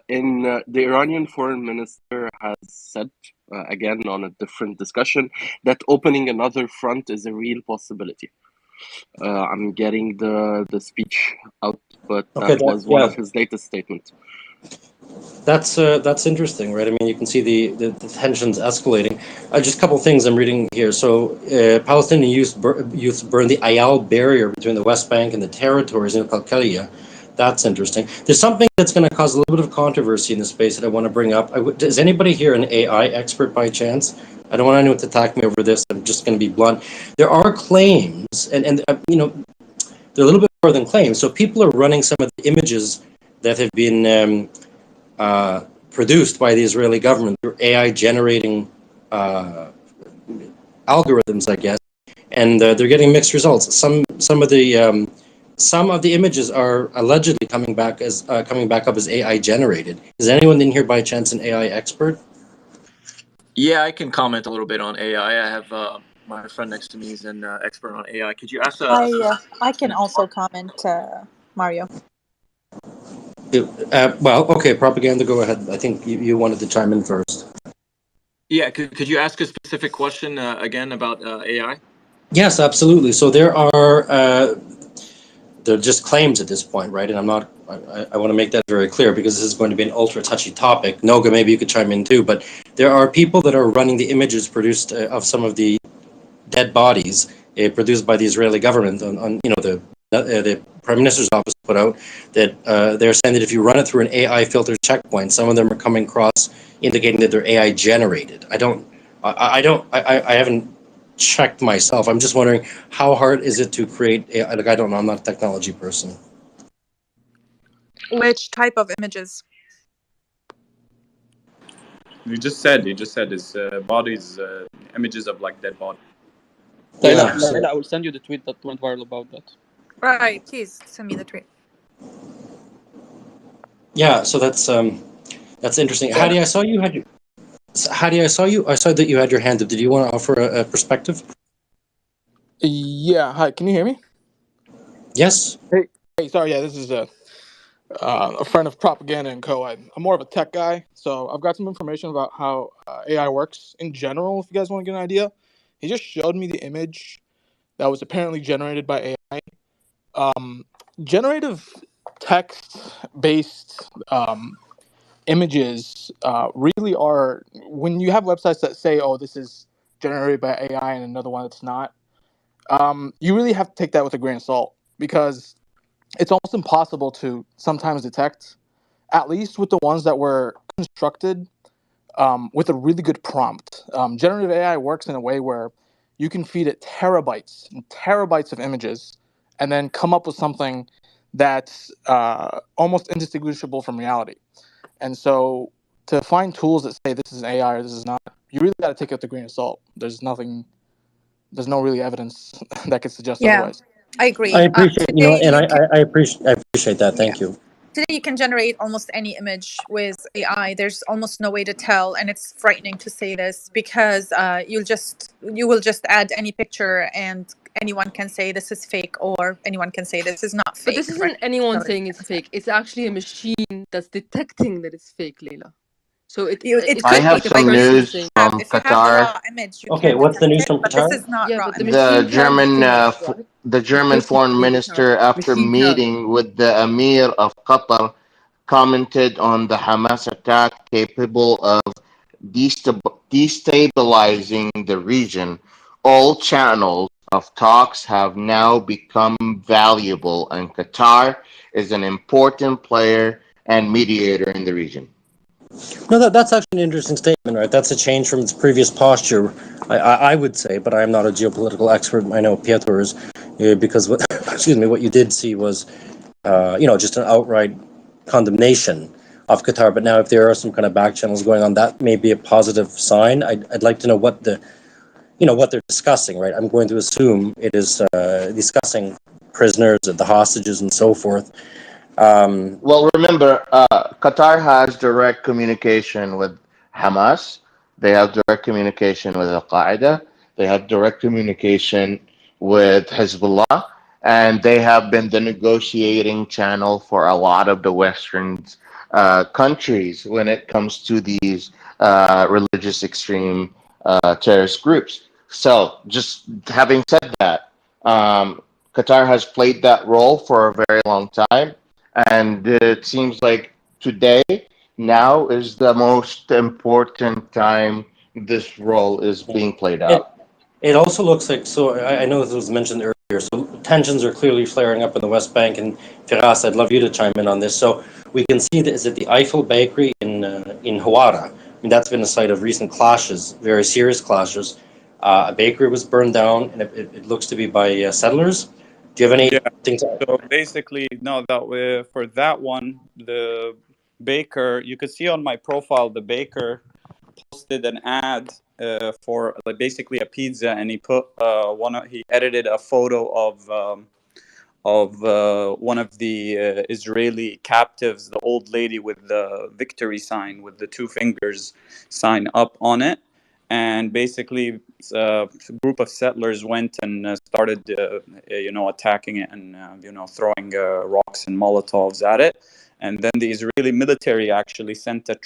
Speaker 19: In the Iranian foreign minister has said again on a different discussion that opening another front is a real possibility. I'm getting the speech out, but
Speaker 10: Okay.
Speaker 19: that was one of his latest statements.
Speaker 10: That's interesting, right? I mean, you can see the tensions escalating. Just a couple of things I'm reading here. So, Palestinian youth burned the Ayal barrier between the West Bank and the territories in Qalqilia. That's interesting. There's something that's going to cause a little bit of controversy in this space that I want to bring up. Is anybody here an AI expert by chance? I don't want anyone to attack me over this. I'm just going to be blunt. There are claims, and you know, they're a little bit more than claims. So people are running some of the images that have been produced by the Israeli government through AI generating algorithms, I guess, and they're getting mixed results. Some of the images are allegedly coming back up as AI generated. Is anyone in here by chance an AI expert?
Speaker 1: Yeah, I can comment a little bit on AI. I have my friend next to me is an expert on AI. Could you ask
Speaker 9: I can also comment, Mario.
Speaker 10: Well, okay, propaganda. Go ahead. I think you wanted to chime in first.
Speaker 1: Yeah, could you ask a specific question again about AI?
Speaker 10: Yes, absolutely. So they're just claims at this point, right? And I want to make that very clear because this is going to be an ultra touchy topic. Noga, maybe you could chime in too, but there are people that are running the images produced of some of the dead bodies produced by the Israeli government on the Prime Minister's office put out that they're saying that if you run it through an AI filtered checkpoint, some of them are coming across indicating that they're AI generated. I haven't checked myself. I'm just wondering how hard is it to create AI? Like I don't know. I'm not a technology person.
Speaker 9: Which type of images?
Speaker 14: You just said his bodies, images of like dead bodies.
Speaker 10: Yeah.
Speaker 22: Laila, I will send you the tweet that went viral about that.
Speaker 9: Right, please send me the tweet.
Speaker 10: Yeah, so that's interesting. Hadi, I saw you had your. Hadi, I saw that you had your hand up. Did you want to offer a perspective?
Speaker 16: Yeah, hi. Can you hear me?
Speaker 10: Yes.
Speaker 16: Hey, sorry. Yeah, this is a friend of Propaganda and Co. I'm more of a tech guy, so I've got some information about how AI works in general. If you guys want to get an idea, he just showed me the image that was apparently generated by AI. Generative text-based images really are, when you have websites that say, "Oh, this is generated by AI," and another one that's not. You really have to take that with a grain of salt because it's almost impossible to sometimes detect, at least with the ones that were constructed with a really good prompt. Generative AI works in a way where you can feed it terabytes and terabytes of images and then come up with something that's almost indistinguishable from reality. And so to find tools that say this is an AI or this is not, you really got to take it with a grain of salt. There's no really evidence that could suggest otherwise.
Speaker 9: I agree.
Speaker 10: I appreciate
Speaker 9: Today
Speaker 10: and
Speaker 9: you can,
Speaker 10: I appreciate that. Thank you.
Speaker 9: today you can generate almost any image with AI. There's almost no way to tell, and it's frightening to say this because you will just add any picture and anyone can say this is fake or anyone can say this is not fake.
Speaker 15: But this isn't
Speaker 9: right?
Speaker 15: anyone
Speaker 9: So
Speaker 15: saying it's fake. It's actually a machine that's detecting that it's fake, Leila. So it
Speaker 12: I
Speaker 15: could
Speaker 12: have
Speaker 15: be a
Speaker 12: some
Speaker 15: person
Speaker 12: news
Speaker 15: saying.
Speaker 12: from
Speaker 9: if you have the
Speaker 12: Qatar.
Speaker 9: raw image, you
Speaker 10: Okay,
Speaker 9: can
Speaker 10: what's the
Speaker 9: detect
Speaker 10: news
Speaker 9: it,
Speaker 10: from
Speaker 9: but this
Speaker 10: Qatar?
Speaker 9: is not
Speaker 15: Yeah,
Speaker 9: raw
Speaker 15: but the
Speaker 9: image.
Speaker 12: The
Speaker 15: machine can distinguish, right?
Speaker 12: The
Speaker 15: The
Speaker 12: German
Speaker 15: person
Speaker 12: foreign
Speaker 15: maybe can't.
Speaker 12: minister, after
Speaker 15: Machine can.
Speaker 12: meeting with the Emir of Qatar, commented on the Hamas attack capable of destabilizing the region. All channels of talks have now become valuable, and Qatar is an important player and mediator in the region.
Speaker 10: No, that's actually an interesting statement, right? That's a change from its previous posture, I would say, but I'm not a geopolitical expert. I know Piotr is, because what what you did see was, just an outright condemnation of Qatar. But now, if there are some kind of back channels going on, that may be a positive sign. I'd like to know what what they're discussing, right? I'm going to assume it is discussing prisoners, the hostages, and so forth.
Speaker 12: Well, remember, Qatar has direct communication with Hamas. They have direct communication with Al Qaeda. They have direct communication with Hezbollah, and they have been the negotiating channel for a lot of the Western countries when it comes to these religious extreme terrorist groups. So, just having said that, Qatar has played that role for a very long time, and it seems like today, now is the most important time this role is being played
Speaker 10: It
Speaker 12: out.
Speaker 10: it also looks like, so I know this was mentioned earlier, so tensions are clearly flaring up in the West Bank, and Firas, I'd love you to chime in on this. So we can see that, is it the Eiffel Bakery in Hawara? I mean, that's been a site of recent clashes, very serious clashes. A bakery was burned down, and it looks to be by settlers. Do you have
Speaker 14: Yeah.
Speaker 10: anything to?
Speaker 14: So basically, no, that for that one, the baker, you could see on my profile, the baker posted an ad for like basically a pizza, and he put he edited a photo of one of the Israeli captives, the old lady with the victory sign with the two fingers sign up on it. And basically, a group of settlers went and started, attacking it and, throwing rocks and Molotovs at it. And then the Israeli military actually sent a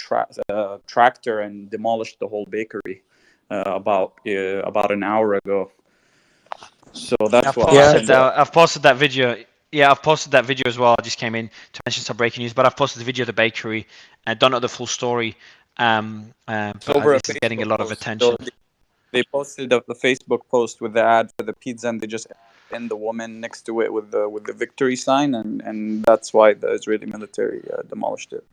Speaker 14: tractor and demolished the whole bakery about an hour ago. So that's what happened.
Speaker 2: I've posted that video. Yeah, I've posted that video as well. I just came in to mention some breaking news, but I've posted the video of the bakery. I don't know the full story. But
Speaker 14: Over a
Speaker 2: this is getting a
Speaker 14: Facebook
Speaker 2: lot of
Speaker 14: post.
Speaker 2: attention.
Speaker 14: So they posted the Facebook post with the ad for the pizza, and they just pinned the woman next to it with the victory sign, and that's why the Israeli military demolished it.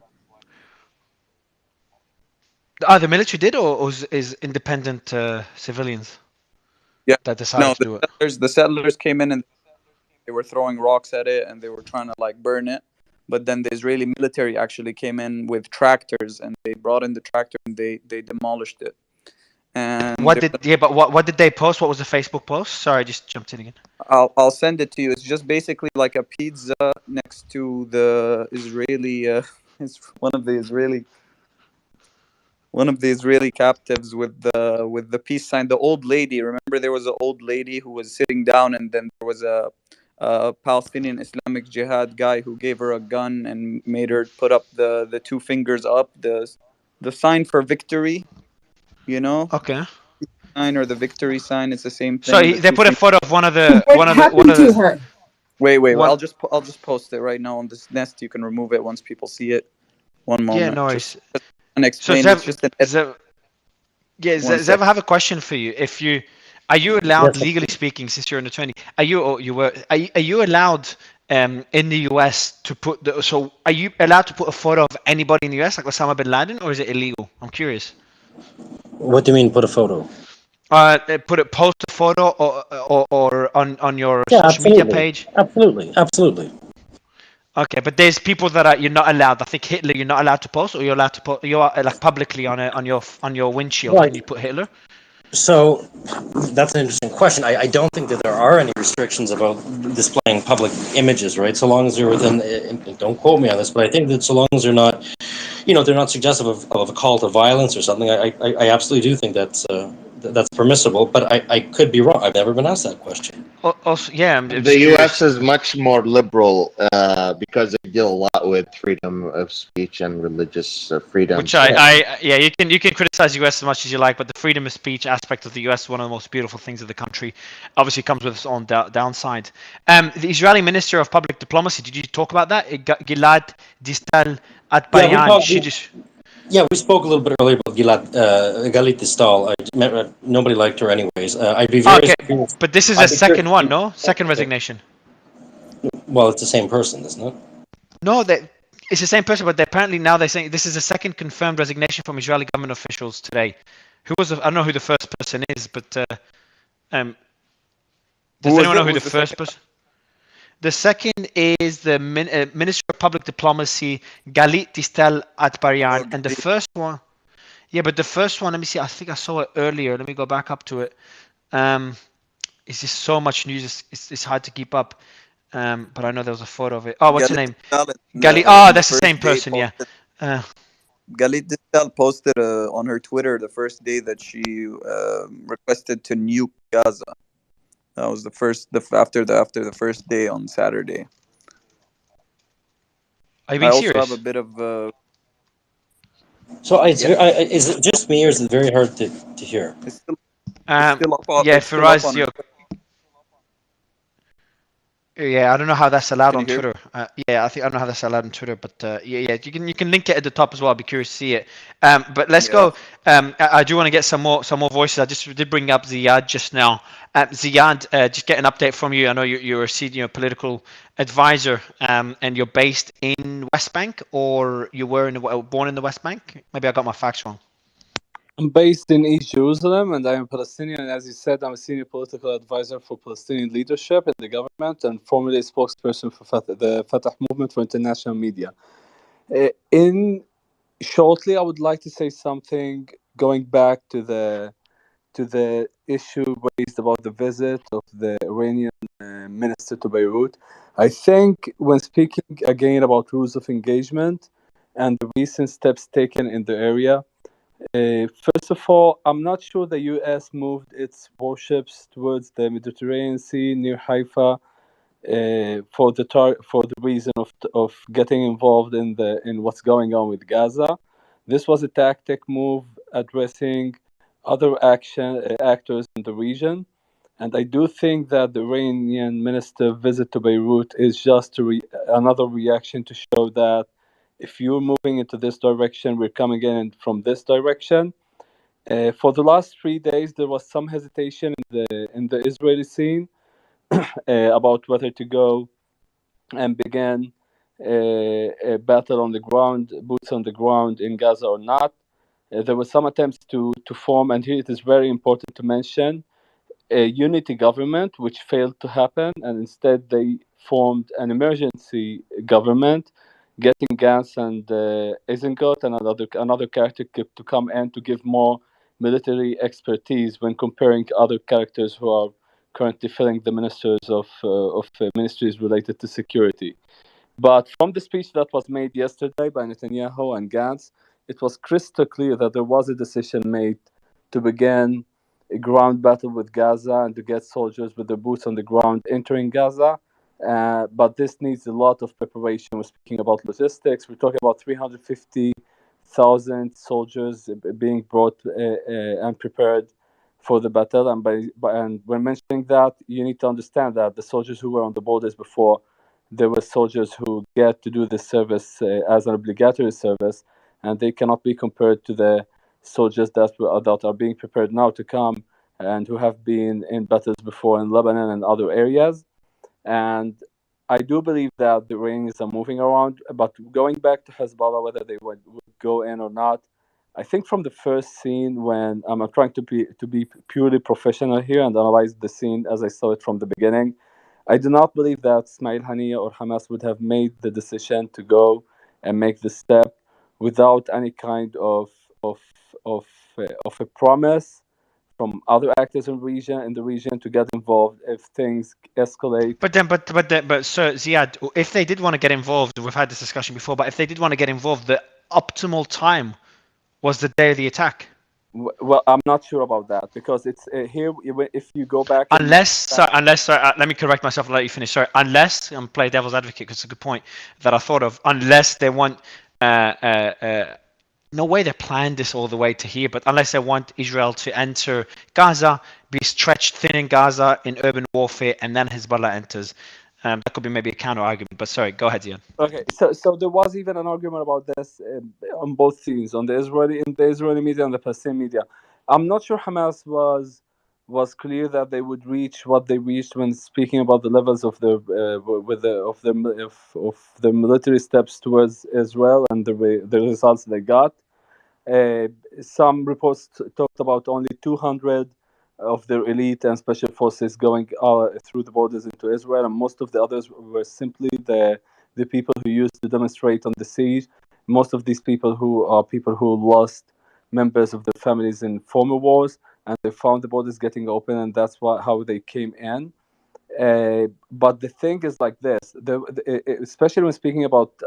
Speaker 2: The military did, or is independent civilians
Speaker 14: Yeah,
Speaker 2: that decided to do it?
Speaker 14: the settlers came in and they were throwing rocks at it, and they were trying to like burn it. But then the Israeli military actually came in with tractors, and they brought in the tractor and they demolished it. And
Speaker 2: what did they post? What was the Facebook post? Sorry, I just jumped in again.
Speaker 14: I'll send it to you. It's just basically like a pizza next to the Israeli. It's one of the Israeli captives with the peace sign. The old lady. Remember, there was an old lady who was sitting down, and then there was a Palestinian Islamic Jihad guy who gave her a gun and made her put up the two fingers up, the sign for victory. You know.
Speaker 2: Okay.
Speaker 14: Sign or the victory sign. It's the same thing.
Speaker 2: So they put a photo of one of the
Speaker 9: her?
Speaker 14: Wait. I'll just post it right now on this nest. You can remove it once people see it. One moment.
Speaker 2: Yeah, no worries.
Speaker 14: Just unexplained.
Speaker 2: So
Speaker 14: it's just
Speaker 2: Zev, I have a question for you. Are you allowed, legally speaking, since you're an attorney, are you allowed in the US to put are you allowed to put a photo of anybody in the US, like Osama bin Laden, or is it illegal? I'm curious.
Speaker 10: What do you mean, put a photo?
Speaker 2: Post a photo or on your social media page.
Speaker 10: Absolutely.
Speaker 2: Okay, but there's people that you're not allowed. I think Hitler you're not allowed to post, or you're allowed to put like publicly on your windshield.
Speaker 10: Right.
Speaker 2: Can you put Hitler?
Speaker 10: So that's an interesting question. I don't think that there are any restrictions about displaying public images, right? So long as they're within, and don't quote me on this, but I think that so long as they're not, they're not suggestive of a call to violence or something, I absolutely do think that's permissible, but I could be wrong. I've never been asked that question.
Speaker 2: Also, yeah,
Speaker 12: the U.S. is much more liberal because they deal a lot with freedom of speech and religious freedom.
Speaker 2: Which you can criticize the U.S. as much as you like, but the freedom of speech aspect of the U.S. is one of the most beautiful things of the country. Obviously, comes with its own downside. The Israeli Minister of Public Diplomacy. Did you talk about that? Gilad Distal Atbarian.
Speaker 10: Yeah, we spoke a little bit earlier about Galit Distal. Nobody liked her anyways. I'd be very curious.
Speaker 2: But this is a second one, no? Second resignation.
Speaker 10: Well, it's the same person, isn't it?
Speaker 2: No, it's the same person, but apparently now they're saying this is the second confirmed resignation from Israeli government officials today. I don't know who the first person is, but does anyone know who the first person? The second is the Minister of Public Diplomacy, Galit Distal Atbarian, and the first one, but the first one, let me see. I think I saw it earlier. Let me go back up to it. It's just so much news. It's hard to keep up. but I know there was a photo of it. Oh, what's her
Speaker 18: Galit
Speaker 2: name?
Speaker 18: Distal
Speaker 2: Gali. Oh,
Speaker 18: the
Speaker 2: that's the
Speaker 18: first
Speaker 2: same
Speaker 18: day
Speaker 2: person. Yeah.
Speaker 18: posted.
Speaker 2: Uh,
Speaker 18: Galit Distal posted on her Twitter the first day that she requested to nuke Gaza. That was the first after the first day on Saturday.
Speaker 2: are you
Speaker 18: I
Speaker 2: being
Speaker 18: also have a
Speaker 2: serious?
Speaker 18: bit of
Speaker 10: So
Speaker 18: yeah.
Speaker 10: is it just me or is it very hard to hear?
Speaker 18: It's still
Speaker 2: Um,
Speaker 18: up.
Speaker 2: yeah,
Speaker 18: It's still up
Speaker 2: Firaz,
Speaker 18: on her.
Speaker 2: yeah, I don't know how that's allowed
Speaker 18: Can you
Speaker 2: on
Speaker 18: hear me?
Speaker 2: Twitter. Yeah, I don't know how that's allowed on Twitter, but yeah, you can link it at the top as well. I'd be curious to see it. But let's
Speaker 18: Yeah.
Speaker 2: go. I do want to get some more voices. I just did bring up Ziad just now. Ziad, just get an update from you. I know you're a senior political advisor, and you're based in West Bank, or you were born in the West Bank. Maybe I got my facts wrong.
Speaker 21: I'm based in East Jerusalem and I am Palestinian. And as you said, I'm a senior political advisor for Palestinian leadership in the government and formerly a spokesperson for the Fatah movement for international media. In shortly, I would like to say something going back to the issue raised about the visit of the Iranian minister to Beirut. I think when speaking again about rules of engagement and the recent steps taken in the area, first of all, I'm not sure the U.S. moved its warships towards the Mediterranean Sea near Haifa for the reason of getting involved in what's going on with Gaza. This was a tactic move addressing other actors in the region, and I do think that the Iranian minister visit to Beirut is just another reaction to show that if you're moving into this direction, we're coming in from this direction. For the last 3 days, there was some hesitation in the Israeli scene about whether to go and begin a battle on the ground, boots on the ground in Gaza or not. There were some attempts to form, and here it is very important to mention, a unity government, which failed to happen, and instead they formed an emergency government, getting Gantz and Isengott and another character to come in to give more military expertise when comparing other characters who are currently filling the of ministries related to security. But from the speech that was made yesterday by Netanyahu and Gantz, it was crystal clear that there was a decision made to begin a ground battle with Gaza and to get soldiers with their boots on the ground entering Gaza. But this needs a lot of preparation. We're speaking about logistics. We're talking about 350,000 soldiers being brought and prepared for the battle. And when mentioning that, you need to understand that the soldiers who were on the borders before, there were soldiers who get to do this service as an obligatory service, and they cannot be compared to the soldiers that are being prepared now to come and who have been in battles before in Lebanon and other areas. And I do believe that the Iranians are moving around, but going back to Hezbollah, whether they would go in or not, I think from the first scene, when I'm trying to be purely professional here and analyze the scene as I saw it from the beginning, I do not believe that Ismail Haniyeh or Hamas would have made the decision to go and make the step without any kind of of a promise from other actors in the region to get involved if things escalate.
Speaker 2: But Sir Ziad, if they did want to get involved, we've had this discussion before. But if they did want to get involved, the optimal time was the day of the attack.
Speaker 21: Well, I'm not sure about that because it's here. If you go back,
Speaker 2: Unless, let me correct myself and let you finish. Sorry, unless I'm play devil's advocate because it's a good point that I thought of. Unless they want, no way they planned this all the way to here, but unless they want Israel to enter Gaza, be stretched thin in Gaza in urban warfare, and then Hezbollah enters. That could be maybe a counter argument. But sorry, go ahead, Zion.
Speaker 21: Okay, so there was even an argument about this on both scenes, on the Israeli media and the Palestinian media. I'm not sure Hamas was clear that they would reach what they reached when speaking about the levels of the of the military steps towards Israel and the results they got. Some reports talked about only 200 of their elite and special forces going through the borders into Israel, and most of the others were simply the people who used to demonstrate on the siege. Most of these people who are people who lost members of their families in former wars, and they found the borders getting open, and that's how they came in. But the thing is like this: especially when speaking about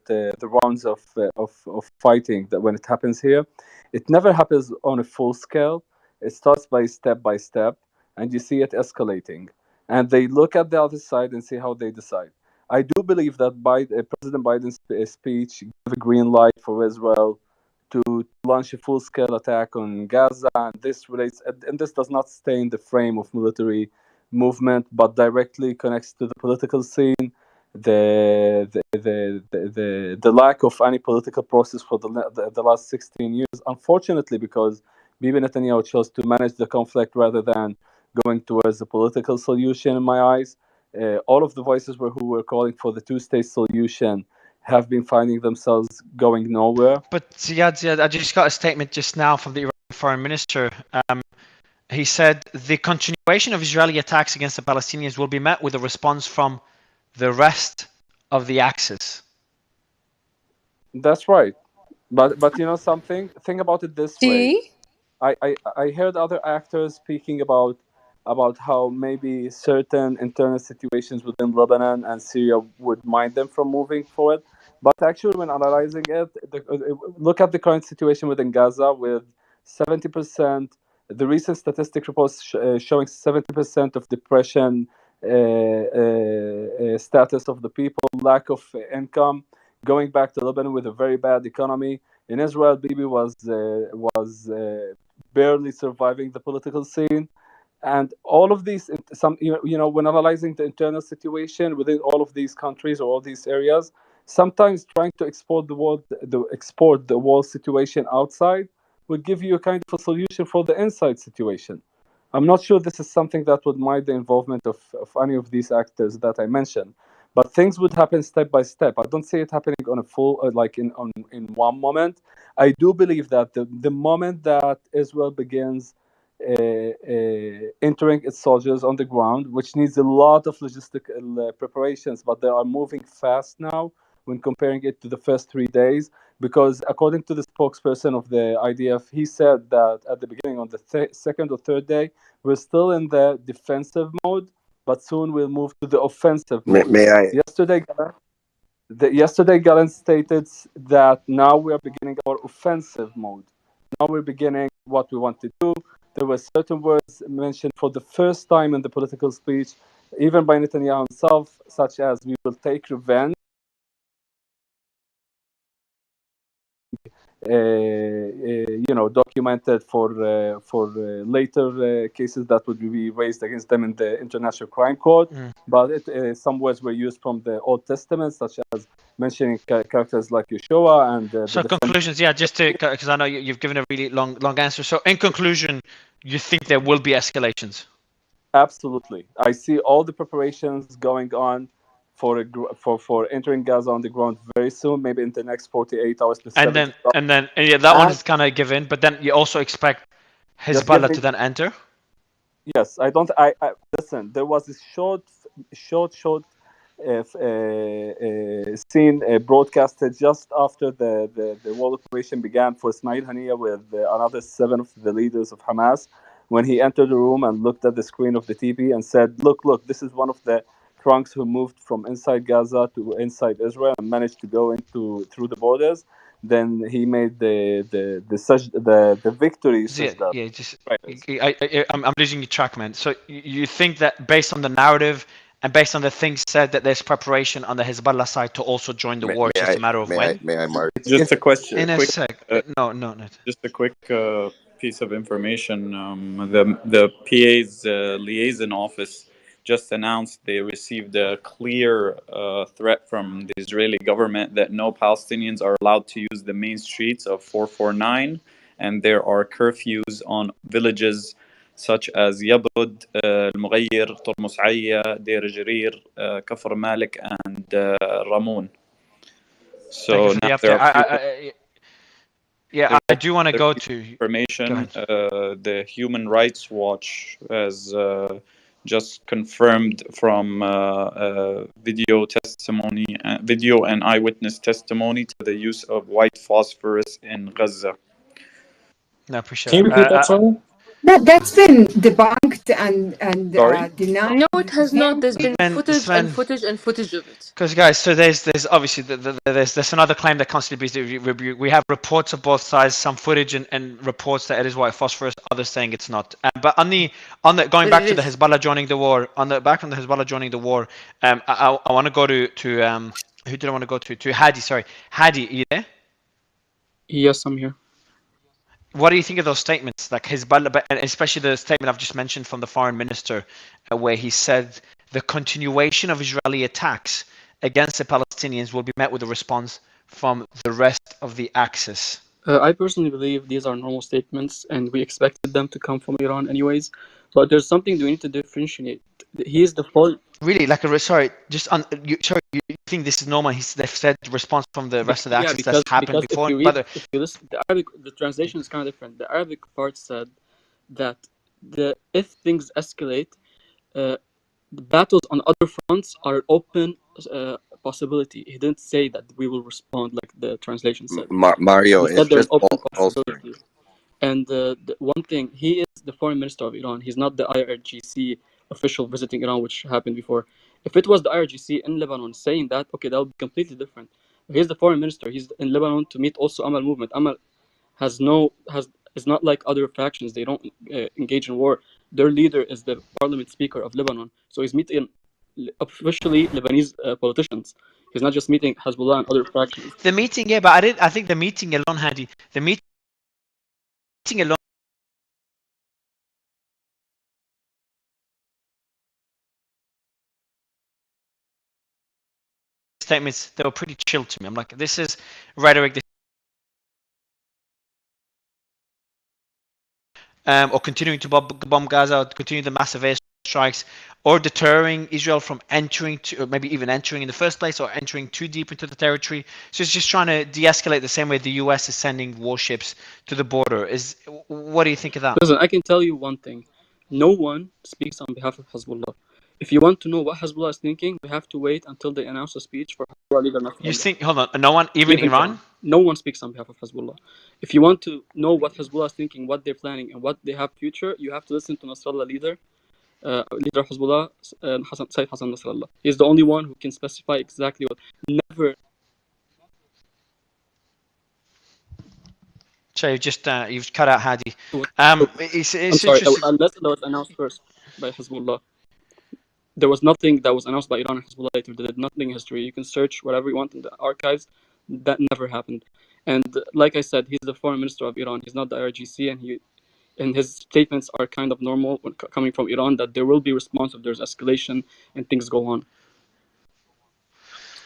Speaker 21: the rounds of fighting, that when it happens here, it never happens on a full scale. It starts by step, and you see it escalating. And they look at the other side and see how they decide. I do believe that President Biden's speech gave a green light for Israel to launch a full-scale attack on Gaza, and this relates, and this does not stay in the frame of military movement, but directly connects to the political scene, the lack of any political process for the last 16 years, unfortunately, because Bibi Netanyahu chose to manage the conflict rather than going towards a political solution, in my eyes. All of the voices who were calling for the two-state solution have been finding themselves going nowhere.
Speaker 2: But Ziad, I just got a statement just now from the Iranian foreign minister. He said the continuation of Israeli attacks against the Palestinians will be met with a response from the rest of the Axis.
Speaker 21: That's right. But you know something? Think about it this way.
Speaker 15: See?
Speaker 21: I heard other actors speaking about how maybe certain internal situations within Lebanon and Syria would mind them from moving forward. But actually, when analyzing it, look at the current situation within Gaza with 70%. The recent statistic reports showing 70% of depression status of the people, lack of income, going back to Lebanon with a very bad economy. In Israel, Bibi was barely surviving the political scene, and all of these, when analyzing the internal situation within all of these countries or all these areas, sometimes trying to export the world situation outside would give you a kind of a solution for the inside situation. I'm not sure this is something that would mind the involvement of any of these actors that I mentioned, but things would happen step by step. I don't see it happening on a full in one moment. I do believe that the moment that Israel begins entering its soldiers on the ground, which needs a lot of logistical preparations, but they are moving fast now when comparing it to the first 3 days. Because according to the spokesperson of the IDF, he said that at the beginning, on the second or third day, we're still in the defensive mode, but soon we'll move to the offensive mode.
Speaker 6: May I?
Speaker 21: Yesterday, Galen stated that now we are beginning our offensive mode. Now we're beginning what we want to do. There were certain words mentioned for the first time in the political speech, even by Netanyahu himself, such as "we will take revenge." Documented for later cases that would be raised against them in the International Crime Court. But some words were used from the Old Testament, such as mentioning characters like Yeshua and.
Speaker 2: So conclusions, yeah, just to, because I know you've given a really long answer. So in conclusion, you think there will be escalations?
Speaker 21: Absolutely, I see all the preparations going on for entering Gaza on the ground very soon, maybe in the next 48 hours.
Speaker 2: And then that one is kind of given, but then you also expect Hezbollah to then enter.
Speaker 21: Yes, I don't. I listen. There was this short scene broadcasted just after the war operation began for Ismail Haniyeh with another 7 of the leaders of Hamas, when he entered the room and looked at the screen of the TV and said, "Look, this is one of the trunks who moved from inside Gaza to inside Israel and managed to go through the borders." Then he made the victory.
Speaker 2: I'm losing your track, man. So you think that based on the narrative and based on the things said, that there's preparation on the Hezbollah side to also join the war? It's just a matter of when.
Speaker 6: May I, Mark?
Speaker 14: Just a question.
Speaker 2: In a sec. No.
Speaker 14: Just a quick piece of information. The PA's liaison office just announced they received a clear threat from the Israeli government that no Palestinians are allowed to use the main streets of 449, and there are curfews on villages such as Yabud, Al-Mughayr, Tormos Aya, Deir Jarir, Kafr Malik, and Ramoun. So now there are
Speaker 2: I do want to go to
Speaker 14: information. The Human Rights Watch has just confirmed from video and eyewitness testimony to the use of white phosphorus in Gaza.
Speaker 2: No, appreciate
Speaker 8: Can you repeat that, sorry?
Speaker 11: That's been debunked and
Speaker 3: Sorry?
Speaker 11: denied.
Speaker 15: No, it has not. There's been
Speaker 2: And
Speaker 15: footage and
Speaker 2: Sven,
Speaker 15: footage and footage of it.
Speaker 2: because guys, so there's obviously there's another claim that constantly being rebuked. We have reports of both sides, some footage and reports that it is white phosphorus, others saying it's not. But on the going
Speaker 15: But
Speaker 2: back
Speaker 15: it
Speaker 2: to the
Speaker 15: is.
Speaker 2: Hezbollah joining the war, on the back from the Hezbollah joining the war, I want to go to who did I want to go to Hadi? Sorry, Hadi, are you there?
Speaker 22: Yes, I'm here.
Speaker 2: What do you think of those statements, like Hezbollah, but especially the statement I've just mentioned from the foreign minister, where he said the continuation of Israeli attacks against the Palestinians will be met with a response from the rest of the Axis?
Speaker 22: I personally believe these are normal statements, and we expected them to come from Iran anyways. But there's something we need to differentiate. He is the fault.
Speaker 2: Really, like sorry, just on you think this is normal? They've said response from the rest of the
Speaker 22: Yeah,
Speaker 2: Axis. That's happened
Speaker 22: because
Speaker 2: before. But
Speaker 22: if you listen, the Arabic, the translation is kind of different. The Arabic part said that if things escalate, uh, the battles on other fronts are open possibility. He didn't say that we will respond like the translation said.
Speaker 6: Mario,
Speaker 22: He said
Speaker 6: it's
Speaker 22: there's
Speaker 6: just
Speaker 22: open
Speaker 6: bolstering.
Speaker 22: possibility. And the one thing, he is the foreign minister of Iran. He's not the IRGC official visiting Iran, which happened before. If it was the IRGC in Lebanon saying that, okay, that would be completely different. He's the foreign minister. He's in Lebanon to meet also Amal movement. Amal is not like other factions. They don't engage in war. Their leader is the parliament speaker of Lebanon. So he's meeting officially Lebanese politicians. He's not just meeting Hezbollah and other factions.
Speaker 2: the meeting, yeah, but I think the meeting alone, Hadi, the meeting alone. Statements, they were pretty chill to me. I'm like, this is rhetoric. Or continuing to bomb Gaza, or continue the massive airstrikes, or deterring Israel from entering to, or maybe even entering in the first place, or entering too deep into the territory. So it's just trying to de-escalate the same way the US is sending warships to the border. What do you think of that?
Speaker 22: Listen, I can tell you one thing. No one speaks on behalf of Hezbollah. If you want to know what Hezbollah is thinking, we have to wait until they announce a speech for Hezbollah leader
Speaker 2: You
Speaker 22: Nasrallah.
Speaker 2: think, hold on, no one, even Iran?
Speaker 22: No one speaks on behalf of Hezbollah. If you want to know what Hezbollah is thinking, what they're planning, and what they have future, you have to listen to Nasrallah leader of Hezbollah, Sayyid Hassan Nasrallah. He's the only one who can specify exactly what. Never.
Speaker 2: So you've cut out Hadi.
Speaker 22: I'm
Speaker 2: It's
Speaker 22: sorry,
Speaker 2: interesting.
Speaker 22: unless it was announced first by Hezbollah. There was nothing that was announced by Iran and Hezbollah later. They did nothing in history. You can search whatever you want in the archives. That never happened. And like I said, he's the foreign minister of Iran. He's not the IRGC, and his statements are kind of normal when coming from Iran, that there will be response if there's escalation and things go on.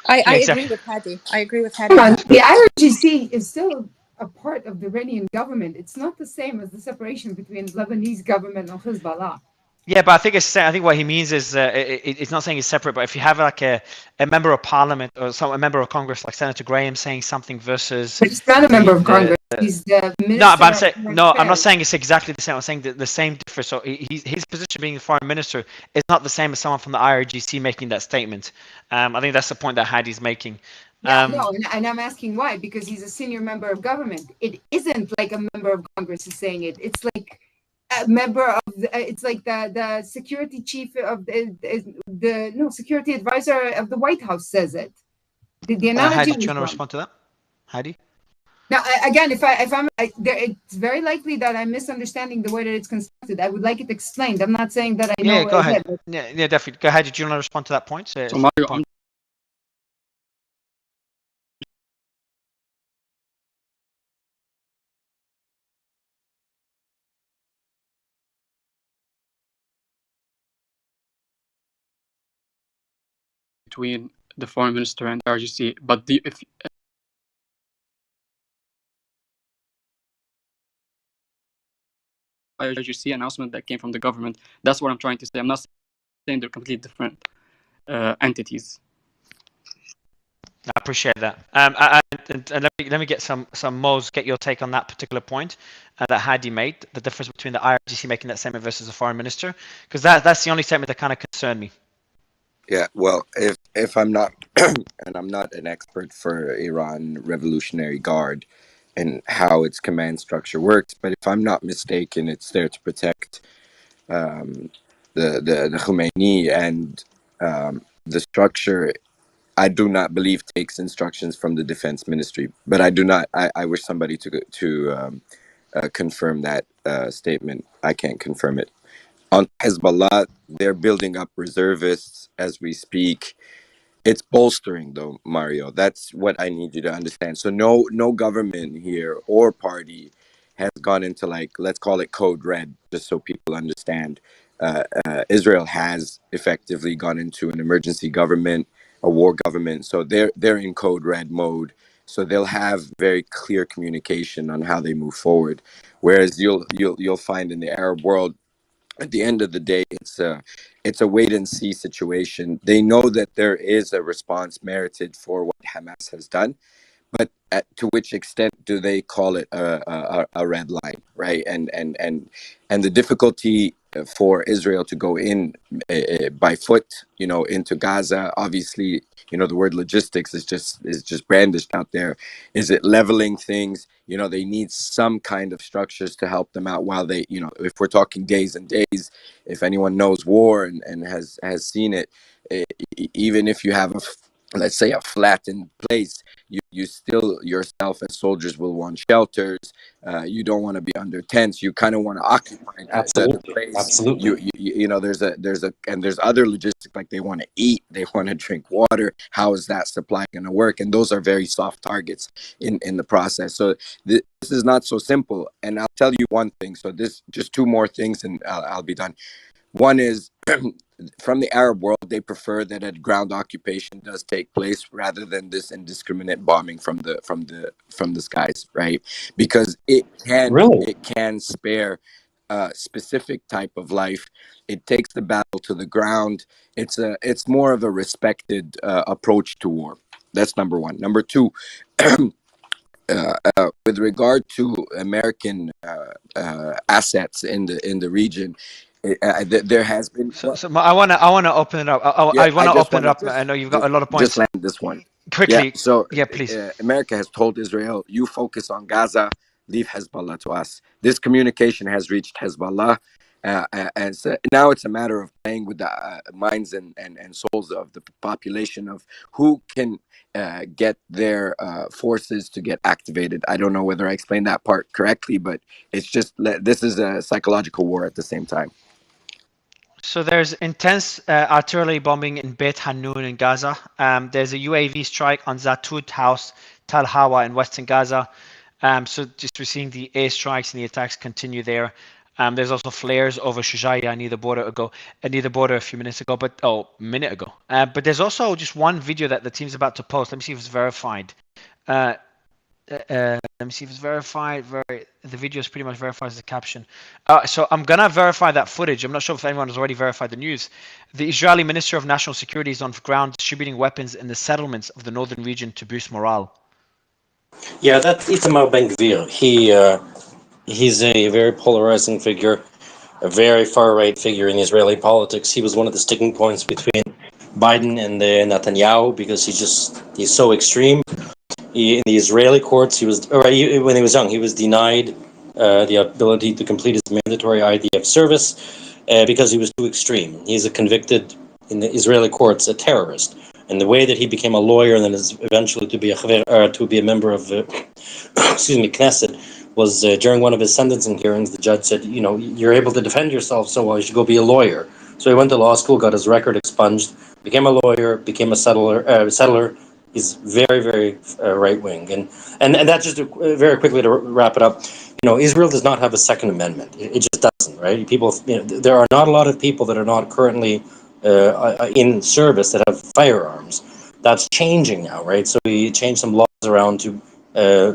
Speaker 9: I
Speaker 2: exactly.
Speaker 9: agree with Hadi. I agree with Hadi.
Speaker 11: The IRGC is still a part of the Iranian government. It's not the same as the separation between Lebanese government and Hezbollah.
Speaker 2: Yeah, but I think what he means is it's not saying it's separate. But if you have like a member of parliament or a member of Congress like Senator Graham saying something versus,
Speaker 11: but he's not a member of Congress. He's the minister.
Speaker 2: No, but I'm saying I'm not saying it's exactly the same. I'm saying the same difference. So his position being the foreign minister is not the same as someone from the IRGC making that statement. I think that's the point that Hadi's making.
Speaker 11: Yeah, no, and I'm asking why, because he's a senior member of government. It isn't like a member of Congress is saying it. It's like a member of it's like the security chief of the security advisor of the White House says it. The analogy.
Speaker 2: Hadi, do you want to respond to that, Hadi?
Speaker 11: Now, again, it's very likely that I'm misunderstanding the way that it's constructed. I would like it explained. I'm not saying that I know.
Speaker 2: Yeah, go ahead. Yeah, definitely. Go ahead. Do you want to respond to that point?
Speaker 22: So Mario, between the foreign minister and the RGC, but if IRGC announcement that came from the government, that's what I'm trying to say. I'm not saying they're completely different entities.
Speaker 2: I appreciate that. And let me get some Mo's, get your take on that particular point that Hadi made, the difference between the IRGC making that statement versus the foreign minister, because that's the only statement that kind of concerned me.
Speaker 6: Yeah, well, if I'm not, and I'm not an expert for Iran Revolutionary Guard, and how its command structure works. But if I'm not mistaken, it's there to protect um, the Khomeini, and the structure, I do not believe, takes instructions from the defense ministry. But I do not. I wish somebody to confirm that statement. I can't confirm it. On Hezbollah, they're building up reservists as we speak. It's bolstering though, Mario. That's what I need you to understand. So no government here or party has gone into, like, let's call it code red, just so people understand. Israel has effectively gone into an emergency government, a war government. So they're in code red mode. So they'll have very clear communication on how they move forward. Whereas you'll find in the Arab world, at the end of the day, it's a wait and see situation. They know that there is a response merited for what Hamas has done, but to which extent do they call it a red line, right? And the difficulty for Israel to go in by foot, into Gaza. Obviously, the word logistics is just brandished out there. Is it leveling things? They need some kind of structures to help them out while they, if we're talking days and days, if anyone knows war and has seen it, even if you have let's say a flattened place, you still yourself as soldiers will want shelters. You don't want to be under tents. You kind of want to occupy the place.
Speaker 10: Absolutely.
Speaker 6: There's other logistics, like they want to eat, they want to drink water. How is that supply going to work? And those are very soft targets in the process. So this is not so simple. And I'll tell you one thing. So this, just two more things, and I'll be done. One is, from the Arab world, they prefer that a ground occupation does take place rather than this indiscriminate bombing from the skies, right? Because it can spare a specific type of life. It takes the battle to the ground. It's more of a respected approach to war. That's number one. Number two. With regard to American assets in the region, there has been.
Speaker 2: So I wanna open it up. I wanna open it up. I know you've got a lot of points.
Speaker 6: Just land this one
Speaker 2: Quickly.
Speaker 6: So
Speaker 2: Yeah, please.
Speaker 6: America has told Israel, you focus on Gaza, leave Hezbollah to us. This communication has reached Hezbollah, and so now it's a matter of playing with the minds and souls of the population, of who can get their forces to get activated. I don't know whether I explained that part correctly, but it's just, this is a psychological war at the same time.
Speaker 2: So there's intense artillery bombing in Beit Hanun in Gaza. There's a UAV strike on Zatut House, Tal Hawa in western Gaza. So just we're seeing the airstrikes and the attacks continue there. There's also flares over Shujaiya near the border a few minutes ago, minute ago. But there's also just one video that the team's about to post. Let me see if it's verified. Let me see if it's verified. The video is pretty much verified as the caption. So I'm gonna verify that footage. I'm not sure if anyone has already verified the news. The Israeli Minister of National Security is on the ground distributing weapons in the settlements of the northern region to boost morale.
Speaker 10: Yeah, that's Itamar Ben-Gvir. He's a very polarizing figure, a very far-right figure in Israeli politics. He was one of the sticking points between Biden and Netanyahu, because he's so extreme. In the Israeli courts, when he was young, he was denied the ability to complete his mandatory IDF service because he was too extreme. He's convicted in the Israeli courts a terrorist. And the way that he became a lawyer and then eventually to be a member of Knesset was during one of his sentencing hearings. The judge said, you're able to defend yourself, so you should go be a lawyer. So he went to law school, got his record expunged, became a lawyer, became a settler. He's very, very right wing, and that's just very quickly to wrap it up. Israel does not have a Second Amendment. It just doesn't, right? People, there are not a lot of people that are not currently in service that have firearms. That's changing now, right? So we changed some laws around to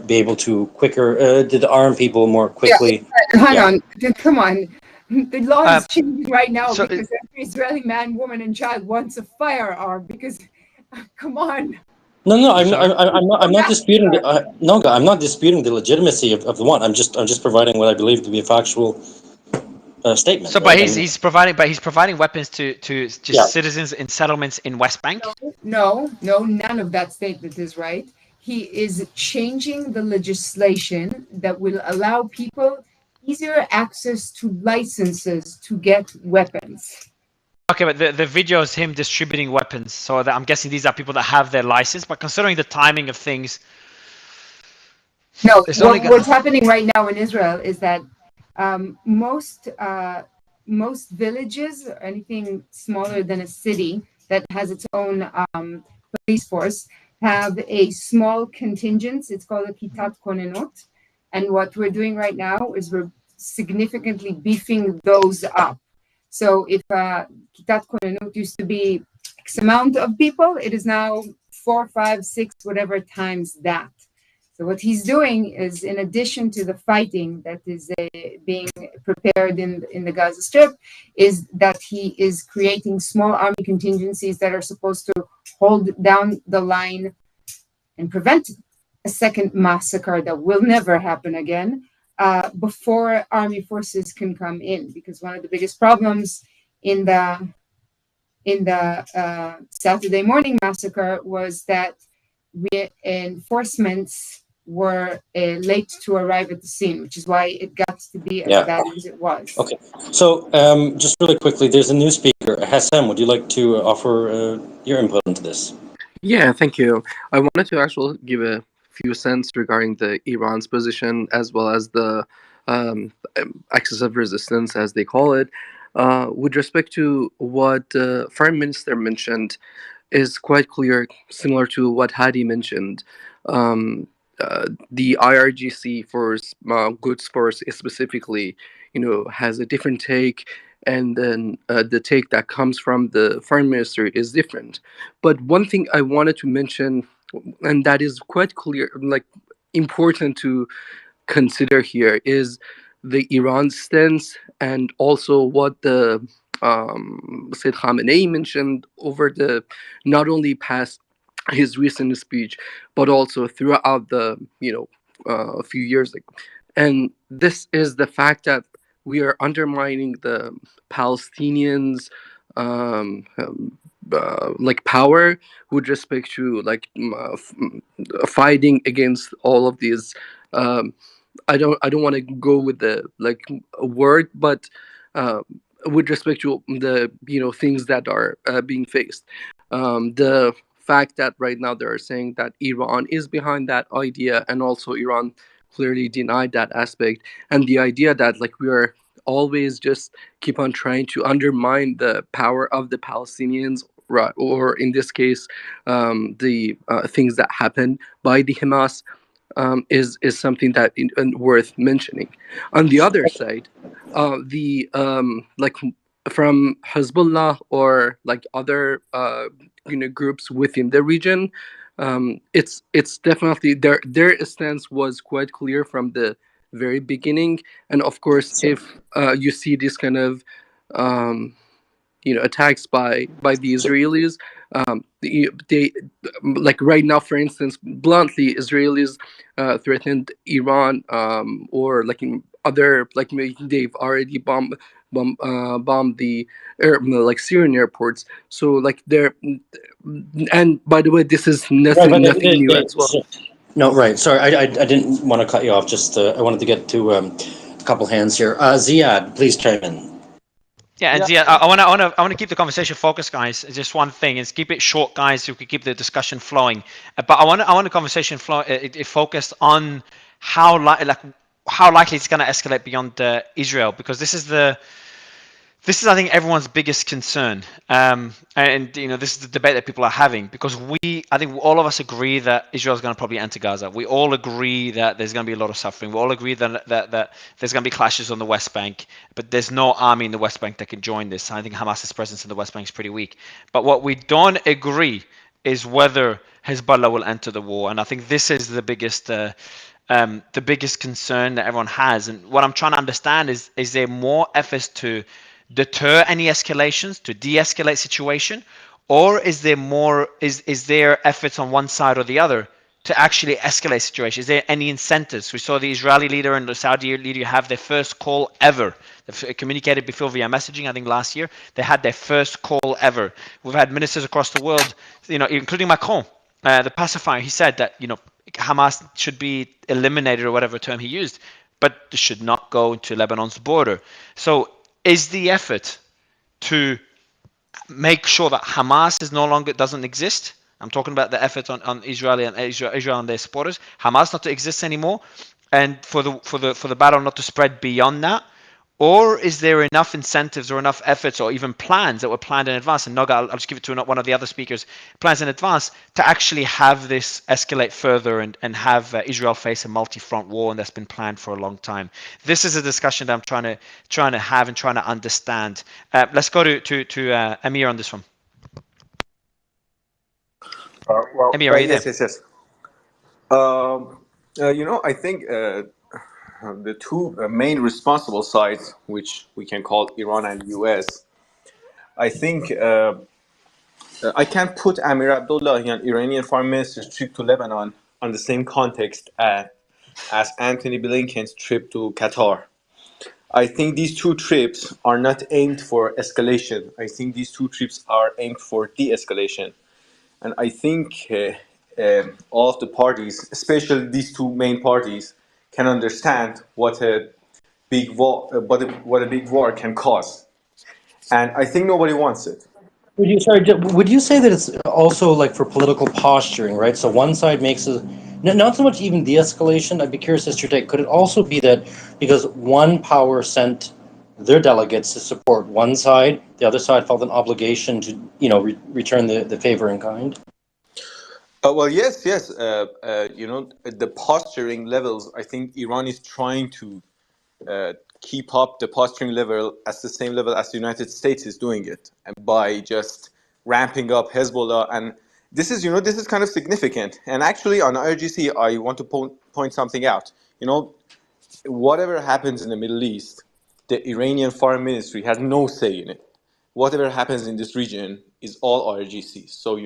Speaker 10: be able to to arm people more quickly.
Speaker 8: Hang on, come on. The law is changing right now because every Israeli man, woman, and child wants a firearm. Because, come on.
Speaker 10: No, I'm not disputing. I'm not disputing the legitimacy of the one. I'm just providing what I believe to be a factual statement.
Speaker 2: So, right? But he's providing weapons to just citizens in settlements in West Bank.
Speaker 8: No, none of that statement is right. he is changing the legislation that will allow people easier access to licenses to get weapons.
Speaker 2: Okay, but the video is him distributing weapons, so I'm guessing these are people that have their license. But considering the timing of things,
Speaker 8: no,
Speaker 2: it's only
Speaker 8: what's happening right now in Israel is that most villages, or anything smaller than a city that has its own police force, have a small contingent. It's called a kitat konenut, and what we're doing right now is we're significantly beefing those up. So if kitat konenut used to be X amount of people, it is now 4, 5, 6, whatever times that. So what he's doing is, in addition to the fighting that is being prepared in the Gaza Strip, is that he is creating small army contingencies that are supposed to hold down the line and prevent a second massacre that will never happen again before army forces can come in. Because one of the biggest problems in the Saturday morning massacre was that reinforcements were late to arrive at the scene, which is why it got to be as bad as it was.
Speaker 10: Okay. So just really quickly, there's a new speaker. Hassam, would you like to offer your input into this?
Speaker 7: Yeah, thank you. I wanted to actually give a few cents regarding the Iran's position as well as the axis of resistance, as they call it. With respect to what the Foreign Minister mentioned, is quite clear, similar to what Hadi mentioned. The IRGC force, Quds force specifically, has a different take, and then the take that comes from the foreign minister is different. But one thing I wanted to mention, and that is quite clear, like important to consider here, is the Iran stance, and also what the Said Khamenei mentioned over the not only past his recent speech, but also throughout the a few years ago. And this is the fact that we are undermining the Palestinians like power with respect to like fighting against all of these I don't want to go with the like a word, but uh, with respect to the things that are being faced, the fact that right now they are saying that Iran is behind that idea, and also Iran clearly denied that aspect, and the idea that like we are always just keep on trying to undermine the power of the Palestinians, right, or in this case, the things that happen by the Hamas, is something that worth mentioning. On the other side, the like from Hezbollah or like other groups within the region, it's definitely their stance was quite clear from the very beginning. And of course, if you see this kind of attacks by the Israelis. They like right now, for instance, bluntly, Israelis threatened Iran, or like in other like they've already bombed the like Syrian airports. So like they're, and by the way, this is nothing new as well.
Speaker 10: No, right. Sorry, I didn't want to cut you off. Just I wanted to get to a couple hands here. Ziad, please chime in.
Speaker 2: Yeah, and Zia, I want to keep the conversation focused, guys. It's just one thing is keep it short, guys, so we can keep the discussion flowing. But I want the conversation focused on how likely it's going to escalate beyond Israel, because this is I think everyone's biggest concern, and this is the debate that people are having, because I think all of us agree that Israel is going to probably enter Gaza. We all agree that there's going to be a lot of suffering. We all agree that there's going to be clashes on the West Bank, but there's no army in the West Bank that can join this. I think Hamas's presence in the West Bank is pretty weak. But what we don't agree is whether Hezbollah will enter the war, and I think this is the biggest concern that everyone has. And what I'm trying to understand is there more efforts to deter any escalations, to de-escalate situation, or is there efforts on one side or the other to actually escalate situation? Is there any incentives? We saw the Israeli leader and the Saudi leader have their first call ever. They've communicated before via messaging, I think last year. They had their first call ever. We've had ministers across the world, including Macron, the pacifier, he said that Hamas should be eliminated or whatever term he used, but should not go to Lebanon's border. So is the effort to make sure that Hamas is no longer doesn't exist? I'm talking about the effort on Israel and their supporters. Hamas not to exist anymore, and for the battle not to spread beyond that. Or is there enough incentives or enough efforts or even plans that were planned in advance? And Noga, I'll just give it to one of the other speakers, plans in advance to actually have this escalate further and have Israel face a multi-front war, and that's been planned for a long time. This is a discussion that I'm trying to have and trying to understand. Let's go to Amir on this one. Amir, are you there?
Speaker 1: Yes. I think the two main responsible sides, which we can call Iran and US, I think I can't put Amir Abdullahian, Iranian foreign minister's trip to Lebanon, on the same context as Anthony Blinken's trip to Qatar. I think these two trips are not aimed for escalation. I think these two trips are aimed for de-escalation. And I think all of the parties, especially these two main parties, can understand what a big war, what a big war can cause. And I think nobody wants it.
Speaker 10: Would you say that it's also like for political posturing, right? So one side makes a not so much even de-escalation. I'd be curious as to your take. Could it also be that because one power sent their delegates to support one side, the other side felt an obligation to, return the favor in kind?
Speaker 1: Well, yes. The posturing levels, I think Iran is trying to keep up the posturing level at the same level as the United States is doing it, and by just ramping up Hezbollah. And this is kind of significant. And actually, on IRGC, I want to point something out. Whatever happens in the Middle East, the Iranian foreign ministry has no say in it. Whatever happens in this region is all IRGC. So,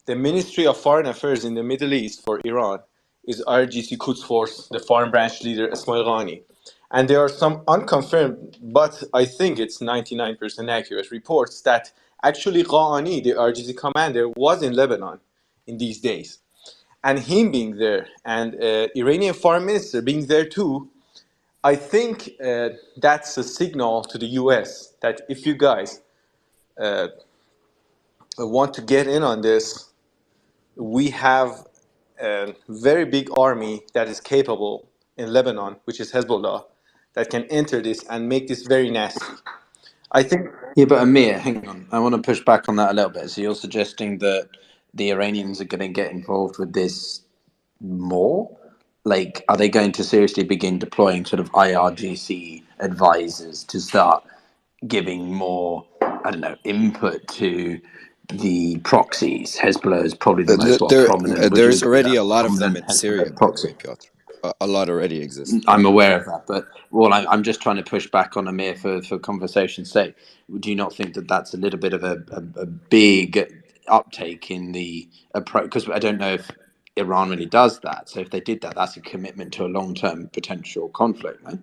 Speaker 1: the Ministry of Foreign Affairs in the Middle East for Iran is IRGC Quds Force, the foreign branch leader, Ismail Ghani. And there are some unconfirmed, but I think it's 99% accurate reports that actually Ghani, the IRGC commander, was in Lebanon in these days. And him being there and Iranian foreign minister being there too, I think that's a signal to the US that if you guys want to get in on this, we have a very big army that is capable in Lebanon, which is Hezbollah, that can enter this and make this very nasty. I think.
Speaker 4: Yeah, but Amir, hang on. I want to push back on that a little bit. So you're suggesting that the Iranians are going to get involved with this more? Like, are they going to seriously begin deploying sort of IRGC advisors to start giving more, I don't know, input to the proxies? Hezbollah is probably the most prominent.
Speaker 6: There's already a lot of them in Syria, by the way, Piotr. A lot already exists.
Speaker 4: I'm aware of that, but I'm just trying to push back on Amir for conversation's sake. Do you not think that that's a little bit of a big uptake in the approach? Because I don't know if Iran really does that. So if they did that, that's a commitment to a long-term potential conflict, no?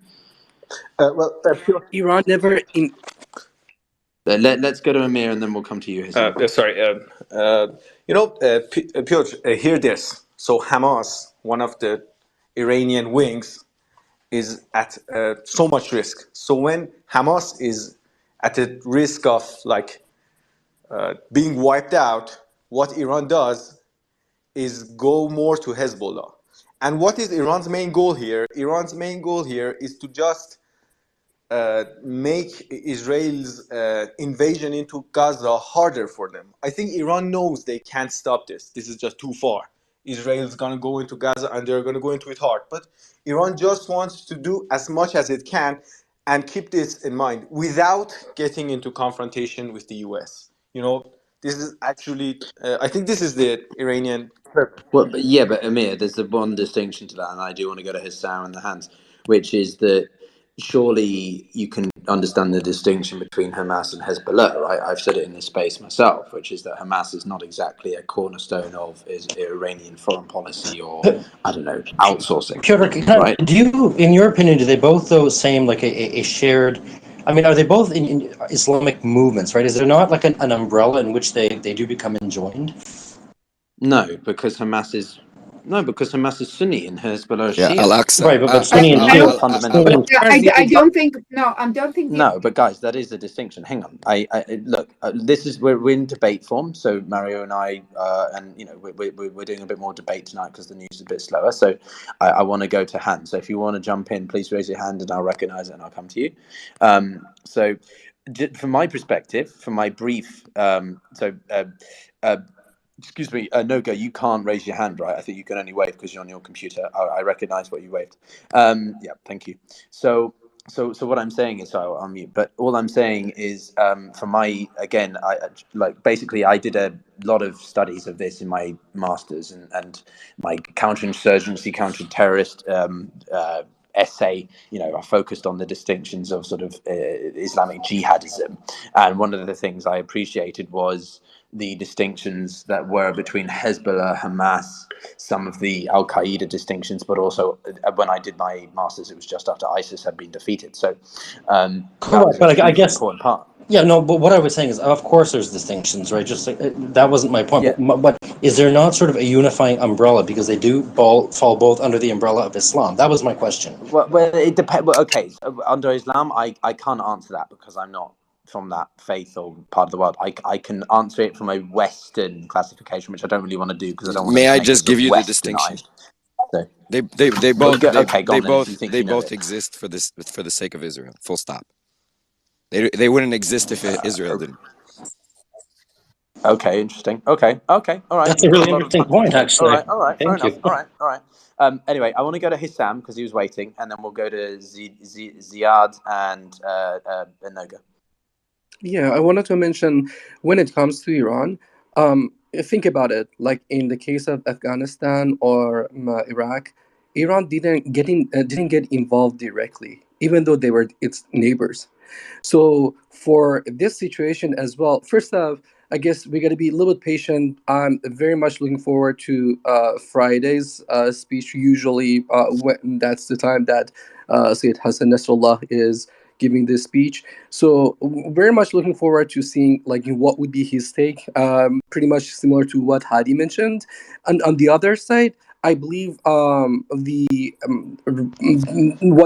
Speaker 7: Iran never in.
Speaker 4: Let's go to Amir and then we'll come to you.
Speaker 1: Piotr, hear this. So Hamas, one of the Iranian wings, is at so much risk. So when Hamas is at the risk of being wiped out, what Iran does is go more to Hezbollah. And what is Iran's main goal here? Iran's main goal here is to just make Israel's invasion into Gaza harder for them. I think Iran knows they can't stop this. This is just too far. Israel's going to go into Gaza and they're going to go into it hard. But Iran just wants to do as much as it can and keep this in mind without getting into confrontation with the US. This is actually, I think this is the Iranian purpose.
Speaker 4: Well, but Amir, there's the one distinction to that, and I do want to go to Hissam and the hands, which is that surely you can understand the distinction between Hamas and Hezbollah, right? I've said it in this space myself, which is that Hamas is not exactly a cornerstone of Iranian foreign policy or, I don't know, outsourcing.
Speaker 10: Piotr,
Speaker 4: right?
Speaker 10: Do you, in your opinion, do they both, though, seem like a shared... I mean, are they both in Islamic movements, right? Is there not like an umbrella in which they do become enjoined?
Speaker 4: No, because Hamas is Sunni and Hezbollah is
Speaker 6: Yeah,
Speaker 4: Shia.
Speaker 6: Al-Aqsa.
Speaker 10: Right, but
Speaker 4: That's
Speaker 10: Sunni and
Speaker 4: not
Speaker 8: I
Speaker 10: Shia,
Speaker 8: don't.
Speaker 4: fundamental.
Speaker 10: Sunni and
Speaker 8: I don't think. No, I don't think.
Speaker 4: No, but guys, that is a distinction. Hang on. I look. This is we're in debate form. So Mario and I, and you know, we're doing a bit more debate tonight because the news is a bit slower. So I want to go to hand. So if you want to jump in, please raise your hand and I'll recognize it and I'll come to you. So from my perspective, from my brief, excuse me, Noga, you can't raise your hand, right? I think you can only wave because you're on your computer. I recognize what you waved. Yeah, thank you. So what I'm saying is, so I'll mute. But all I'm saying is, for my again, basically I did a lot of studies of this in my masters and my counterinsurgency, counter-terrorist essay. You know, I focused on the distinctions of sort of Islamic jihadism, and one of the things I appreciated was the distinctions that were between Hezbollah, Hamas, some of the Al Qaeda distinctions, but also when I did my masters, it was just after ISIS had been defeated. So that was
Speaker 10: correct,
Speaker 4: a
Speaker 10: but I
Speaker 4: hugely
Speaker 10: guess
Speaker 4: important part.
Speaker 10: yeah, no. But what I was saying is, of course, there's distinctions, right? Just like, that wasn't my point.
Speaker 4: Yeah.
Speaker 10: But is there not sort of a unifying umbrella because they do fall both under the umbrella of Islam? That was my question.
Speaker 4: Well, it depends. Well, okay, so under Islam, I can't answer that because I'm not from that faith or part of the world. I can answer it from a Western classification, which I don't really want to do because I don't want
Speaker 6: May
Speaker 4: to
Speaker 6: I
Speaker 4: make us
Speaker 6: just give
Speaker 4: look
Speaker 6: you the distinction?
Speaker 4: westernized. So,
Speaker 6: They
Speaker 4: well,
Speaker 6: both
Speaker 4: okay, go on then if you think
Speaker 6: they
Speaker 4: you know
Speaker 6: both
Speaker 4: it.
Speaker 6: exist for the sake of Israel. Full stop. They wouldn't exist if Israel didn't.
Speaker 4: Okay, interesting. Okay, all right.
Speaker 10: That's a
Speaker 4: You've got a
Speaker 10: really
Speaker 4: lot of
Speaker 10: interesting point,
Speaker 4: context there.
Speaker 10: actually.
Speaker 4: All right. Fair
Speaker 10: Thank
Speaker 4: enough.
Speaker 10: you.
Speaker 4: All right. Anyway, I want to go to Hissam because he was waiting, and then we'll go to Ziad and Noga.
Speaker 7: Yeah, I wanted to mention when it comes to Iran, think about it. Like in the case of Afghanistan or Iraq, Iran didn't get involved directly, even though they were its neighbors. So for this situation as well, first off, I guess we got to be a little bit patient. I'm very much looking forward to Friday's speech. Usually, when that's the time that Sayyid Hassan Nasrallah is giving this speech. So very much looking forward to seeing like what would be his take. Pretty much similar to what Hadi mentioned. And on the other side, I believe what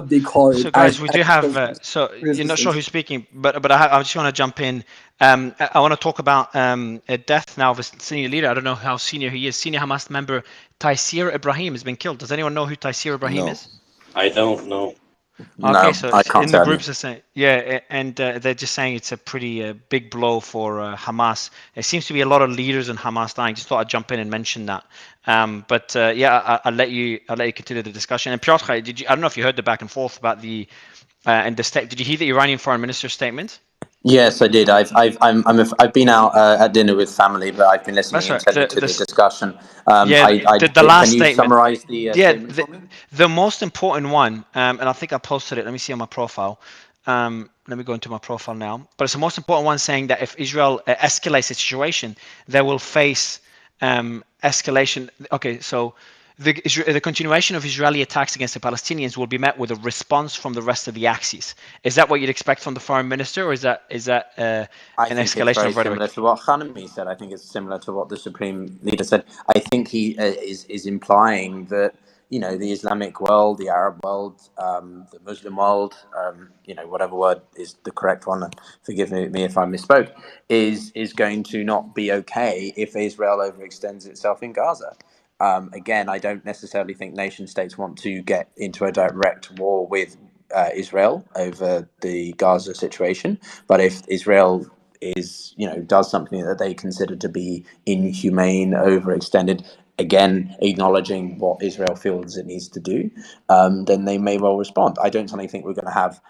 Speaker 7: they call it
Speaker 2: So, guys, we do have. So you're not sure
Speaker 7: resistance.
Speaker 2: who's speaking, but I just want to jump in. I want to talk about a death now of a senior leader. I don't know how senior he is. Senior Hamas member Taysir Ibrahim has been killed. Does anyone know who Taysir Ibrahim
Speaker 6: No.
Speaker 2: is?
Speaker 10: I don't know.
Speaker 2: Okay,
Speaker 4: No,
Speaker 2: so
Speaker 4: I can't
Speaker 2: in the
Speaker 4: tell you.
Speaker 2: groups are saying, yeah, and they're just saying it's a pretty big blow for Hamas. There seems to be a lot of leaders in Hamas dying. Just thought I'd jump in and mention that. But yeah, I'll let you continue the discussion. And Piotr, I don't know if you heard the back and forth about the and the state. Did you hear the Iranian foreign minister's statement?
Speaker 4: Yes, I did. I've been out at dinner with family, but I've been listening
Speaker 2: That's right.
Speaker 4: intently to the discussion.
Speaker 2: Yeah, the
Speaker 4: Can
Speaker 2: last
Speaker 4: you
Speaker 2: statement.
Speaker 4: summarize the
Speaker 2: Yeah,
Speaker 4: statement for me?
Speaker 2: the most important one, and I think I posted it. Let me see on my profile. Let me go into my profile now. But it's the most important one, saying that if Israel escalates the situation, they will face escalation. Okay, so the continuation of Israeli attacks against the Palestinians will be met with a response from the rest of the axis. Is that what you'd expect from the foreign minister, or is that an
Speaker 4: I think it's
Speaker 2: escalation
Speaker 4: very
Speaker 2: of rhetoric?
Speaker 4: similar to what Khanami said. I think it's similar to what the supreme leader said. I think he is implying that the Islamic world, the Arab world, the Muslim world, whatever word is the correct one, and forgive me if I misspoke, is going to not be okay if Israel overextends itself in Gaza. Again, I don't necessarily think nation states want to get into a direct war with Israel over the Gaza situation, but if Israel does something that they consider to be inhumane, overextended, again acknowledging what Israel feels it needs to do, then they may well respond. I don't suddenly think we're going to have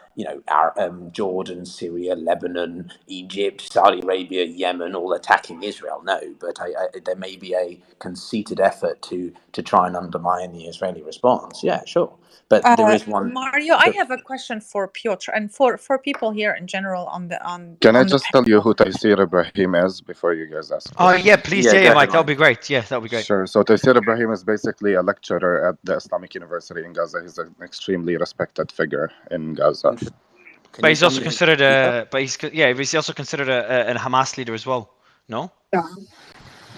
Speaker 4: Jordan, Syria, Lebanon, Egypt, Saudi Arabia, Yemen all attacking Israel. No, but there may be a conceited effort to try and undermine the Israeli response. Yeah, sure, but there is one.
Speaker 9: Mario, I have a question for Piotr and for people here in general on the
Speaker 13: Can I
Speaker 9: on the
Speaker 13: just tell you who Taysir Ibrahim is before you guys ask
Speaker 2: Oh
Speaker 13: questions?
Speaker 2: yeah, please,
Speaker 4: Yeah, go
Speaker 2: Mike.
Speaker 4: ahead,
Speaker 2: That'll
Speaker 4: Mike.
Speaker 2: be great. Yeah, that'll be great.
Speaker 13: Sure. So Taysir Ibrahim is basically a lecturer at the Islamic University in Gaza. He's an extremely respected figure in Gaza.
Speaker 2: But he's also considered he's also considered a Hamas leader as well. No?
Speaker 8: Yeah,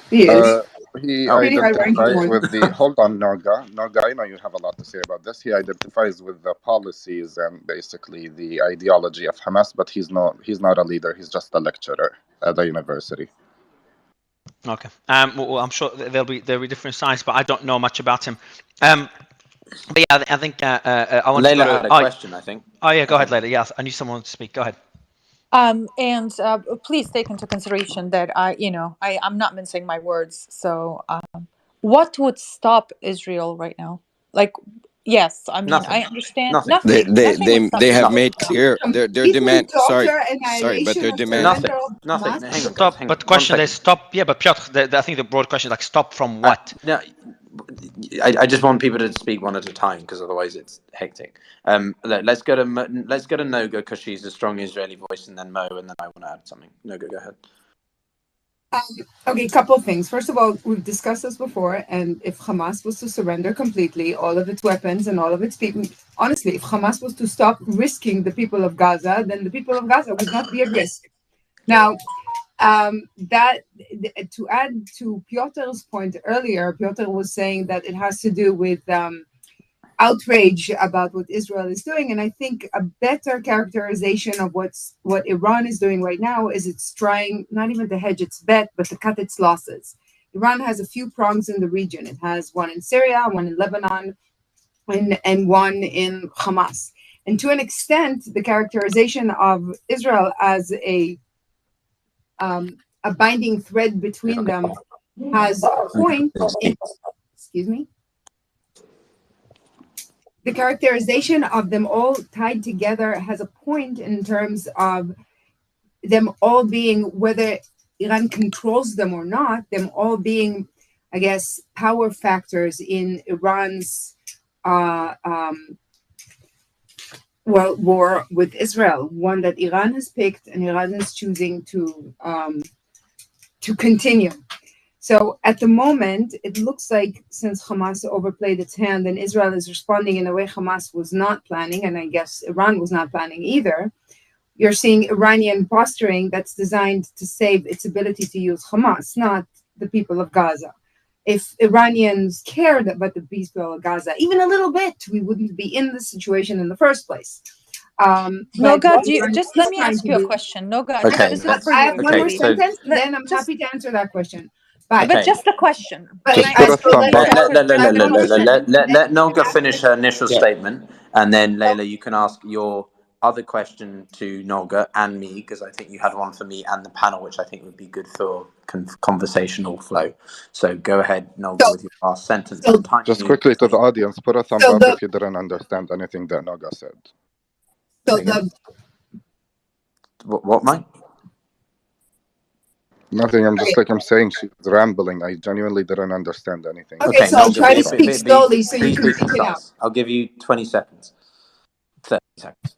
Speaker 8: he is.
Speaker 13: He
Speaker 1: Oh,
Speaker 8: Pretty high ranking
Speaker 13: identifies
Speaker 8: one.
Speaker 13: with the. Hold on, Noga. Noga, I know you have a lot to say about this. He identifies with the policies and basically the ideology of Hamas, but he's not. He's not a leader. He's just a lecturer at the university.
Speaker 2: Okay. Well, I'm sure there'll be different sides, but I don't know much about him. But yeah, I think I want to go
Speaker 4: Layla
Speaker 2: to.
Speaker 4: had a question, I think.
Speaker 2: Oh yeah, go ahead, Layla. Yeah, I knew someone wanted to speak. Go ahead.
Speaker 9: And please take into consideration that I'm not mincing my words. So, what would stop Israel right now? Like, yes, I mean, I
Speaker 4: Nothing.
Speaker 9: understand
Speaker 4: Nothing.
Speaker 9: nothing would stop
Speaker 6: They have
Speaker 9: Israel
Speaker 6: made
Speaker 9: right now.
Speaker 6: clear their
Speaker 11: Complete
Speaker 6: demand.
Speaker 11: total
Speaker 6: Sorry, but
Speaker 11: annihilation
Speaker 6: their
Speaker 11: of
Speaker 6: demand.
Speaker 4: Nothing.
Speaker 11: surrender of
Speaker 4: Nothing.
Speaker 11: Hamas.
Speaker 4: Hang on, guys.
Speaker 2: Stop.
Speaker 4: Hang
Speaker 2: But
Speaker 4: on.
Speaker 2: the
Speaker 4: 1
Speaker 2: question is
Speaker 4: second.
Speaker 2: stop. Yeah, but Piotr, I think the broad question is like stop from what?
Speaker 4: No, I just want people to speak one at a time because otherwise it's hectic. Let's go to Noga because she's a strong Israeli voice, and then Mo, and then I want to add something. Noga, go ahead.
Speaker 8: Okay, couple of things. First of all, we've discussed this before, and if Hamas was to surrender completely all of its weapons and all of its people, honestly, if Hamas was to stop risking the people of Gaza, then the people of Gaza would not be at risk. Now, to add to Piotr's point earlier, Piotr was saying that it has to do with outrage about what Israel is doing, and I think a better characterization of what Iran is doing right now is it's trying not even to hedge its bet, but to cut its losses. Iran has a few prongs in the region. It has one in Syria, one in Lebanon, and one in Hamas. And to an extent, the characterization of Israel as a binding thread between them has a point in, excuse me, the characterization of them all tied together has a point in terms of them all being, whether Iran controls them or not, them all being, I guess, power factors in Iran's war with Israel, one that Iran has picked and Iran is choosing to continue. So at the moment, it looks like since Hamas overplayed its hand and Israel is responding in a way Hamas was not planning, and I guess Iran was not planning either, you're seeing Iranian posturing that's designed to save its ability to use Hamas, not the people of Gaza. If Iranians cared about the people of Gaza, even a little bit, we wouldn't be in this situation in the first place.
Speaker 9: Noga, just let me ask you a question. Noga,
Speaker 4: Okay.
Speaker 9: this is for
Speaker 8: I
Speaker 9: you.
Speaker 8: have one more sentence, then I'm happy to answer that question. But
Speaker 9: just a question.
Speaker 13: Just put a thumb up.
Speaker 4: Let Noga finish her initial statement, and then Layla, you can ask your other question to Noga and me, because I think you had one for me and the panel, which I think would be good for conversational flow. So go ahead, Noga, with your last sentence.
Speaker 13: Just quickly to the audience, put a thumb up if you didn't understand anything that Noga said.
Speaker 4: What, Mike?
Speaker 13: Nothing. I'm just I'm saying she's rambling. I genuinely didn't understand anything.
Speaker 8: Okay, so I'll try to speak slowly so you can pick it up.
Speaker 4: I'll give you 20 seconds. 30 seconds.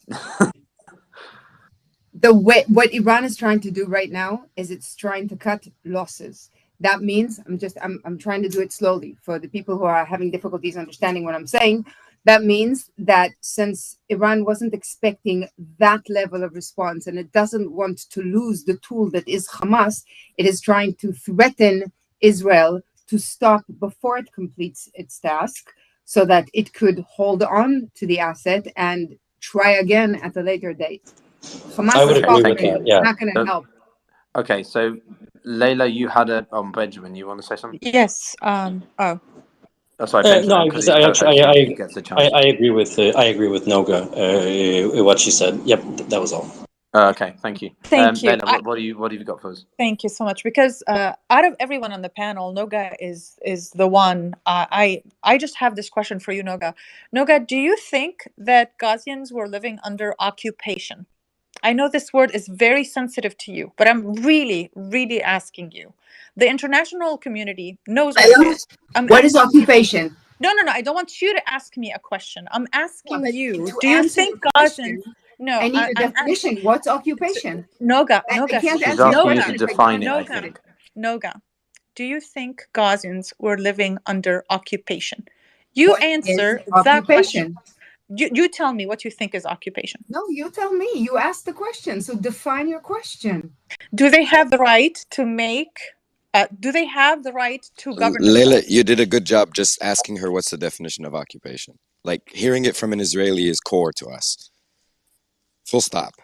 Speaker 8: What Iran is trying to do right now is it's trying to cut losses. That means I'm trying to do it slowly for the people who are having difficulties understanding what I'm saying. That means that since Iran wasn't expecting that level of response and it doesn't want to lose the tool that is Hamas, it is trying to threaten Israel to stop before it completes its task so that it could hold on to the asset and try again at a later date. Hamas
Speaker 10: I would agree with
Speaker 8: is
Speaker 10: that, yeah.
Speaker 8: not going to help.
Speaker 4: Okay, so Layla, you had a Benjamin. You want to say something?
Speaker 9: Yes.
Speaker 4: Oh, sorry, Benjamin.
Speaker 10: No, I agree with Noga. What she said. Yep, that was all.
Speaker 4: Okay, thank you.
Speaker 9: Thank you.
Speaker 4: Layla, what have you got for us?
Speaker 9: Thank you so much. Because out of everyone on the panel, Noga is the one. I just have this question for you, Noga. Noga, do you think that Gazians were living under occupation? I know this word is very sensitive to you, but I'm really, really asking you. The international community knows what it is.
Speaker 8: What is occupation?
Speaker 9: No. I don't want you to ask me a question. I'm asking you.
Speaker 8: To
Speaker 9: Do you
Speaker 8: answer
Speaker 9: think
Speaker 8: the question,
Speaker 9: Gazans? No,
Speaker 8: I need a definition. What's occupation?
Speaker 9: Noga.
Speaker 8: I can't
Speaker 4: She's
Speaker 8: answer
Speaker 4: asking
Speaker 8: your
Speaker 4: you to
Speaker 8: question.
Speaker 4: define it, I think.
Speaker 9: Noga, do you think Gazans were living under occupation? You answer that question. You tell me what you think is occupation.
Speaker 8: No, you tell me. You asked the question, so define your question.
Speaker 9: Do they have the right to make Do they have the right to govern
Speaker 6: Leila,
Speaker 9: themselves?
Speaker 6: you did a good job just asking her what's the definition of occupation. Like hearing it from an Israeli is core to us. Full stop.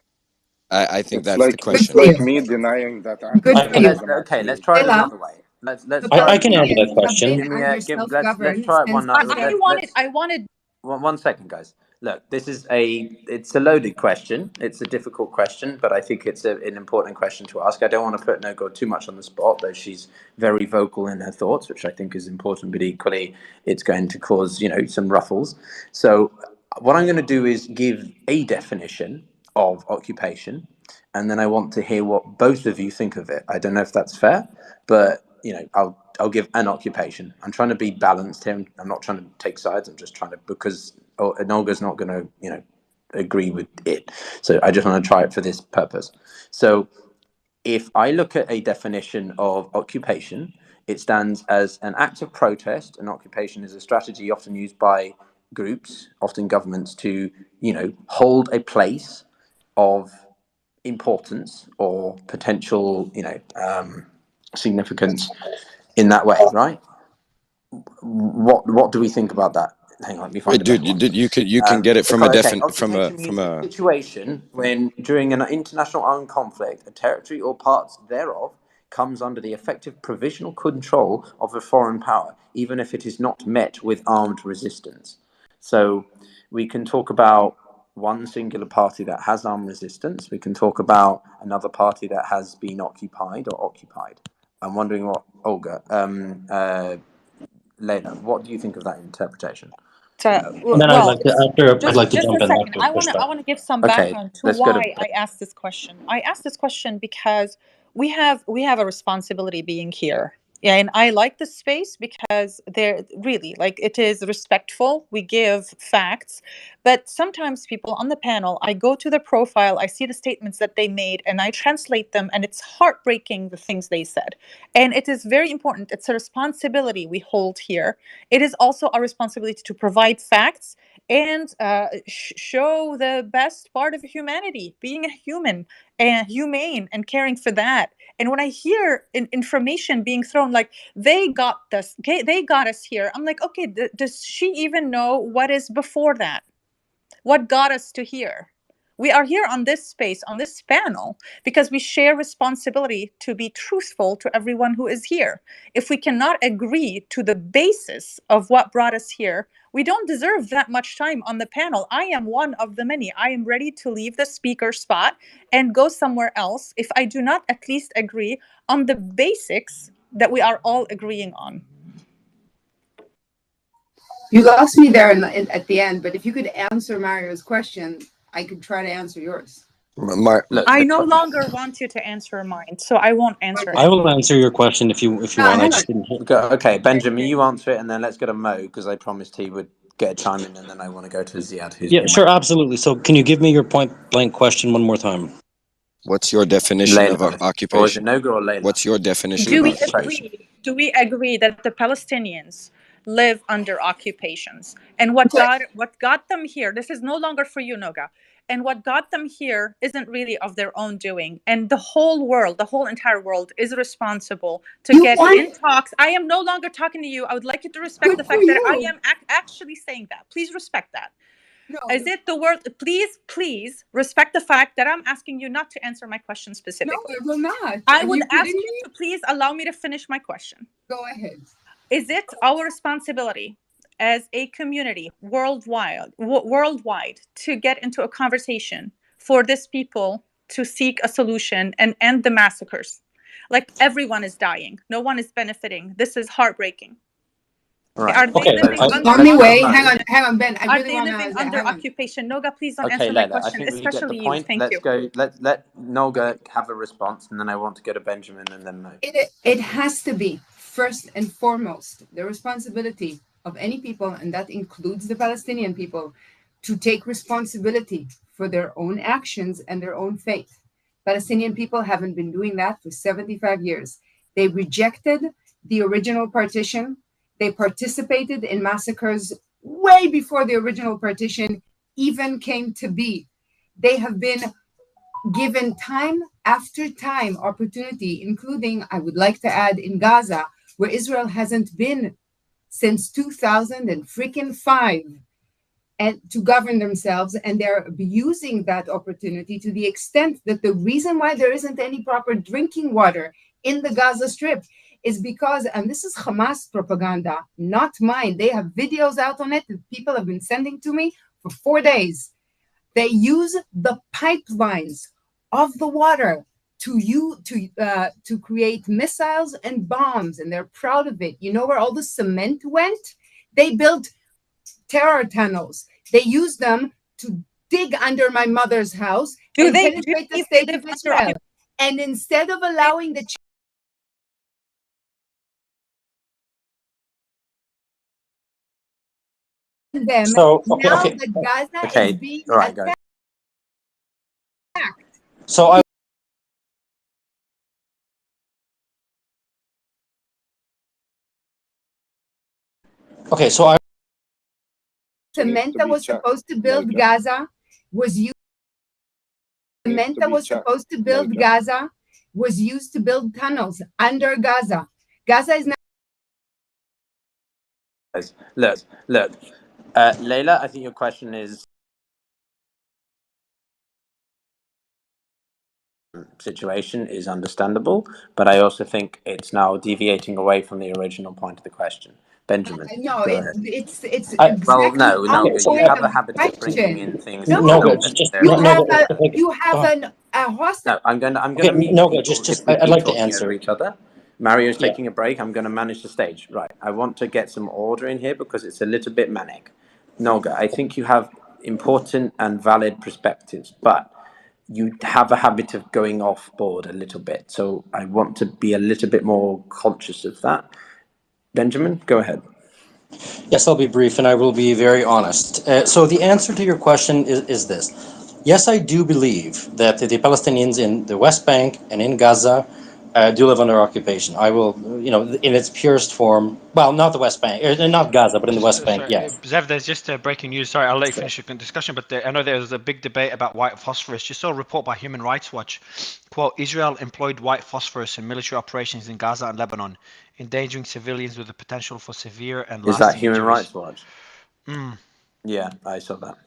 Speaker 6: I think
Speaker 13: It's
Speaker 6: that's the
Speaker 13: like
Speaker 8: Good
Speaker 13: it's
Speaker 6: question.
Speaker 8: for
Speaker 13: like
Speaker 8: you.
Speaker 13: me denying that
Speaker 8: Good for you.
Speaker 4: Let's
Speaker 13: anti-Semitism
Speaker 4: okay. Let's
Speaker 13: actually
Speaker 4: try it
Speaker 8: Leila,
Speaker 4: another way. Let's
Speaker 8: the
Speaker 10: I can answer that
Speaker 8: Palestinians have
Speaker 10: question.
Speaker 8: been
Speaker 4: give me
Speaker 8: under
Speaker 4: a give. Let's
Speaker 8: self-govern
Speaker 4: try it
Speaker 8: since
Speaker 4: one.
Speaker 9: I wanted.
Speaker 8: 2000.
Speaker 9: I wanted.
Speaker 4: One second, guys. Look, it's a loaded question. It's a difficult question, but I think it's an important question to ask. I don't want to put Nogo too much on the spot, though she's very vocal in her thoughts, which I think is important, but equally it's going to cause, some ruffles. So what I'm going to do is give a definition of occupation, and then I want to hear what both of you think of it. I don't know if that's fair, but I'll give an occupation. I'm trying to be balanced here. I'm not trying to take sides. I'm just trying to, because Nolga's not going to agree with it. So I just want to try it for this purpose. So if I look at a definition of occupation, it stands as an act of protest. An occupation is a strategy often used by groups, often governments, to hold a place of importance or potential significance in that way, right? What do we think about that? Hang on, let me find
Speaker 6: Wait,
Speaker 4: a better
Speaker 6: dude,
Speaker 4: one.
Speaker 6: you can get it from a
Speaker 4: Occupation
Speaker 6: from
Speaker 4: means a
Speaker 6: a.
Speaker 4: situation when, during an international armed conflict, a territory or parts thereof comes under the effective provisional control of a foreign power, even if it is not met with armed resistance. So we can talk about one singular party that has armed resistance. We can talk about another party that has been occupied or occupied. I'm wondering what Olga, Leila, what do you think of that interpretation?
Speaker 10: And then
Speaker 9: Well,
Speaker 10: I'd like to
Speaker 9: just a
Speaker 10: jump in
Speaker 9: second.
Speaker 10: after
Speaker 9: I want to. I
Speaker 10: pushback.
Speaker 9: want to give some
Speaker 4: Okay,
Speaker 9: background to
Speaker 4: let's go to
Speaker 9: why I asked this question. I asked this question because we have a responsibility being here. Yeah, and I like this space because they're really, like, it is respectful. We give facts, but sometimes people on the panel, I go to the profile, I see the statements that they made, and I translate them, and it's heartbreaking the things they said. And it is very important. It's a responsibility we hold here. It is also our responsibility to provide facts and show the best part of humanity, being a human and humane and caring for that. And when I hear information being thrown like they got this, okay, they got us here, I'm like, okay, does she even know what is before that? What got us to here? We are here on this space, on this panel, because we share responsibility to be truthful to everyone who is here. If we cannot agree to the basis of what brought us here, we don't deserve that much time on the panel. I am one of the many. I am ready to leave the speaker spot and go somewhere else if I do not at least agree on the basics that we are all agreeing on.
Speaker 8: You lost me there at the end, but if you could answer Mario's question, I could try to answer yours.
Speaker 4: Look,
Speaker 9: I no longer want you to answer mine, so I won't answer
Speaker 10: I
Speaker 9: it.
Speaker 10: will answer your question if you want. I
Speaker 8: Hang
Speaker 10: just
Speaker 8: on.
Speaker 10: didn't hear.
Speaker 4: Okay, Benjamin, you answer it, and then let's go to Mo, because I promised he would get a chime in, and then I want to go to Ziad, who's
Speaker 10: Yeah,
Speaker 4: been
Speaker 10: sure, absolutely. So, can you give me your point blank question one more time?
Speaker 6: What's your definition of
Speaker 4: Layla, or is it
Speaker 6: occupation?
Speaker 4: Noga or Layla?
Speaker 6: What's your definition
Speaker 9: Do
Speaker 6: of
Speaker 9: we
Speaker 6: occupation?
Speaker 9: agree? Do we agree that the Palestinians live under occupations, and what got them here? This is no longer for you, Noga. And what got them here isn't really of their own doing. And the whole world, the whole entire world, is responsible to get in talks. I am no longer talking to you. I would like you to respect the fact that I am actually saying that. Please respect that.
Speaker 8: No.
Speaker 9: Is it the word? Please respect the fact that I'm asking you not to answer my question specifically.
Speaker 8: No, I will not.
Speaker 9: I would ask you to please allow me to finish my question.
Speaker 8: Go ahead.
Speaker 9: Is it our responsibility as a community worldwide to get into a conversation for this people to seek a solution and end the massacres? Like, everyone is dying. No one is benefiting. This is heartbreaking.
Speaker 4: Right.
Speaker 9: Are they living under
Speaker 8: hang on, Ben.
Speaker 9: Are they living under occupation? Noga, please don't answer my question,
Speaker 4: I think we get the
Speaker 9: especially you.
Speaker 4: point.
Speaker 9: Thank
Speaker 4: Let's
Speaker 9: you.
Speaker 4: go. Let Noga have a response, and then I want to go to Benjamin, and then Mo.
Speaker 8: It has to be first and foremost the responsibility of any people, and that includes the Palestinian people, to take responsibility for their own actions and their own faith. Palestinian people haven't been doing that for 75 years. They rejected the original partition. They participated in massacres way before the original partition even came to be. They have been given time after time opportunity, including, I would like to add, in Gaza, where Israel hasn't been since 2005, and to govern themselves, and they're abusing that opportunity to the extent that the reason why there isn't any proper drinking water in the Gaza Strip is because, and this is Hamas propaganda, not mine. They have videos out on it that people have been sending to me for 4 days. They use the pipelines of the water to create missiles and bombs, and they're proud of it. You know where all the cement went? They built terror tunnels. They use them to dig under my mother's house and penetrate the state of Israel. And instead of allowing the them,
Speaker 10: So
Speaker 8: now that Gaza is being attacked.
Speaker 10: So I. Okay, so I.
Speaker 8: Cement that was supposed to build Gaza was used. Cement that was supposed to build Gaza was used to build tunnels under Gaza. Gaza is now.
Speaker 4: Look, Layla, I think your question is situation is understandable, but I also think it's now deviating away from the original point of the question. Benjamin,
Speaker 8: No,
Speaker 4: go ahead.
Speaker 8: it's
Speaker 4: Well,
Speaker 8: exactly
Speaker 4: no,
Speaker 8: on
Speaker 4: you
Speaker 8: point
Speaker 4: have a
Speaker 8: of the
Speaker 4: habit of bringing in
Speaker 8: question.
Speaker 4: things
Speaker 8: No,
Speaker 4: that don't necessarily.
Speaker 8: you have a hostage.
Speaker 4: No, I'm gonna mute people
Speaker 10: just
Speaker 4: if we
Speaker 10: I'd
Speaker 4: keep
Speaker 10: like to
Speaker 4: talking over
Speaker 10: answer.
Speaker 4: each other. Mario's
Speaker 10: Yeah.
Speaker 4: taking a break. I'm gonna manage the stage. Right. I want to get some order in here because it's a little bit manic. Noga, I think you have important and valid perspectives, but you have a habit of going off board a little bit. So I want to be a little bit more conscious of that. Benjamin, go ahead.
Speaker 10: Yes, I'll be brief and I will be very honest. So the answer to your question is this. Yes, I do believe that the Palestinians in the West Bank and in Gaza do live under occupation. I will, in its purest form, well, not the West Bank, not Gaza, but in the West Bank,
Speaker 2: Sorry,
Speaker 10: yes.
Speaker 2: Zev, there's just breaking news. Sorry, I'll let you finish your discussion, but I know there's a big debate about white phosphorus. Just saw a report by Human Rights Watch. Quote, Israel employed white phosphorus in military operations in Gaza and Lebanon, endangering civilians with the potential for severe and
Speaker 4: Is
Speaker 2: lasting
Speaker 4: that Human
Speaker 2: injuries.
Speaker 4: Rights Watch? Yeah, I saw that.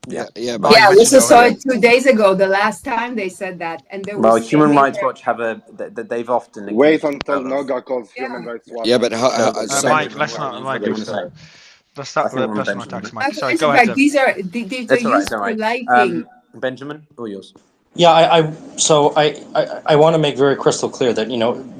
Speaker 4: Yeah,
Speaker 2: but
Speaker 8: Yeah, we just saw it 2 days ago, the last time they said that, and there
Speaker 4: well,
Speaker 8: was
Speaker 4: Human Rights Watch have they've often
Speaker 13: Wait
Speaker 4: accused
Speaker 13: until
Speaker 4: Israel of.
Speaker 13: Noga calls Human Rights Watch.
Speaker 6: Yeah, but
Speaker 2: Mike, let's
Speaker 4: What
Speaker 2: not,
Speaker 4: do
Speaker 2: Mike,
Speaker 4: you want to say?
Speaker 2: let's start
Speaker 4: I think
Speaker 2: with
Speaker 4: we're on
Speaker 2: personal
Speaker 4: Benjamin.
Speaker 2: attacks, Mike. Sorry, go ahead, Zev.
Speaker 8: These are
Speaker 4: That's all right.
Speaker 8: used
Speaker 4: Don't
Speaker 8: for
Speaker 4: worry.
Speaker 8: lighting.
Speaker 4: Benjamin, all yours.
Speaker 10: Yeah, I want to make very crystal clear that,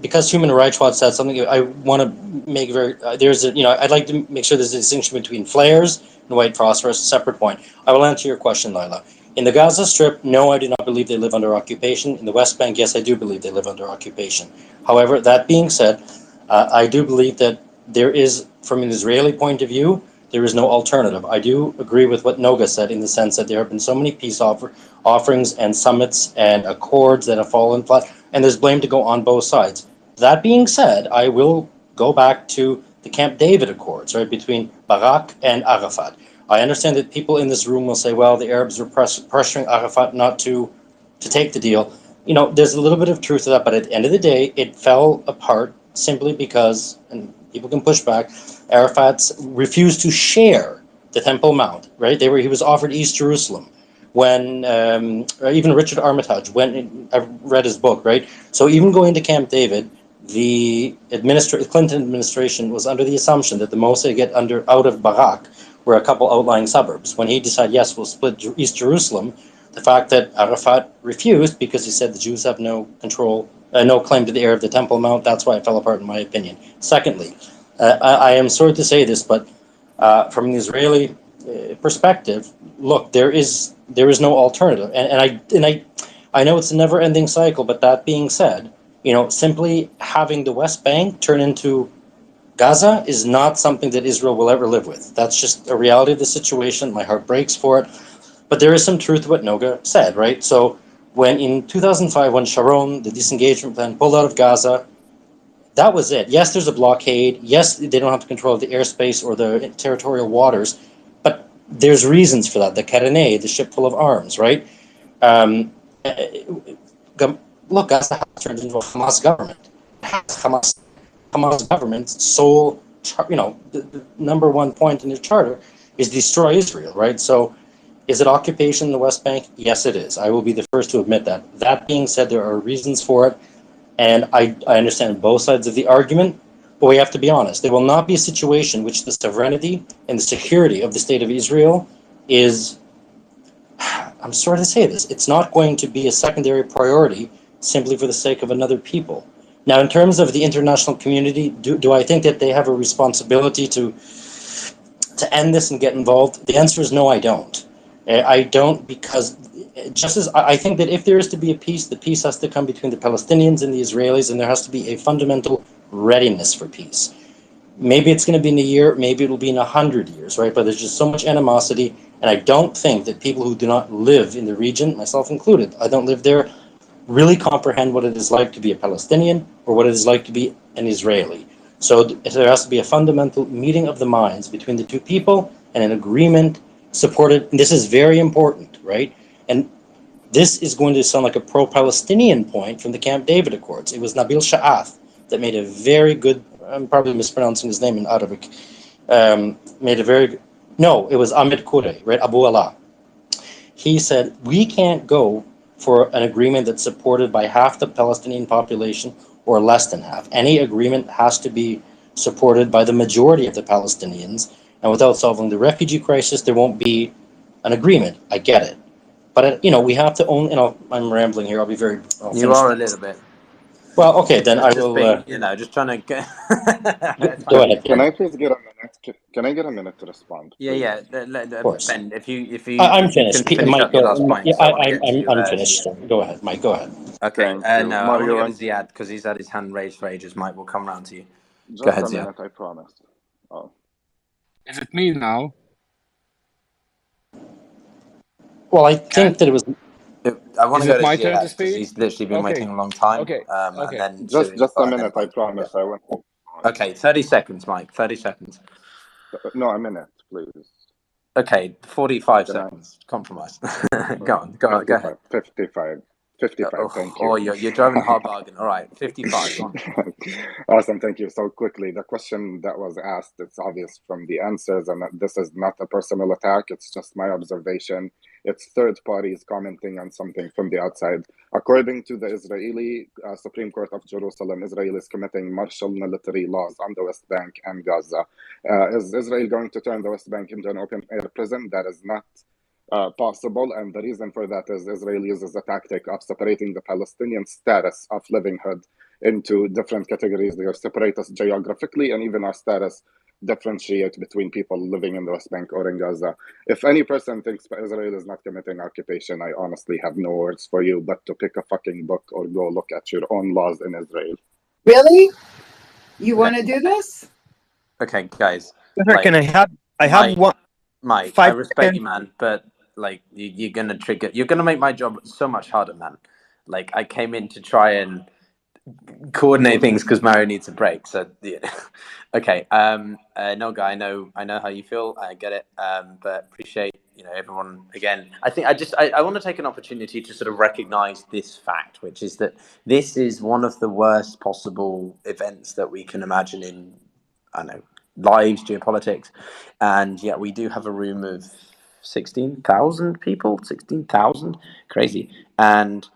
Speaker 10: because Human Rights Watch said something, I want to make I'd like to make sure there's a distinction between flares and white phosphorus, a separate point. I will answer your question, Lila. In the Gaza Strip, no, I do not believe they live under occupation. In the West Bank, yes, I do believe they live under occupation. However, that being said, I do believe that there is, from an Israeli point of view, there is no alternative. I do agree with what Noga said in the sense that there have been so many peace offerings and summits and accords that have fallen flat, and there's blame to go on both sides. That being said, I will go back to the Camp David Accords, right, between Barak and Arafat. I understand that people in this room will say, well, the Arabs were pressuring Arafat not to take the deal. There's a little bit of truth to that, but at the end of the day, it fell apart simply because, and people can push back, Arafat refused to share the Temple Mount, right? He was offered East Jerusalem when, even Richard Armitage, I read his book, right? So even going to Camp David, the Clinton administration was under the assumption that the Mossad get out of Barak were a couple outlying suburbs. When he decided, yes, we'll split East Jerusalem, the fact that Arafat refused because he said the Jews have no control, no claim to the area of the Temple Mount, that's why it fell apart in my opinion. Secondly, I am sorry to say this, but from an Israeli perspective, look, there is no alternative, and I know it's a never-ending cycle. But that being said, simply having the West Bank turn into Gaza is not something that Israel will ever live with. That's just a reality of the situation. My heart breaks for it, but there is some truth to what Noga said, right? So when in 2005, when Sharon, the disengagement plan, pulled out of Gaza, that was it. Yes, there's a blockade. Yes, they don't have control of the airspace or the territorial waters, but there's reasons for that. The Karenei, the ship full of arms, right? look, Gaza has turned into a Hamas government. Hamas government's sole, the number one point in the charter is destroy Israel, right? So, is it occupation in the West Bank? Yes, it is. I will be the first to admit that. That being said, there are reasons for it, and I understand both sides of the argument, but we have to be honest. There will not be a situation in which the sovereignty and the security of the state of Israel is, I'm sorry to say this, it's not going to be a secondary priority simply for the sake of another people. Now, in terms of the international community, do I think that they have a responsibility to end this and get involved? The answer is no, I don't. I don't, because just as I think that if there is to be a peace, the peace has to come between the Palestinians and the Israelis, and there has to be a fundamental readiness for peace. Maybe it's going to be in a year, maybe it'll be in 100 years, right? But there's just so much animosity, and I don't think that people who do not live in the region, myself included, I don't live there, really comprehend what it is like to be a Palestinian or what it is like to be an Israeli. So there has to be a fundamental meeting of the minds between the two people and an agreement supported. And this is very important, right? And this is going to sound like a pro-Palestinian point from the Camp David Accords. It was Nabil Sha'ath that made a very good, I'm probably mispronouncing his name in Arabic, made a very, no, it was Ahmed Kure, right? Abu Allah. He said, we can't go for an agreement that's supported by half the Palestinian population or less than half. Any agreement has to be supported by the majority of the Palestinians. And without solving the refugee crisis, there won't be an agreement. I get it. But, we have to own, I'm rambling here. I'll
Speaker 4: You
Speaker 10: finish.
Speaker 4: are a little bit.
Speaker 10: Well, okay, then I
Speaker 4: Just
Speaker 10: will,
Speaker 4: being, just trying to get. It's
Speaker 10: go
Speaker 4: fine.
Speaker 10: ahead.
Speaker 13: Can I please get a minute? Can I get a minute to respond, please?
Speaker 4: Yeah.
Speaker 10: Of course.
Speaker 4: Ben, if you
Speaker 10: I'm
Speaker 4: can
Speaker 10: finished.
Speaker 4: finish
Speaker 10: Mike,
Speaker 4: up your last point, because I want to get to
Speaker 10: I'm finished.
Speaker 4: Ziad.
Speaker 10: Go ahead, Mike, go ahead.
Speaker 4: Okay.
Speaker 13: Thank you,
Speaker 4: No, I want to go
Speaker 13: Mario.
Speaker 4: to Ziad because he's had his hand raised for ages. Mike, we'll come around to you. Go
Speaker 13: Just
Speaker 4: ahead,
Speaker 13: a
Speaker 4: Ziad.
Speaker 13: minute, I promise. Oh.
Speaker 21: Is it me now?
Speaker 10: Well, I think that it was.
Speaker 4: I want
Speaker 21: Is
Speaker 4: to go
Speaker 21: it
Speaker 4: to
Speaker 21: my turn to
Speaker 4: Ziad because
Speaker 21: speak?
Speaker 4: he's literally been
Speaker 21: Okay.
Speaker 4: waiting a long time.
Speaker 21: Okay.
Speaker 4: And
Speaker 21: Okay.
Speaker 4: then
Speaker 13: Just
Speaker 4: Shuey,
Speaker 13: a
Speaker 4: and then
Speaker 13: minute, I
Speaker 4: Mike.
Speaker 13: promise.
Speaker 4: Yeah.
Speaker 13: I won't.
Speaker 4: Okay, 30 seconds, Mike. 30 seconds.
Speaker 13: No, a minute, please.
Speaker 4: Okay, 45
Speaker 13: Can I?
Speaker 4: seconds. Compromise. Go ahead.
Speaker 13: 55. 55, thank you.
Speaker 4: Oh, you're driving a hard bargain. All right, 55. Go on.
Speaker 13: Awesome, thank you. So quickly, the question that was asked, it's obvious from the answers, and this is not a personal attack, it's just my observation. It's third parties commenting on something from the outside. According to the Israeli Supreme Court of Jerusalem, Israel is committing martial military laws on the West Bank and Gaza. Is Israel going to turn the West Bank into an open-air prison? That is not possible, and the reason for that is Israel uses a tactic of separating the Palestinian status of livinghood into different categories. They separate us geographically, and even our status differentiate between people living in the West Bank or in Gaza. If any person thinks Israel is not committing occupation, I honestly have no words for you but to pick a fucking book or go look at your own laws in Israel.
Speaker 8: Really? You want to do this?
Speaker 4: Okay, guys.
Speaker 17: Can I have
Speaker 4: Mike,
Speaker 17: one?
Speaker 4: Mike,
Speaker 17: 5
Speaker 4: I respect
Speaker 17: seconds?
Speaker 4: you, man, but you're gonna make my job so much harder, man. Like, I came in to try and coordinate things because Mario needs a break. So, yeah. Okay. No, guy, I know how you feel. I get it. But appreciate everyone again. I think I want to take an opportunity to sort of recognize this fact, which is that this is one of the worst possible events that we can imagine in, I don't know, lives, geopolitics, and yet we do have a room of 16,000 people. 16,000, crazy, and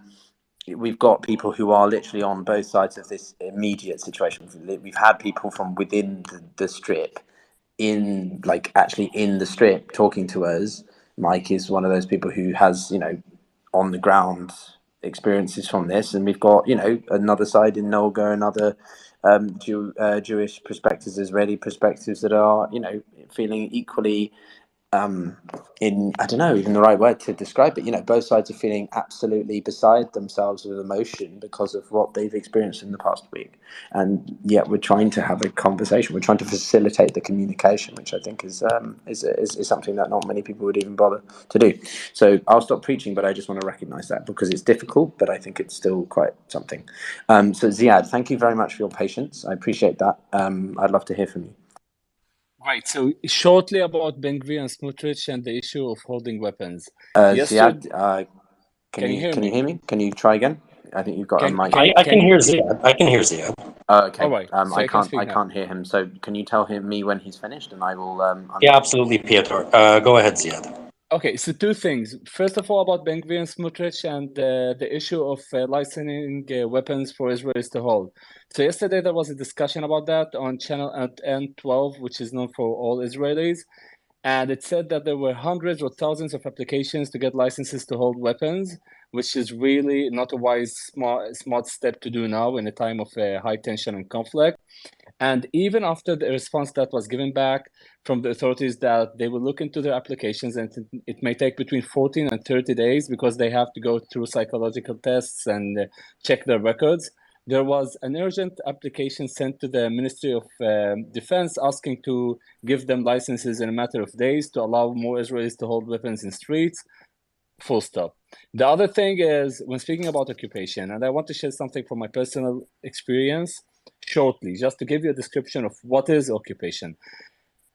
Speaker 4: we've got people who are literally on both sides of this immediate situation. We've had people from within the strip, actually in the strip, talking to us. Mike is one of those people who has on the ground experiences from this, and we've got another side in Nolga and other Jewish perspectives, Israeli perspectives that are feeling equally in, I don't know even the right word to describe it, both sides are feeling absolutely beside themselves with emotion because of what they've experienced in the past week, and yet we're trying to have a conversation, we're trying to facilitate the communication, which I think is something that not many people would even bother to do. So I'll stop preaching, but I just want to recognize that because it's difficult, but I think it's still quite something. So Ziad, thank you very much for your patience. I appreciate that. I'd love to hear from you.
Speaker 21: Right. So shortly about Ben Gvir and Smotrich and the issue of holding weapons.
Speaker 4: Ziad, can you hear me? Can you try again? I think you've got a
Speaker 17: Can
Speaker 4: mic.
Speaker 17: can you
Speaker 10: I
Speaker 17: can
Speaker 10: can
Speaker 17: you?
Speaker 10: hear Ziad. I can hear Ziad.
Speaker 4: Okay.
Speaker 17: All right, so
Speaker 4: I
Speaker 17: I can
Speaker 4: can't.
Speaker 17: speak
Speaker 4: I
Speaker 17: now.
Speaker 4: can't hear him. So can you tell me when he's finished, and I will
Speaker 10: Yeah,
Speaker 4: unmute.
Speaker 10: absolutely, Piotr. Go ahead, Ziad.
Speaker 17: Okay, so two things. First of all, about Ben Gvir and Smotrich and the issue of licensing weapons for Israelis to hold. So yesterday there was a discussion about that on channel at N12, which is known for all Israelis, and it said that there were hundreds or thousands of applications to get licenses to hold weapons, which is really not a wise, smart step to do now in a time of high tension and conflict. And even after the response that was given back from the authorities that they will look into their applications, and it may take between 14 and 30 days because they have to go through psychological tests and check their records. There was an urgent application sent to the Ministry of Defense asking to give them licenses in a matter of days to allow more Israelis to hold weapons in streets. Full stop. The other thing is, when speaking about occupation, and I want to share something from my personal experience shortly, just to give you a description of what is occupation.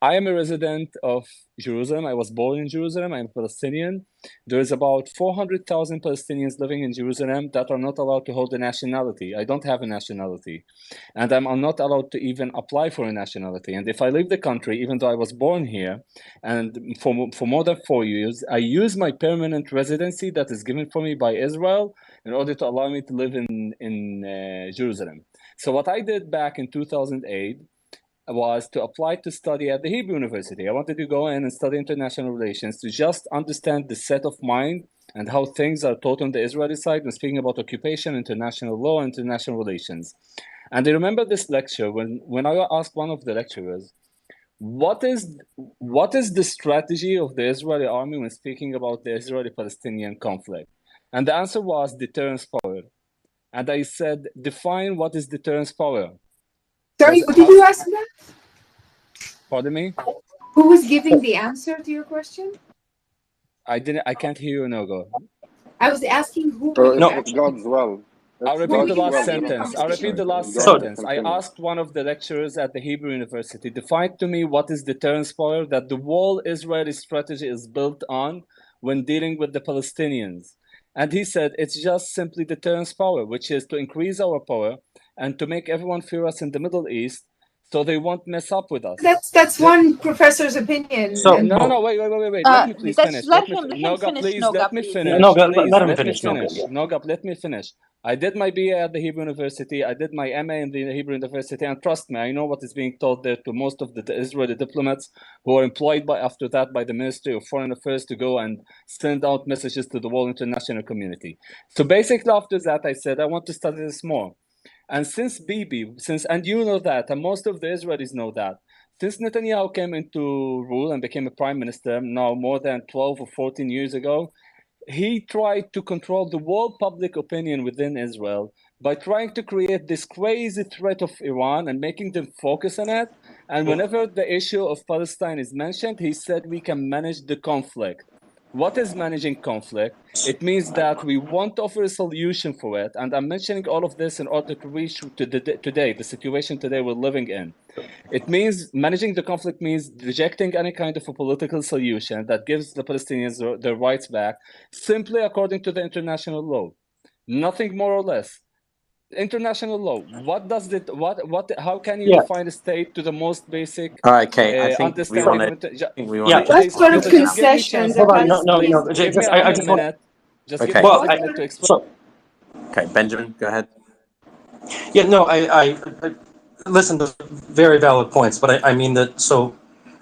Speaker 17: I am a resident of Jerusalem. I was born in Jerusalem. I'm Palestinian. There is about 400,000 Palestinians living in Jerusalem that are not allowed to hold a nationality. I don't have a nationality. And I'm not allowed to even apply for a nationality. And if I leave the country, even though I was born here, and for more than 4 years, I use my permanent residency that is given for me by Israel in order to allow me to live in Jerusalem. So what I did back in 2008 was to apply to study at the Hebrew University. I wanted to go in and study international relations to just understand the set of mind and how things are taught on the Israeli side when speaking about occupation, international law, and international relations. And I remember this lecture when I asked one of the lecturers, what is the strategy of the Israeli army when speaking about the Israeli-Palestinian conflict? And the answer was deterrence power. And I said, define what is deterrence power.
Speaker 8: Sorry, what did you ask that?
Speaker 17: Pardon me?
Speaker 8: Who was giving the answer to your question?
Speaker 17: I can't hear you, Nogo.
Speaker 8: I was asking who was
Speaker 13: It's God's will.
Speaker 17: I'll
Speaker 13: It's
Speaker 17: repeat the
Speaker 13: God's
Speaker 17: last
Speaker 13: will. You don't have
Speaker 17: sentence.
Speaker 13: to
Speaker 17: I'll repeat the last
Speaker 13: go ahead,
Speaker 17: sentence. I
Speaker 13: continue.
Speaker 17: asked one of the lecturers at the Hebrew University, define to me what is deterrence power that the whole Israeli strategy is built on when dealing with the Palestinians. And he said it's just simply deterrence power, which is to increase our power and to make everyone fear us in the Middle East so they won't mess up with us.
Speaker 8: That's one professor's opinion.
Speaker 10: So
Speaker 17: No, wait. Let me please finish.
Speaker 9: Let him
Speaker 17: Noga,
Speaker 9: finish,
Speaker 17: please,
Speaker 9: Noga,
Speaker 17: let me
Speaker 9: please.
Speaker 17: finish.
Speaker 10: no,
Speaker 17: Please,
Speaker 10: let him
Speaker 17: let me
Speaker 10: finish.
Speaker 17: finish.
Speaker 10: Yeah.
Speaker 17: Noga, let me finish. I did my BA at the Hebrew University. I did my MA in the Hebrew University, and trust me, I know what is being taught there to most of the Israeli diplomats who are employed after that by the Ministry of Foreign Affairs to go and send out messages to the whole international community. So basically, after that, I said I want to study this more. And since Bibi, and you know that, and most of the Israelis know that, since Netanyahu came into rule and became a prime minister now more than 12 or 14 years ago, he tried to control the whole public opinion within Israel by trying to create this crazy threat of Iran and making them focus on it. And whenever the issue of Palestine is mentioned, he said we can manage the conflict. What is managing conflict? It means that we want to offer a solution for it. And I'm mentioning all of this in order to reach to the situation today we're living in. It means managing the conflict means rejecting any kind of a political solution that gives the Palestinians their rights back, simply according to the international law. Nothing more or less. International law. What does it? What? How can you
Speaker 10: Yeah.
Speaker 17: define a state to the most basic
Speaker 4: All right, Kay. I think we
Speaker 17: understanding
Speaker 4: want
Speaker 17: of
Speaker 4: to.
Speaker 17: it?
Speaker 4: I think we want
Speaker 10: Yeah.
Speaker 4: to.
Speaker 8: What sort of
Speaker 17: Just give me a chance.
Speaker 8: concessions are
Speaker 10: Hold on. No.
Speaker 8: Palestinians
Speaker 17: Give me
Speaker 10: I
Speaker 17: a
Speaker 10: just want.
Speaker 17: minute. Just
Speaker 4: Okay.
Speaker 17: give me
Speaker 10: Well,
Speaker 17: a minute to explain.
Speaker 10: so
Speaker 4: Okay, Benjamin, go ahead.
Speaker 10: yeah. No. I listen to very valid points, but I mean that. So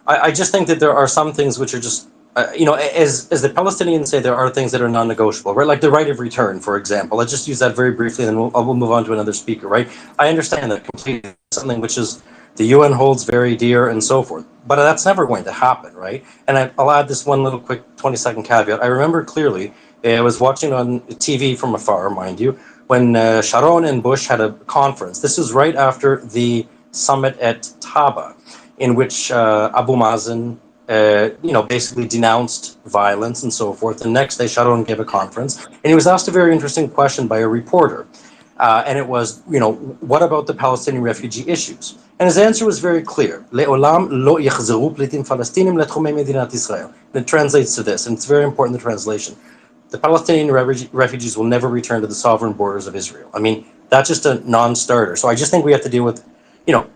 Speaker 10: I just think that there are some things which are just. As the Palestinians say, there are things that are non-negotiable, right? Like the right of return, for example. Let's just use that very briefly, and then we'll move on to another speaker, right? I understand that completely. Something which is the UN holds very dear and so forth, but that's never going to happen, right? And I'll add this one little quick 20-second caveat. I remember clearly, I was watching on TV from afar, mind you, when Sharon and Bush had a conference. This was right after the summit at Taba, in which Abu Mazen basically denounced violence and so forth. The next day, Sharon gave a conference, and he was asked a very interesting question by a reporter. And it was, what about the Palestinian refugee issues? And his answer was very clear. לעולם לא יחזרו פליטים פלסטינים לתחומי מדינת ישראל. And it translates to this, and it's very important, the translation. the Palestinian refugees will never return to the sovereign borders of Israel. I mean, that's just a non-starter. So I just think we have to deal with,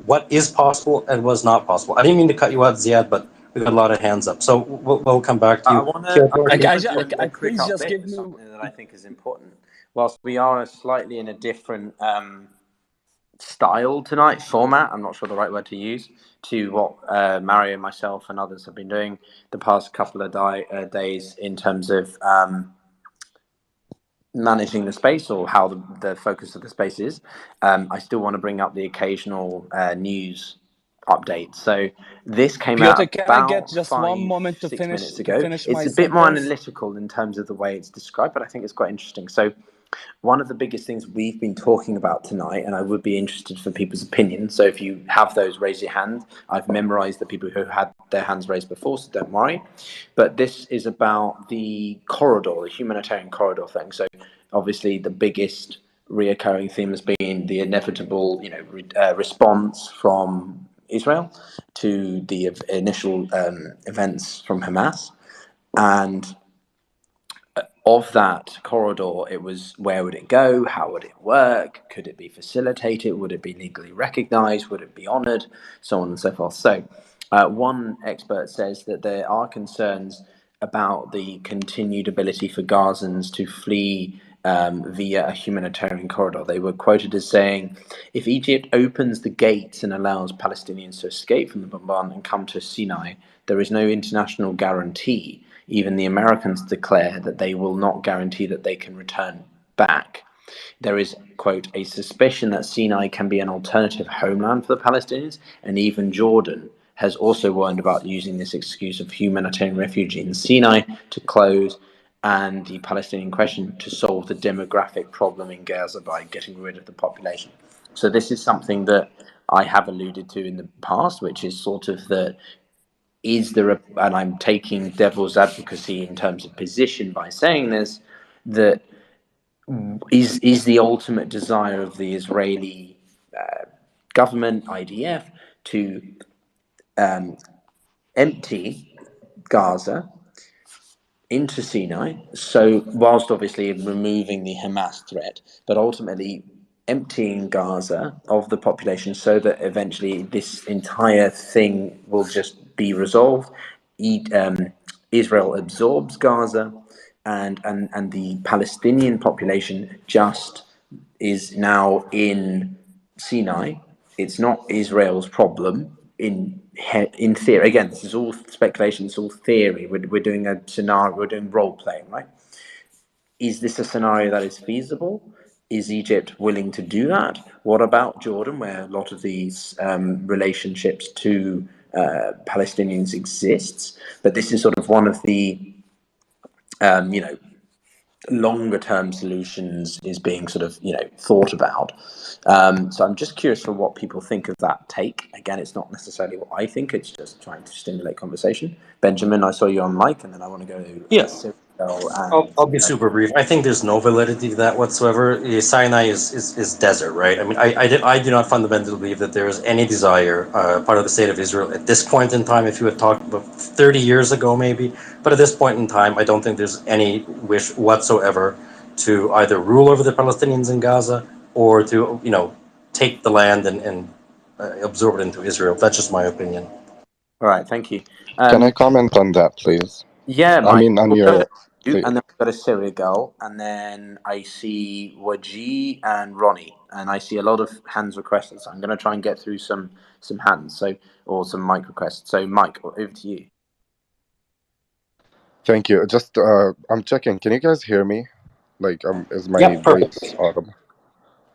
Speaker 10: what is possible and what's not possible. I didn't mean to cut you out, Ziad, but we've got a lot of hands up. So we'll come back to
Speaker 4: I
Speaker 10: you.
Speaker 4: want to
Speaker 10: Kyoto,
Speaker 4: do a quick
Speaker 17: please just
Speaker 4: update
Speaker 17: give
Speaker 4: for
Speaker 17: me.
Speaker 4: something that I think is important. Whilst we are slightly in a different style tonight, format, I'm not sure the right word to use, to what Mario, myself, and others have been doing the past couple of days in terms of managing the space, or how the focus of the space is. I still want to bring up the occasional news update. So this came
Speaker 17: Piotr,
Speaker 4: out
Speaker 17: can I get
Speaker 4: about
Speaker 17: just one moment to
Speaker 4: 5-6 minutes
Speaker 17: finish
Speaker 4: ago. It's
Speaker 17: my
Speaker 4: a bit more
Speaker 17: sentence?
Speaker 4: analytical in terms of the way it's described, but I think it's quite interesting. So one of the biggest things we've been talking about tonight, and I would be interested for people's opinion. So if you have those, raise your hand. I've memorized the people who had their hands raised before, so don't worry. But this is about the corridor, the humanitarian corridor thing. So obviously the biggest reoccurring theme has been the inevitable, response from Israel to the initial events from Hamas. And of that corridor, it was, where would it go? How would it work? Could it be facilitated? Would it be legally recognized? Would it be honored? So on and so forth. So one expert says that there are concerns about the continued ability for Gazans to flee via a humanitarian corridor. They were quoted as saying, if Egypt opens the gates and allows Palestinians to escape from the bombardment and come to Sinai, there is no international guarantee. Even the Americans declare that they will not guarantee that they can return back. There is, quote, a suspicion that Sinai can be an alternative homeland for the Palestinians, and even Jordan has also warned about using this excuse of humanitarian refugee in Sinai to close and the Palestinian question to solve the demographic problem in Gaza by getting rid of the population. So this is something that I have alluded to in the past, which is sort of that, is there a, and I'm taking devil's advocacy in terms of position by saying this, that is the ultimate desire of the Israeli government, IDF, to empty Gaza into Sinai, so whilst obviously removing the Hamas threat, but ultimately emptying Gaza of the population so that eventually this entire thing will just be resolved. Israel absorbs Gaza, and the Palestinian population just is now in Sinai. It's not Israel's problem in theory. Again, this is all speculation. It's all theory. We're doing a scenario. We're doing role playing, right? Is this a scenario that is feasible? Is Egypt willing to do that? What about Jordan, where a lot of these relationships to Palestinians exists? But this is sort of one of the longer term solutions is being sort of thought about. So I'm just curious for what people think of that take. Again, it's not necessarily what I think, it's just trying to stimulate conversation. Benjamin, I saw you on mic, and then I want to go to
Speaker 10: yeah.
Speaker 4: Cyril
Speaker 10: I'll
Speaker 4: and
Speaker 10: be super brief. I think there's no validity to that whatsoever. Sinai is desert, right? I mean, I do not fundamentally believe that there is any desire, part of the state of Israel at this point in time, if you had talked about 30 years ago maybe, but at this point in time, I don't think there's any wish whatsoever to either rule over the Palestinians in Gaza or to, take the land and absorb it into Israel. That's just my opinion.
Speaker 4: all right, thank you.
Speaker 13: Can I comment on that, please?
Speaker 4: Yeah,
Speaker 13: I
Speaker 4: Mike.
Speaker 13: mean, on
Speaker 4: We'll go to
Speaker 13: your,
Speaker 4: you,
Speaker 13: please.
Speaker 4: and then we've got a Syria girl, and then I see Waji and Ronnie, and I see a lot of hands requested. So I'm going to try and get through some hands, or some mic requests. So Mike, over to you.
Speaker 13: Thank you. Just, I'm checking. Can you guys hear me? Like, is my
Speaker 10: Yeah, perfect.
Speaker 13: voice audible?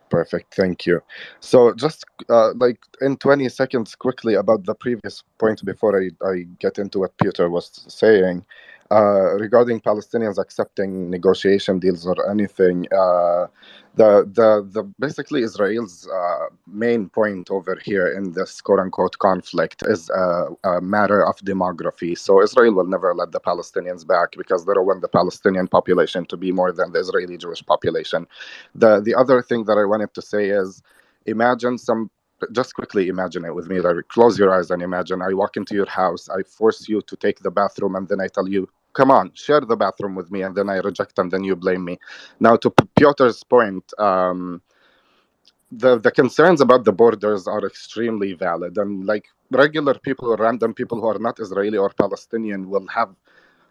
Speaker 13: Perfect. Thank you. So just like in 20 seconds quickly about the previous point before I get into what Peter was saying regarding Palestinians accepting negotiation deals or anything. The basically Israel's main point over here in this quote unquote conflict is a matter of demography. So Israel will never let the Palestinians back because they don't want the Palestinian population to be more than the Israeli Jewish population. The other thing that I wanted to say is, just quickly imagine it with me. Like, close your eyes and imagine I walk into your house, I force you to take the bathroom, and then I tell you come on, share the bathroom with me, and then I reject, and then you blame me. Now, to Piotr's point, the concerns about the borders are extremely valid, and like regular people or random people who are not Israeli or Palestinian will have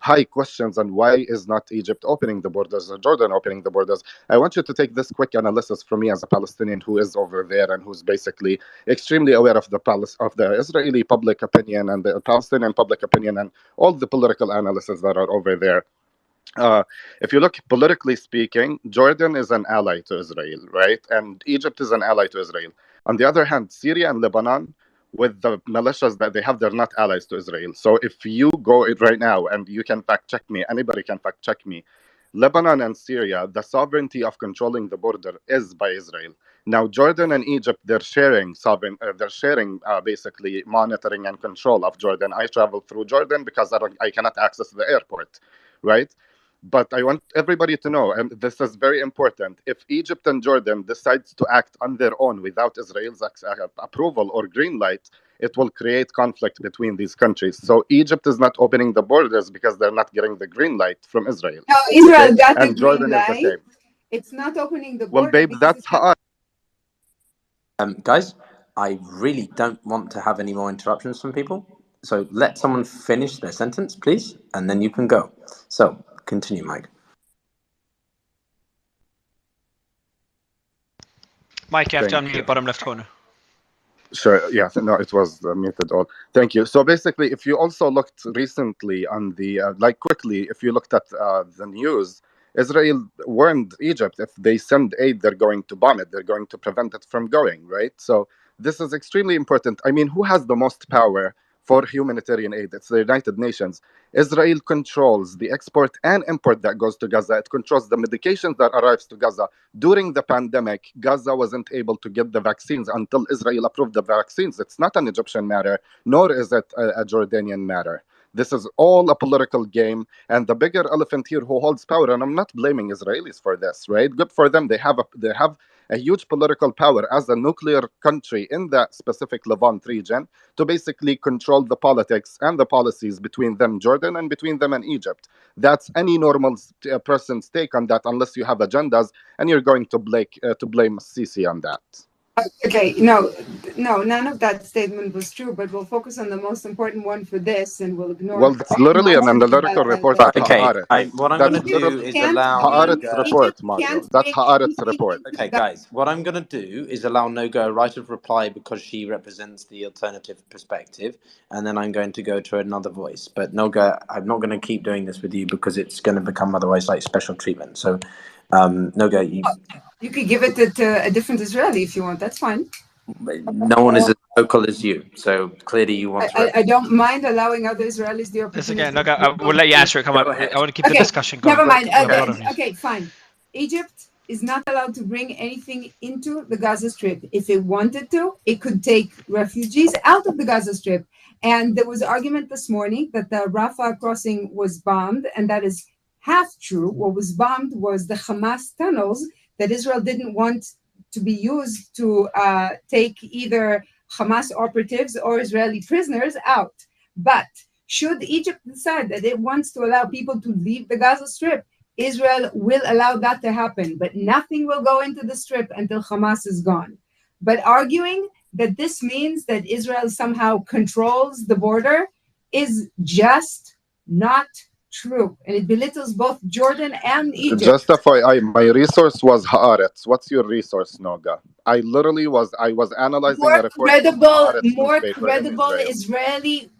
Speaker 13: high questions on why is not Egypt opening the borders or Jordan opening the borders. I want you to take this quick analysis from me as a Palestinian who is over there and who's basically extremely aware of the Israeli public opinion and the Palestinian public opinion and all the political analysis that are over there. uh, if you look politically speaking, Jordan is an ally to Israel, right? And Egypt is an ally to Israel. On the other hand, Syria and Lebanon, with the militias that they have, they're not allies to Israel. So if you go right now, and you can fact check me, anybody can fact check me, Lebanon and Syria, the sovereignty of controlling the border is by Israel. Now, Jordan and Egypt, they're sharing basically monitoring and control of Jordan. I travel through Jordan because I cannot access the airport, right? But I want everybody to know, and this is very important, if Egypt and Jordan decides to act on their own without Israel's approval or green light, it will create conflict between these countries. So Egypt is not opening the borders because they're not getting the green light from Israel.
Speaker 8: No, Israel
Speaker 13: Okay?
Speaker 8: got the
Speaker 13: And
Speaker 8: green
Speaker 13: Jordan is the
Speaker 8: light.
Speaker 13: same.
Speaker 8: It's not opening the
Speaker 13: Well,
Speaker 8: border
Speaker 13: babe,
Speaker 8: because
Speaker 13: that's
Speaker 8: it's not.
Speaker 13: how.
Speaker 4: Guys, I really don't want to have any more interruptions from people. So let someone finish their sentence, please, and then you can go. So continue, Mike.
Speaker 2: Mike, you have to
Speaker 13: Thank
Speaker 2: unmute
Speaker 13: you.
Speaker 2: bottom left corner.
Speaker 13: Sure. Yeah. No, it was muted all. Thank you. So basically, if you also looked recently on the like quickly, if you looked at the news, Israel warned Egypt if they send aid, they're going to bomb it. They're going to prevent it from going. Right. So this is extremely important. I mean, who has the most power for humanitarian aid? It's the United Nations. Israel controls the export and import that goes to Gaza. It controls the medications that arrives to Gaza. During the pandemic, Gaza wasn't able to get the vaccines until Israel approved the vaccines. It's not an Egyptian matter, nor is it a Jordanian matter. This is all a political game, and the bigger elephant here who holds power. And I'm not blaming Israelis for this, right? Good for them. They have a huge political power as a nuclear country in that specific Levant region to basically control the politics and the policies between them, Jordan, and between them and Egypt. That's any normal person's take on that, unless you have agendas and you're going to blame Sisi on that.
Speaker 8: Okay, no, none of that statement was true, but we'll focus on the most important one for this, and we'll ignore
Speaker 13: Well, that's literally an analytical report of
Speaker 4: Okay,
Speaker 13: Haaretz.
Speaker 4: what I'm going
Speaker 13: That's
Speaker 4: to do
Speaker 13: literally
Speaker 4: is
Speaker 8: can't
Speaker 4: allow
Speaker 8: bring
Speaker 13: Haaretz
Speaker 4: Noga.
Speaker 13: report,
Speaker 8: Egypt
Speaker 13: Majo.
Speaker 8: can't
Speaker 13: That's
Speaker 8: bring
Speaker 13: Haaretz
Speaker 8: anything
Speaker 13: report.
Speaker 8: into
Speaker 4: Okay, guys, what I'm going to do is allow Noga a right of reply because she represents the alternative perspective, and then I'm going to go to another voice. But Noga, I'm not going to keep doing this with you because it's going to become otherwise like special treatment. So, Noga,
Speaker 8: You could give it to a different Israeli if you want. That's fine.
Speaker 4: no one is as vocal as you, so clearly you want to.
Speaker 8: I don't mind allowing other Israelis the
Speaker 2: That's
Speaker 8: opportunity.
Speaker 2: okay. Noga, we'll let you answer it. Come
Speaker 4: Go
Speaker 2: on.
Speaker 4: ahead.
Speaker 2: I want to keep the
Speaker 8: Okay,
Speaker 2: discussion going.
Speaker 8: never mind.
Speaker 2: We have a lot of news.
Speaker 8: Okay, fine. Egypt is not allowed to bring anything into the Gaza Strip. If it wanted to, it could take refugees out of the Gaza Strip. And there was argument this morning that the Rafah crossing was bombed, and that is half true. What was bombed was the Hamas tunnels that Israel didn't want to be used to take either Hamas operatives or Israeli prisoners out. But should Egypt decide that it wants to allow people to leave the Gaza Strip, Israel will allow that to happen, but nothing will go into the Strip until Hamas is gone. But arguing that this means that Israel somehow controls the border is just not true. And it belittles both Jordan and Egypt.
Speaker 13: Just FYI, my resource was Haaretz. What's your resource, Noga? I was analyzing a report from Haaretz
Speaker 8: More
Speaker 13: newspaper in
Speaker 8: credible
Speaker 13: Israel.
Speaker 8: Israeli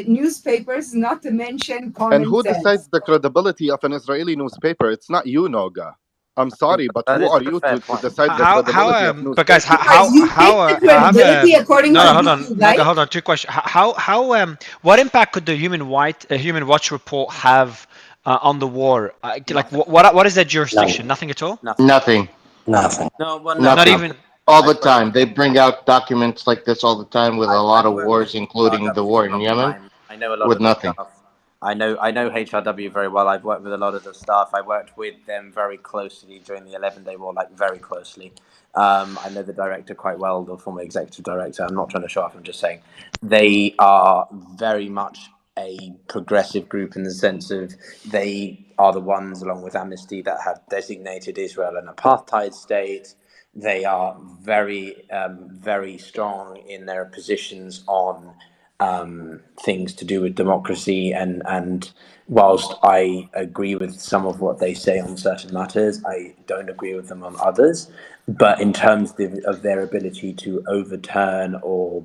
Speaker 8: newspapers, not to mention
Speaker 13: And
Speaker 8: common
Speaker 13: who
Speaker 8: sense.
Speaker 13: decides the credibility of an Israeli newspaper? It's not you, Noga. I'm sorry, but
Speaker 4: That
Speaker 13: who
Speaker 4: is
Speaker 13: are
Speaker 4: a
Speaker 13: you
Speaker 4: fair
Speaker 13: to
Speaker 4: point.
Speaker 13: decide the credibility of
Speaker 2: But guys,
Speaker 13: newspapers?
Speaker 8: You pick the credibility according
Speaker 2: no,
Speaker 8: to
Speaker 2: hold
Speaker 8: who
Speaker 2: on,
Speaker 8: you
Speaker 2: Noga,
Speaker 8: like.
Speaker 2: hold on. Two questions. What impact could the Human Watch report have on the war? Like, what is their jurisdiction? Nothing at all.
Speaker 12: Nothing.
Speaker 4: Nothing. No, well, no.
Speaker 2: Not
Speaker 12: Nothing.
Speaker 2: even.
Speaker 12: All the time. They bring out documents like this all the time with a lot
Speaker 4: I've
Speaker 12: of
Speaker 4: worked with
Speaker 12: wars, including the
Speaker 4: HRW for
Speaker 12: war
Speaker 4: a
Speaker 12: in
Speaker 4: long
Speaker 12: Yemen,
Speaker 4: time. I know a lot
Speaker 12: with
Speaker 4: of the
Speaker 12: nothing.
Speaker 4: staff. I know HRW very well. I've worked with a lot of the staff. I worked with them very closely during the 11-day war, like very closely. I know the director quite well, the former executive director. I'm not trying to show off. I'm just saying they are very much a progressive group in the sense of they are the ones, along with Amnesty, that have designated Israel an apartheid state. They are very, very strong in their positions on things to do with democracy, and whilst I agree with some of what they say on certain matters, I don't agree with them on others. But in terms of their ability to overturn or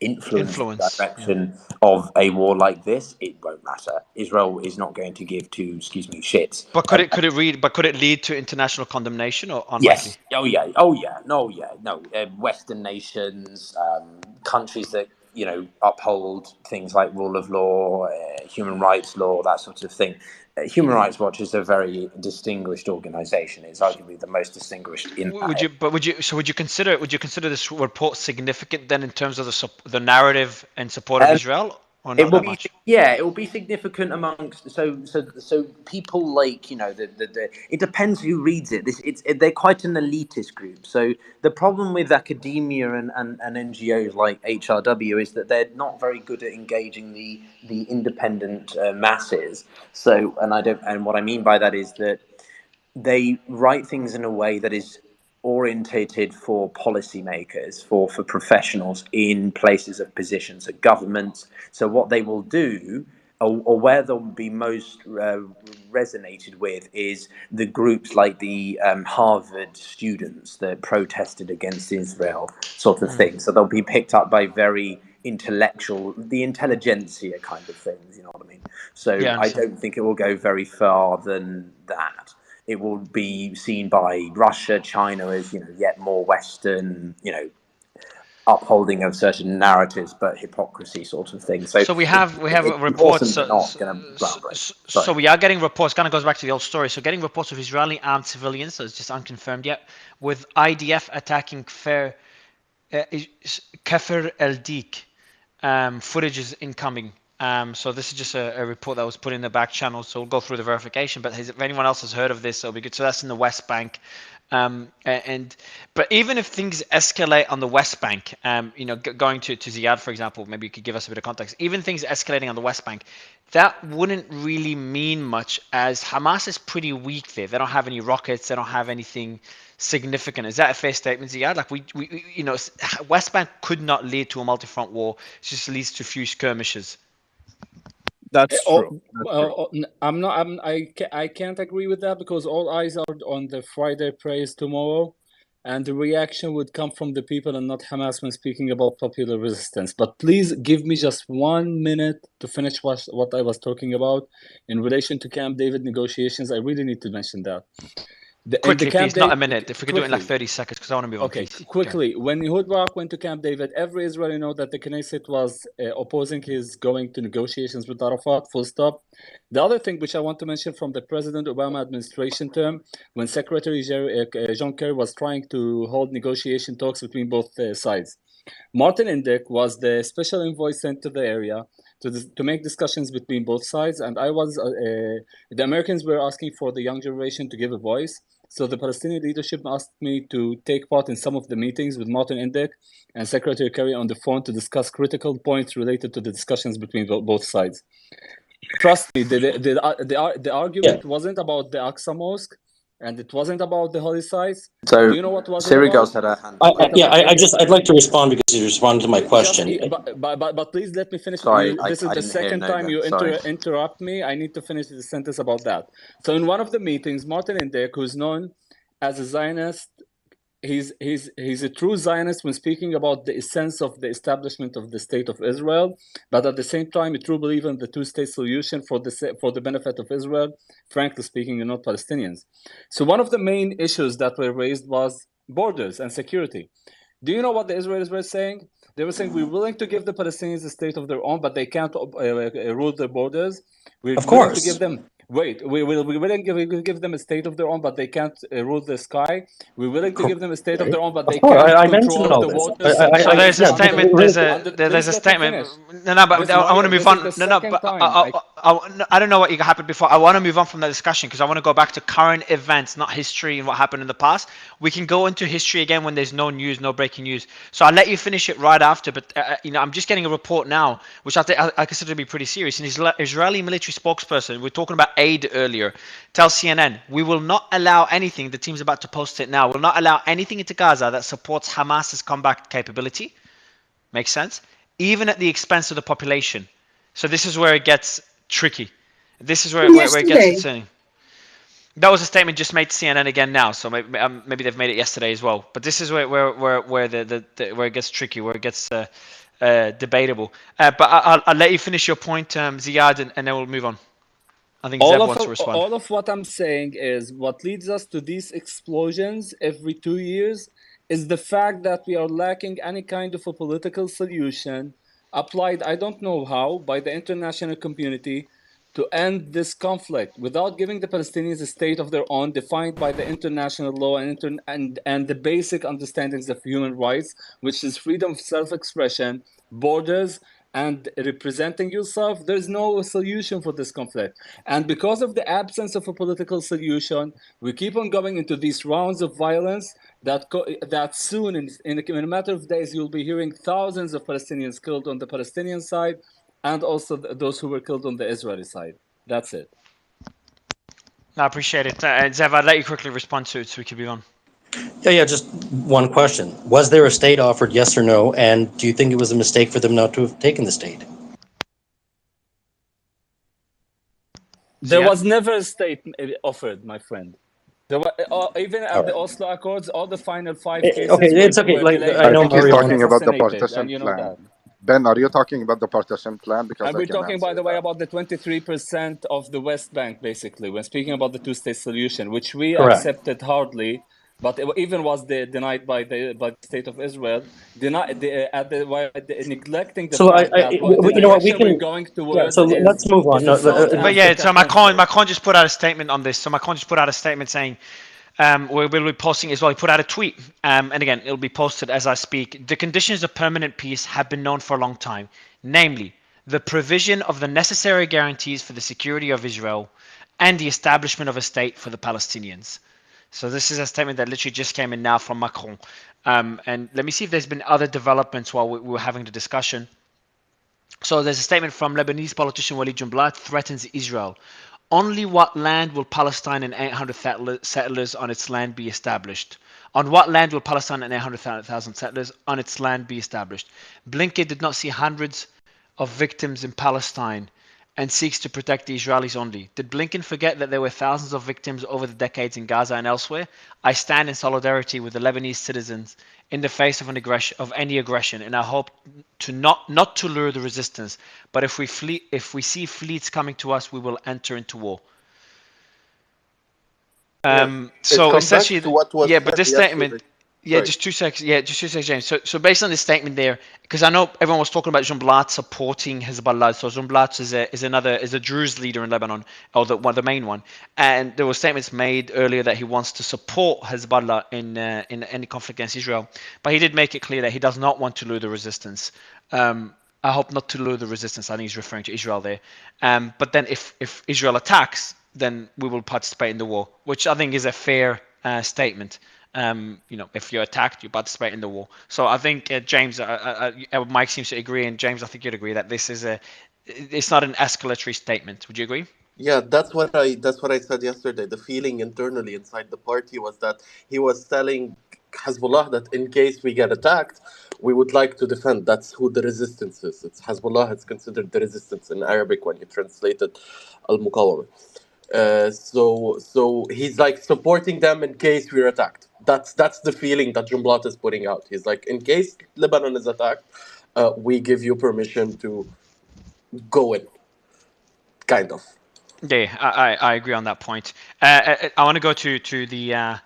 Speaker 4: influence the direction of a war like this, it won't matter. Israel is not going to give two, excuse me, shits.
Speaker 2: But could it lead to international condemnation or unlikely?
Speaker 4: Yes. No. Western nations, countries that uphold things like rule of law, human rights law, that sort of thing. Human Rights Watch is a very distinguished organisation. It's arguably the most distinguished in that.
Speaker 2: Would you consider this report significant then in terms of the narrative and support of Israel, or
Speaker 4: It
Speaker 2: not
Speaker 4: will
Speaker 2: that
Speaker 4: be,
Speaker 2: much?
Speaker 4: yeah, it will be significant amongst so people like it depends who reads it. They're quite an elitist group. So the problem with academia and NGOs like HRW is that they're not very good at engaging the independent masses. So and what I mean by that is that they write things in a way that is orientated for policymakers, for professionals in places of position, so governments. So what they will do, or where they'll be most resonated with, is the groups like the Harvard students that protested against Israel, sort of thing. So they'll be picked up by very intellectual, the intelligentsia kind of things, you know what I mean? So
Speaker 2: Yeah, I
Speaker 4: I
Speaker 2: understand.
Speaker 4: don't think it will go very far than that. It will be seen by Russia, China as yet more Western, upholding of certain narratives, but hypocrisy sort of thing. So
Speaker 2: So we have
Speaker 4: it's
Speaker 2: reports.
Speaker 4: important, but not going to groundbreak. Sorry.
Speaker 2: So we are getting reports. Kind of goes back to the old story. So getting reports of Israeli armed civilians. So it's just unconfirmed yet. With IDF attacking Kafir el-Dik. Footage is incoming. So this is just a report that was put in the back channel. So we'll go through the verification. But if anyone else has heard of this, it'll be good. So that's in the West Bank. But even if things escalate on the West Bank, going to Ziad, for example, maybe you could give us a bit of context. Even things escalating on the West Bank, that wouldn't really mean much, as Hamas is pretty weak there. They don't have any rockets. They don't have anything significant. Is that a fair statement, Ziad? Like West Bank could not lead to a multi-front war. It just leads to a few skirmishes.
Speaker 18: That's true.
Speaker 17: I can't agree with that, because all eyes are on the Friday prayers tomorrow, and the reaction would come from the people and not Hamas when speaking about popular resistance. But please give me just 1 minute to finish what I was talking about in relation to Camp David negotiations. I really need to mention that.
Speaker 2: Quickly, please, not a minute. If we could do it in like 30 seconds, because I want to move on,
Speaker 17: Okay,
Speaker 2: please.
Speaker 17: quickly. When Ehud Barak went to Camp David, every Israeli know that the Knesset was opposing his going to negotiations with Arafat, full stop. The other thing which I want to mention from the President Obama administration term, when Secretary John Kerry was trying to hold negotiation talks between both sides, Martin Indyk was the special envoy sent to the area to make discussions between both sides, and the Americans were asking for the young generation to give a voice. So the Palestinian leadership asked me to take part in some of the meetings with Martin Indyk and Secretary Kerry on the phone to discuss critical points related to the discussions between both sides. Trust me, the argument wasn't about the Aqsa Mosque, and it wasn't about the holy sites.
Speaker 4: So,
Speaker 17: do you know what was
Speaker 4: Siri
Speaker 17: it about?
Speaker 4: Girls had her hand.
Speaker 10: I'd like to respond because you responded to my question.
Speaker 17: But please let me finish.
Speaker 4: Sorry,
Speaker 17: This is
Speaker 4: I
Speaker 17: the
Speaker 4: didn't hear
Speaker 17: second time you interrupt me. I need to finish the sentence about that. So in one of the meetings, Martin Indyk, who's known as a Zionist, he's a true Zionist when speaking about the essence of the establishment of the state of Israel, but at the same time a true believer in the two-state solution for the benefit of Israel, frankly speaking, and not Palestinians. So one of the main issues that were raised was borders and security. Do you know what the Israelis were saying? They were saying, we're willing to give the Palestinians a state of their own, but they can't rule their borders. We're willing to give them Wait, we're willing to give them a state of their own, but they can't rule the sky. We're willing to give them a state of their own, but they
Speaker 10: Of course,
Speaker 17: can't
Speaker 10: I mentioned
Speaker 17: control
Speaker 10: all
Speaker 17: the
Speaker 10: this.
Speaker 17: waters and
Speaker 2: So there's a
Speaker 10: Yeah, just
Speaker 2: statement.
Speaker 10: really
Speaker 2: There's
Speaker 17: Please
Speaker 2: a
Speaker 17: let me
Speaker 2: statement.
Speaker 17: finish.
Speaker 2: No, but I want to move
Speaker 17: This is
Speaker 2: on.
Speaker 17: the
Speaker 2: No,
Speaker 17: second
Speaker 2: but
Speaker 17: time.
Speaker 2: I don't know what you happened before. I want to move on from the discussion because I want to go back to current events, not history and what happened in the past. We can go into history again when there's no news, no breaking news. So I'll let you finish it right after. But I'm just getting a report now, which I consider to be pretty serious. An Israeli military spokesperson, we're talking about aid earlier, tells CNN, we will not allow anything. The team's about to post it now. Will not allow anything into Gaza that supports Hamas's combat capability. Makes sense? Even at the expense of the population. So this is where it gets tricky. This is where it gets
Speaker 8: Yesterday.
Speaker 2: concerning. That was a statement just made to CNN again now, so maybe they've made it yesterday as well. But this is where where it gets tricky, where it gets debatable. But I'll let you finish your point, Ziad, and then we'll move on. I think Zev wants to respond.
Speaker 17: All of what I'm saying is what leads us to these explosions every 2 years is the fact that we are lacking any kind of a political solution applied, I don't know how, by the international community to end this conflict without giving the Palestinians a state of their own defined by the international law and the basic understandings of human rights, which is freedom of self-expression, borders, and representing yourself. There's no solution for this conflict. And because of the absence of a political solution, we keep on going into these rounds of violence that soon, in a matter of days, you'll be hearing thousands of Palestinians killed on the Palestinian side and also those who were killed on the Israeli side. That's it.
Speaker 2: I appreciate it. Zev, I'll let you quickly respond to it so we can move on.
Speaker 10: Yeah, just one question. Was there a state offered, yes or no? And do you think it was a mistake for them not to have taken the state?
Speaker 17: There was never a state offered, my friend. There were, even at the Oslo Accords, all the final 5 cases
Speaker 10: it's okay.
Speaker 17: were
Speaker 10: Like,
Speaker 17: delayed.
Speaker 10: I
Speaker 13: I
Speaker 10: know
Speaker 13: think he's
Speaker 10: Mario
Speaker 13: talking about the
Speaker 17: assassinated,
Speaker 13: partition
Speaker 17: and you know
Speaker 13: plan.
Speaker 17: that.
Speaker 13: Ben, are you talking about the partition plan? Because
Speaker 17: And
Speaker 13: I
Speaker 17: we're
Speaker 13: can
Speaker 17: talking, by
Speaker 13: answer
Speaker 17: the way,
Speaker 13: that.
Speaker 17: about the 23% of the West Bank, basically. We're speaking about the two-state solution, which we
Speaker 10: Correct.
Speaker 17: accepted hardly, but it even was denied by the state of Israel, neglecting the
Speaker 10: So
Speaker 17: fact that the
Speaker 10: you know what, we
Speaker 17: direction we're
Speaker 10: can,
Speaker 17: going
Speaker 10: yeah,
Speaker 17: towards
Speaker 10: so let's move on.
Speaker 17: is a zone that
Speaker 2: But
Speaker 17: has
Speaker 2: yeah, so
Speaker 17: potential.
Speaker 2: Macron just put out a statement on this. So Macron just put out a statement saying, we'll be posting as well. He put out a tweet, and again, it'll be posted as I speak. The conditions of permanent peace have been known for a long time, namely the provision of the necessary guarantees for the security of Israel and the establishment of a state for the Palestinians. So this is a statement that literally just came in now from Macron. And let me see if there's been other developments while we were having the discussion. So there's a statement from Lebanese politician Walid Jumblat threatens Israel. Only what land will Palestine and 800 settlers on its land be established? On what land will Palestine and 800,000 settlers on its land be established? Blinken did not see hundreds of victims in Palestine and seeks to protect the Israelis only. Did Blinken forget that there were thousands of victims over the decades in Gaza and elsewhere? I stand in solidarity with the Lebanese citizens in the face of any aggression, and I hope to not to lure the resistance. But if we see fleets coming to us, we will enter into war. So essentially, but this statement. Yeah, just 2 seconds. Yeah, just 2 seconds, James. So based on this statement there, because I know everyone was talking about Jumblat supporting Hezbollah. So Jumblat is a Druze leader in Lebanon, or the main one. And there were statements made earlier that he wants to support Hezbollah in any conflict against Israel. But he did make it clear that he does not want to lure the resistance. I hope not to lure the resistance. I think he's referring to Israel there. But then if Israel attacks, then we will participate in the war, which I think is a fair statement. If you're attacked, you participate in the war. So I think James, Mike seems to agree, and James, I think you'd agree that it's not an escalatory statement. Would you agree?
Speaker 5: Yeah, that's what I said yesterday. The feeling internally inside the party was that he was telling Hezbollah that in case we get attacked, we would like to defend. That's who the resistance is. It's Hezbollah. It's considered the resistance in Arabic when you translate it, al-Muqawama. So he's like supporting them in case we're attacked. That's the feeling that Jumblat is putting out. He's like, in case Lebanon is attacked, we give you permission to go in, kind of.
Speaker 2: Yeah, I agree on that point. I want to go to the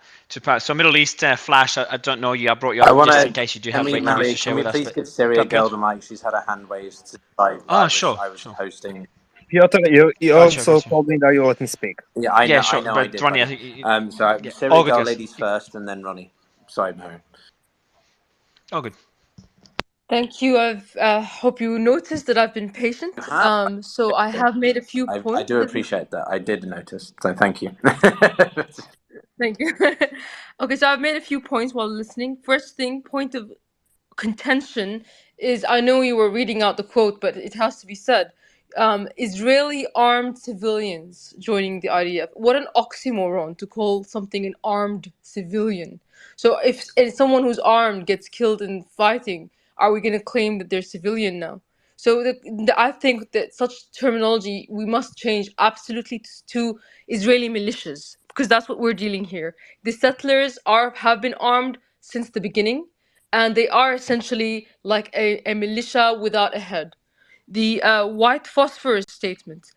Speaker 2: so Middle East Flash. I don't know you. I brought you
Speaker 4: I
Speaker 2: up
Speaker 4: want
Speaker 2: just
Speaker 4: to.
Speaker 2: in case you do
Speaker 4: Can
Speaker 2: have
Speaker 4: we,
Speaker 2: breaking news
Speaker 4: Mary?
Speaker 2: to share
Speaker 4: Can we
Speaker 2: with us.
Speaker 4: please
Speaker 2: But
Speaker 4: give Syria
Speaker 2: top
Speaker 4: girl
Speaker 2: good.
Speaker 4: the mic? She's had her hand raised. Like,
Speaker 2: Oh, sure.
Speaker 4: I was hosting.
Speaker 19: Piotr, you
Speaker 2: Gotcha,
Speaker 19: also
Speaker 2: gotcha.
Speaker 19: told me that you let me speak.
Speaker 4: Yeah, I
Speaker 2: Yeah,
Speaker 4: know,
Speaker 2: sure.
Speaker 4: I
Speaker 2: But
Speaker 4: did,
Speaker 2: Ronnie, I
Speaker 4: buddy.
Speaker 2: think
Speaker 4: So
Speaker 2: yeah, all
Speaker 4: Syria,
Speaker 2: good,
Speaker 4: go
Speaker 2: guys.
Speaker 4: ladies first, and then Ronnie. Sorry, Mary.
Speaker 2: All good.
Speaker 15: Thank you. I've hope you noticed that I've been patient.
Speaker 4: You have.
Speaker 15: So I have made a few
Speaker 4: I
Speaker 15: points.
Speaker 4: do appreciate that. I did notice, so thank you.
Speaker 15: Thank you. Okay, so I've made a few points while listening. First thing, point of contention is, I know you were reading out the quote, but it has to be said. Israeli armed civilians joining the IDF. What an oxymoron to call something an armed civilian. So if someone who's armed gets killed in fighting, are we going to claim that they're civilian now? So I think that such terminology we must change absolutely to Israeli militias, because that's what we're dealing here. The settlers have been armed since the beginning, and they are essentially like a militia without a head. The white phosphorus statement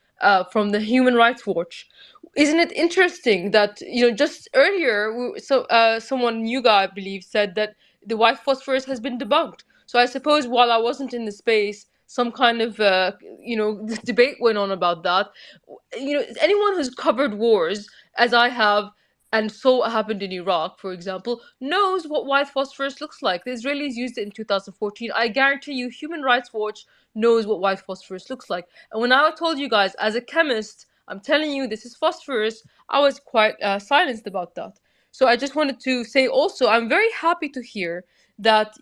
Speaker 15: from the Human Rights Watch. Isn't it interesting that, just earlier, someone, new guy, I believe, said that the white phosphorus has been debunked. So I suppose while I wasn't in the space, some kind of debate went on about that. Anyone who's covered wars, as I have, and so what happened in Iraq, for example, knows what white phosphorus looks like. The Israelis used it in 2014. I guarantee you, Human Rights Watch knows what white phosphorus looks like. And when I told you guys, as a chemist, I'm telling you this is phosphorus, I was quite silenced about that. So I just wanted to say also, I'm very happy to hear that,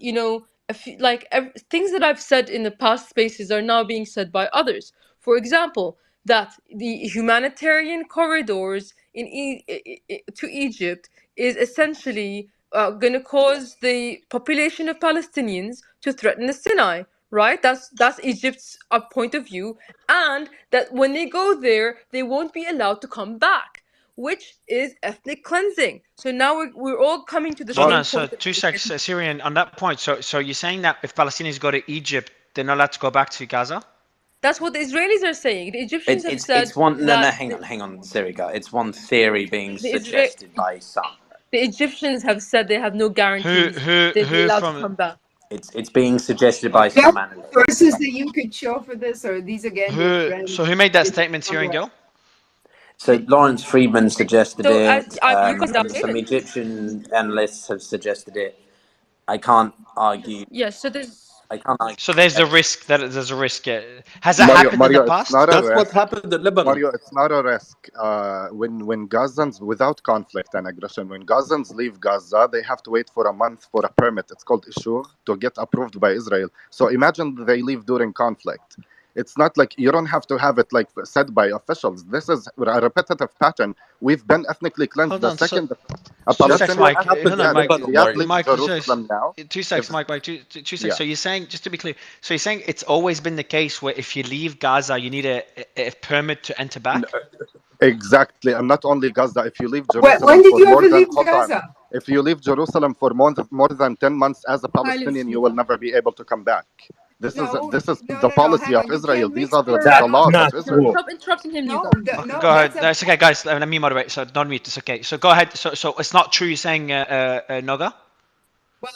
Speaker 15: things that I've said in the past spaces are now being said by others. For example, that the humanitarian corridors to Egypt is essentially going to cause the population of Palestinians to threaten the Sinai, right? That's Egypt's point of view, and that when they go there, they won't be allowed to come back, which is ethnic cleansing. So now we're all coming to the
Speaker 2: So
Speaker 15: same
Speaker 2: no, so
Speaker 15: point.
Speaker 2: two secs, Syrian, on that point. So you're saying that if Palestinians go to Egypt, they're not allowed to go back to Gaza?
Speaker 15: That's what the Israelis are saying. The Egyptians have said
Speaker 4: It's one. No,
Speaker 15: that
Speaker 4: hang on, Syria. It's one theory being
Speaker 15: the Israel
Speaker 4: suggested by some.
Speaker 15: the Egyptians have said they have no guarantees they'll be
Speaker 2: Who
Speaker 15: allowed to
Speaker 2: from?
Speaker 15: come back.
Speaker 4: It's being suggested by
Speaker 2: Okay.
Speaker 8: Do you
Speaker 4: some
Speaker 8: have
Speaker 4: analysts.
Speaker 8: sources that you could show for this, or are these again your friends?
Speaker 2: So who made that statement, Syrian girl?
Speaker 4: So Lawrence Friedman suggested
Speaker 15: So
Speaker 4: it.
Speaker 15: you guys have
Speaker 4: Some
Speaker 15: it.
Speaker 4: Egyptian analysts have suggested it. I can't argue.
Speaker 15: Yes. So there's.
Speaker 4: I can't argue.
Speaker 2: So there's a risk that there's a risk. Has that
Speaker 13: Mario,
Speaker 2: happened in the
Speaker 13: it's
Speaker 2: past?
Speaker 13: not a
Speaker 5: That's what
Speaker 13: risk.
Speaker 5: happened in Lebanon.
Speaker 13: Mario, it's not a risk. When Gazans, without conflict and aggression, when Gazans leave Gaza, they have to wait for a month for a permit. It's called Ishur to get approved by Israel. So imagine they leave during conflict. It's not like you don't have to have it like said by officials. This is a repetitive pattern. We've been ethnically cleansed.
Speaker 2: Hold
Speaker 13: The
Speaker 2: on.
Speaker 13: second a
Speaker 2: Two secs,
Speaker 13: Palestinian,
Speaker 2: Mike. Hold on,
Speaker 13: yeah,
Speaker 2: Mike.
Speaker 13: Riyadh leaves
Speaker 2: Mike, 2 secs.
Speaker 13: Jerusalem now.
Speaker 2: 2 secs,
Speaker 13: If
Speaker 2: Mike. Two secs.
Speaker 13: yeah.
Speaker 2: So you're saying, just to be clear, so you're saying it's always been the case where if you leave Gaza, you need a permit to enter back?
Speaker 13: Exactly, and not only Gaza. If you leave
Speaker 8: When
Speaker 13: Jerusalem
Speaker 8: did
Speaker 13: for
Speaker 8: you
Speaker 13: more
Speaker 8: ever
Speaker 13: than
Speaker 8: leave Gaza?
Speaker 13: if you leave Jerusalem for more than 10 months as a Palestinian, you will never be able to come back. This is
Speaker 8: No,
Speaker 13: the policy
Speaker 8: hang
Speaker 13: of
Speaker 8: on. You
Speaker 13: Israel.
Speaker 8: can't
Speaker 13: These
Speaker 8: mix
Speaker 13: are
Speaker 8: word.
Speaker 13: the laws of
Speaker 15: No,
Speaker 13: Israel.
Speaker 15: stop interrupting him, you
Speaker 8: No,
Speaker 15: guys.
Speaker 2: Okay,
Speaker 8: no,
Speaker 2: go ahead.
Speaker 8: that's a
Speaker 2: That's okay, guys. Let me moderate. So don't mute. It's okay. So go ahead. So it's not true. You're saying, Noga?
Speaker 8: well.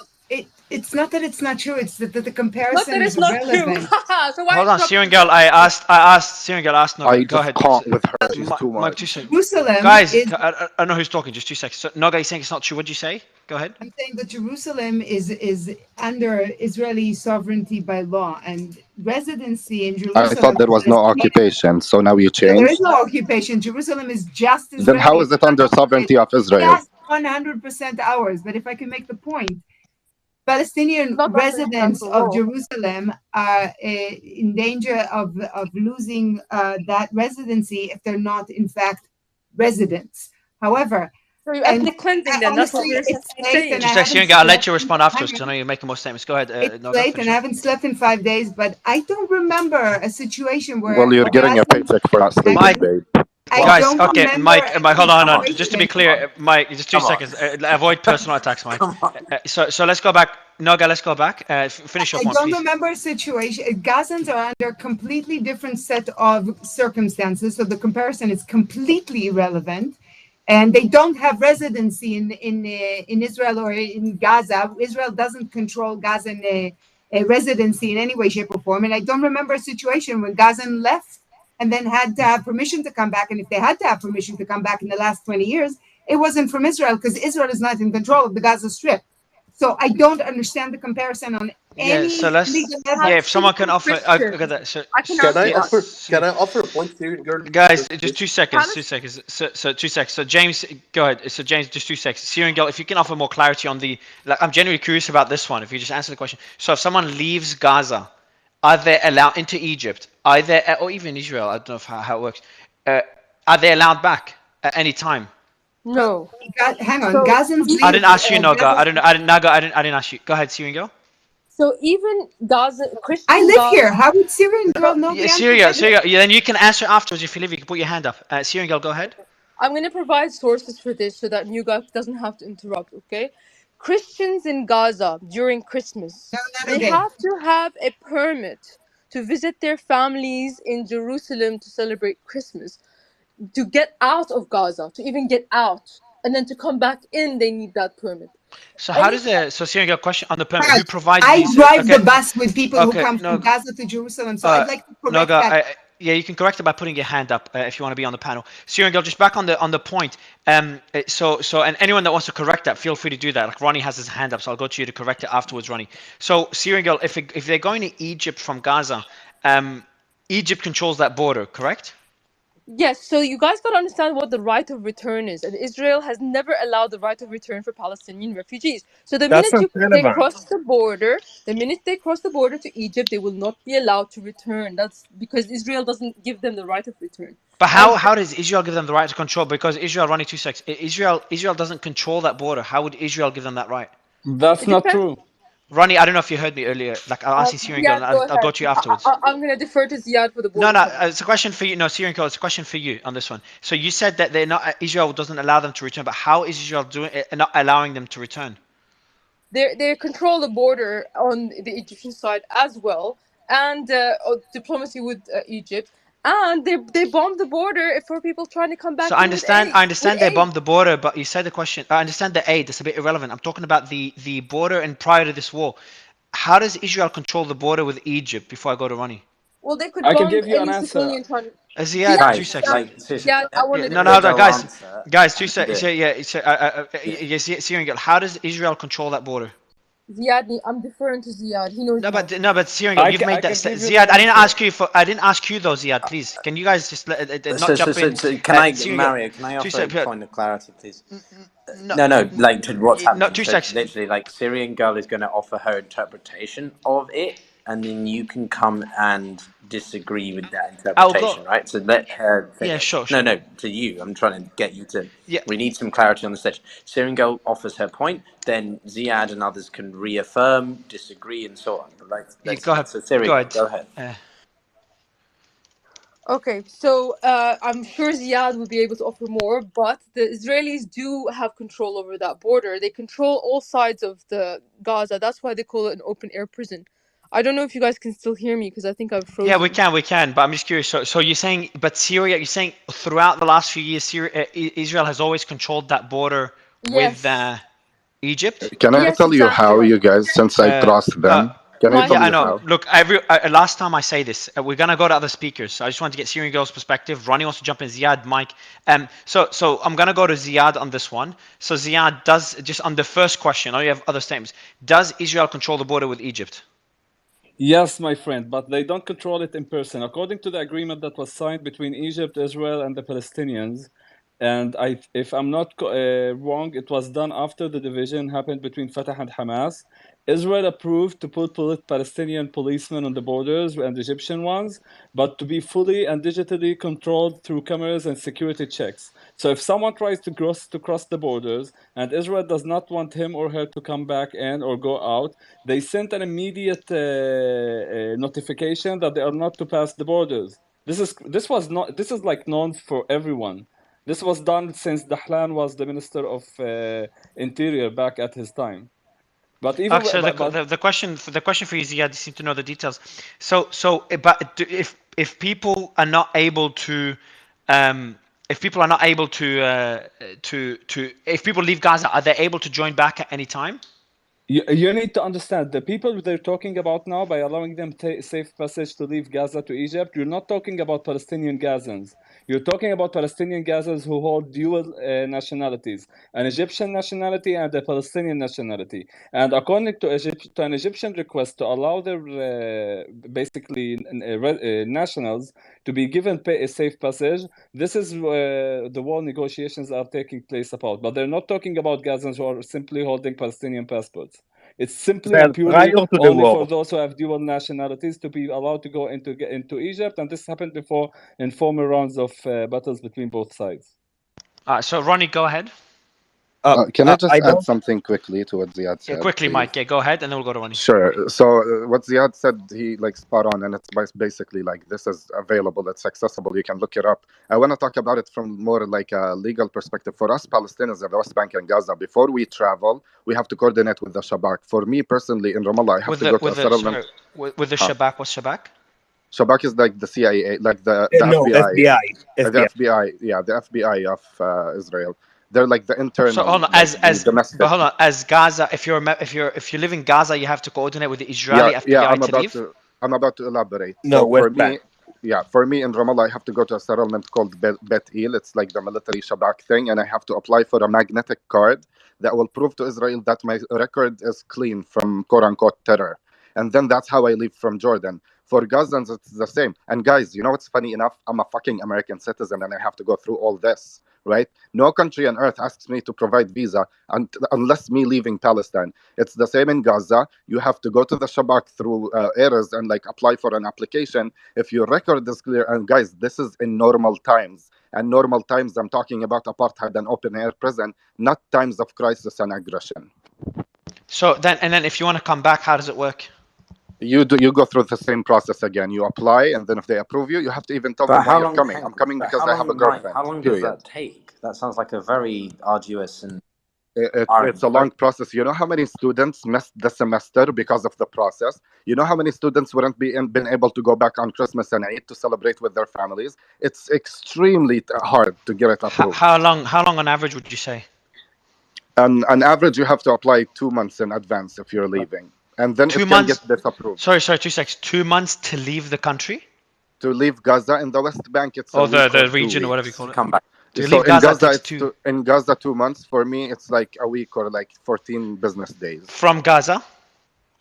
Speaker 8: It's not that it's not true. It's that the
Speaker 15: Not that
Speaker 8: comparison
Speaker 15: it's
Speaker 8: is
Speaker 15: not true.
Speaker 8: irrelevant.
Speaker 15: So why
Speaker 2: Hold on,
Speaker 15: interrupt
Speaker 2: Syrian
Speaker 15: me?
Speaker 2: girl. Syrian girl asked Noga.
Speaker 13: I
Speaker 2: Go
Speaker 13: just
Speaker 2: ahead.
Speaker 13: can't with her. She's too
Speaker 2: Mike,
Speaker 13: much.
Speaker 2: 2 seconds.
Speaker 8: Jerusalem
Speaker 2: Guys,
Speaker 8: is.
Speaker 2: I don't know who's talking. Just 2 seconds. So Noga, you're saying it's not true. What'd you say? Go ahead.
Speaker 8: I'm saying that Jerusalem is under Israeli sovereignty by law, and residency in
Speaker 13: I thought
Speaker 8: Jerusalem
Speaker 13: there was
Speaker 8: is
Speaker 13: no occupation, so now you
Speaker 8: no, there is
Speaker 13: changed.
Speaker 8: no occupation. Jerusalem is just
Speaker 13: Then how
Speaker 8: Israeli.
Speaker 13: is it under sovereignty of Israel?
Speaker 8: Yes, 100% ours. But if I can make the point, Palestinian
Speaker 15: Not under
Speaker 8: residents
Speaker 15: international
Speaker 8: of
Speaker 15: law.
Speaker 8: Jerusalem are in danger of losing that residency if they're not, in fact, residents. However,
Speaker 15: So you're
Speaker 8: and
Speaker 15: ethnic cleansing then. That's what
Speaker 8: honestly,
Speaker 15: we're
Speaker 8: it's late, and I
Speaker 2: 2 seconds,
Speaker 8: haven't
Speaker 2: Syrian girl. I'll let
Speaker 8: slept.
Speaker 2: you respond afterwards
Speaker 8: Hang
Speaker 2: because I
Speaker 8: on.
Speaker 2: know you're making more statements. Go ahead,
Speaker 8: It's
Speaker 2: Noga.
Speaker 8: late,
Speaker 2: Finish
Speaker 8: and I
Speaker 2: up.
Speaker 8: haven't slept in 5 days, but I don't remember a situation where
Speaker 13: Well, you're getting a
Speaker 8: Gazans.
Speaker 13: paycheck for not sleeping,
Speaker 2: Mike,
Speaker 13: babe.
Speaker 8: I
Speaker 2: guys,
Speaker 8: don't
Speaker 2: okay,
Speaker 8: remember
Speaker 2: Mike, hold
Speaker 8: any
Speaker 2: on,
Speaker 8: situation.
Speaker 2: just to be clear, Mike, just 2
Speaker 4: Come on.
Speaker 2: seconds. Avoid personal attacks, Mike.
Speaker 4: Come on.
Speaker 2: So let's go back. Noga, let's go back. Finish up
Speaker 8: I
Speaker 2: one,
Speaker 8: don't
Speaker 2: please.
Speaker 8: remember a situation. Gazans are under a completely different set of circumstances, so the comparison is completely irrelevant. And they don't have residency in Israel or in Gaza. Israel doesn't control Gazan residency in any way, shape, or form. And I don't remember a situation when Gazan left and then had to have permission to come back. And if they had to have permission to come back in the last 20 years, it wasn't from Israel, because Israel is not in control of the Gaza Strip. So I don't understand the comparison on
Speaker 2: Yeah, so
Speaker 8: any
Speaker 2: let's,
Speaker 8: legal
Speaker 2: yeah,
Speaker 8: level.
Speaker 2: if someone can offer,
Speaker 9: Christian.
Speaker 2: okay, that, so,
Speaker 9: I can
Speaker 5: Can I
Speaker 9: answer
Speaker 2: yeah,
Speaker 9: that.
Speaker 5: offer?
Speaker 2: so,
Speaker 5: Can I offer a point, Syrian girl?
Speaker 2: guys,
Speaker 5: Just
Speaker 2: just
Speaker 5: please.
Speaker 2: 2 seconds, 2 seconds. So 2 seconds. So James, go ahead. So James, just 2 seconds. Syrian girl, if you can offer more clarity on the, like, I'm genuinely curious about this one. If you just answer the question. So if someone leaves Gaza, are they allowed into Egypt? Are they, or even Israel? I don't know how it works. Are they allowed back at any time?
Speaker 8: Well,
Speaker 15: No.
Speaker 8: hang on,
Speaker 15: So
Speaker 8: Gazans
Speaker 2: I
Speaker 8: leave
Speaker 2: didn't ask you, Noga.
Speaker 8: Gaza.
Speaker 2: I didn't, Naga. I didn't ask you. Go ahead, Syrian girl.
Speaker 15: so even Gaza, Christians
Speaker 8: I
Speaker 15: in
Speaker 8: live
Speaker 15: Gaza.
Speaker 8: here. How would Syrian girl know the
Speaker 2: Yeah,
Speaker 8: answer?
Speaker 2: Syria. Yeah, then you can answer afterwards if you leave. You can put your hand up. Syrian girl, go ahead.
Speaker 15: I'm going to provide sources for this so that New York doesn't have to interrupt, okay? Christians in Gaza during Christmas,
Speaker 8: No, not
Speaker 15: they
Speaker 8: okay.
Speaker 15: have to have a permit to visit their families in Jerusalem to celebrate Christmas. To get out of Gaza, to even get out, and then to come back in, they need that permit.
Speaker 2: So how
Speaker 15: Any
Speaker 2: does the, so Syrian girl, question on the permit?
Speaker 8: Hang on.
Speaker 2: Who provides
Speaker 8: I
Speaker 2: these?
Speaker 8: drive
Speaker 2: Okay,
Speaker 8: the bus with people who
Speaker 2: okay,
Speaker 8: come from
Speaker 2: no,
Speaker 8: Gaza to Jerusalem, so I'd like to correct
Speaker 2: Noga,
Speaker 8: that.
Speaker 2: yeah, you can correct it by putting your hand up if you want to be on the panel. Syrian girl, just back on the point. And anyone that wants to correct that, feel free to do that. Like Ronnie has his hand up, so I'll go to you to correct it afterwards, Ronnie. So Syrian girl, if they're going to Egypt from Gaza, Egypt controls that border, correct?
Speaker 15: Yes, so you guys got to understand what the right of return is, and Israel has never allowed the right of return for Palestinian refugees. So the
Speaker 6: That's
Speaker 15: minute
Speaker 6: not
Speaker 15: they
Speaker 6: relevant.
Speaker 15: cross the border, the minute they cross the border to Egypt, they will not be allowed to return. That's because Israel doesn't give them the right of return.
Speaker 2: But
Speaker 15: And
Speaker 2: how does Israel give them the right to control? Because Israel, Ronnie, 2 seconds. Israel doesn't control that border. How would Israel give them that right?
Speaker 21: That's
Speaker 15: it
Speaker 21: not
Speaker 15: depends.
Speaker 21: true.
Speaker 2: Ronnie, I don't know if you heard me earlier. Like, I'll ask you, Syrian girl, and
Speaker 15: Ziad, go
Speaker 2: I'll go
Speaker 15: ahead.
Speaker 2: to you afterwards.
Speaker 15: I'm going to defer to Ziad for the
Speaker 2: No,
Speaker 15: border
Speaker 2: no,
Speaker 15: cover.
Speaker 2: it's a question for you. No, Syrian girl, it's a question for you on this one. So you said that they're not. Israel doesn't allow them to return, but how is Israel doing not allowing them to return?
Speaker 15: They control the border on the Egyptian side as well, and diplomacy with Egypt, and they bomb the border for people trying to come
Speaker 2: So
Speaker 15: back in with aid.
Speaker 2: I understand they bombed the border, but you said the question. I understand the aid. That's a bit irrelevant. I'm talking about the border and prior to this war. How does Israel control the border with Egypt? Before I go to Ronnie.
Speaker 15: Well, they could
Speaker 21: I can
Speaker 15: bomb
Speaker 21: give you an
Speaker 15: any
Speaker 21: answer.
Speaker 15: civilian trying.
Speaker 2: Ziad,
Speaker 15: Ziad,
Speaker 2: two
Speaker 4: Guys,
Speaker 2: seconds.
Speaker 15: Ziad,
Speaker 4: like seriously,
Speaker 15: Ziad, I want to
Speaker 2: No, no,
Speaker 15: defer
Speaker 2: hold
Speaker 15: to
Speaker 2: on,
Speaker 4: Go
Speaker 15: you.
Speaker 4: answer
Speaker 2: guys,
Speaker 4: and do it.
Speaker 2: yeah, Syrian girl. How does Israel control that border?
Speaker 15: Ziad, I'm deferring to Ziad. He knows more.
Speaker 2: No, but Syrian girl, you've
Speaker 21: I
Speaker 2: made that.
Speaker 21: can give you
Speaker 2: Ziad,
Speaker 21: the answer.
Speaker 2: I didn't ask you though, Ziad. Please, can you guys just not jump in?
Speaker 4: Can I,
Speaker 2: Syrian girl,
Speaker 4: Mario? Can I
Speaker 2: two
Speaker 4: offer a
Speaker 2: seconds.
Speaker 4: point of clarity, please?
Speaker 2: No,
Speaker 4: No, like to what's
Speaker 2: no,
Speaker 4: happening.
Speaker 2: two
Speaker 4: So
Speaker 2: seconds.
Speaker 4: literally, like Syrian girl is going to offer her interpretation of it, and then you can come and disagree with that
Speaker 2: I'll go.
Speaker 4: interpretation, right? So let her
Speaker 2: Yeah,
Speaker 4: finish.
Speaker 2: sure,
Speaker 4: No,
Speaker 2: sure.
Speaker 4: no, to you. I'm trying to get you to.
Speaker 2: Yeah,
Speaker 4: We need some clarity on the stage. Syrian girl offers her point, then Ziad and others can reaffirm, disagree, and so on. But
Speaker 2: go ahead.
Speaker 4: so Syrian
Speaker 2: Go
Speaker 4: girl,
Speaker 2: ahead.
Speaker 4: go ahead.
Speaker 15: Okay, so I'm sure Ziad will be able to offer more, but the Israelis do have control over that border. They control all sides of the Gaza. That's why they call it an open air prison. I don't know if you guys can still hear me because I think I've
Speaker 2: Yeah,
Speaker 15: frozen.
Speaker 2: we can. But I'm just curious. So you're saying, but Syria, you're saying throughout the last few years, Israel has always controlled that border with
Speaker 15: Yes.
Speaker 2: Egypt.
Speaker 19: Can I
Speaker 15: Yes,
Speaker 19: tell you
Speaker 15: exactly
Speaker 19: how,
Speaker 15: right.
Speaker 19: you guys, since I
Speaker 2: Uh,
Speaker 19: trust
Speaker 2: uh,
Speaker 19: them? Can I
Speaker 15: My
Speaker 2: yeah,
Speaker 19: tell
Speaker 2: I
Speaker 19: you
Speaker 2: know.
Speaker 19: how?
Speaker 2: Look, last time I say this, we're gonna go to other speakers. So I just want to get Syrian girl's perspective. Ronnie wants to jump in. Ziad, Mike. So I'm gonna go to Ziad on this one. So Ziad, does just on the first question, or you have other statements? Does Israel control the border with Egypt?
Speaker 21: Yes, my friend, but they don't control it in person. According to the agreement that was signed between Egypt, Israel, and the Palestinians, and if I'm not wrong, it was done after the division happened between Fatah and Hamas. Israel approved to put Palestinian policemen on the borders and Egyptian ones, but to be fully and digitally controlled through cameras and security checks. So if someone tries to cross the borders and Israel does not want him or her to come back in or go out, they sent an immediate notification that they are not to pass the borders. This is like known for everyone. This was done since Dahlan was the Minister of Interior back at his time. But even
Speaker 2: Actually,
Speaker 21: but
Speaker 2: the question for you, Ziad, you seem to know the details. But if people are not able to, if people are not able to if people leave Gaza, are they able to join back at any time?
Speaker 21: You need to understand the people they're talking about now by allowing them safe passage to leave Gaza to Egypt. You're not talking about Palestinian Gazans. You're talking about Palestinian Gazans who hold dual nationalities, an Egyptian nationality and a Palestinian nationality. And according to an Egyptian request to allow their nationals to be given a safe passage, this is the war negotiations are taking place about. But they're not talking about Gazans who are simply holding Palestinian passports. It's simply
Speaker 19: Well,
Speaker 21: and purely
Speaker 19: prior to the
Speaker 21: only for
Speaker 19: war,
Speaker 21: those who have dual nationalities to be allowed to go into Egypt, and this happened before in former rounds of battles between both sides.
Speaker 2: So Ronnie, go ahead.
Speaker 13: Can I just
Speaker 19: I
Speaker 13: add
Speaker 19: don't.
Speaker 13: something quickly to what Ziad
Speaker 2: Yeah,
Speaker 13: said,
Speaker 2: quickly,
Speaker 13: please?
Speaker 2: Mike. Yeah, go ahead, and then we'll go to Ronnie.
Speaker 13: Sure. So what Ziad said, he like spot on, and it's basically like this is available, it's accessible, you can look it up. I want to talk about it from more like a legal perspective. For us Palestinians in the West Bank and Gaza, before we travel, we have to coordinate with the Shabak. For me personally, in Ramallah, I have to go to a settlement.
Speaker 2: With the Shabak, what's Shabak?
Speaker 13: Shabak is like the CIA, like the
Speaker 19: No,
Speaker 13: FBI.
Speaker 19: FBI.
Speaker 13: The FBI, yeah, the FBI of Israel. They're like the
Speaker 2: So
Speaker 13: internal,
Speaker 2: hold on,
Speaker 13: like the domestic.
Speaker 2: but hold on, as Gaza, if you live in Gaza, you have to coordinate with the Israeli FBI
Speaker 13: I'm
Speaker 2: to
Speaker 13: about
Speaker 2: leave.
Speaker 13: I'm about to elaborate.
Speaker 19: No,
Speaker 13: So
Speaker 19: West Bank.
Speaker 13: for me in Ramallah, I have to go to a settlement called Bet Il. It's like the military Shabak thing, and I have to apply for a magnetic card that will prove to Israel that my record is clean from quote unquote terror. And then that's how I leave from Jordan. For Gazans, it's the same. And guys, you know what's funny enough? I'm a fucking American citizen, and I have to go through all this, right? No country on earth asks me to provide visa unless me leaving Palestine. It's the same in Gaza. You have to go to the Shabak through errors and like apply for an application. If your record is clear, and guys, this is in normal times. And normal times, I'm talking about apartheid and open air prison, not times of crisis and aggression.
Speaker 2: So then if you want to come back, how does it work?
Speaker 13: You go through the same process again. You apply, and then if they approve you, you have to even tell
Speaker 4: But
Speaker 13: them why
Speaker 4: how
Speaker 13: you're
Speaker 4: long?
Speaker 13: coming. I'm coming because I have a
Speaker 4: Mike,
Speaker 13: girlfriend.
Speaker 4: how long does
Speaker 13: Period.
Speaker 4: that take? That sounds like a very arduous and
Speaker 13: It's a long process. You know how many students missed the semester because of the process? You know how many students wouldn't been able to go back on Christmas and Eid to celebrate with their families? It's extremely hard to get it approved.
Speaker 2: How long on average would you say?
Speaker 13: On average, you have to apply 2 months in advance if you're leaving, and then
Speaker 2: 2
Speaker 13: it can
Speaker 2: months.
Speaker 13: get disapproved.
Speaker 2: Sorry, 2 seconds. 2 months to leave the country?
Speaker 13: To leave Gaza. In the West Bank, it's
Speaker 2: or
Speaker 13: a week
Speaker 2: the
Speaker 13: or 2
Speaker 2: region or whatever you
Speaker 13: weeks.
Speaker 2: call it.
Speaker 4: Come back.
Speaker 2: To
Speaker 13: So
Speaker 2: leave
Speaker 13: in
Speaker 2: Gaza,
Speaker 13: Gaza,
Speaker 2: takes
Speaker 13: in Gaza 2 months. For me, it's like a week or like 14 business days.
Speaker 2: From Gaza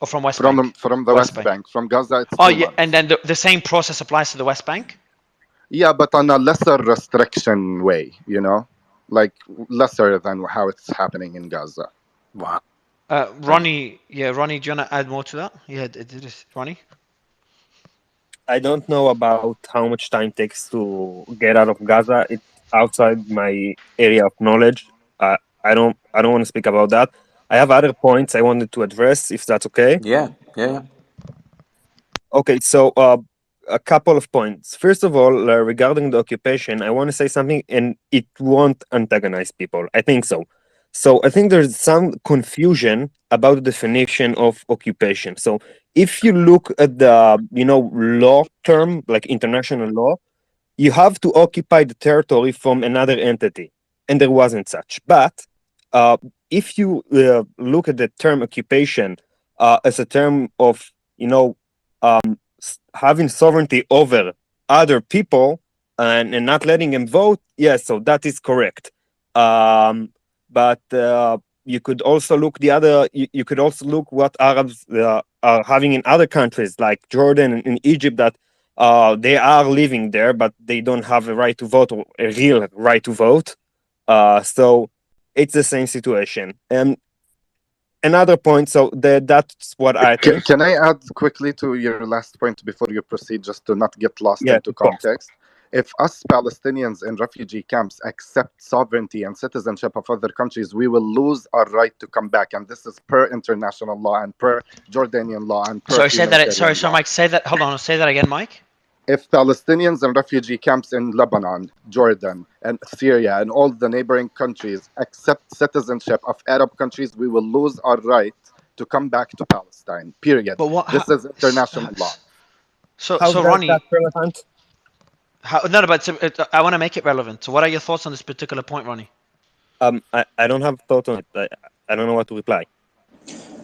Speaker 2: or from West Bank?
Speaker 13: From the West Bank. From Gaza, it's 2 months.
Speaker 2: And then the same process applies to the West Bank?
Speaker 13: Yeah, but on a lesser restriction way, you know, like lesser than how it's happening in Gaza.
Speaker 4: Wow.
Speaker 2: Ronnie, do you want to add more to that? Yeah, Ronnie?
Speaker 19: I don't know about how much time takes to get out of Gaza. It's outside my area of knowledge. I don't want to speak about that. I have other points I wanted to address, if that's okay.
Speaker 4: Yeah.
Speaker 19: Okay, so a couple of points. First of all, regarding the occupation, I want to say something, and it won't antagonize people. I think so. So I think there's some confusion about the definition of occupation. So if you look at the law term, like international law, you have to occupy the territory from another entity, and there wasn't such. But if you look at the term occupation as a term of having sovereignty over other people and not letting them vote, yes, so that is correct. But you could also look you could also look what Arabs are having in other countries like Jordan and Egypt, that they are living there, but they don't have a right to vote, or a real right to vote. So it's the same situation. And another point, so that's what I think.
Speaker 13: Can I add quickly to your last point before you proceed, just to not get lost into context? If us Palestinians in refugee camps accept sovereignty and citizenship of other countries, we will lose our right to come back, and this is per international law and per Jordanian law and per.
Speaker 2: Sorry, Mike. Say that. Hold on. Say that again, Mike.
Speaker 13: If Palestinians in refugee camps in Lebanon, Jordan, and Syria, and all the neighboring countries accept citizenship of Arab countries, we will lose our right to come back to Palestine. Period. This is international law.
Speaker 2: So
Speaker 19: Ronnie, that's relevant?
Speaker 2: But I want to make it relevant. So what are your thoughts on this particular point, Ronnie?
Speaker 19: I don't have thoughts on it. I don't know what to reply.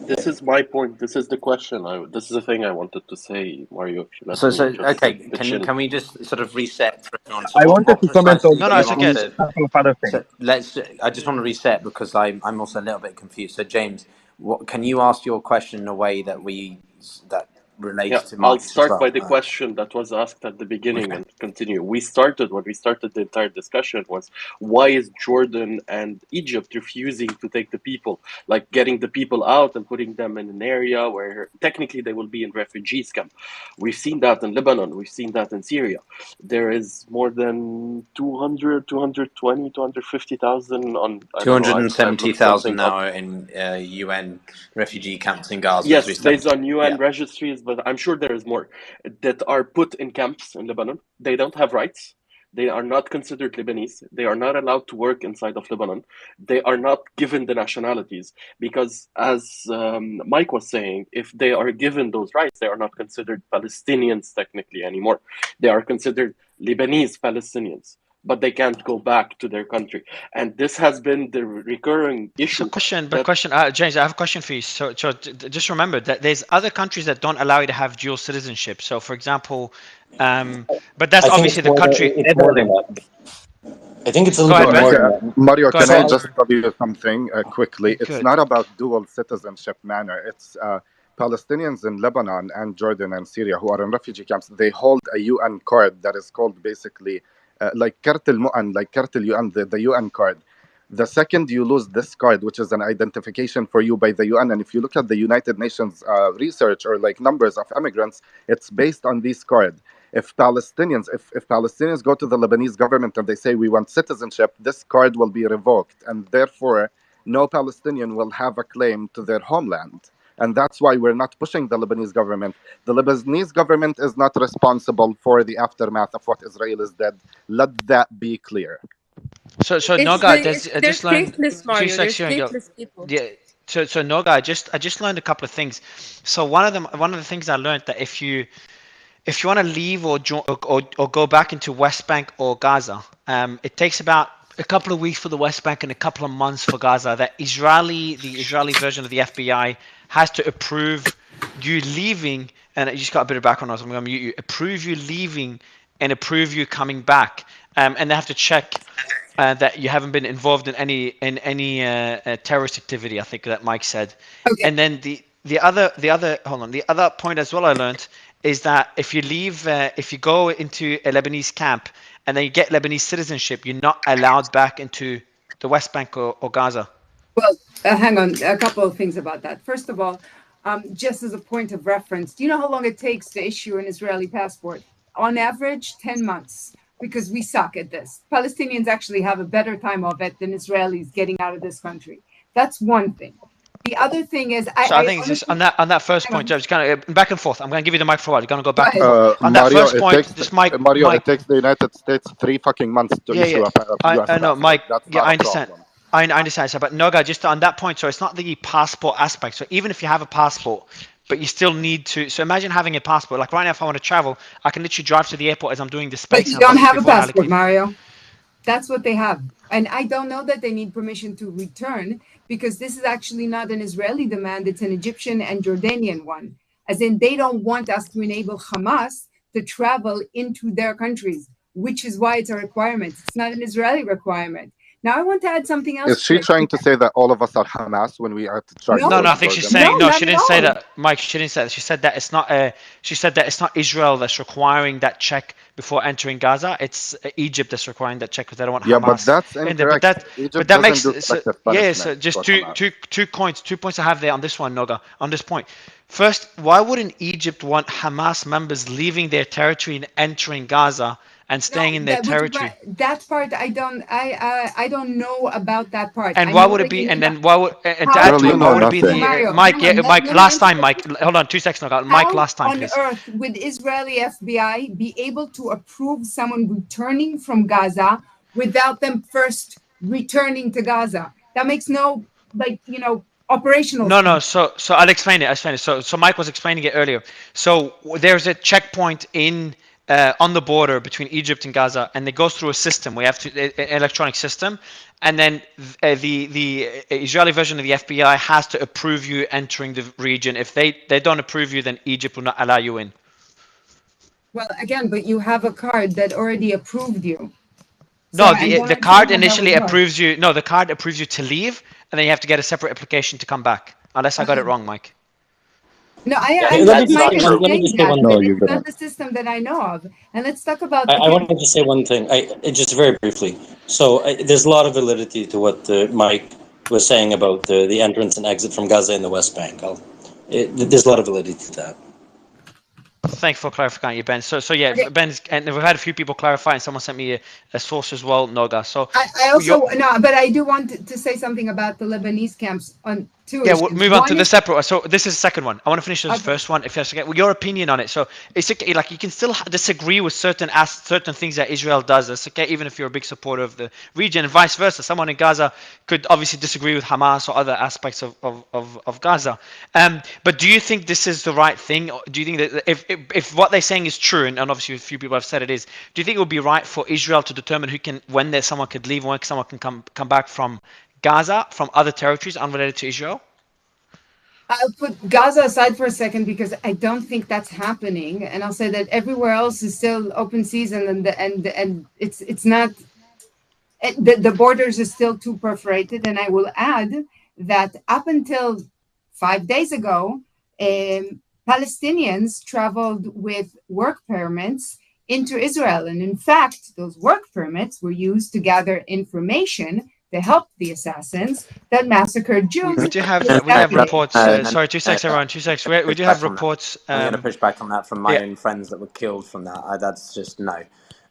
Speaker 5: This is my point. This is the question. This is the thing I wanted to say, Mario. If you let
Speaker 4: So,
Speaker 5: me just
Speaker 4: okay,
Speaker 5: pitch in.
Speaker 4: can we just sort of reset for everyone? So,
Speaker 19: I wanted
Speaker 4: what
Speaker 19: to comment
Speaker 4: precisely
Speaker 2: No,
Speaker 4: do
Speaker 2: no,
Speaker 4: you
Speaker 2: it's
Speaker 4: want
Speaker 2: okay.
Speaker 19: on
Speaker 4: to?
Speaker 19: a couple of other things.
Speaker 4: So I just want to reset because I'm also a little bit confused. So, James, what can you ask your question in a way that
Speaker 5: Yeah,
Speaker 4: relates to
Speaker 5: I'll
Speaker 4: Mike's as
Speaker 5: start
Speaker 4: well?
Speaker 5: by the question that was asked at the beginning
Speaker 4: Okay.
Speaker 5: and continue. When we started the entire discussion was why is Jordan and Egypt refusing to take the people, like getting the people out and putting them in an area where technically they will be in refugees camp. We've seen that in Lebanon, we've seen that in Syria. There is more than 200, 220, 250,000 on, I don't know, I've looked
Speaker 4: 270,000
Speaker 5: something
Speaker 4: now
Speaker 5: up.
Speaker 4: are in UN refugee camps in Gaza, as we
Speaker 5: Yes,
Speaker 4: said.
Speaker 5: based on UN
Speaker 4: Yeah.
Speaker 5: registries, but I'm sure there is more that are put in camps in Lebanon. They don't have rights. They are not considered Lebanese. They are not allowed to work inside of Lebanon. They are not given the nationalities because, as Mike was saying, if they are given those rights, they are not considered Palestinians technically anymore. They are considered Lebanese Palestinians, but they can't go back to their country. And this has been the recurring
Speaker 2: So
Speaker 5: issue
Speaker 2: question, but
Speaker 5: that
Speaker 2: question, James, I have a question for you. So just remember that there's other countries that don't allow you to have dual citizenship. So, for example, but that's
Speaker 10: I think
Speaker 2: obviously
Speaker 10: it's
Speaker 2: the country.
Speaker 10: it's more than that. I think it's a
Speaker 2: Go
Speaker 10: little
Speaker 2: ahead,
Speaker 10: bit
Speaker 2: Ben.
Speaker 10: more
Speaker 13: Okay,
Speaker 10: than that.
Speaker 13: Mario,
Speaker 2: Go ahead,
Speaker 13: can
Speaker 10: So
Speaker 13: I
Speaker 2: Ben.
Speaker 13: just tell you something quickly? It's
Speaker 2: Good.
Speaker 13: not about dual citizenship manner. It's Palestinians in Lebanon and Jordan and Syria who are in refugee camps. They hold a UN card that is called basically like Kart al-Mu'an, like Kart al-UN, the UN card. The second you lose this card, which is an identification for you by the UN, and if you look at the United Nations research or like numbers of immigrants, it's based on this card. If Palestinians go to the Lebanese government and they say we want citizenship, this card will be revoked, and therefore no Palestinian will have a claim to their homeland. And that's why we're not pushing the Lebanese government. The Lebanese government is not responsible for the aftermath of what Israel is did. Let that be clear.
Speaker 2: So
Speaker 15: It's
Speaker 2: Noga,
Speaker 15: the
Speaker 2: there's
Speaker 15: it's
Speaker 2: I
Speaker 15: they're
Speaker 2: just learned
Speaker 15: stateless,
Speaker 2: two
Speaker 15: Mario. They're
Speaker 2: seconds here and go.
Speaker 15: stateless people.
Speaker 2: Yeah. So Noga, I just learned a couple of things. So one of the things I learned that if you want to leave or go back into West Bank or Gaza, it takes about a couple of weeks for the West Bank and a couple of months for Gaza. The Israeli version of the FBI has to approve you leaving, and you just got a bit of background noise. I'm going to mute you. Approve you leaving and approve you coming back, and they have to check that you haven't been involved in any terrorist activity. I think that Mike said,
Speaker 8: Okay.
Speaker 2: and then the other point as well I learned is that if you leave, if you go into a Lebanese camp and then you get Lebanese citizenship, you're not allowed back into the West Bank or Gaza.
Speaker 8: Well, hang on, a couple of things about that. First of all, just as a point of reference, do you know how long it takes to issue an Israeli passport? On average, 10 months, because we suck at this. Palestinians actually have a better time of it than Israelis getting out of this country. That's one thing. The other thing is,
Speaker 2: So I
Speaker 8: I
Speaker 2: think it's just
Speaker 8: honestly,
Speaker 2: on that first
Speaker 8: hang
Speaker 2: point,
Speaker 8: on,
Speaker 2: Joe, just kind of back and forth. I'm going to give you the mic for a while. You're going to go
Speaker 8: go
Speaker 2: back and
Speaker 8: ahead.
Speaker 2: forth. On that
Speaker 13: Mario,
Speaker 2: first point, just Mike.
Speaker 13: It takes the United States 3 fucking months to
Speaker 2: Yeah, yeah.
Speaker 13: issue a US
Speaker 2: I know,
Speaker 13: passport.
Speaker 2: Mike.
Speaker 13: That's
Speaker 2: Yeah,
Speaker 13: not
Speaker 2: I
Speaker 13: a
Speaker 2: understand.
Speaker 13: problem.
Speaker 2: I understand. So, but Noga, just on that point, so it's not the passport aspect. So even if you have a passport, but you still need to. So imagine having a passport. Like right now, if I want to travel, I can literally drive to the airport as I'm doing the
Speaker 8: But
Speaker 2: space,
Speaker 8: you
Speaker 2: and I've got
Speaker 8: don't
Speaker 2: the
Speaker 8: have a
Speaker 2: 3 4 hour
Speaker 8: passport,
Speaker 2: leave.
Speaker 8: Mario. That's what they have. And I don't know that they need permission to return because this is actually not an Israeli demand, it's an Egyptian and Jordanian one. As in, they don't want us to enable Hamas to travel into their countries, which is why it's a requirement. It's not an Israeli requirement. Now, I want to add something else
Speaker 13: Is
Speaker 8: to
Speaker 13: she
Speaker 8: it.
Speaker 13: trying to say that all of us are Hamas when we are trying to
Speaker 2: No,
Speaker 8: No,
Speaker 2: no,
Speaker 13: go
Speaker 2: I
Speaker 13: to
Speaker 2: think she's
Speaker 13: Jordan?
Speaker 8: no,
Speaker 2: saying no.
Speaker 8: not
Speaker 2: She
Speaker 8: at
Speaker 2: didn't say
Speaker 8: all.
Speaker 2: that, Mike. She didn't say that. She said that it's not a. She said that it's not Israel that's requiring that check before entering Gaza. It's Egypt that's requiring that check because they don't want
Speaker 13: Yeah, but
Speaker 2: Hamas
Speaker 13: that's
Speaker 2: in there. But
Speaker 13: incorrect.
Speaker 2: but
Speaker 13: Egypt
Speaker 2: that
Speaker 13: doesn't
Speaker 2: makes
Speaker 13: do
Speaker 2: so
Speaker 13: selective
Speaker 2: yeah.
Speaker 13: punishment
Speaker 2: So just
Speaker 13: for Hamas.
Speaker 2: two points I have there on this one, Noga. On this point, first, why wouldn't Egypt want Hamas members leaving their territory and entering Gaza and staying
Speaker 8: No,
Speaker 2: in their
Speaker 8: that which is my,
Speaker 2: territory?
Speaker 8: that part I don't know about that part.
Speaker 2: And
Speaker 8: I
Speaker 2: why
Speaker 8: know
Speaker 2: would it
Speaker 8: that
Speaker 2: be?
Speaker 8: you
Speaker 2: And
Speaker 8: need
Speaker 2: then why would? And to
Speaker 8: how
Speaker 2: add
Speaker 13: Girl,
Speaker 2: to
Speaker 13: you
Speaker 2: it,
Speaker 8: on
Speaker 2: why
Speaker 13: know
Speaker 2: would it
Speaker 8: earth,
Speaker 2: be the
Speaker 13: nothing.
Speaker 8: Mario,
Speaker 2: Mike?
Speaker 8: hang on,
Speaker 2: Yeah, Mike.
Speaker 8: let me
Speaker 2: Last
Speaker 8: answer
Speaker 2: time,
Speaker 8: your
Speaker 2: Mike. Hold on, 2 seconds, Noga. Mike,
Speaker 8: how
Speaker 2: last time,
Speaker 8: on
Speaker 2: please.
Speaker 8: earth would Israeli FBI be able to approve someone returning from Gaza without them first returning to Gaza? That makes no, like, operational
Speaker 2: No, no.
Speaker 8: sense.
Speaker 2: So I'll explain it. I'll explain it. So Mike was explaining it earlier. So there's a checkpoint in on the border between Egypt and Gaza, and it goes through a system. We have an electronic system, and then the Israeli version of the FBI has to approve you entering the region. If they don't approve you, then Egypt will not allow you in.
Speaker 8: Well, again, but you have a card that already approved you.
Speaker 2: No,
Speaker 8: So
Speaker 2: the card initially approves you. No, the card approves you to leave, and then you have to get a separate application to come back. Unless I got it wrong, Mike.
Speaker 8: No,
Speaker 10: Let
Speaker 8: Mike is
Speaker 10: me
Speaker 8: saying
Speaker 10: just say
Speaker 8: that,
Speaker 10: one
Speaker 8: but
Speaker 10: thing.
Speaker 8: it's not the system that I know of. And let's talk about.
Speaker 10: I want to just say one thing. Just very briefly. So there's a lot of validity to what Mike was saying about the entrance and exit from Gaza in the West Bank. There's a lot of validity to that.
Speaker 2: Thanks for clarifying, Ben. So yeah,
Speaker 8: Okay.
Speaker 2: Ben, and we've had a few people clarify, and someone sent me a source as well, Noga. So
Speaker 8: I also no, but I do want to say something about the Lebanese camps on two
Speaker 2: yeah,
Speaker 8: issues.
Speaker 2: we'll move on to the separate one. So this is the second one. I want to finish this first one, if that's okay. Well, your opinion on it. So it's okay, like you can still disagree with certain things that Israel does. That's okay, even if you're a big supporter of the region, and vice versa. Someone in Gaza could obviously disagree with Hamas or other aspects of Gaza. But do you think this is the right thing? Or do you think that if what they're saying is true, and obviously a few people have said it is, do you think it would be right for Israel to determine when someone could leave, when someone can come back from Gaza, from other territories unrelated to Israel?
Speaker 8: I'll put Gaza aside for a second because I don't think that's happening, and I'll say that everywhere else is still open season, and it's not. The borders are still too perforated, and I will add that up until 5 days ago, Palestinians traveled with work permits into Israel, and in fact, those work permits were used to gather information to help the assassins that massacred Jews.
Speaker 2: We do have reports. Sorry, 2 seconds, everyone. 2 seconds. We do have reports.
Speaker 4: I'm going to push back on that from my own friends that were killed from that. That's just no.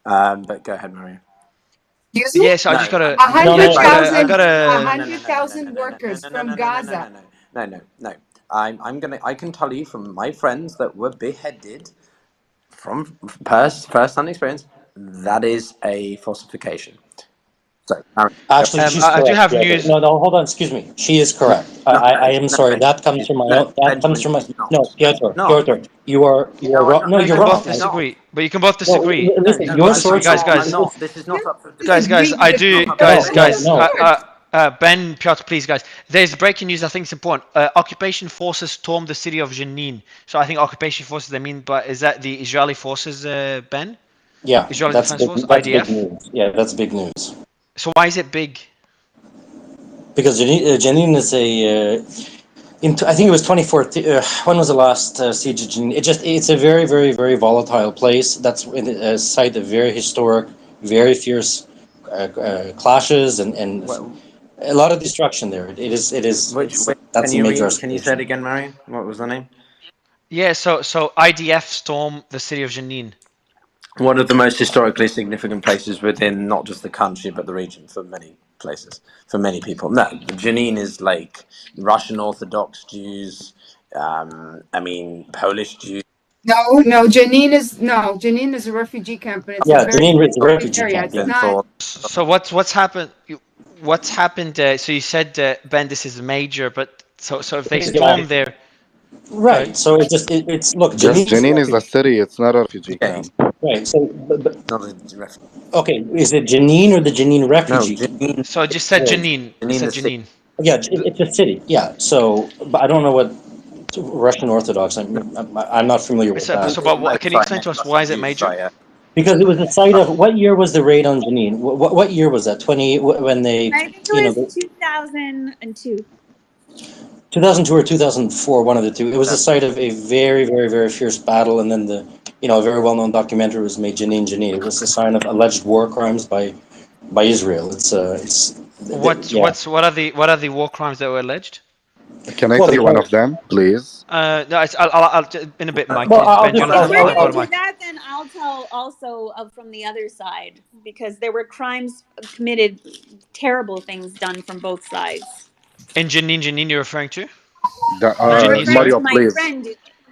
Speaker 4: But go ahead, Maria.
Speaker 2: Yes, I just got to.
Speaker 8: 100,000 workers from Gaza.
Speaker 4: No. I can tell you from my friends that were beheaded from first-hand experience, that is a falsification. So,
Speaker 10: actually, she's correct.
Speaker 2: I do have news.
Speaker 10: No, hold on. Excuse me. She is correct. I am sorry. That comes from my own. That comes from my. No, Piotr. You are wrong. No, you're wrong.
Speaker 2: Both disagree, but you can both disagree.
Speaker 10: Listen, your source.
Speaker 2: Guys.
Speaker 4: This is not up for
Speaker 2: guys. I do. Guys. Ben, Piotr, please, guys. There's breaking news. I think it's important. Occupation forces stormed the city of Jenin. So I think occupation forces. They mean, but is that the Israeli forces, Ben?
Speaker 10: Yeah,
Speaker 2: Israeli
Speaker 10: that's
Speaker 2: Defense Force,
Speaker 10: that's
Speaker 2: IDF.
Speaker 10: big news. Yeah, that's big news.
Speaker 2: So why is it big?
Speaker 10: Because Jenin is a. I think it was 2014. When was the last siege of Jenin? It's a very, very, very volatile place. That's a site of very historic, very fierce clashes and a lot of destruction there. It is. That's a major.
Speaker 4: Can you say it again, Marion? What was the name?
Speaker 2: Yeah. So IDF stormed the city of Jenin.
Speaker 4: One of the most historically significant places within not just the country but the region for many places, for many people. No, Jenin is like Russian Orthodox Jews. Polish Jews.
Speaker 8: No, Jenin is a refugee camp. And it's
Speaker 10: Jenin is a refugee camp.
Speaker 8: It's not.
Speaker 2: So what's happened? What's happened? So you said, Ben, this is major, but so if they storm there.
Speaker 10: Right. So it's look.
Speaker 13: Jenin is a city. It's not a refugee camp.
Speaker 10: Right. So, okay, is it Jenin or the Jenin refugee camp?
Speaker 2: So I just said Jenin. Jenin.
Speaker 10: Yeah, it's a city. Yeah. So, but I don't know what Russian Orthodox. I'm not familiar with that.
Speaker 2: So, but can you explain to us why is it major?
Speaker 10: Because it was the site of what year was the raid on Jenin? What year was that? When they?
Speaker 16: I think it was 2002.
Speaker 10: 2002 or 2004, one of the two. It was the site of a very, very, very fierce battle, and then a very well-known documentary was made, Jenin. It was a sign of alleged war crimes by Israel.
Speaker 2: What are the war crimes that were alleged?
Speaker 13: Can I see one of them, please?
Speaker 2: No, I'll in a bit, Mike.
Speaker 16: If you're going to do that, then I'll tell also from the other side, because there were crimes committed, terrible things done from both sides.
Speaker 2: In Jenin, you're referring to?
Speaker 13: Mario, please.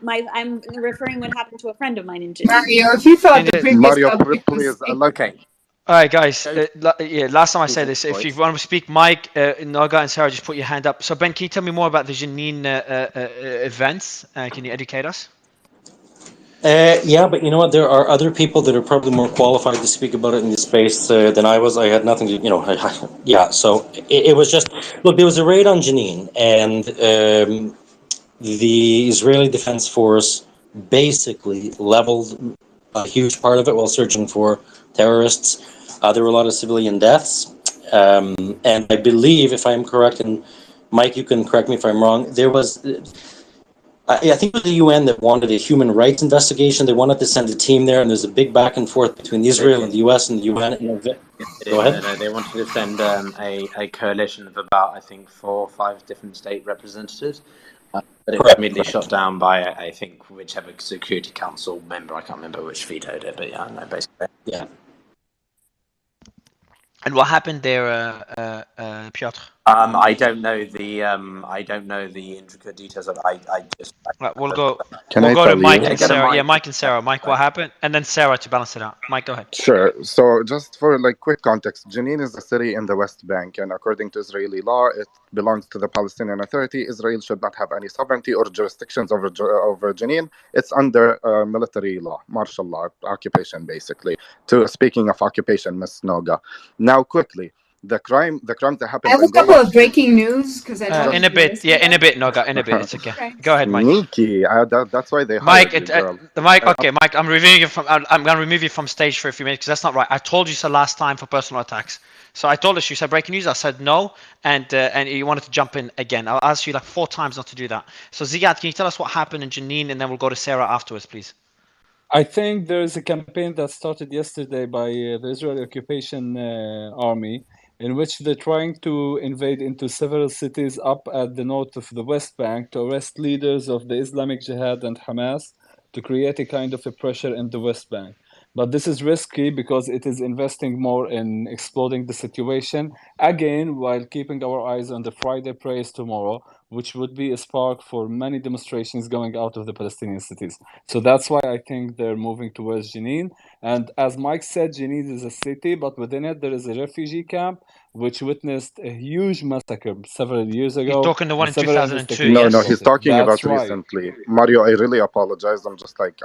Speaker 16: I'm referring what happened to a friend of mine in Jenin.
Speaker 8: Mario, if you thought the previous
Speaker 13: Mario, please.
Speaker 4: Okay.
Speaker 2: All right, guys. Last time I said this, if you want to speak, Mike, Noga, and Sarah, just put your hand up. So, Ben, can you tell me more about the Jenin events? Can you educate us?
Speaker 10: Yeah, but you know what? There are other people that are probably more qualified to speak about it in this space than I was. I had nothing to, yeah. So it was just, look, there was a raid on Jenin, and the Israeli Defense Force basically leveled a huge part of it while searching for terrorists. There were a lot of civilian deaths, and I believe, if I'm correct, and Mike, you can correct me if I'm wrong. There was I think it was the UN that wanted a human rights investigation. They wanted to send a team there, and there's a big back and forth between
Speaker 4: They
Speaker 10: Israel and
Speaker 4: did.
Speaker 10: the US and the UN. Go
Speaker 4: No,
Speaker 10: ahead.
Speaker 4: no, they wanted to send a coalition of about, I think, 4 or 5 different state representatives. But it was
Speaker 10: Correct,
Speaker 4: immediately shot
Speaker 10: correct.
Speaker 4: down by, I think, whichever Security Council member. I can't remember which vetoed it, but yeah, no, basically.
Speaker 10: Yeah.
Speaker 2: And what happened there, Piotr?
Speaker 4: I don't know the intricate details of it. I just
Speaker 2: Right,
Speaker 13: Can
Speaker 2: we'll
Speaker 13: I
Speaker 2: go to
Speaker 13: tell
Speaker 2: Mike
Speaker 13: you?
Speaker 4: yeah,
Speaker 2: and
Speaker 4: go to
Speaker 2: Sarah. Yeah,
Speaker 4: Mike.
Speaker 2: Mike and Sarah. Mike, what happened? And then Sarah to balance it out. Mike, go ahead.
Speaker 13: Sure. So, just for like quick context, Jenin is a city in the West Bank, and according to Israeli law, it belongs to the Palestinian Authority. Israel should not have any sovereignty or jurisdictions over Jenin. It's under military law, martial law, occupation, basically. To speaking of occupation, Miss Noga. Now, quickly, the crimes that
Speaker 8: I
Speaker 13: happened
Speaker 8: have a
Speaker 13: when they
Speaker 8: couple of
Speaker 13: launched.
Speaker 8: breaking news because I know
Speaker 2: In
Speaker 8: you're
Speaker 2: a bit,
Speaker 8: curious
Speaker 2: yeah,
Speaker 8: about
Speaker 2: in a
Speaker 8: that.
Speaker 2: bit, Noga, in a bit. It's okay.
Speaker 8: Okay.
Speaker 2: Go ahead, Mike.
Speaker 13: Sneaky. That's why they hired
Speaker 2: Mike,
Speaker 13: you, girl.
Speaker 2: Mike. Okay, Mike. I'm removing you from. I'm going to remove you from stage for a few minutes because that's not right. I told you so last time for personal attacks. So I told us you said breaking news. I said no, and you wanted to jump in again. I'll ask you like 4 times not to do that. So Ziad, can you tell us what happened in Jenin, and then we'll go to Sarah afterwards, please.
Speaker 21: I think there is a campaign that started yesterday by the Israeli occupation army, in which they're trying to invade into several cities up at the north of the West Bank to arrest leaders of the Islamic Jihad and Hamas to create a kind of a pressure in the West Bank. But this is risky because it is investing more in exploding the situation, again, while keeping our eyes on the Friday prayers tomorrow, which would be a spark for many demonstrations going out of the Palestinian cities. So that's why I think they're moving towards Jenin. And as Mike said, Jenin is a city, but within it there is a refugee camp which witnessed a huge massacre several years
Speaker 2: You're
Speaker 21: ago
Speaker 2: talking the one
Speaker 21: and
Speaker 2: in
Speaker 21: several
Speaker 2: 2002,
Speaker 21: investigations
Speaker 13: No,
Speaker 2: yes?
Speaker 13: he's
Speaker 21: about it.
Speaker 13: talking
Speaker 21: That's
Speaker 13: about
Speaker 21: right.
Speaker 13: recently. Mario, I really apologize. I'm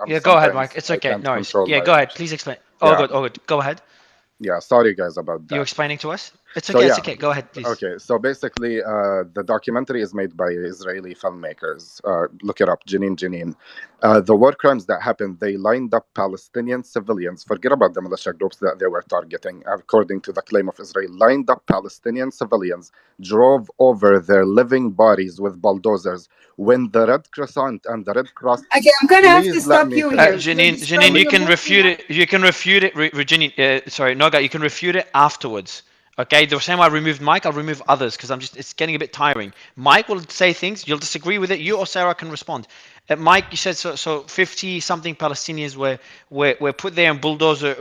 Speaker 2: Yeah, go ahead, Mike.
Speaker 13: sometimes
Speaker 2: It's
Speaker 13: I
Speaker 2: okay.
Speaker 13: can't
Speaker 2: No worries.
Speaker 13: control
Speaker 2: Yeah,
Speaker 13: my
Speaker 2: go ahead.
Speaker 13: emotions.
Speaker 2: Please explain. Oh,
Speaker 13: Yeah,
Speaker 2: good. Oh, good. Go ahead.
Speaker 13: yeah. Sorry, guys, about
Speaker 2: You're
Speaker 13: that.
Speaker 2: explaining to us. It's
Speaker 13: So
Speaker 2: okay. It's
Speaker 13: yeah,
Speaker 2: okay. Go ahead, please.
Speaker 13: okay. So basically, the documentary is made by Israeli filmmakers. Look it up, Jenin. The war crimes that happened, they lined up Palestinian civilians. Forget about the militia groups that they were targeting. According to the claim of Israel, lined up Palestinian civilians, drove over their living bodies with bulldozers. When the Red Crescent and the Red Cross,
Speaker 8: Okay, I'm gonna have to
Speaker 13: please let
Speaker 8: stop
Speaker 13: me
Speaker 8: you here.
Speaker 13: finish.
Speaker 2: Janine, you can refute it. You can refute it, Virginia. Sorry, Noga. You can refute it afterwards. Okay, the same way I removed Mike, I'll remove others because it's getting a bit tiring. Mike will say things, you'll disagree with it. You or Sarah can respond. Mike, you said so 50 something Palestinians were put there and bulldozer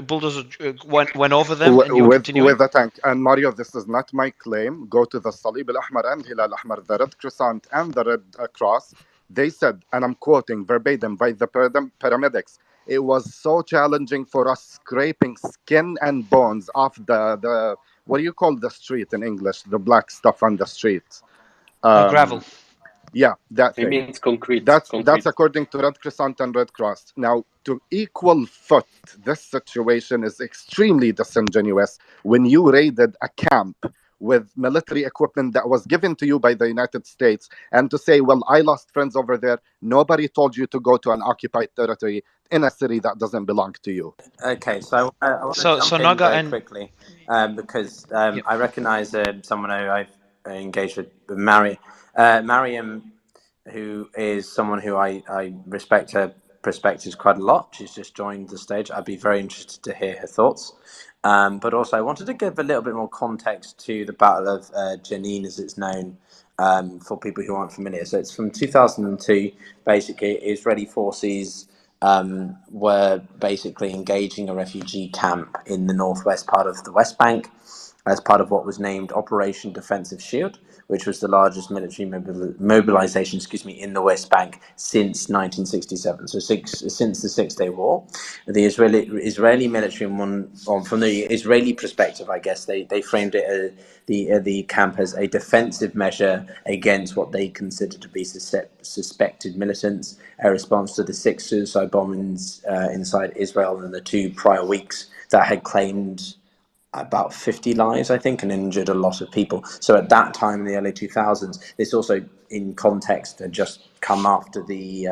Speaker 2: went over them, and you were continuing.
Speaker 13: With a tank. And Mario, this is not my claim. Go to the Salib al-Ahmar and Hilal al-Ahmar, the Red Crescent and the Red Cross. They said, and I'm quoting verbatim by the paramedics, it was so challenging for us scraping skin and bones off the what do you call the street in English? The black stuff on the street.
Speaker 2: Gravel.
Speaker 13: Yeah, that
Speaker 14: It
Speaker 13: thing.
Speaker 14: means concrete.
Speaker 13: That's according to Red Crescent and Red Cross. Now, to equal foot, this situation is extremely disingenuous when you raided a camp with military equipment that was given to you by the United States, and to say, well, I lost friends over there. Nobody told you to go to an occupied territory in a city that doesn't belong to you.
Speaker 4: Okay, so I want to
Speaker 2: So
Speaker 4: jump in
Speaker 2: Naga
Speaker 4: very
Speaker 2: and
Speaker 4: quickly because I recognise someone who I've engaged with, Mariam, who is someone who I respect her perspectives quite a lot. She's just joined the stage. I'd be very interested to hear her thoughts. But also, I wanted to give a little bit more context to the Battle of Jenin, as it's known, for people who aren't familiar. So it's from 2002. Basically, Israeli forces were basically engaging a refugee camp in the northwest part of the West Bank. as part of what was named Operation Defensive Shield, which was the largest military mobilization, in the West Bank since 1967. So since the Six-Day War, the Israeli military, from the Israeli perspective, I guess they framed it as the camp as a defensive measure against what they considered to be suspected militants, a response to the 6 suicide bombings inside Israel in the 2 prior weeks that had claimed about 50 lives, I think, and injured a lot of people. So at that time in the early 2000s, this also, in context, had just come after the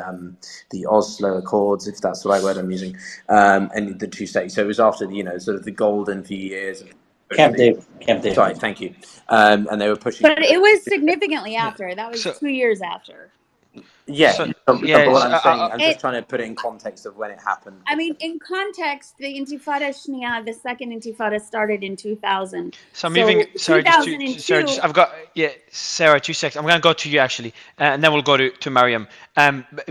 Speaker 4: Oslo Accords, if that's the right word I'm using, and the 2 states. So it was after the sort of the golden few years of Camp David. Sorry, thank you. And they were pushing.
Speaker 16: But it was significantly after. That was
Speaker 2: So
Speaker 16: 2 years after.
Speaker 4: Yeah, but what I'm saying, I'm just trying to put it in context of when it happened.
Speaker 16: I mean, in context, the Intifada Shniya, the second Intifada, started in 2000.
Speaker 2: So moving, sorry,
Speaker 16: 2002.
Speaker 2: I've got, Sarah, 2 seconds. I'm going to go to you actually, and then we'll go to Mariam.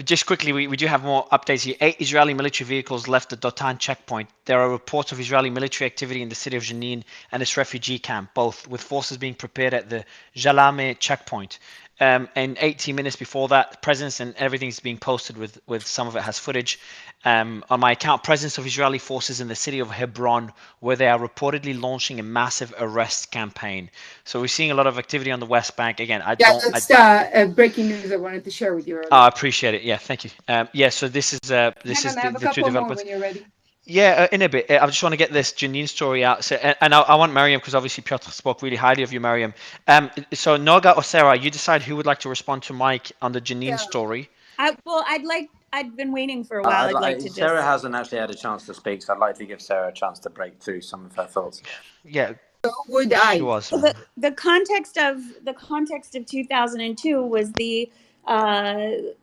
Speaker 2: Just quickly, we do have more updates here. 8 Israeli military vehicles left the Dotan checkpoint. There are reports of Israeli military activity in the city of Jenin and its refugee camp, both with forces being prepared at the Jalame checkpoint. And 18 minutes before that, presence and everything's being posted with some of it has footage. On my account, presence of Israeli forces in the city of Hebron, where they are reportedly launching a massive arrest campaign. So we're seeing a lot of activity on the West Bank. Again,
Speaker 8: that's breaking news I wanted to share with you earlier.
Speaker 2: I appreciate it. Yeah, thank you. So this is
Speaker 8: I have a couple more when you're ready.
Speaker 2: Yeah, in a bit. I just want to get this Janine story out. So, and I want Mariam, because obviously Piotr spoke really highly of you, Mariam. So Noga or Sarah, you decide who would like to respond to Mike on the Janine story.
Speaker 16: I'd been waiting for a while.
Speaker 4: Sarah hasn't actually had a chance to speak, so I'd like to give Sarah a chance to break through some of her thoughts.
Speaker 2: Yeah.
Speaker 8: So would I.
Speaker 2: She was.
Speaker 16: The context of 2002 was the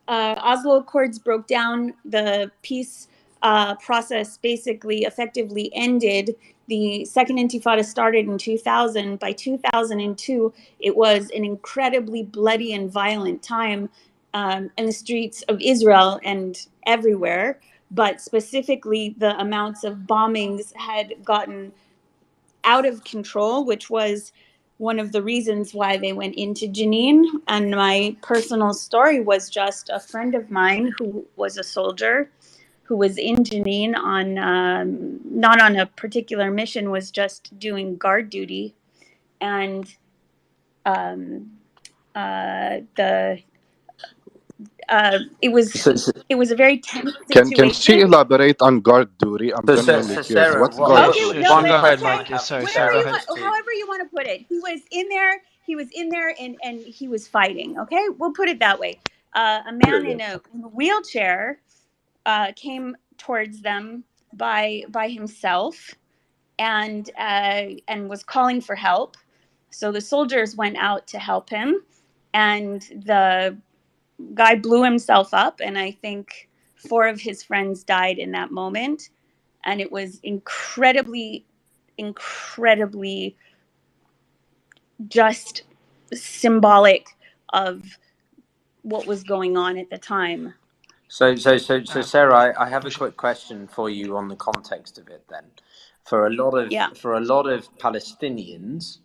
Speaker 16: Oslo Accords broke down. The peace process basically effectively ended. The second Intifada started in 2000. By 2002, it was an incredibly bloody and violent time in the streets of Israel and everywhere. But specifically, the amounts of bombings had gotten out of control, which was one of the reasons why they went into Jenin. And my personal story was just a friend of mine who was a soldier who was in Jenin on not on a particular mission, was just doing guard duty, and it was a very tense situation.
Speaker 13: Can she elaborate on guard duty? I'm genuinely curious.
Speaker 4: Sarah,
Speaker 13: What's guard
Speaker 16: duty?
Speaker 2: Go ahead, Mike. Sorry,
Speaker 16: however you want to put it. He was in there and he was fighting. Okay, we'll put it that way. A man in a wheelchair came towards them by himself and was calling for help. So the soldiers went out to help him, and the guy blew himself up, and I think 4 of his friends died in that moment. And it was incredibly just symbolic of what was going on at the time.
Speaker 4: So Sarah, I have a quick question for you on the context of it then. For a lot of Palestinians,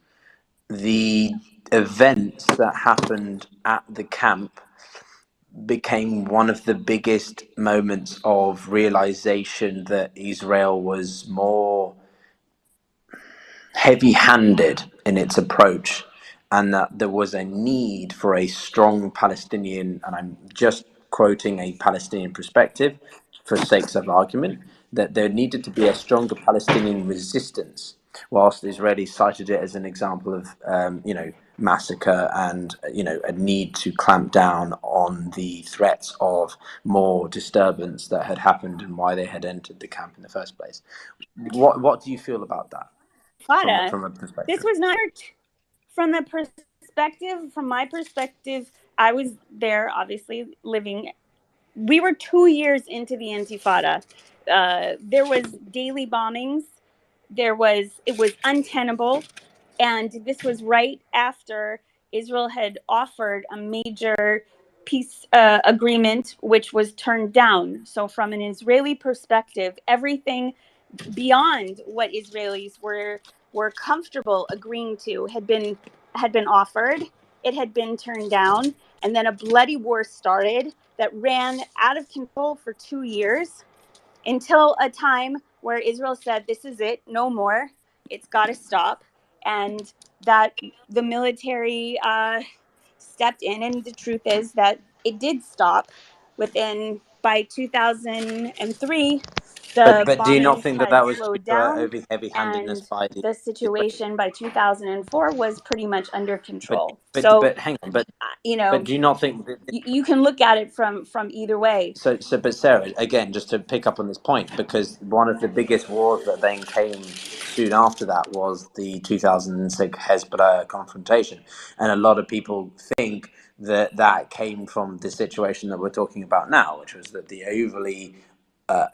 Speaker 4: the events that happened at the camp became one of the biggest moments of realization that Israel was more heavy-handed in its approach, and that there was a need for a strong Palestinian, and I'm just quoting a Palestinian perspective for sakes of argument, that there needed to be a stronger Palestinian resistance, whilst the Israelis cited it as an example of massacre and a need to clamp down on the threats of more disturbance that had happened and why they had entered the camp in the first place. What do you feel about that? From a perspective.
Speaker 16: This was not from my perspective. I was there, obviously living. We were 2 years into the Intifada. There was daily bombings. It was untenable, and this was right after Israel had offered a major peace agreement, which was turned down. So, from an Israeli perspective, everything beyond what Israelis were were comfortable agreeing to had been offered. It had been turned down, and then a bloody war started that ran out of control for 2 years until a time where Israel said, "This is it, no more. It's got to stop," and that the military stepped in. And the truth is that it did stop within by 2003.
Speaker 4: But
Speaker 16: The
Speaker 4: but do you not
Speaker 16: bombings
Speaker 4: think that
Speaker 16: had
Speaker 4: that was due
Speaker 16: slowed
Speaker 4: to
Speaker 16: down,
Speaker 4: heavy-handedness
Speaker 16: and
Speaker 4: by the
Speaker 16: the
Speaker 4: Israelis?
Speaker 16: situation by 2004 was pretty much under
Speaker 4: But
Speaker 16: control.
Speaker 4: but
Speaker 16: So,
Speaker 4: but hang on, but
Speaker 16: you
Speaker 4: but
Speaker 16: know,
Speaker 4: do you not think that
Speaker 16: you can look at it from either way.
Speaker 4: but Sarah, again, just to pick up on this point, because one of the biggest wars that then came soon after that was the 2006 Hezbollah confrontation, and a lot of people think that that came from the situation that we're talking about now, which was that the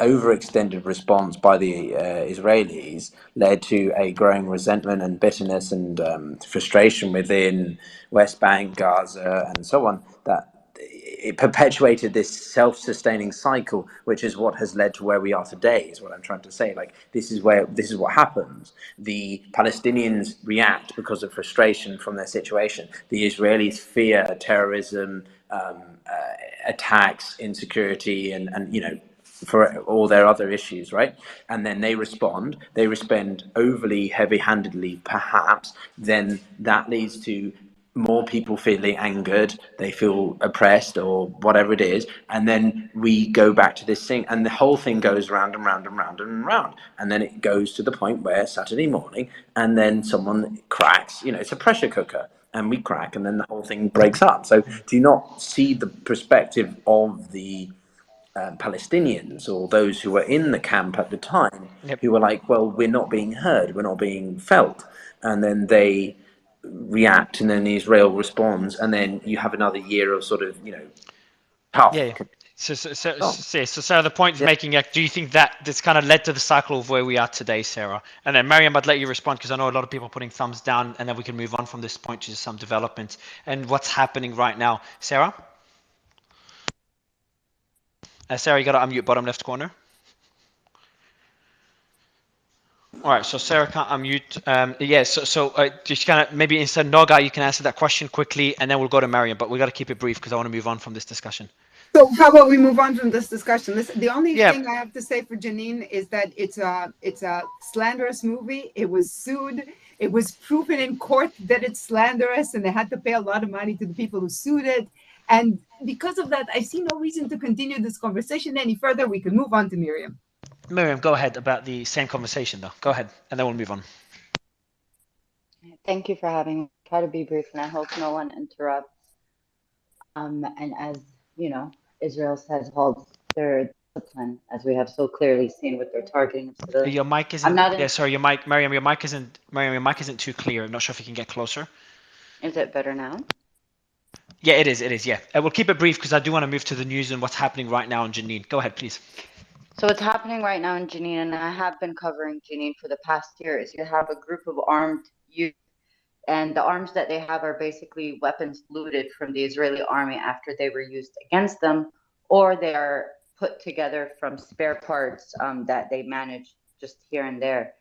Speaker 4: overextended response by the Israelis led to a growing resentment and bitterness and frustration within West Bank, Gaza, and so on, that it perpetuated this self-sustaining cycle, which is what has led to where we are today, is what I'm trying to say. Like, this is what happens. The Palestinians react because of frustration from their situation. The Israelis fear terrorism, attacks, insecurity, and for all their other issues, right? And then they respond overly heavy-handedly, perhaps. Then that leads to more people feeling angered, they feel oppressed or whatever it is, and then we go back to this thing, and the whole thing goes round and round and round and round, and then it goes to the point where Saturday morning, and then someone cracks. It's a pressure cooker, and we crack, and then the whole thing breaks up. So do you not see the perspective of the Palestinians, or those who were in the camp at the time,
Speaker 2: Yep.
Speaker 4: who were like, well, we're not being heard, we're not being felt, and then they react, and then Israel responds, and then you have another year of sort of tough.
Speaker 2: Yeah. So Sarah, the point is making, do you think that this kind of led to the cycle of where we are today, Sarah? And then Mariam, I'd let you respond, because I know a lot of people are putting thumbs down, and then we can move on from this point to some developments and what's happening right now. Sarah? Sarah, you got to unmute bottom left corner. All right, so Sarah can't unmute. Just kind of maybe instead Noga, you can answer that question quickly, and then we'll go to Mariam. But we got to keep it brief because I want to move on from this discussion.
Speaker 8: So how about we move on from this discussion? The only thing I have to say for Janine is that it's a slanderous movie. It was sued. It was proven in court that it's slanderous, and they had to pay a lot of money to the people who sued it. And because of that, I see no reason to continue this conversation any further. We can move on to Miriam.
Speaker 2: Miriam, go ahead about the same conversation, though. Go ahead, and then we'll move on.
Speaker 14: Thank you for having me. Try to be brief, and I hope no one interrupts. And as you know, Israel has held their discipline, as we have so clearly seen with their targeting of civilians.
Speaker 2: Your mic isn't. Sorry, your mic, Mariam. Your mic isn't too clear. I'm not sure if you can get closer.
Speaker 14: Is it better now?
Speaker 2: Yeah, it is. It is. Yeah, we'll keep it brief because I do want to move to the news and what's happening right now in Jenin. Go ahead, please.
Speaker 14: So what's happening right now in Jenin, and I have been covering Jenin for the past year, is you have a group of armed youth, and the arms that they have are basically weapons looted from the Israeli army after they were used against them, or they are put together from spare parts that they manage just here and there.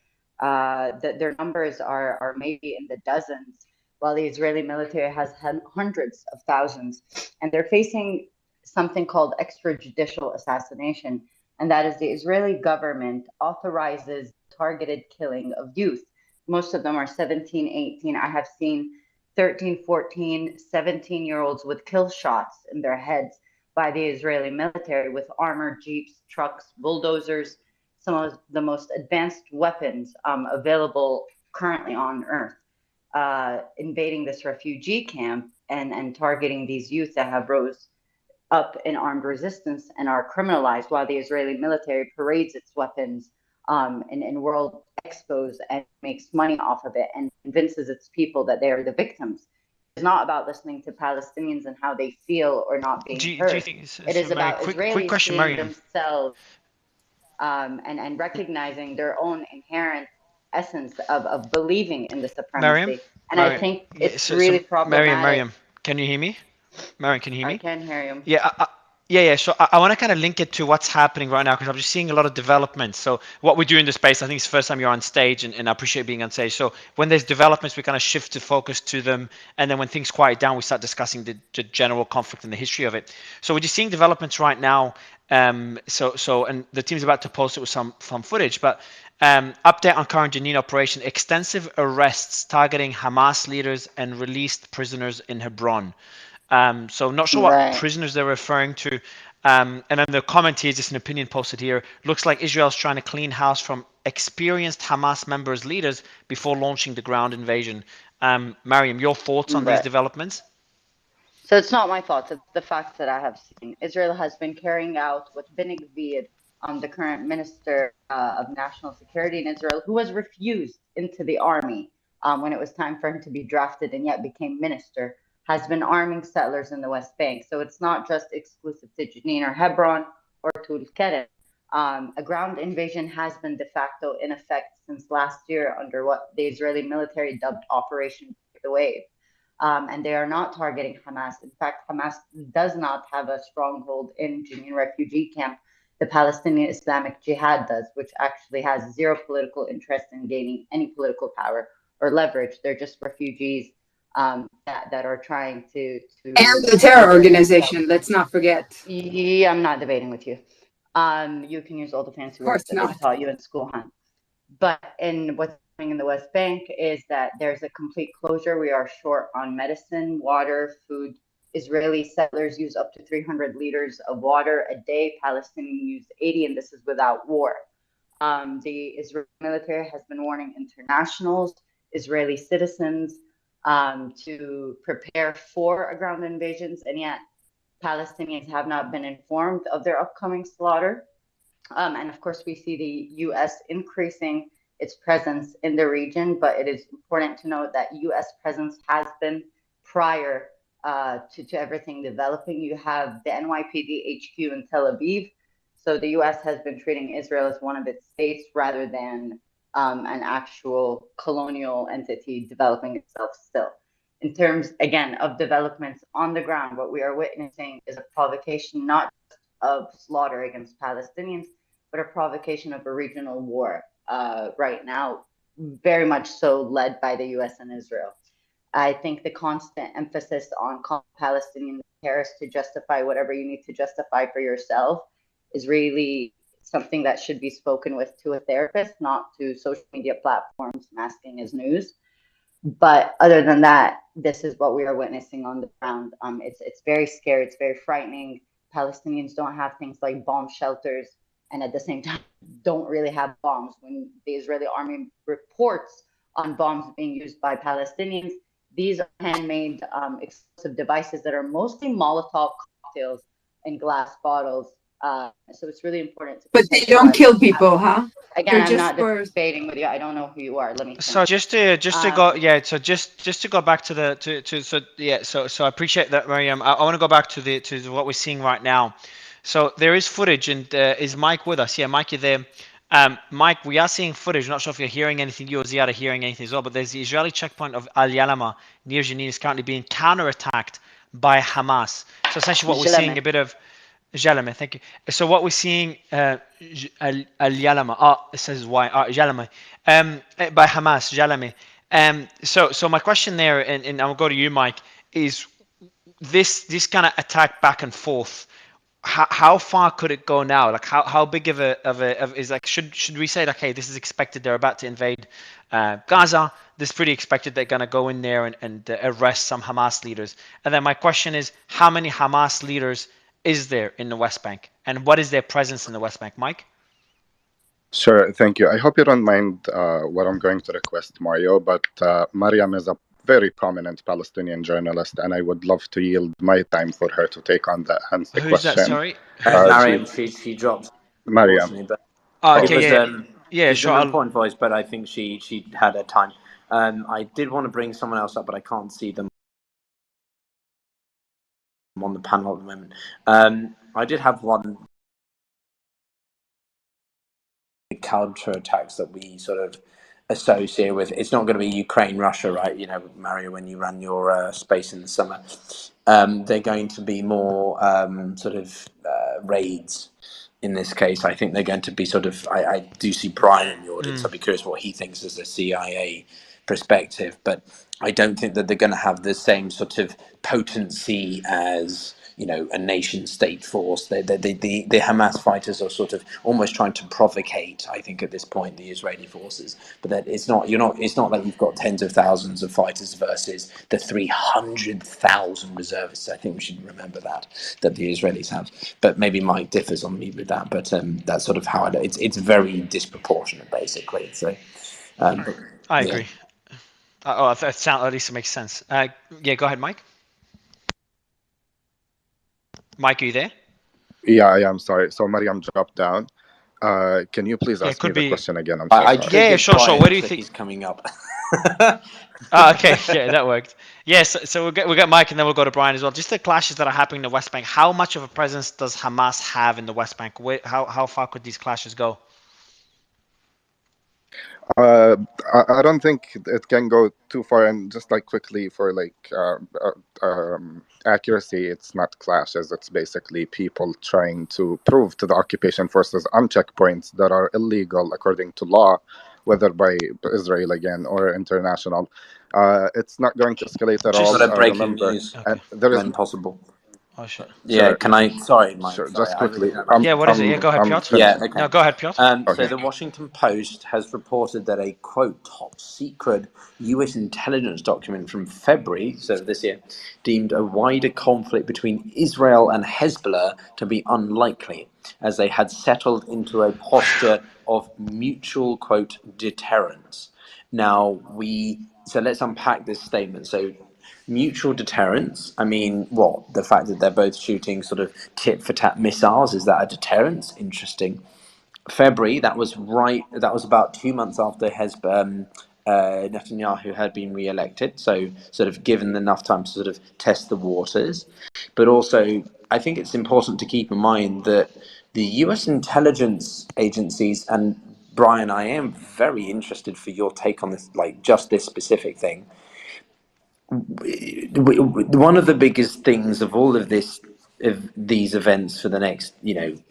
Speaker 14: Their numbers are maybe in the dozens, while the Israeli military has had hundreds of thousands, and they're facing something called extrajudicial assassination, and that is the Israeli government authorizes targeted killing of youth. Most of them are 17, 18. I have seen 13, 14, 17-year-olds with kill shots in their heads by the Israeli military with armored jeeps, trucks, bulldozers, some of the most advanced weapons available currently on Earth, invading this refugee camp and targeting these youth that have rose up in armed resistance and are criminalized, while the Israeli military parades its weapons in world expos and makes money off of it and convinces its people that they are the victims. It's not about listening to Palestinians and how they feel or not being heard. Do you think it is about Israelis
Speaker 2: question,
Speaker 14: seeing themselves and recognizing their own inherent essence of believing in the supremacy. I think it's really problematic.
Speaker 2: Mariam, can you hear me? Mariam, can you hear me?
Speaker 14: I can hear you.
Speaker 2: Yeah, Yeah. So I want to kind of link it to what's happening right now because I'm just seeing a lot of developments. So what we do in the space, I think it's the first time you're on stage, and I appreciate being on stage. So when there's developments, we kind of shift to focus to them, and then when things quiet down, we start discussing the general conflict and the history of it. So we're just seeing developments right now. And the team's about to post it with some footage, but update on current Jenin operation: extensive arrests targeting Hamas leaders and released prisoners in Hebron. So not sure what
Speaker 14: Right.
Speaker 2: prisoners they're referring to. And then the comment here is just an opinion posted here. Looks like Israel's trying to clean house from experienced Hamas members, leaders before launching the ground invasion. Mariam, your thoughts on these
Speaker 14: Right.
Speaker 2: developments?
Speaker 14: So it's not my thoughts, it's the facts that I have seen. Israel has been carrying out what Benny Gvir, the current Minister of National Security in Israel, who was refused into the army when it was time for him to be drafted and yet became minister, has been arming settlers in the West Bank. So it's not just exclusive to Jenin or Hebron or Tul Kerem. A ground invasion has been de facto in effect since last year under what the Israeli military dubbed Operation Break the Wave. And they are not targeting Hamas. In fact, Hamas does not have a stronghold in Jenin refugee camp. The Palestinian Islamic Jihad does, which actually has zero political interest in gaining any political power or leverage. They're just refugees that are trying to
Speaker 8: And the terror organization, let's not forget.
Speaker 14: Yeah, I'm not debating with you. You can use all the fancy words that they taught you in school, hon. But in what's happening in the West Bank is that there's a complete closure. We are short on medicine, water, food. Israeli settlers use up to 300 liters of water a day. Palestinians use 80, and this is without war. The Israeli military has been warning internationals, Israeli citizens, to prepare for a ground invasions, and yet Palestinians have not been informed of their upcoming slaughter. And of course, we see the U.S. increasing its presence in the region, but it is important to note that U.S. presence has been prior to everything developing. You have the NYPD HQ in Tel Aviv. So the U.S. has been treating Israel as one of its states rather than an actual colonial entity developing itself still. In terms, again, of developments on the ground, what we are witnessing is a provocation not of slaughter against Palestinians, but a provocation of a regional war right now, very much so led by the US and Israel. I think the constant emphasis on calling Palestinians terrorists to justify whatever you need to justify for yourself is really something that should be spoken with to a therapist, not to social media platforms masking as news. But other than that, this is what we are witnessing on the ground. It's very scary. It's very frightening. Palestinians don't have things like bomb shelters, and at the same time, don't really have bombs. When the Israeli army reports on bombs being used by Palestinians, these are handmade explosive devices that are mostly Molotov cocktails in glass bottles. So it's really important to.
Speaker 8: But they don't kill people, huh?
Speaker 14: Again,
Speaker 8: They're
Speaker 14: I'm
Speaker 8: just
Speaker 14: not
Speaker 8: for.
Speaker 14: debating with you. I don't know who you are. Let me finish.
Speaker 2: So just to go, yeah. So just to go back to the to so yeah. So I appreciate that, Mariam. I want to go back to what we're seeing right now. So there is footage, and is Mike with us? Yeah, Mike, you there? Mike, we are seeing footage. I'm not sure if you're hearing anything. You or Ziad are hearing anything as well. But there's the Israeli checkpoint of Al Yalama near Jenin is currently being counterattacked by Hamas. So essentially, what we're seeing a bit of. Jalama, thank you. So what we're seeing, Al Yalama, it says why, Jalama, by Hamas, Jalame. So my question there, and I'll go to you, Mike, is this kind of attack back and forth. How far could it go now? Like how big of is like should we say like, hey, this is expected, they're about to invade Gaza, this is pretty expected, they're gonna go in there and arrest some Hamas leaders. And then my question is, how many Hamas leaders is there in the West Bank, and what is their presence in the West Bank, Mike?
Speaker 13: Sure, thank you. I hope you don't mind what I'm going to request, Mario, but Mariam is a very prominent Palestinian journalist, and I would love to yield my time for her to take on the
Speaker 2: Who's
Speaker 13: question.
Speaker 2: that? Sorry.
Speaker 4: Mariam, she dropped,
Speaker 13: Mariam.
Speaker 4: unfortunately, but
Speaker 2: Oh,
Speaker 4: it
Speaker 2: okay,
Speaker 4: was
Speaker 2: yeah,
Speaker 4: it's
Speaker 2: sure.
Speaker 4: an important voice, but I think she had her time. I did want to bring someone else up, but I can't see them on the panel at the moment. I did have one counterattacks that we sort of associate with. It's not going to be Ukraine, Russia, right? You know, Mario, when you ran your space in the summer. they're going to be more sort of raids. In this case, I think they're going to be sort of. I do see Brian in the audience. I'd be curious what he thinks as a CIA perspective, but I don't think that they're going to have the same sort of potency as a nation state force. The Hamas fighters are sort of almost trying to provocate, I think, at this point, the Israeli forces. But that it's not like you've got tens of thousands of fighters versus the 300,000 reservists. I think we should remember that the Israelis have. But maybe Mike differs on me with that. But that's sort of how it's very disproportionate, basically. So
Speaker 2: I agree. That sounds, at least it makes sense. Yeah, go ahead, Mike. Mike, are you there?
Speaker 13: Yeah, I'm sorry. So Mariam dropped down. Can you please ask me the question again? I'm so sorry.
Speaker 2: Yeah, sure. Where do you think
Speaker 4: he's coming up?
Speaker 2: Okay, yeah, that worked. Yes, so we'll get Mike and then we'll go to Brian as well. Just the clashes that are happening in the West Bank. How much of a presence does Hamas have in the West Bank? How far could these clashes go?
Speaker 13: I don't think it can go too far. And just like quickly for accuracy, it's not clashes. It's basically people trying to prove to the occupation forces on checkpoints that are illegal according to law, whether by Israel again or international. It's not going to escalate at all.
Speaker 4: Just breaking
Speaker 13: Remember,
Speaker 4: news
Speaker 13: when
Speaker 4: possible.
Speaker 2: Oh shit.
Speaker 4: Yeah,
Speaker 13: sure.
Speaker 4: can I? Sorry, Mike.
Speaker 13: Sure,
Speaker 4: Sorry,
Speaker 13: just quickly.
Speaker 2: Yeah, what is it? Yeah, go ahead, Piotr.
Speaker 4: Yeah, okay.
Speaker 2: No, go ahead, Piotr.
Speaker 4: So the Washington Post has reported that a, quote, top secret U.S. intelligence document from February, so this year, deemed a wider conflict between Israel and Hezbollah to be unlikely, as they had settled into a posture of mutual, quote, deterrence. Now, so let's unpack this statement. So mutual deterrence, I mean, what? The fact that they're both shooting sort of tit-for-tat missiles, is that a deterrence? Interesting. February, that was about 2 months after Netanyahu had been re-elected, so sort of given enough time to sort of test the waters. But also, I think it's important to keep in mind that the US intelligence agencies, and Brian, I am very interested for your take on this, like just this specific thing. One of the biggest things of all of these events for the next,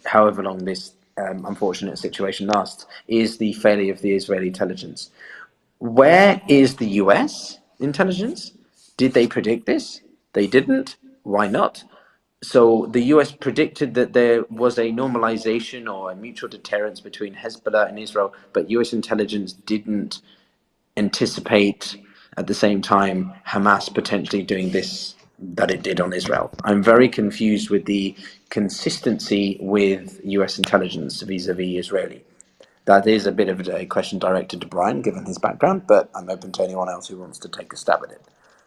Speaker 4: however long this unfortunate situation lasts, is the failure of the Israeli intelligence. Where is the US intelligence? Did they predict this? They didn't. Why not? So the US predicted that there was a normalization or a mutual deterrence between Hezbollah and Israel, but US intelligence didn't anticipate at the same time Hamas potentially doing this that it did on Israel. I'm very confused with the consistency with US intelligence vis-a-vis Israeli. That is a bit of a question directed to Brian, given his background, but I'm open to anyone else who wants to take a stab at it.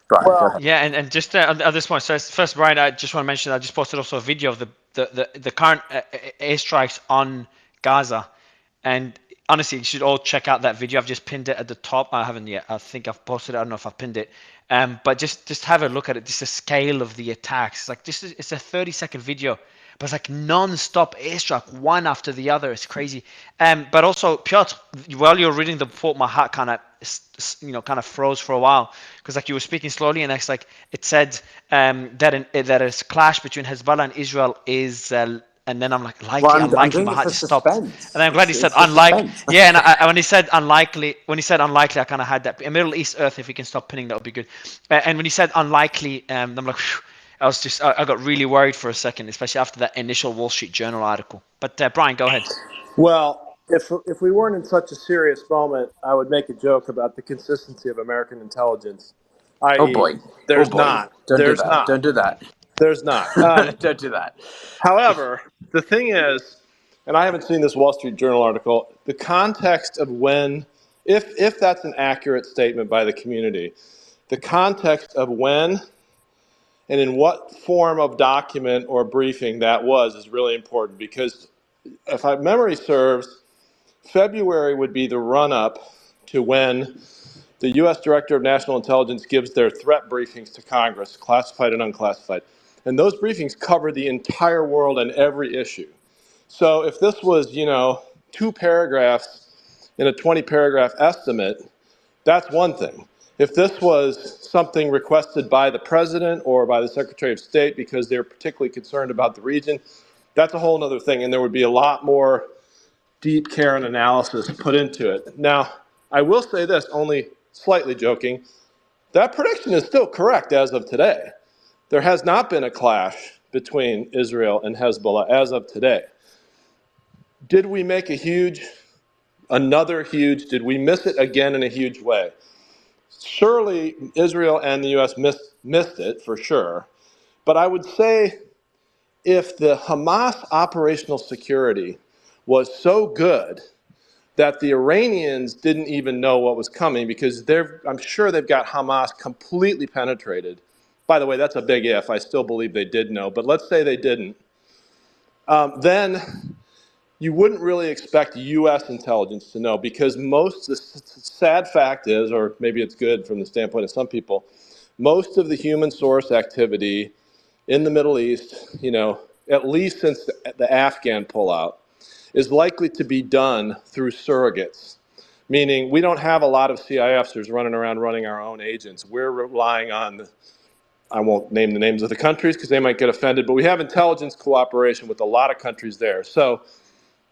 Speaker 4: Brian, go ahead.
Speaker 2: Yeah, and just at this point, so first, Brian, I just want to mention I just posted also a video of the current airstrikes on Gaza, and honestly, you should all check out that video. I've just pinned it at the top. I haven't yet. I think I've posted it. I don't know if I've pinned it. But just have a look at it. Just the scale of the attacks. It's like it's a 30-second video, but it's like non-stop airstrike, one after the other. It's crazy. But also, Piotr, while you're reading the report, my heart kind of froze for a while, because like you were speaking slowly, and it's like it said that a clash between Hezbollah and Israel is. And then I'm like, unlikely, my heart just stopped. And I'm glad he said unlikely. Yeah, and when he said unlikely, I kind of had that. Middle East Earth, if we can stop pinning, that would be good. And when he said unlikely, I'm like, phew, I got really worried for a second, especially after that initial Wall Street Journal article. But Brian, go ahead.
Speaker 3: Well, if we weren't in such a serious moment, I would make a joke about the consistency of American intelligence.
Speaker 4: Oh boy,
Speaker 3: there's not.
Speaker 4: Don't do that.
Speaker 3: There's not.
Speaker 4: Don't do that.
Speaker 3: However, the thing is, and I haven't seen this Wall Street Journal article, the context of when, if that's an accurate statement by the community, the context of when and in what form of document or briefing that was is really important, because if my memory serves, February would be the run-up to when the U.S. Director of National Intelligence gives their threat briefings to Congress, classified and unclassified. And those briefings cover the entire world and every issue. So if this was, 2 paragraphs in a 20-paragraph estimate, that's one thing. If this was something requested by the president or by the Secretary of State because they're particularly concerned about the region, that's a whole other thing, and there would be a lot more deep care and analysis put into it. Now, I will say this, only slightly joking, that prediction is still correct as of today. There has not been a clash between Israel and Hezbollah as of today. Did we make did we miss it again in a huge way? Surely Israel and the U.S. missed it for sure. But I would say if the Hamas operational security was so good that the Iranians didn't even know what was coming, because I'm sure they've got Hamas completely penetrated. By the way, that's a big if. I still believe they did know, but let's say they didn't. Then you wouldn't really expect U.S. intelligence to know, because the sad fact is, or maybe it's good from the standpoint of some people, most of the human source activity in the Middle East, at least since the Afghan pullout, is likely to be done through surrogates, meaning we don't have a lot of CIFers running around running our own agents. We're relying on, I won't name the names of the countries because they might get offended, but we have intelligence cooperation with a lot of countries there. So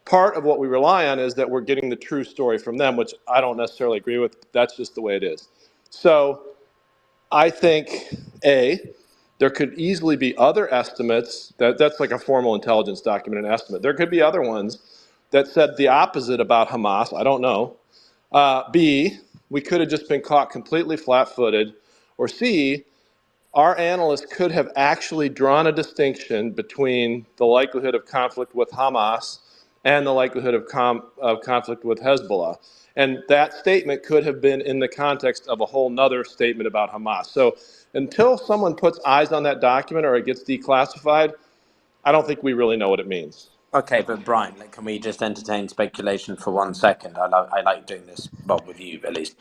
Speaker 3: part of what we rely on is that we're getting the true story from them, which I don't necessarily agree with. But that's just the way it is. So I think, there could easily be other estimates. That's like a formal intelligence document, an estimate. There could be other ones that said the opposite about Hamas. I don't know. B, we could have just been caught completely flat-footed. Or C, our analysts could have actually drawn a distinction between the likelihood of conflict with Hamas and the likelihood of conflict with Hezbollah. And that statement could have been in the context of a whole nother statement about Hamas. So until someone puts eyes on that document or it gets declassified, I don't think we really know what it means.
Speaker 4: Okay, but Brian, can we just entertain speculation for 1 second? I like doing this, Bob, with you at least,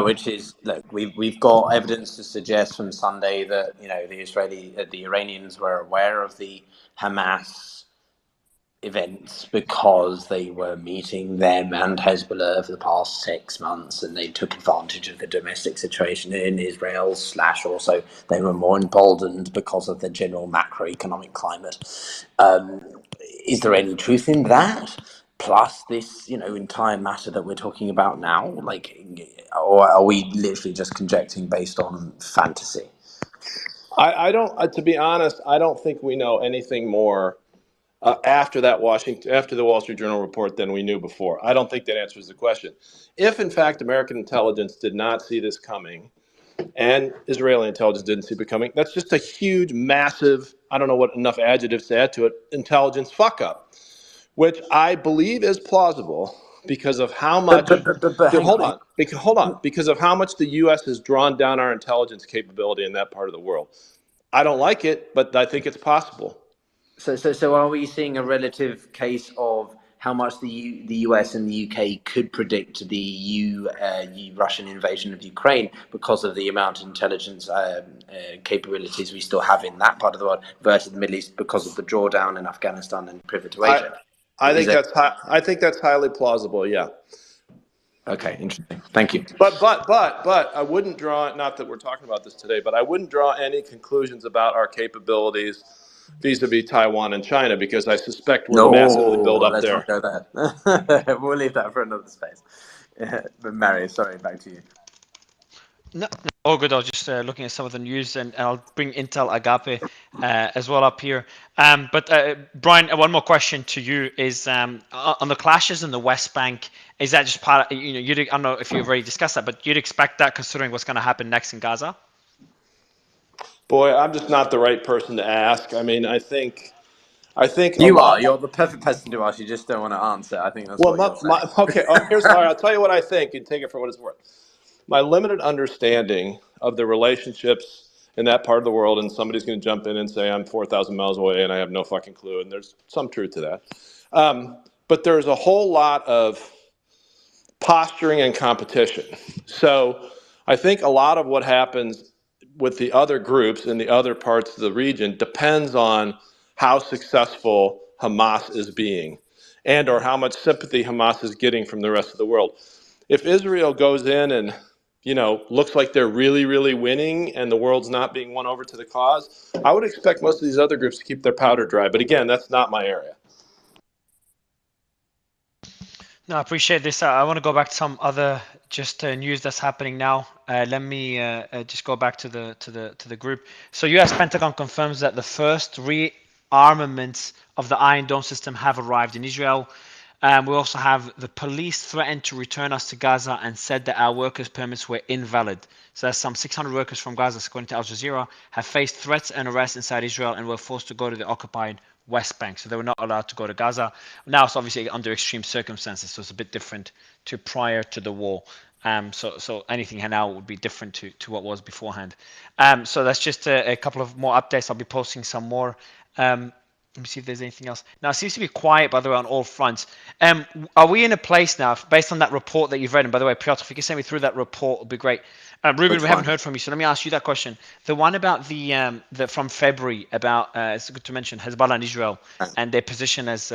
Speaker 4: which is, look, we've got evidence to suggest from Sunday that the Iranians were aware of the Hamas events because they were meeting them and Hezbollah for the past 6 months, and they took advantage of the domestic situation in Israel. / also they were more emboldened because of the general macroeconomic climate. Is there any truth in that? Plus this, entire matter that we're talking about now, or are we literally just conjecturing based on fantasy?
Speaker 3: I don't, to be honest, I don't think we know anything more after the Wall Street Journal report than we knew before. I don't think that answers the question. If, in fact, American intelligence did not see this coming and Israeli intelligence didn't see it coming, that's just a huge, massive, I don't know what enough adjectives to add to it, intelligence fuck-up, which I believe is plausible because of how much...
Speaker 4: But hang on.
Speaker 3: Hold on. Because of how much the U.S. has drawn down our intelligence capability in that part of the world. I don't like it, but I think it's possible.
Speaker 4: So are we seeing a relative case of how much the US and the UK could predict the Russian invasion of Ukraine because of the amount of intelligence capabilities we still have in that part of the world versus the Middle East because of the drawdown in Afghanistan and pivot to Asia?
Speaker 3: I think that's highly plausible. Yeah.
Speaker 4: Okay, interesting. Thank you.
Speaker 3: But I wouldn't draw, not that we're talking about this today, but I wouldn't draw any conclusions about our capabilities vis-a-vis Taiwan and China, because I suspect we're massively built up there.
Speaker 4: Let's not go there. We'll leave that for another space. But Mary, sorry, back to you.
Speaker 2: No, all good. I was just looking at some of the news, and I'll bring Intel Agape as well up here. But Brian, one more question to you is on the clashes in the West Bank. Is that just part of, I don't know if you've already discussed that, but you'd expect that considering what's going to happen next in Gaza?
Speaker 3: Boy, I'm just not the right person to ask. I mean, I think
Speaker 4: you're the perfect person to ask. You just don't want to answer. I think that's what you're saying.
Speaker 3: Okay. I'll tell you what I think, and take it for what it's worth. My limited understanding of the relationships in that part of the world, and somebody's going to jump in and say I'm 4,000 miles away and I have no fucking clue, and there's some truth to that. But there's a whole lot of posturing and competition. So I think a lot of what happens with the other groups in the other parts of the region depends on how successful Hamas is being, and or how much sympathy Hamas is getting from the rest of the world. If Israel goes in and looks like they're really, really winning and the world's not being won over to the cause, I would expect most of these other groups to keep their powder dry. But again, that's not my area.
Speaker 2: No, I appreciate this. I want to go back to some other just news that's happening now. Let me just go back to the group. So, U.S. Pentagon confirms that the first rearmaments of the Iron Dome system have arrived in Israel. We also have the police threatened to return us to Gaza and said that our workers' permits were invalid. So there's some 600 workers from Gaza, according to Al Jazeera, have faced threats and arrests inside Israel and were forced to go to the occupied West Bank. So they were not allowed to go to Gaza. Now it's obviously under extreme circumstances, so it's a bit different to prior to the war. So anything now would be different to what was beforehand. So that's just a couple of more updates. I'll be posting some more. Let me see if there's anything else. Now, it seems to be quiet, by the way, on all fronts. Are we in a place now, based on that report that you've read, and by the way, Piotr, if you can send me through that report, it would be great. Ruben, we haven't heard from you, so let me ask you that question. The one about the from February, about, it's good to mention, Hezbollah and Israel, and their position as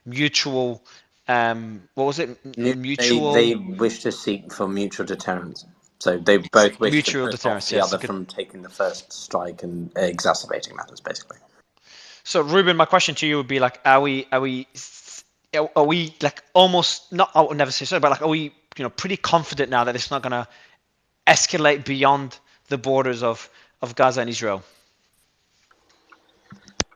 Speaker 2: mutual, what was it? Mutual...
Speaker 4: They wish to seek for mutual deterrence. So they both wish to put off the other from taking the first strike and exacerbating matters, basically.
Speaker 2: So, Ruben, my question to you would be like, are we like almost not? I would never say so, but like, are we pretty confident now that it's not going to escalate beyond the borders of Gaza and Israel?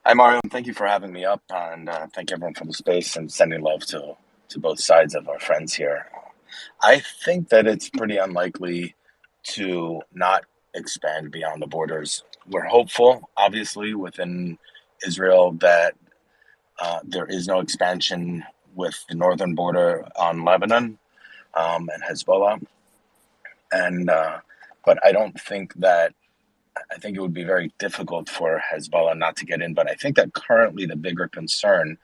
Speaker 20: Hi, Mario. Thank you for having me up, and thank everyone for the space and sending love to both sides of our friends here. I think that it's pretty unlikely to not expand beyond the borders. We're hopeful, obviously, within Israel that there is no expansion with the northern border on Lebanon and Hezbollah, but I don't think that. I think it would be very difficult for Hezbollah not to get in. But I think that currently the bigger concern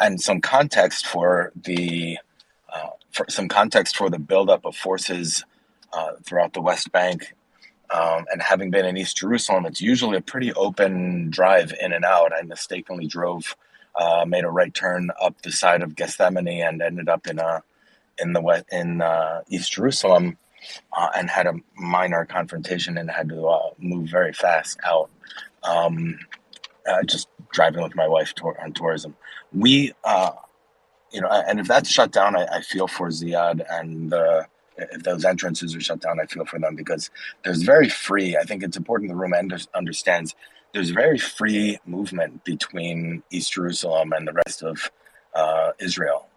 Speaker 20: and some context for the buildup of forces throughout the West Bank. And having been in East Jerusalem, it's usually a pretty open drive in and out. I mistakenly made a right turn up the side of Gethsemane and ended up in East Jerusalem, and had a minor confrontation and had to move very fast out. Just driving with my wife on tourism. We, and if that's shut down, I feel for Ziad and if those entrances are shut down, I feel for them because there's very free. I think it's important the room understands there's very free movement between East Jerusalem and the rest of Israel.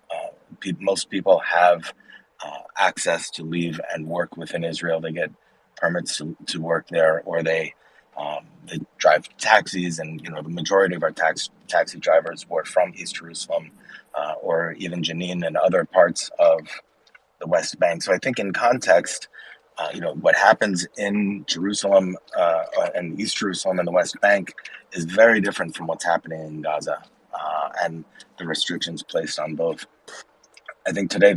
Speaker 20: Most people have access to leave and work within Israel. They get permits to work there, or they drive taxis, and the majority of our taxi drivers were from East Jerusalem, or even Jenin and other parts of the West Bank. So I think in context, what happens in Jerusalem and East Jerusalem and the West Bank is very different from what's happening in Gaza, and the restrictions placed on both. I think today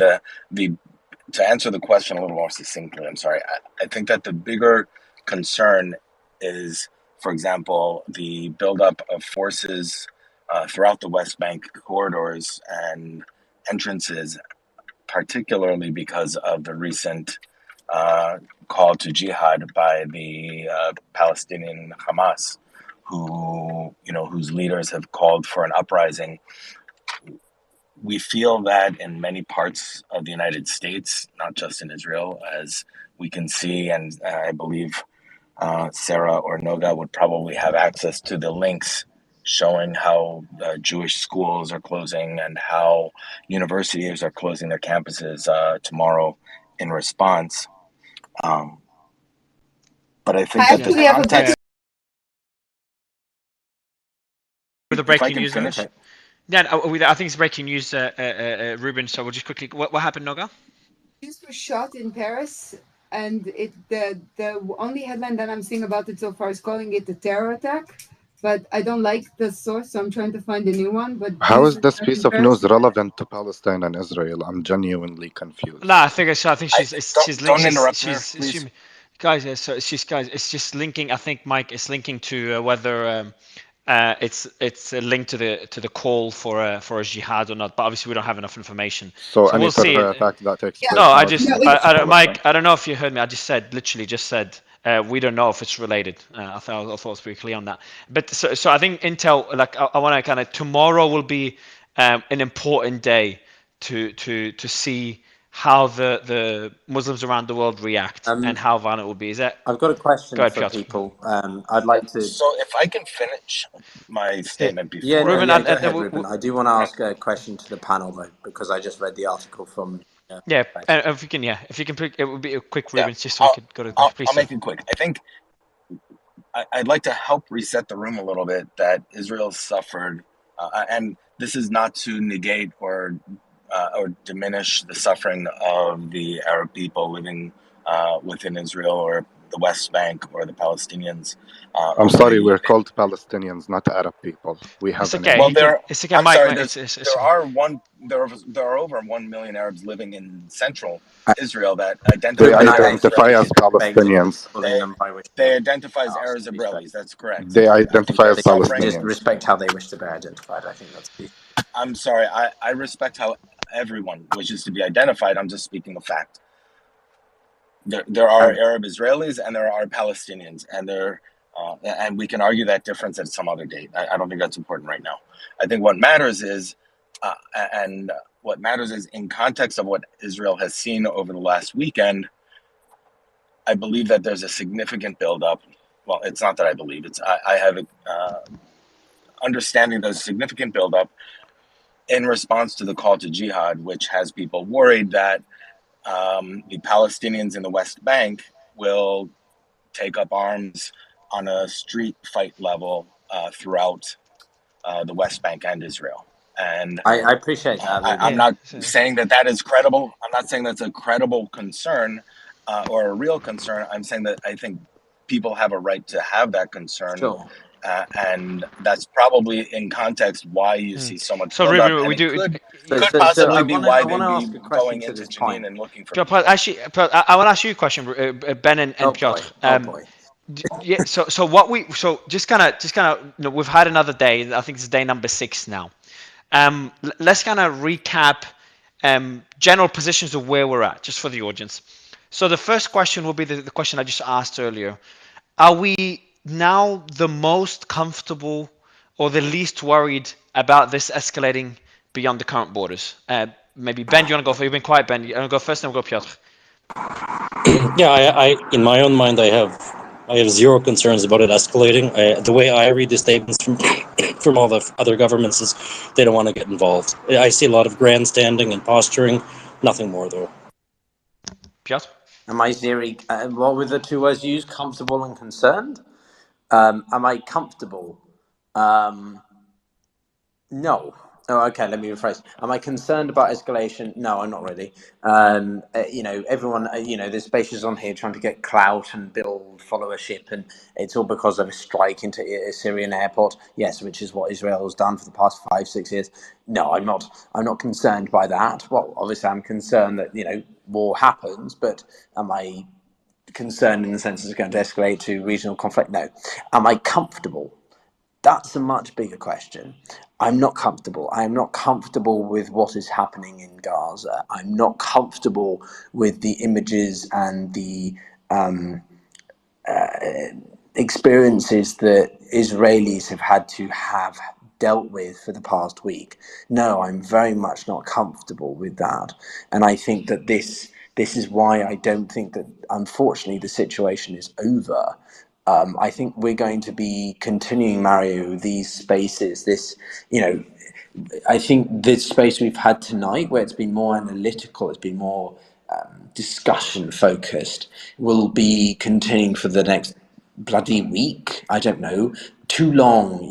Speaker 20: to answer the question a little more succinctly, I'm sorry, I think that the bigger concern is, for example, the buildup of forces throughout the West Bank corridors and entrances, particularly because of the recent call to jihad by the Palestinian Hamas, whose leaders have called for an uprising. We feel that in many parts of the United States, not just in Israel, as we can see, and I believe Sarah or Noga would probably have access to the links showing how Jewish schools are closing and how universities are closing their campuses tomorrow in response. But I think that the context...
Speaker 2: The breaking news. Yeah, I think it's breaking news, Ruben. So we'll just quickly. What happened, Noga?
Speaker 8: This was shot in Paris, and the only headline that I'm seeing about it so far is calling it a terror attack. But I don't like the source, so I'm trying to find a new one. But
Speaker 13: how is this piece of news relevant to Palestine and Israel? I'm genuinely confused.
Speaker 2: No, I think she's
Speaker 20: don't interrupt her, please.
Speaker 2: Guys, it's just linking. I think Mike is linking to whether it's linked to the call for a jihad or not. But obviously we don't have enough information,
Speaker 13: So
Speaker 2: so
Speaker 13: any
Speaker 2: we'll see.
Speaker 13: further attack that takes
Speaker 2: No,
Speaker 13: place
Speaker 2: I
Speaker 13: now is
Speaker 2: just,
Speaker 13: not possible.
Speaker 2: Mike, I don't know if you heard me. I just said, literally just said, we don't know if it's related. I thought I was pretty clear on that. But so I think Intel, like, I want to kind of, tomorrow will be an important day to see how the Muslims around the world react and how violent it will be. Is that?
Speaker 4: I've got a
Speaker 2: Go
Speaker 4: question
Speaker 2: ahead,
Speaker 4: for
Speaker 2: Piotr.
Speaker 4: people. I'd like to.
Speaker 20: So if I can finish my statement
Speaker 4: Yeah,
Speaker 20: before,
Speaker 4: no,
Speaker 2: Ruben,
Speaker 4: yeah, go ahead, Ruben. I do want to
Speaker 20: right.
Speaker 4: ask a question to the panel though, because I just read the article from.
Speaker 2: Yeah,
Speaker 4: Press.
Speaker 2: and if you can pick, it would be a quick, Ruben, just so we
Speaker 20: I'll,
Speaker 2: could go to the
Speaker 20: I'll,
Speaker 2: question. Please,
Speaker 20: I'll
Speaker 2: sir.
Speaker 20: make it quick. I think I'd like to help reset the room a little bit that Israel suffered, and this is not to negate or diminish the suffering of the Arab people living within Israel or the West Bank or the Palestinians.
Speaker 13: I'm sorry, we're called Palestinians, not Arab people. We have
Speaker 2: It's
Speaker 13: a
Speaker 2: okay.
Speaker 13: name.
Speaker 20: Well,
Speaker 2: It's okay,
Speaker 20: I'm
Speaker 2: Mike.
Speaker 20: sorry.
Speaker 2: Mike it's
Speaker 20: There are over 1 million Arabs living in central Israel that
Speaker 13: They
Speaker 20: identify
Speaker 4: Ruben,
Speaker 20: as
Speaker 4: I think
Speaker 13: identify
Speaker 4: you
Speaker 13: as
Speaker 4: should respect
Speaker 13: Palestinians.
Speaker 4: calling them by which
Speaker 20: they identify as
Speaker 4: asked
Speaker 20: Arabs
Speaker 4: to be respected.
Speaker 20: Israelis. That's correct.
Speaker 13: They
Speaker 4: I think
Speaker 13: identify as
Speaker 20: Suffering.
Speaker 4: just
Speaker 13: Palestinians.
Speaker 4: respect how they wish to be identified. I think that's the.
Speaker 20: I'm sorry. I respect how everyone wishes to be identified. I'm just speaking of fact. There are Arab Israelis and there are Palestinians, and we can argue that difference at some other date. I don't think that's important right now. I think what matters is, in context of what Israel has seen over the last weekend, I believe that there's a significant buildup. Well, it's not that I believe, I have a understanding there's a significant buildup in response to the call to jihad, which has people worried that the Palestinians in the West Bank will take up arms on a street fight level throughout the West Bank and Israel. And
Speaker 4: I appreciate that.
Speaker 20: I'm not saying that is credible. I'm not saying that's a credible concern or a real concern. I'm saying that I think people have a right to have that concern.
Speaker 4: Sure.
Speaker 20: And that's probably in context why you see so much
Speaker 2: So
Speaker 20: buildup,
Speaker 2: Ruben,
Speaker 20: and
Speaker 2: we do.
Speaker 20: could possibly be why
Speaker 4: I
Speaker 20: they'd
Speaker 4: want to
Speaker 20: be
Speaker 4: ask a question
Speaker 20: going
Speaker 4: to
Speaker 20: into
Speaker 4: this point.
Speaker 20: Jenin and looking for.
Speaker 2: Actually, I want to ask you a question, Ben and Piotr.
Speaker 4: Boy.
Speaker 2: Yeah. So just kind of, we've had another day. I think it's day number 6 now. Let's kind of recap general positions of where we're at, just for the audience. So the first question will be the question I just asked earlier. Are we now the most comfortable or the least worried about this escalating beyond the current borders? Maybe Ben, do you want to go first? You've been quiet, Ben. You want to go first, then we'll go Piotr.
Speaker 10: Yeah, I in my own mind, I have zero concerns about it escalating. The way I read the statements from all the other governments is they don't want to get involved. I see a lot of grandstanding and posturing, nothing more though.
Speaker 2: Piotr?
Speaker 4: Am I Ziri? What were the two words used? Comfortable and concerned? Am I comfortable? No. Oh, okay. Let me rephrase. Am I concerned about escalation? No, I'm not really. Everyone, there's spaces on here trying to get clout and build followership, and it's all because of a strike into a Syrian airport. Yes, which is what Israel has done for the past 5-6 years. No, I'm not. I'm not concerned by that. Well, obviously, I'm concerned that war happens, but am I concerned in the sense it's going to escalate to regional conflict? No. Am I comfortable? That's a much bigger question. I'm not comfortable. I am not comfortable with what is happening in Gaza. I'm not comfortable with the images and the experiences that Israelis have had to have dealt with for the past week. No, I'm very much not comfortable with that. And I think that this is why I don't think that, unfortunately, the situation is over. I think we're going to be continuing, Mario, these spaces, I think this space we've had tonight, where it's been more analytical, it's been more discussion focused, will be continuing for the next bloody week. I don't know. Too long.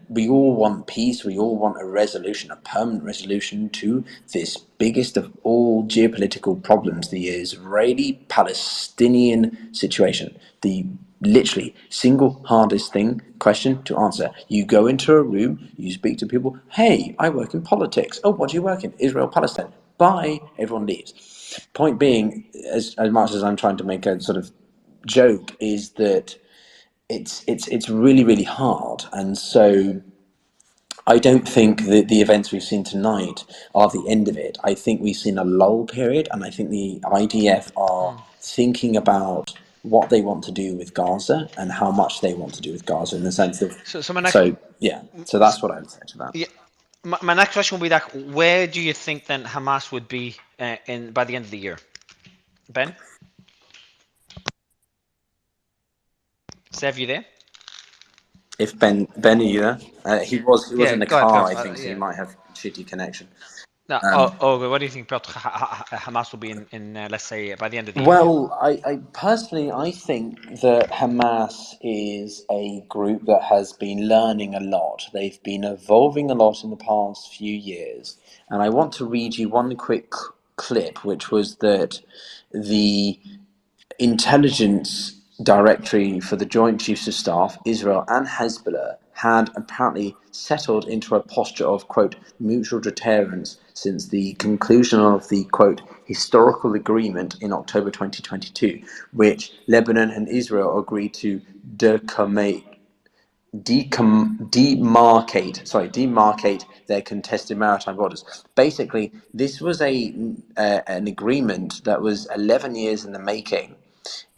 Speaker 4: We all want peace. We all want a resolution, a permanent resolution to this biggest of all geopolitical problems, the Israeli-Palestinian situation. The literally single hardest question to answer. You go into a room, you speak to people. Hey, I work in politics. Oh, what do you work in? Israel, Palestine. Bye. Everyone leaves. Point being, as much as I'm trying to make a sort of joke, is that it's really, really hard. And so I don't think that the events we've seen tonight are the end of it. I think we've seen a lull period, and I think the IDF are thinking about what they want to do with Gaza and how much they want to do with Gaza in the sense of.
Speaker 2: So my next,
Speaker 4: So that's what I would say to that.
Speaker 2: yeah, my next question will be like, where do you think then Hamas would be in by the end of the year? Ben, Sev, you there?
Speaker 4: If Ben are you there? He was
Speaker 2: Yeah,
Speaker 4: in the
Speaker 2: go ahead,
Speaker 4: car, I
Speaker 2: Piotr.
Speaker 4: think, so he
Speaker 2: Yeah.
Speaker 4: might have shitty connection.
Speaker 2: No, what do you think, Piotr? Hamas will be in let's say by the end of the year?
Speaker 4: Well, I personally, I think that Hamas is a group that has been learning a lot. They've been evolving a lot in the past few years. And I want to read you one quick clip, which was that the intelligence directory for the Joint Chiefs of Staff, Israel and Hezbollah, had apparently settled into a posture of, quote, mutual deterrence since the conclusion of the, quote, historical agreement in October 2022, which Lebanon and Israel agreed to demarcate their contested maritime borders. Basically, this was an agreement that was 11 years in the making.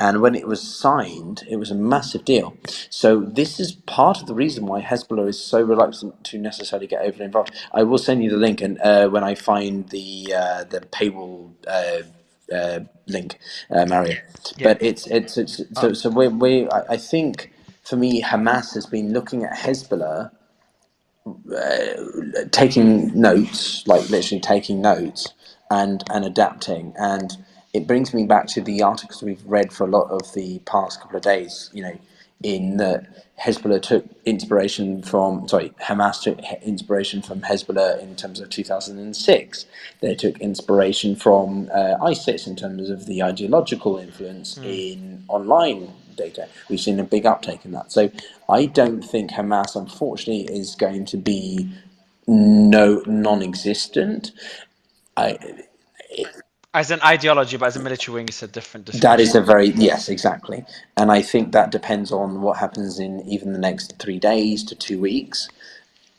Speaker 4: And when it was signed, it was a massive deal. So this is part of the reason why Hezbollah is so reluctant to necessarily get overly involved. I will send you the link, and when I find the paywall link, Mario.
Speaker 2: Yeah.
Speaker 4: But it's so I think for me, Hamas has been looking at Hezbollah, taking notes, like literally taking notes and adapting. And it brings me back to the articles we've read for a lot of the past couple of days, in that Hezbollah took inspiration from, Hamas took inspiration from Hezbollah in terms of 2006. They took inspiration from ISIS in terms of the ideological influence in online data. We've seen a big uptake in that. So I don't think Hamas, unfortunately, is going to be non-existent.
Speaker 2: As an ideology, but as a military wing, it's a different
Speaker 4: That is
Speaker 2: discussion.
Speaker 4: yes, exactly. And I think that depends on what happens in even the next 3 days to 2 weeks.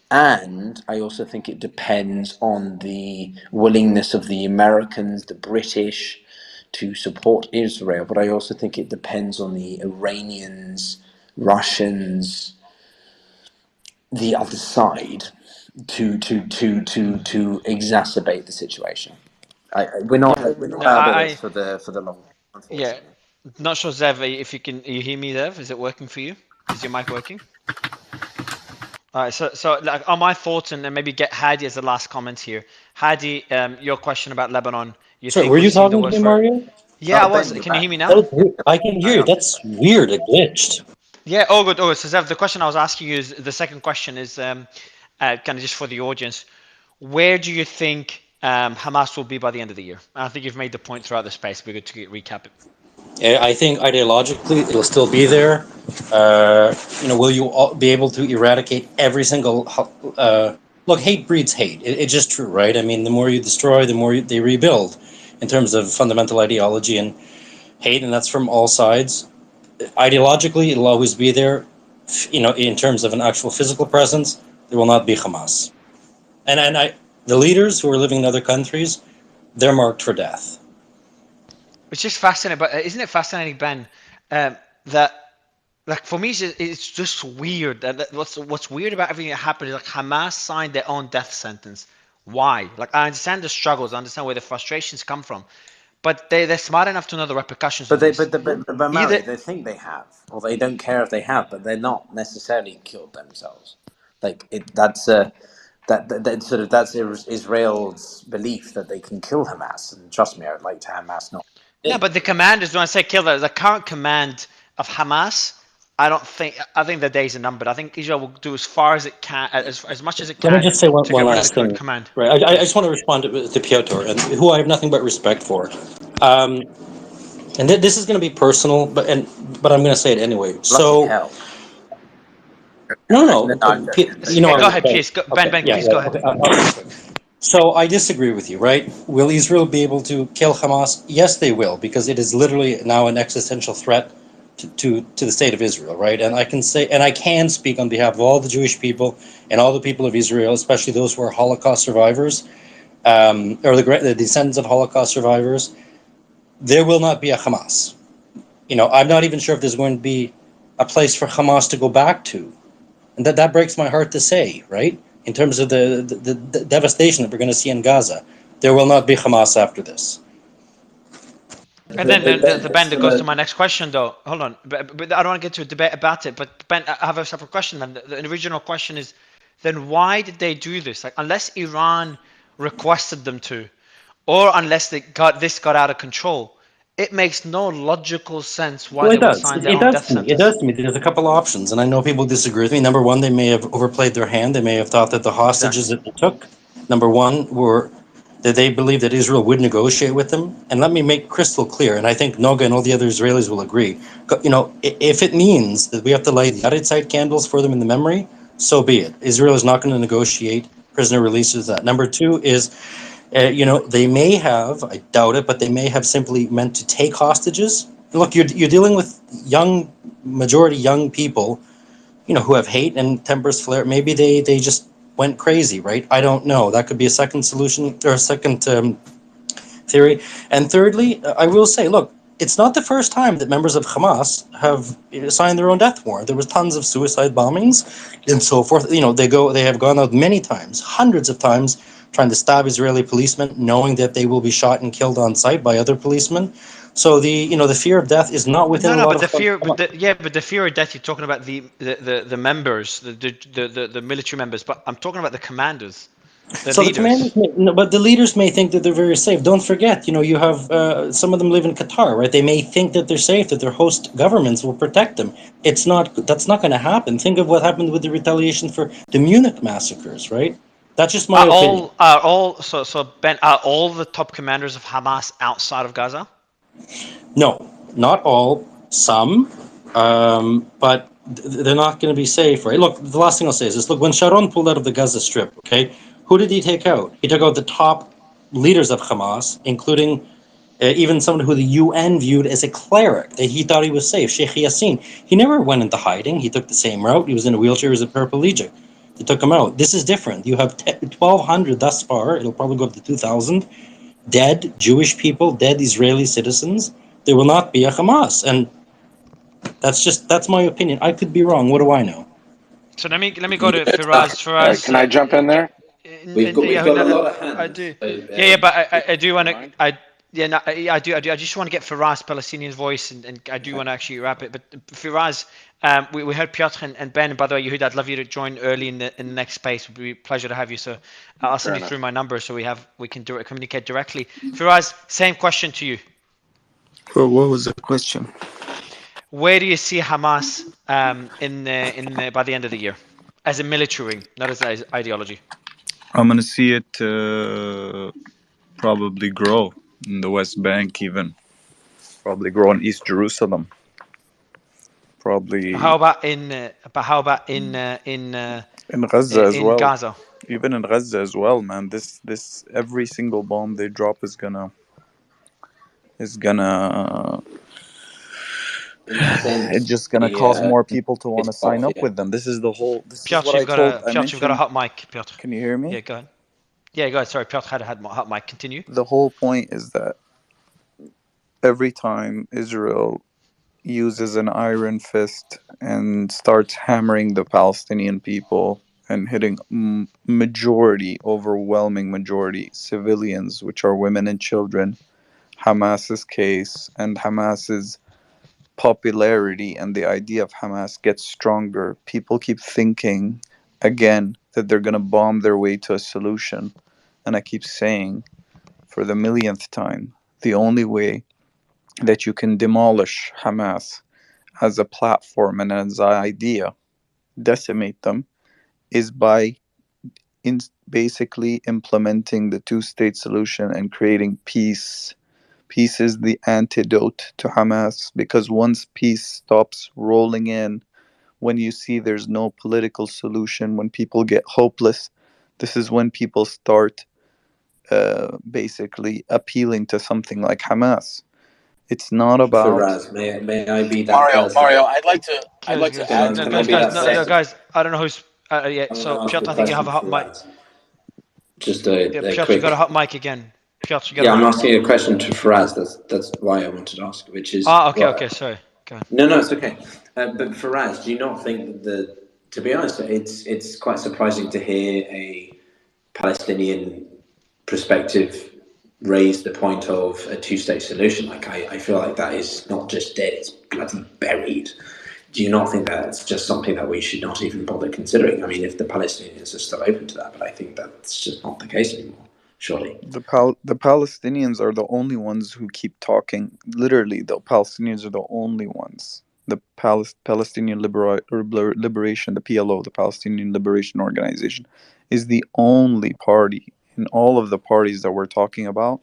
Speaker 4: And I also think it depends on the willingness of the Americans, the British, to support Israel. But I also think it depends on the Iranians, Russians, the other side, to exacerbate the situation. We're not out of this for the long, unfortunately.
Speaker 2: Yeah, not sure, Zev, if you hear me, Zev? Is it working for you? Is your mic working? All right, so like on my thoughts, and then maybe get Hadi as the last comment here. Hadi, your question about Lebanon. You
Speaker 10: Sorry,
Speaker 2: think
Speaker 10: were
Speaker 2: we've
Speaker 10: you
Speaker 2: seen the
Speaker 10: talking to
Speaker 2: worst
Speaker 10: me,
Speaker 2: for?
Speaker 10: Mario?
Speaker 2: Yeah, I was.
Speaker 4: Ben, you're
Speaker 2: Can you
Speaker 4: back.
Speaker 2: hear me now?
Speaker 10: I can hear you. That's weird. It glitched.
Speaker 2: Yeah, all good. Oh, so Zev, the question I was asking you is the second question is kind of just for the audience. Where do you think Hamas will be by the end of the year? I think you've made the point throughout the space. We're good to recap it.
Speaker 10: I think ideologically it'll still be there. Will you be able to eradicate every single? Look, hate breeds hate. It's just true, right? I mean, the more you destroy, the more they rebuild, in terms of fundamental ideology and hate, and that's from all sides. Ideologically, it'll always be there. In terms of an actual physical presence, there will not be Hamas. And the leaders who are living in other countries, they're marked for death.
Speaker 2: It's just fascinating, but isn't it fascinating, Ben, that like for me it's just weird that what's weird about everything that happened is like Hamas signed their own death sentence. Why? Like I understand the struggles, I understand where the frustrations come from, but they're smart enough to know the repercussions of this.
Speaker 4: But Mario, they think they have, or they don't care if they have, but they're not necessarily killed themselves. Like that's Israel's belief that they can kill Hamas, and trust me, I would like to Hamas not.
Speaker 2: No, but the commanders, when I say kill, the current command of Hamas, I think the days are numbered. I think Israel will do as far as it can, as much as it
Speaker 10: Let me
Speaker 2: can,
Speaker 10: just say one
Speaker 2: to get rid of the
Speaker 10: last
Speaker 2: current
Speaker 10: thing.
Speaker 2: command.
Speaker 10: Right, I just want to respond to Piotr, and who I have nothing but respect for. And this is going to be personal, but I'm going to say it anyway.
Speaker 4: Bloody hell!
Speaker 10: No.
Speaker 4: I'm joking.
Speaker 2: Go ahead, please. Ben, please go ahead.
Speaker 10: Okay. So I disagree with you, right? Will Israel be able to kill Hamas? Yes, they will, because it is literally now an existential threat to the state of Israel, right? And I can speak on behalf of all the Jewish people and all the people of Israel, especially those who are Holocaust survivors, or the descendants of Holocaust survivors. There will not be a Hamas. I'm not even sure if there's going to be a place for Hamas to go back to, and that breaks my heart to say, right? In terms of the devastation that we're going to see in Gaza, there will not be Hamas after this.
Speaker 2: And then the Ben, that goes to my next question, though. Hold on, but I don't want to get to a debate about it. But Ben, I have a separate question. Then the original question is, then why did they do this? Like, unless Iran requested them to, or unless this got out of control, it makes no logical sense why
Speaker 10: Well,
Speaker 2: they
Speaker 10: it
Speaker 2: would
Speaker 10: does.
Speaker 2: sign their
Speaker 10: It
Speaker 2: own
Speaker 10: does
Speaker 2: death
Speaker 10: to me. It
Speaker 2: sentence.
Speaker 10: does to me. There's a couple options, and I know people disagree with me. Number one, they may have overplayed their hand. They may have thought that the hostages that they took, number one, were that they believed that Israel would negotiate with them. And let me make crystal clear, and I think Noga and all the other Israelis will agree. If it means that we have to light Yahrzeit candles for them in the memory, so be it. Israel is not going to negotiate prisoner releases. That. Number two is, they may have, I doubt it, but they may have simply meant to take hostages. Look, you're dealing with majority young people, who have hate and tempers flare. Maybe they just went crazy, right? I don't know. That could be a second solution or a second theory. And thirdly, I will say, look, it's not the first time that members of Hamas have signed their own death warrant. There was tons of suicide bombings and so forth. They have gone out many times, hundreds of times, trying to stab Israeli policemen, knowing that they will be shot and killed on sight by other policemen. So the fear of death is not within a lot
Speaker 2: But
Speaker 10: of
Speaker 2: the fear, but the fear of death. You're talking about the members, the military members. But I'm talking about the commanders, the
Speaker 10: So the
Speaker 2: leaders.
Speaker 10: commanders, but the leaders may think that they're very safe. Don't forget, you have some of them live in Qatar, right? They may think that they're safe, that their host governments will protect them. It's not. That's not going to happen. Think of what happened with the retaliation for the Munich massacres, right? That's just my opinion.
Speaker 2: So Ben, are all the top commanders of Hamas outside of Gaza?
Speaker 10: No, not all. Some, but they're not going to be safe, right? Look, the last thing I'll say is this: look, when Sharon pulled out of the Gaza Strip, okay, who did he take out? He took out the top leaders of Hamas, including even someone who the UN viewed as a cleric, that he thought he was safe, Sheikh Yassin. He never went into hiding. He took the same route. He was in a wheelchair. He was a paraplegic. They took him out. This is different. You have 1,200 thus far. It'll probably go up to 2,000 dead Jewish people, dead Israeli citizens. There will not be a Hamas. And that's my opinion. I could be wrong. What do I know?
Speaker 2: So let me go to
Speaker 4: Yeah,
Speaker 2: Firaz.
Speaker 13: Can I jump in there?
Speaker 4: we've got a lot of hands.
Speaker 2: I do.
Speaker 4: So,
Speaker 2: Yeah, but I do
Speaker 13: You
Speaker 2: want to.
Speaker 13: mind?
Speaker 2: I do. I just want to get Firaz Palestinian's voice, and I do want to actually wrap it. But Firaz, we heard Piotr and Ben. And by the way, Yehuda, I'd love you to join early in the next space. It would be a pleasure to have you. So I'll
Speaker 13: Fair
Speaker 2: send you
Speaker 13: enough.
Speaker 2: through my number so we can communicate directly. Firaz, same question to you.
Speaker 18: Well, what was the question?
Speaker 2: Where do you see Hamas by the end of the year, as a military wing, not as ideology?
Speaker 18: I'm gonna see it probably grow in the West Bank, even probably grow in East Jerusalem. Probably
Speaker 2: How about in
Speaker 18: Gaza as well.
Speaker 2: Gaza?
Speaker 18: Even in Gaza as well, man. This every single bomb they drop is gonna it's just gonna cause more people to want to sign up with them. This is
Speaker 2: Piotr,
Speaker 18: what I
Speaker 2: you've got a
Speaker 18: mentioned.
Speaker 2: hot mic, Piotr.
Speaker 18: Can you hear me?
Speaker 2: Yeah, go ahead. Yeah, go ahead. Sorry, Piotr had a hot mic. Continue.
Speaker 18: The whole point is that every time Israel uses an iron fist and starts hammering the Palestinian people and hitting overwhelming majority civilians, which are women and children, Hamas's case and Hamas's popularity and the idea of Hamas gets stronger. People keep thinking again that they're going to bomb their way to a solution. And I keep saying for the millionth time, the only way that you can demolish Hamas as a platform and as an idea, decimate them, is by basically implementing the two-state solution and creating peace. Peace is the antidote to Hamas, because once peace stops rolling in, when you see there's no political solution, when people get hopeless, this is when people start basically appealing to something like Hamas. It's not about.
Speaker 4: Faraz, may I be that
Speaker 20: Mario,
Speaker 4: person?
Speaker 20: I'd like to
Speaker 4: Can I,
Speaker 20: add to
Speaker 4: can
Speaker 20: what
Speaker 4: I be that
Speaker 2: No,
Speaker 4: person?
Speaker 2: guys, I don't know who's. Yeah,
Speaker 4: I want
Speaker 2: so
Speaker 4: to ask
Speaker 2: Piotr,
Speaker 4: a
Speaker 2: I think you have
Speaker 4: question
Speaker 2: a
Speaker 4: for
Speaker 2: hot mic.
Speaker 4: Faraz. Just
Speaker 2: Yeah,
Speaker 4: a
Speaker 2: Piotr, you got a
Speaker 4: quick.
Speaker 2: hot mic again. Piotr, you got a
Speaker 4: Yeah, I'm
Speaker 2: hot mic.
Speaker 4: asking a question to Faraz. That's why I wanted to ask, which is
Speaker 2: Okay, sorry. Go on.
Speaker 4: No, it's okay. But Faraz, do you not think that, to be honest, it's quite surprising to hear a Palestinian perspective raise the point of a two-state solution? Like, I feel like that is not just dead; it's bloody buried. Do you not think that it's just something that we should not even bother considering? I mean, if the Palestinians are still open to that, but I think that's just not the case anymore. Surely.
Speaker 18: The Palestinians are the only ones who keep talking. Literally, the Palestinians are the only ones. The Palestinian Liberation, the PLO, the Palestinian Liberation Organization, is the only party in all of the parties that we're talking about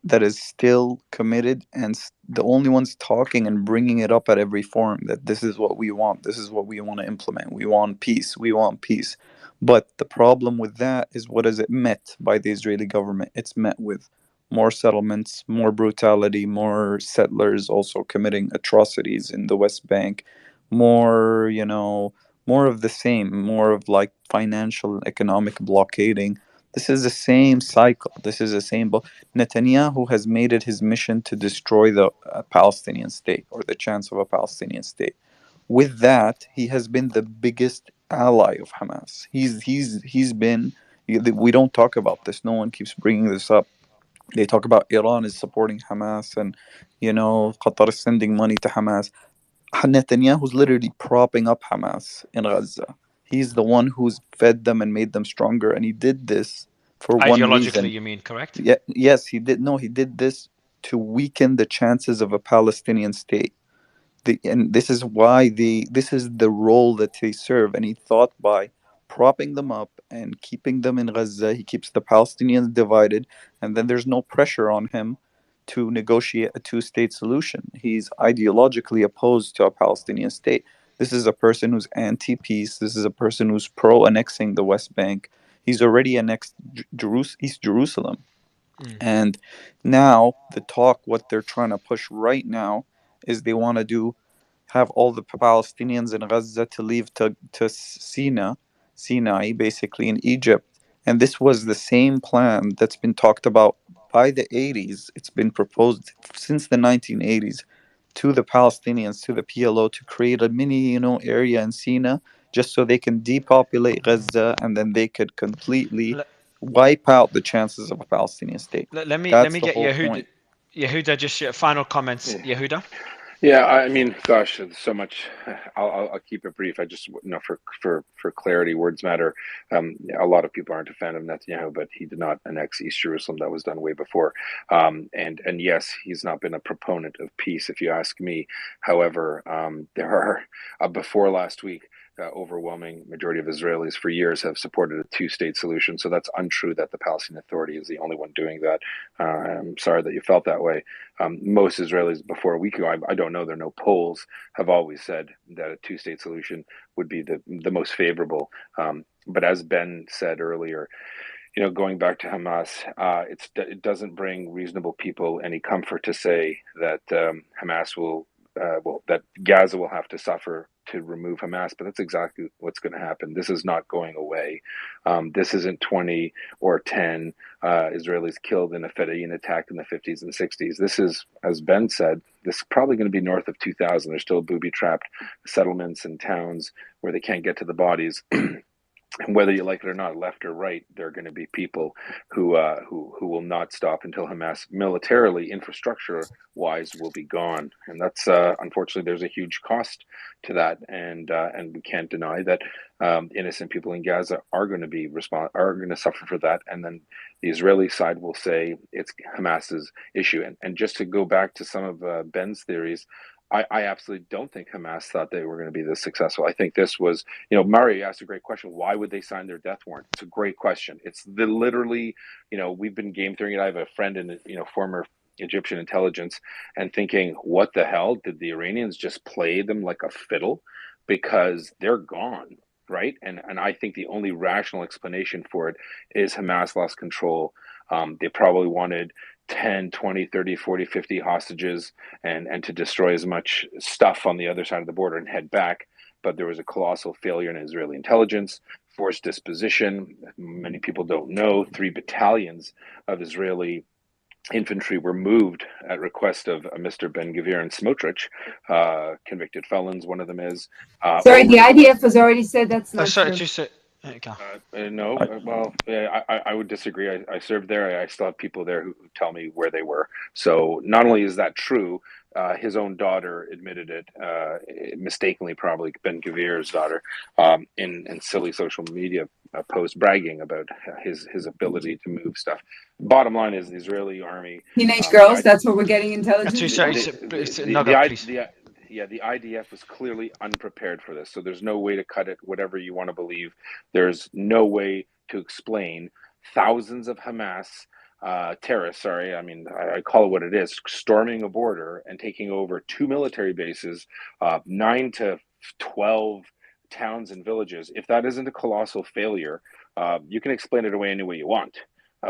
Speaker 18: that is still committed and the only ones talking and bringing it up at every forum that this is what we want, this is what we want to implement, we want peace, we want peace. But the problem with that is, what is it met by the Israeli government? It's met with more settlements, more brutality, more settlers also committing atrocities in the West Bank, more, more of the same, more of like financial economic blockading. This is the same cycle. This is the same. Netanyahu has made it his mission to destroy the Palestinian state, or the chance of a Palestinian state. With that, he has been the biggest ally of Hamas. He's been. We don't talk about this. No one keeps bringing this up. They talk about Iran is supporting Hamas, and Qatar is sending money to Hamas. Netanyahu's literally propping up Hamas in Gaza. He's the one who's fed them and made them stronger, and he did this for one
Speaker 2: Ideologically,
Speaker 18: reason.
Speaker 2: you mean, correct?
Speaker 18: Yeah, yes, he did. No, he did this to weaken the chances of a Palestinian state. And this is why this is the role that they serve. And he thought by propping them up and keeping them in Gaza, he keeps the Palestinians divided, and then there's no pressure on him to negotiate a two-state solution. He's ideologically opposed to a Palestinian state. This is a person who's anti-peace. This is a person who's pro-annexing the West Bank. He's already annexed East Jerusalem. And now the talk, what they're trying to push right now, is they want to have all the Palestinians in Gaza to leave to Sinai, basically in Egypt. And this was the same plan that's been talked about by the 80s. It's been proposed since the 1980s to the Palestinians, to the PLO, to create a mini, area in Sinai, just so they can depopulate Gaza, and then they could completely wipe out the chances of a Palestinian state.
Speaker 2: Let
Speaker 18: That's
Speaker 2: me
Speaker 18: the
Speaker 2: get
Speaker 18: whole
Speaker 2: Yehuda.
Speaker 18: point.
Speaker 2: Yehuda, just your final comments. Yehuda.
Speaker 7: Yeah, I mean, gosh, there's so much. I'll keep it brief. I just, for clarity, words matter. A lot of people aren't a fan of Netanyahu, but he did not annex East Jerusalem. That was done way before. And yes, he's not been a proponent of peace, if you ask me. However, there are before last week. Overwhelming majority of Israelis for years have supported a two-state solution. So that's untrue that the Palestinian Authority is the only one doing that. I'm sorry that you felt that way. Most Israelis before a week ago, I don't know, there are no polls, have always said that a two-state solution would be the most favorable. But as Ben said earlier, going back to Hamas, it doesn't bring reasonable people any comfort to say that Hamas that Gaza will have to suffer to remove Hamas, but that's exactly what's going to happen. This is not going away. This isn't 20 or 10 Israelis killed in a Fedayeen attack in the 50s and 60s. This is, as Ben said, this is probably going to be north of 2000. There's still booby-trapped settlements and towns where they can't get to the bodies. And whether you like it or not, left or right, there are going to be people who will not stop until Hamas militarily, infrastructure-wise, will be gone. And that's unfortunately, there's a huge cost to that, and we can't deny that innocent people in Gaza are going to suffer for that. And then the Israeli side will say it's Hamas's issue. And just to go back to some of Ben's theories. I absolutely don't think Hamas thought they were going to be this successful. I think this was, Mario asked a great question. Why would they sign their death warrant? It's a great question. It's literally, we've been game theoring it. I have a friend in, former Egyptian intelligence, and thinking, what the hell? Did the Iranians just play them like a fiddle? Because they're gone, right? And I think the only rational explanation for it is Hamas lost control. They probably wanted 10, 20, 30, 40, 50 hostages and to destroy as much stuff on the other side of the border and head back. But there was a colossal failure in Israeli intelligence, forced disposition. Many people don't know 3 battalions of Israeli infantry were moved at request of Mr. Ben-Gvir and Smotrich, convicted felons, one of them is.
Speaker 8: Sorry, the IDF has already said that's not
Speaker 2: sorry,
Speaker 8: true.
Speaker 2: just
Speaker 7: no, well, yeah, I would disagree. I served there. I still have people there who tell me where they were. So not only is that true, his own daughter admitted it, mistakenly, probably Ben Gvir's daughter, in silly social media post bragging about his ability to move stuff. Bottom line is the Israeli army.
Speaker 8: Teenage girls, that's what we're getting intelligence.
Speaker 7: The IDF was clearly unprepared for this. So there's no way to cut it, whatever you want to believe. There's no way to explain thousands of Hamas terrorists, I call it what it is, storming a border and taking over 2 military bases, 9 to 12 towns and villages. If that isn't a colossal failure, you can explain it away any way you want.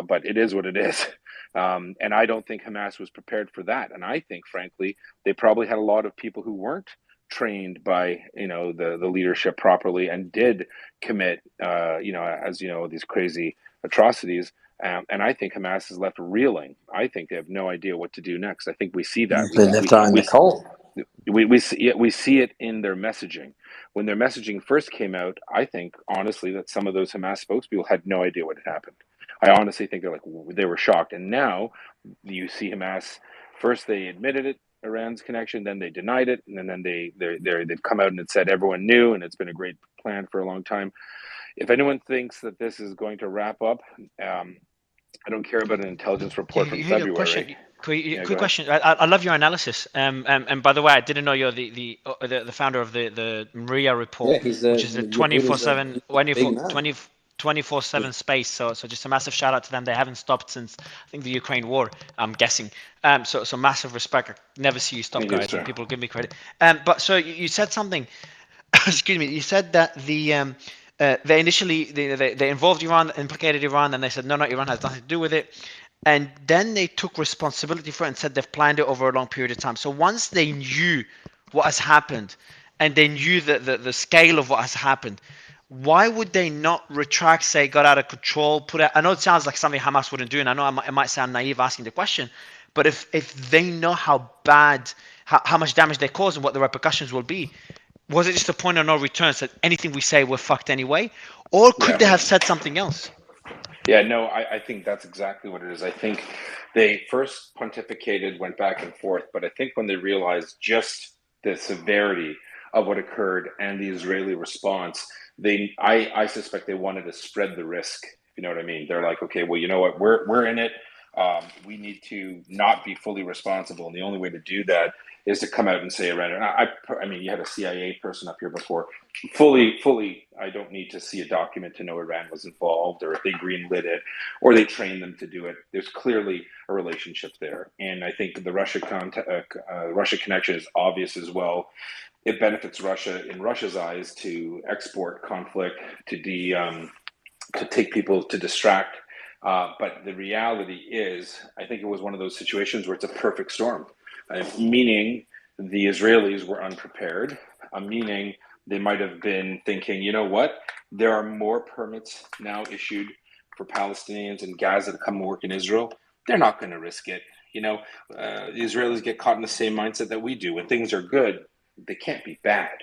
Speaker 7: But it is what it is. And I don't think Hamas was prepared for that. And I think, frankly, they probably had a lot of people who weren't trained by, the leadership properly and did commit, these crazy atrocities. And I think Hamas is left reeling. I think they have no idea what to do next. I think we see that.
Speaker 4: They left out in the cold.
Speaker 7: We see it in their messaging. When their messaging first came out, I think, honestly, that some of those Hamas spokespeople had no idea what had happened. I honestly think they were shocked. And now you see Hamas, first they admitted it, Iran's connection, then they denied it, and then they've come out and it said everyone knew, and it's been a great plan for a long time. If anyone thinks that this is going to wrap up, I don't care about an intelligence report from February.
Speaker 2: Quick question. I love your analysis. And by the way, I didn't know you're the founder of the Maria report, which is a 24/7 24/7 space. So just a massive shout out to them. They haven't stopped since I think the Ukraine war, I'm guessing. So massive respect. I never see you stop, guys. And people give me credit. But so you said something. Excuse me. You said that they initially they involved Iran, implicated Iran, and they said no, Iran has nothing to do with it. And then they took responsibility for it and said they've planned it over a long period of time. So once they knew what has happened, and they knew the scale of what has happened, why would they not retract, say, got out of control, put it? I know it sounds like something Hamas wouldn't do, and I know it might sound naive asking the question, but if they know how bad, how much damage they cause and what the repercussions will be, was it just a point of no return, so anything we say, we're fucked anyway? Or could they have said something else?
Speaker 7: Yeah, no, I think that's exactly what it is. I think they first pontificated, went back and forth, but I think when they realized just the severity of what occurred and the Israeli response, I suspect they wanted to spread the risk. You know what I mean? They're like, okay, well, you know what? We're in it. We need to not be fully responsible, and the only way to do that is to come out and say around it. I mean, you had a CIA person up here before. Fully, I don't need to see a document to know Iran was involved, or if they greenlit it, or they trained them to do it. There's clearly a relationship there, and I think the Russia connection is obvious as well. It benefits Russia in Russia's eyes to export conflict, to take people, to distract. But the reality is, I think it was one of those situations where it's a perfect storm. Meaning the Israelis were unprepared, meaning they might have been thinking, you know what, there are more permits now issued for Palestinians in Gaza to come and work in Israel. They're not going to risk it. The Israelis get caught in the same mindset that we do. When things are good, they can't be bad.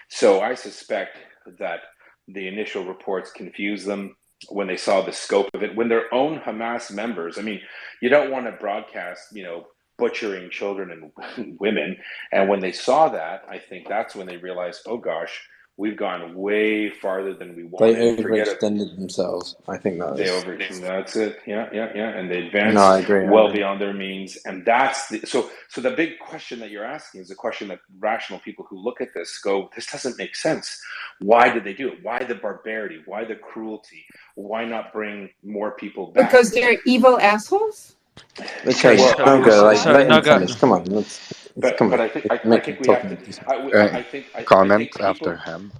Speaker 7: So I suspect that the initial reports confused them when they saw the scope of it, when their own Hamas members, I mean, you don't want to broadcast, butchering children and women. And when they saw that, I think that's when they realized, oh gosh, we've gone way farther than we wanted.
Speaker 4: They overextended themselves. I think that is.
Speaker 7: That's it. Yeah. And they advanced beyond their means. And that's so the big question that you're asking is a question that rational people who look at this go, this doesn't make sense. Why did they do it? Why the barbarity? Why the cruelty? Why not bring more people back?
Speaker 8: Because they're evil assholes?
Speaker 4: Okay, come on.
Speaker 7: But I think we have to.
Speaker 6: Comment after him.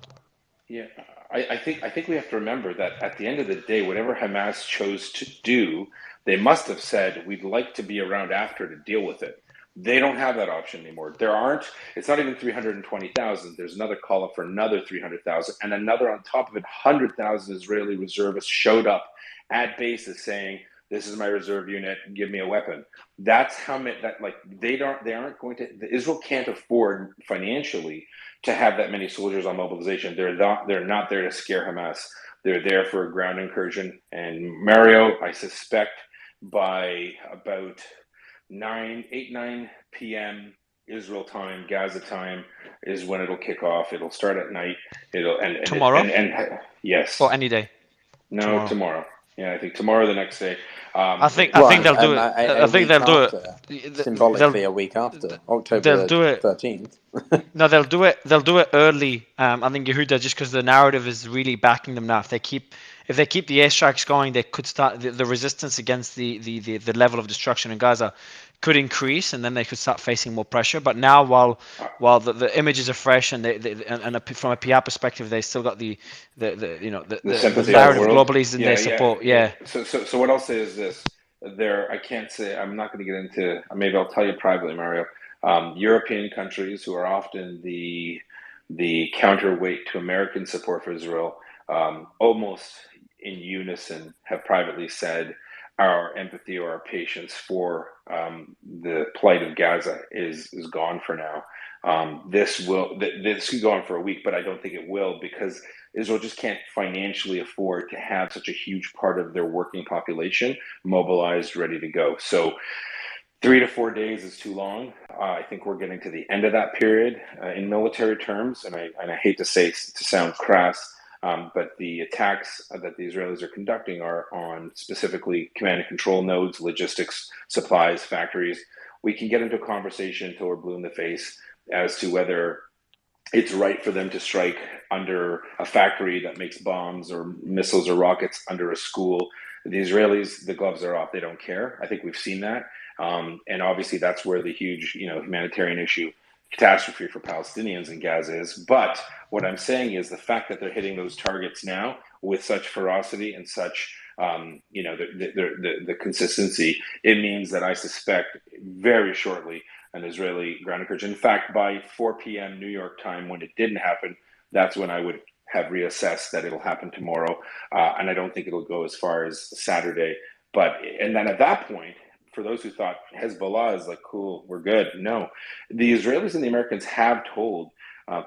Speaker 7: Yeah, I think we have to remember that at the end of the day, whatever Hamas chose to do, they must have said, we'd like to be around after to deal with it. They don't have that option anymore. There aren't, it's not even 320,000. There's another call up for another 300,000, and another on top of it, 100,000 Israeli reservists showed up at bases saying, this is my reserve unit, give me a weapon. That's how many, that like, they aren't going to, Israel can't afford financially to have that many soldiers on mobilization. They're not there to scare Hamas. They're there for a ground incursion. And Mario, I suspect by about 9 p.m. Israel time, Gaza time, is when it'll kick off. It'll start at night.
Speaker 2: Tomorrow?
Speaker 7: And yes.
Speaker 2: Or any day?
Speaker 7: No, tomorrow. Yeah, I think tomorrow, the next day.
Speaker 2: I think they'll do it. I think they'll do it.
Speaker 4: Symbolically, a week after October
Speaker 2: They'll do it.
Speaker 4: 13th.
Speaker 2: No, they'll do it. They'll do it early. I think Yehuda, just because the narrative is really backing them now. If they keep the airstrikes going, they could start the resistance against the level of destruction in Gaza could increase, and then they could start facing more pressure. But now, while the images are fresh and from a PR perspective, they still got the narrative globally is in their support. Yeah.
Speaker 7: So what I'll say is this: I can't say. I'm not going to get into. Maybe I'll tell you privately, Mario. European countries who are often the counterweight to American support for Israel, almost in unison, have privately said our empathy or our patience for the plight of Gaza is gone for now. This could go on for a week, but I don't think it will, because Israel just can't financially afford to have such a huge part of their working population mobilized, ready to go. So 3 to 4 days is too long. I think we're getting to the end of that period in military terms, and I hate to sound crass, but the attacks that the Israelis are conducting are on specifically command and control nodes, logistics, supplies, factories. We can get into a conversation until we're blue in the face as to whether it's right for them to strike under a factory that makes bombs or missiles or rockets under a school. The Israelis, the gloves are off. They don't care. I think we've seen that. And obviously that's where the huge, humanitarian issue, catastrophe for Palestinians in Gaza is. But what I'm saying is the fact that they're hitting those targets now with such ferocity and such, the consistency, it means that I suspect very shortly an Israeli ground incursion. In fact, by 4 p.m. New York time, when it didn't happen, that's when I would have reassessed that it'll happen tomorrow. And I don't think it'll go as far as Saturday. And then at that point, for those who thought Hezbollah is like, cool, we're good. No, the Israelis and the Americans have told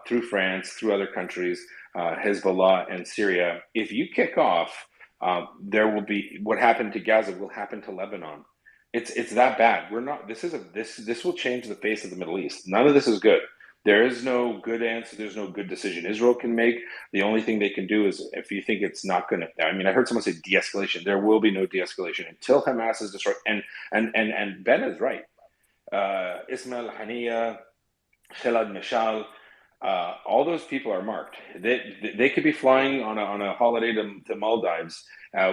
Speaker 7: through France, through other countries, Hezbollah and Syria, if you kick off, there will be what happened to Gaza will happen to Lebanon. It's that bad. This will change the face of the Middle East. None of this is good. There is no good answer. There's no good decision Israel can make. The only thing they can do is, if you think it's not going to, I heard someone say de-escalation. There will be no de-escalation until Hamas is destroyed. And Ben is right. Ismail Haniya, Khaled Mashal, all those people are marked. They could be flying on a holiday to Maldives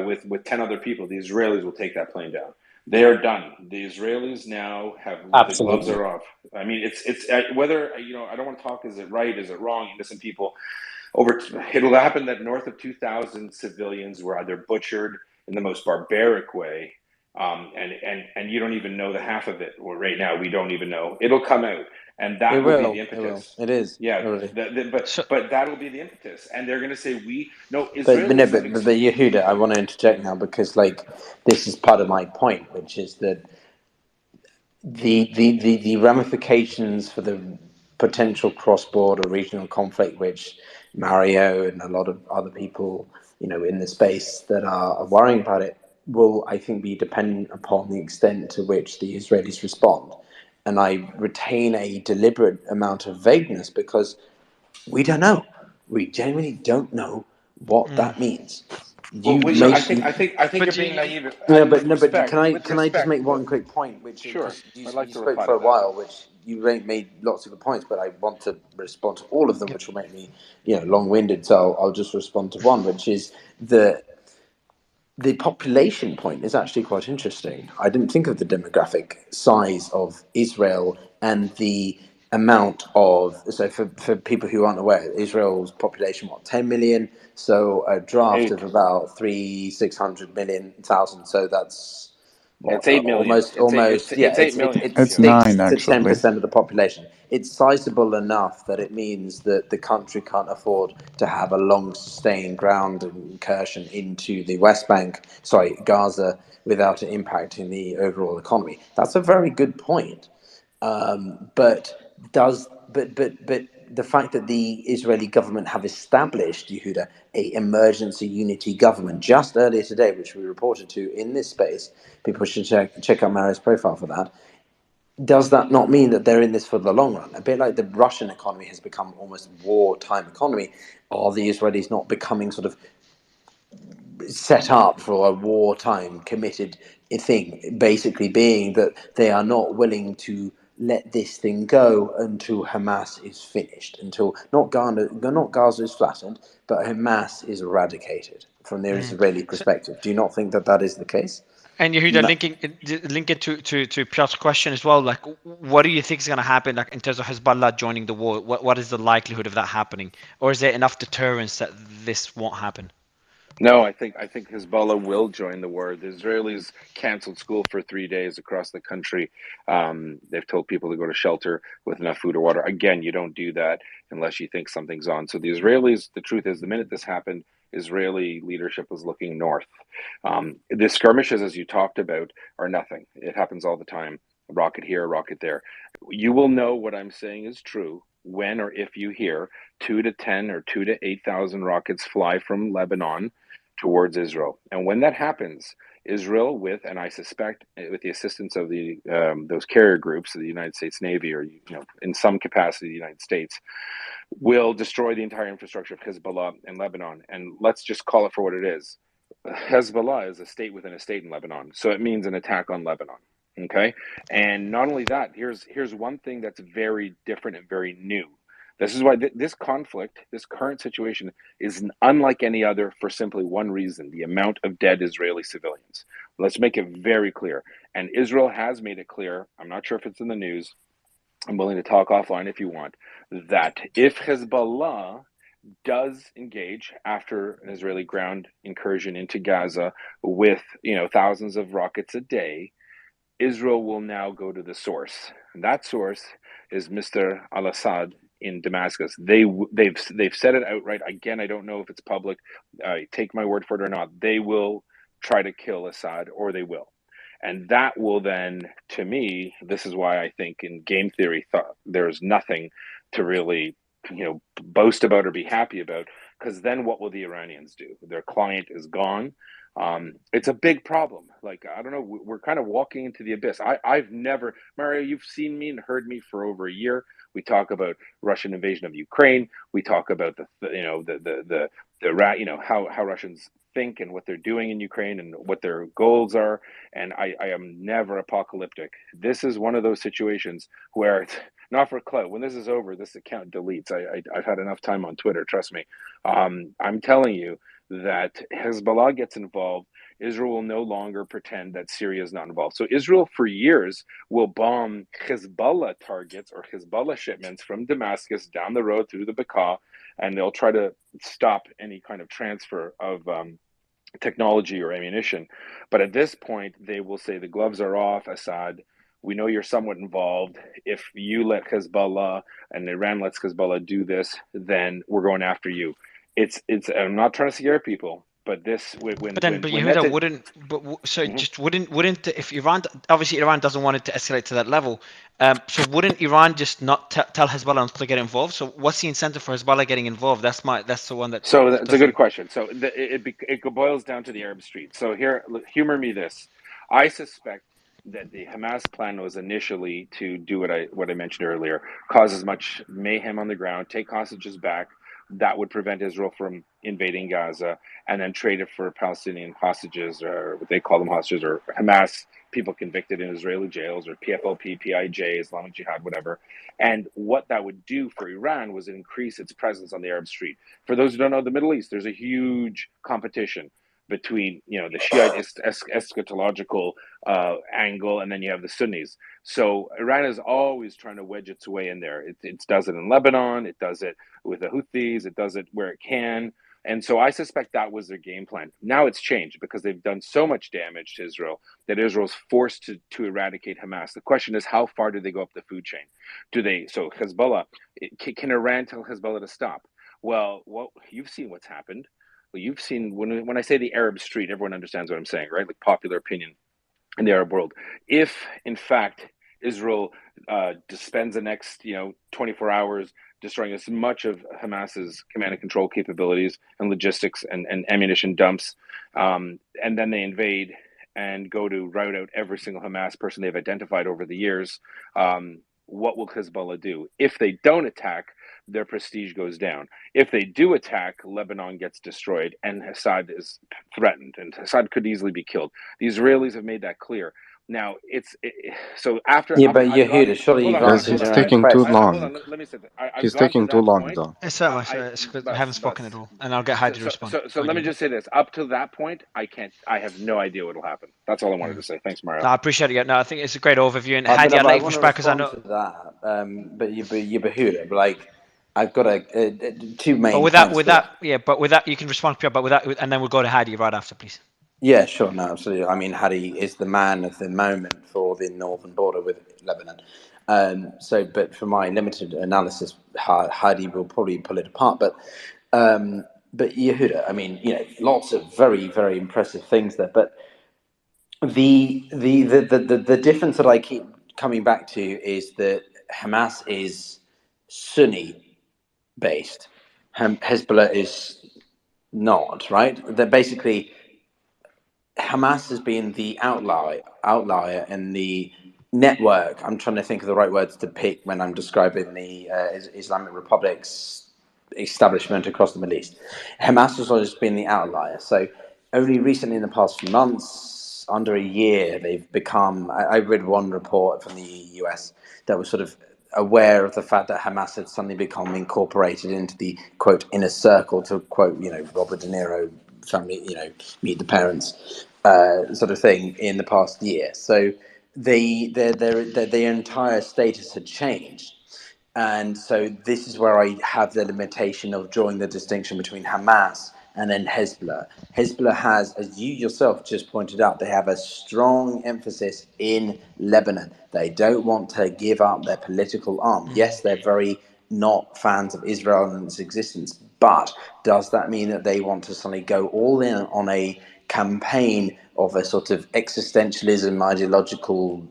Speaker 7: with 10 other people. The Israelis will take that plane down. They are done. The Israelis now have the gloves are off. It's whether I don't want to talk. Is it right? Is it wrong? Innocent people. It'll happen that north of 2,000 civilians were either butchered in the most barbaric way, and you don't even know the half of it. Or right now, we don't even know. It'll come out, and that will be the impetus.
Speaker 4: It is.
Speaker 7: Yeah, but that'll be the impetus, and they're going to say Israel.
Speaker 4: But Yehuda, I want to interject now, because this is part of my point, which is that the ramifications for the potential cross-border regional conflict, which Mario and a lot of other people in the space that are worrying about it, will, I think, be dependent upon the extent to which the Israelis respond. And I retain a deliberate amount of vagueness, because we don't know. We genuinely don't know what that means.
Speaker 7: I think you're being naive.
Speaker 4: But can I just make one quick point, which
Speaker 7: sure.
Speaker 4: You spoke for a while, which you made lots of good points, but I want to respond to all of them, which will make me long-winded. So I'll just respond to one, which is the population point is actually quite interesting. I didn't think of the demographic size of Israel and the amount of, so for people who aren't aware, Israel's population, what, 10 million? So a draft of
Speaker 7: 8.
Speaker 4: about 600,000,000. So that's what,
Speaker 7: It's 8 million.
Speaker 4: yeah,
Speaker 7: It's 8 million.
Speaker 4: it's
Speaker 18: It's
Speaker 7: Yeah.
Speaker 18: 9
Speaker 4: 6 to
Speaker 18: actually.
Speaker 4: 10% of the population. It's sizable enough that it means that the country can't afford to have a long sustained ground incursion into the Gaza, without it impacting the overall economy. That's a very good point. But the fact that the Israeli government have established, Yehuda, a emergency unity government just earlier today, which we reported to in this space, people should check out Mario's profile for that. Does that not mean that they're in this for the long run? A bit like the Russian economy has become almost wartime economy. Are the Israelis not becoming sort of set up for a wartime committed thing, basically being that they are not willing to let this thing go until Hamas is finished, until not Gaza is flattened, but Hamas is eradicated from their Israeli
Speaker 2: So,
Speaker 4: perspective. Do you not think that that is the case?
Speaker 2: and Yehuda, link it to Piotr's question as well. Like, what do you think is going to happen, like in terms of Hezbollah joining the war? What is the likelihood of that happening, or is there enough deterrence that this won't happen?
Speaker 7: No, I think Hezbollah will join the war. The Israelis canceled school for 3 days across the country. They've told people to go to shelter with enough food or water. Again, you don't do that unless you think something's on. So the Israelis, the truth is, the minute this happened, Israeli leadership was looking north. The skirmishes, as you talked about, are nothing. It happens all the time. A rocket here, a rocket there. You will know what I'm saying is true when or if you hear 2 to 10 or 2 to 8,000 rockets fly from Lebanon towards Israel. And when that happens, Israel, and I suspect with the assistance of the those carrier groups of the United States Navy, or in some capacity the United States, will destroy the entire infrastructure of Hezbollah in Lebanon. And let's just call it for what it is. Hezbollah is a state within a state in Lebanon, so it means an attack on Lebanon. Okay, and not only that, here's one thing that's very different and very new. This is why this conflict, this current situation, is unlike any other for simply one reason: the amount of dead Israeli civilians. Let's make it very clear. And Israel has made it clear, I'm not sure if it's in the news, I'm willing to talk offline if you want, that if Hezbollah does engage after an Israeli ground incursion into Gaza with thousands of rockets a day, Israel will now go to the source. And that source is Mr. al-Assad in Damascus. They've said it outright. Again, I don't know if it's public. Take my word for it or not. They will try to kill Assad, or they will. And that will then, to me, this is why I think in game theory, there's nothing to really boast about or be happy about, because then what will the Iranians do? Their client is gone. It's a big problem. Like, I don't know, we're kind of walking into the abyss. I've never, Mario, you've seen me and heard me for over a year. We talk about Russian invasion of Ukraine. We talk about how Russians think and what they're doing in Ukraine and what their goals are. And I am never apocalyptic. This is one of those situations where it's not for clout. When this is over, this account deletes. I've had enough time on Twitter, trust me. I'm telling you that Hezbollah gets involved, Israel will no longer pretend that Syria is not involved. So Israel, for years, will bomb Hezbollah targets or Hezbollah shipments from Damascus down the road through the Bekaa, and they'll try to stop any kind of transfer of technology or ammunition. But at this point, they will say the gloves are off, Assad. We know you're somewhat involved. If you let Hezbollah and Iran lets Hezbollah do this, then we're going after you. It's. I'm not trying to scare people, but this when
Speaker 2: Yehuda, wouldn't if Iran, obviously Iran doesn't want it to escalate to that level, so wouldn't Iran just not tell Hezbollah not to get involved? So what's the incentive for Hezbollah getting involved? That's the one that.
Speaker 7: So that's a good question. So it boils down to the Arab Street. So here, humor me this. I suspect that the Hamas plan was initially to do what I mentioned earlier, cause as much mayhem on the ground, take hostages back. That would prevent Israel from invading Gaza, and then trade it for Palestinian hostages, or what they call them hostages, or Hamas people convicted in Israeli jails, or PFLP, PIJ, Islamic Jihad, whatever. And what that would do for Iran was increase its presence on the Arab Street. For those who don't know the Middle East, there's a huge competition. between the Shiite eschatological angle, and then you have the Sunnis. So Iran is always trying to wedge its way in there. It does it in Lebanon, it does it with the Houthis, it does it where it can. And so I suspect that was their game plan. Now it's changed because they've done so much damage to Israel that Israel's forced to eradicate Hamas. The question is, how far do they go up the food chain? So Hezbollah, can Iran tell Hezbollah to stop? Well, you've seen what's happened. Well, you've seen when I say the Arab street, everyone understands what I'm saying, right? Like popular opinion in the Arab world. If in fact Israel spends the next 24 hours destroying as much of Hamas's command and control capabilities and logistics and ammunition dumps, and then they invade and go to rout out every single Hamas person they've identified over the years, what will Hezbollah do? If they don't attack, their prestige goes down. If they do attack, Lebanon gets destroyed and Assad is threatened, and Assad could easily be killed. The Israelis have made that clear. Now so after
Speaker 4: Yeah, but
Speaker 7: I've gone.
Speaker 4: Yehuda, surely
Speaker 7: Hold
Speaker 4: you've
Speaker 7: on,
Speaker 1: Guys,
Speaker 4: answered
Speaker 1: he's
Speaker 4: your own
Speaker 1: taking too
Speaker 4: question.
Speaker 7: hold on.
Speaker 1: long.
Speaker 7: Let me say that. I've
Speaker 1: He's
Speaker 7: gone to
Speaker 1: taking too
Speaker 7: that
Speaker 1: long,
Speaker 7: point.
Speaker 1: though.
Speaker 2: It's so much. It's good. I haven't spoken at all, and I'll get Heidi to respond.
Speaker 7: So let me just say this. Up to that point, I have no idea what will happen. That's all I wanted to say. Thanks, Mario.
Speaker 2: No, I appreciate it. Yeah, no, I think it's a great overview. And
Speaker 4: But
Speaker 2: Heidi, I'd
Speaker 4: I
Speaker 2: like to
Speaker 4: want
Speaker 2: push
Speaker 4: to
Speaker 2: back because I
Speaker 4: respond
Speaker 2: know.
Speaker 4: to that. But Yehuda, like I've got two
Speaker 2: But
Speaker 4: main
Speaker 2: with that,
Speaker 4: points to that.
Speaker 2: but with that, you can respond, Pierre. But with that, and then we'll go to Heidi right after, please.
Speaker 4: Yeah, sure, no, absolutely. I mean, Hadi is the man of the moment for the northern border with Lebanon. But for my limited analysis, Hadi will probably pull it apart. But Yehuda, I mean, lots of very, very impressive things there. But the difference that I keep coming back to is that Hamas is Sunni based. Hezbollah is not, right? They're basically Hamas has been the outlier in the network. I'm trying to think of the right words to pick when I'm describing the Islamic Republic's establishment across the Middle East. Hamas has always been the outlier. So only recently, in the past few months, under a year, they've become. I read one report from the US that was sort of aware of the fact that Hamas had suddenly become incorporated into the quote inner circle, to quote Robert De Niro family, meet the parents sort of thing in the past year. So their entire status had changed. And so this is where I have the limitation of drawing the distinction between Hamas and then Hezbollah. Hezbollah has, as you yourself just pointed out, they have a strong emphasis in Lebanon. They don't want to give up their political arm. Yes, they're very not fans of Israel and its existence, but does that mean that they want to suddenly go all in on a campaign of a sort of existentialism, ideological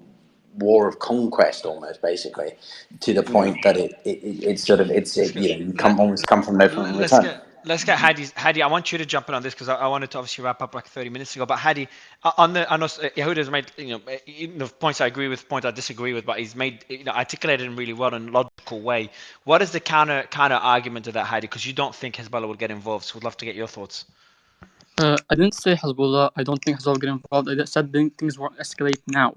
Speaker 4: war of conquest, almost, basically, to the
Speaker 7: No.
Speaker 4: point that you almost come from no point in
Speaker 2: Let's
Speaker 4: return.
Speaker 2: get Heidi. I want you to jump in on this because I wanted to obviously wrap up like 30 minutes ago. But Heidi, on the I know Yehuda's made the points I agree with, points I disagree with, but he's made articulated them really well in a logical way. What is the counter argument to that, Heidi? Because you don't think Hezbollah will get involved, so we'd love to get your thoughts.
Speaker 22: I didn't say Hezbollah. I don't think Hezbollah will get involved. I just said things won't escalate now.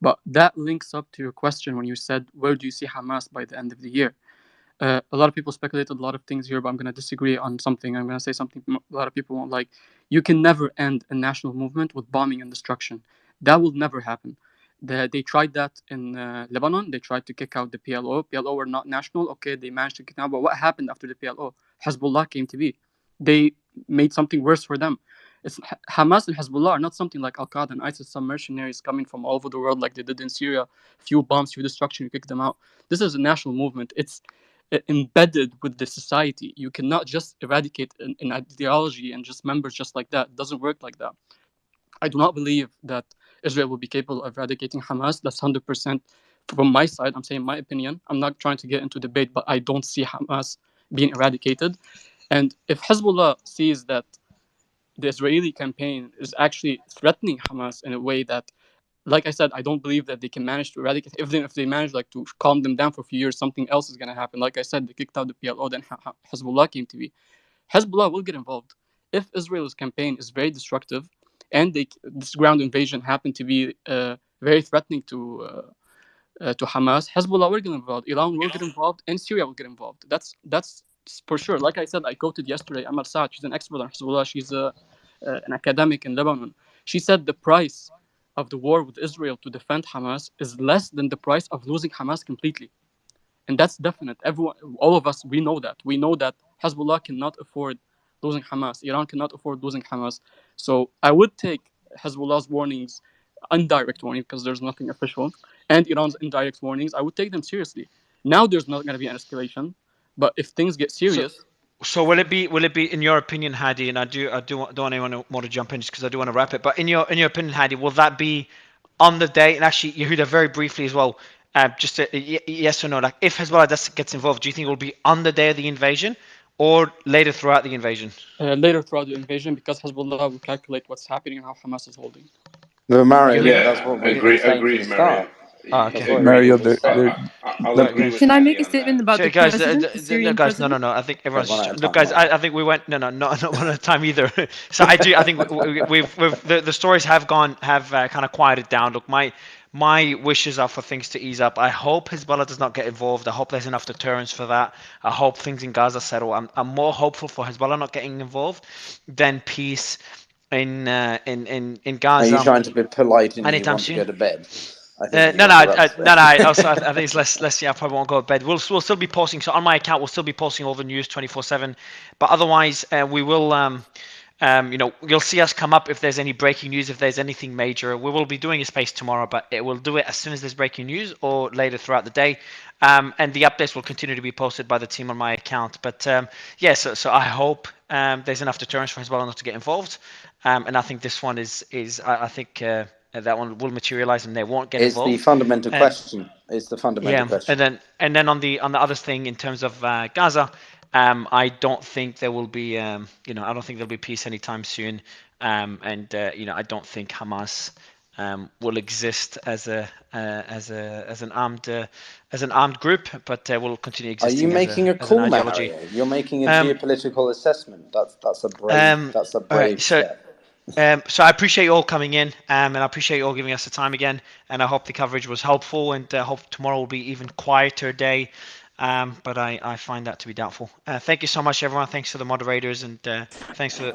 Speaker 22: But that links up to your question when you said, where do you see Hamas by the end of the year? A lot of people speculated a lot of things here, but I'm going to disagree on something. I'm going to say something a lot of people won't like. You can never end a national movement with bombing and destruction. That will never happen. They tried that in Lebanon. They tried to kick out the PLO. PLO were not national. Okay, they managed to kick out. But what happened after the PLO? Hezbollah came to be. They made something worse for them. Hamas and Hezbollah are not something like Al Qaeda and ISIS, some mercenaries coming from all over the world like they did in Syria. Few bombs, few destruction, you kick them out. This is a national movement. It's embedded with the society. You cannot just eradicate an ideology and just members just like that. It doesn't work like that. I do not believe that Israel will be capable of eradicating Hamas. That's 100% from my side. I'm saying my opinion. I'm not trying to get into debate, but I don't see Hamas being eradicated. And if Hezbollah sees that the Israeli campaign is actually threatening Hamas in a way that, like I said, I don't believe that they can manage to eradicate. Even if they manage to calm them down for a few years, something else is going to happen. Like I said, they kicked out the PLO, then Hezbollah came to be. Hezbollah will get involved. If Israel's campaign is very destructive and this ground invasion happened to be very threatening to Hamas, Hezbollah will get involved. Iran will get involved, and Syria will get involved. That's for sure. Like I said, I quoted yesterday Amar Saad. She's an expert on Hezbollah. She's an academic in Lebanon. She said the price of the war with Israel to defend Hamas is less than the price of losing Hamas completely. And that's definite. Everyone, all of us, we know that. We know that Hezbollah cannot afford losing Hamas. Iran cannot afford losing Hamas. So I would take Hezbollah's warnings, indirect warning, because there's nothing official, and Iran's indirect warnings. I would take them seriously. Now there's not going to be an escalation, but if things get
Speaker 2: So,
Speaker 22: serious,
Speaker 2: so will it be in your opinion, Hadi? And don't want anyone to want to jump in just because I do want to wrap it. But in your opinion, Hadi, will that be on the day? And actually, Yehuda, very briefly as well, just yes or no. Like, if Hezbollah gets involved, do you think it will be on the day of the invasion or later throughout the invasion?
Speaker 22: later throughout the invasion, because Hezbollah will calculate what's happening and how Hamas is holding.
Speaker 4: No,
Speaker 2: You
Speaker 4: Mario,
Speaker 2: think?
Speaker 4: that's
Speaker 7: Yeah,
Speaker 4: what we've been
Speaker 7: agree,
Speaker 4: saying from
Speaker 7: agree,
Speaker 4: the
Speaker 7: Mario.
Speaker 4: start. That's
Speaker 2: Okay.
Speaker 4: what we've been
Speaker 18: Mario,
Speaker 4: saying from the start.
Speaker 7: I'll
Speaker 2: Go,
Speaker 7: agree
Speaker 2: go.
Speaker 7: with
Speaker 15: Can I
Speaker 7: Hadi
Speaker 15: make a
Speaker 7: on that.
Speaker 15: statement about
Speaker 2: So
Speaker 15: the
Speaker 2: guys,
Speaker 15: president, the
Speaker 2: no,
Speaker 15: Syrian
Speaker 2: guys,
Speaker 15: president?
Speaker 2: no. I think
Speaker 4: We've
Speaker 2: everyone's
Speaker 4: run out
Speaker 2: just
Speaker 4: of
Speaker 2: look,
Speaker 4: time,
Speaker 2: guys.
Speaker 4: Mario.
Speaker 2: I think we went not one at a time either. So I think we've the stories have kind of quieted down. Look, my wishes are for things to ease up. I hope Hezbollah does not get involved. I hope there's enough deterrence for that. I hope things in Gaza settle. I'm more hopeful for Hezbollah not getting involved than peace in
Speaker 4: Are you
Speaker 2: Gaza
Speaker 4: trying to be polite and you
Speaker 2: anytime
Speaker 4: want to
Speaker 2: soon.
Speaker 4: go to bed? I think
Speaker 2: No,
Speaker 4: you
Speaker 2: no,
Speaker 4: want to wrap.
Speaker 2: no, no. I think it's less. Yeah, I probably won't go to bed. We'll still be posting. So on my account, we'll still be posting all the news 24/7. But otherwise, we will. You'll see us come up if there's any breaking news, if there's anything we will be doing a space tomorrow, but we'll do it as soon as there's breaking news or later throughout the day. And the updates will continue to be posted by the team on my account. But yeah, so I hope there's enough deterrence for Hezbollah not to get involved. And I think this one I think that one will materialize and they won't get
Speaker 4: It's the
Speaker 2: involved.
Speaker 4: fundamental
Speaker 2: Um,
Speaker 4: question. It's the fundamental
Speaker 2: yeah,
Speaker 4: question.
Speaker 2: and then on the other thing in terms of Gaza, I don't think there will be I don't think there'll be peace anytime soon. I don't think Hamas will exist as an armed group, but will continue
Speaker 4: Are you
Speaker 2: existing
Speaker 4: making a
Speaker 2: as an
Speaker 4: call,
Speaker 2: ideology.
Speaker 4: Mario? You're making a
Speaker 2: Um,
Speaker 4: geopolitical assessment. That's a
Speaker 2: all right,
Speaker 4: brave step.
Speaker 2: so I appreciate you all coming in, and I appreciate you all giving us the time again. And I hope the coverage was helpful, and I hope tomorrow will be even quieter day. But I find that to be doubtful. Thank you so much, everyone. Thanks to the moderators, and thanks for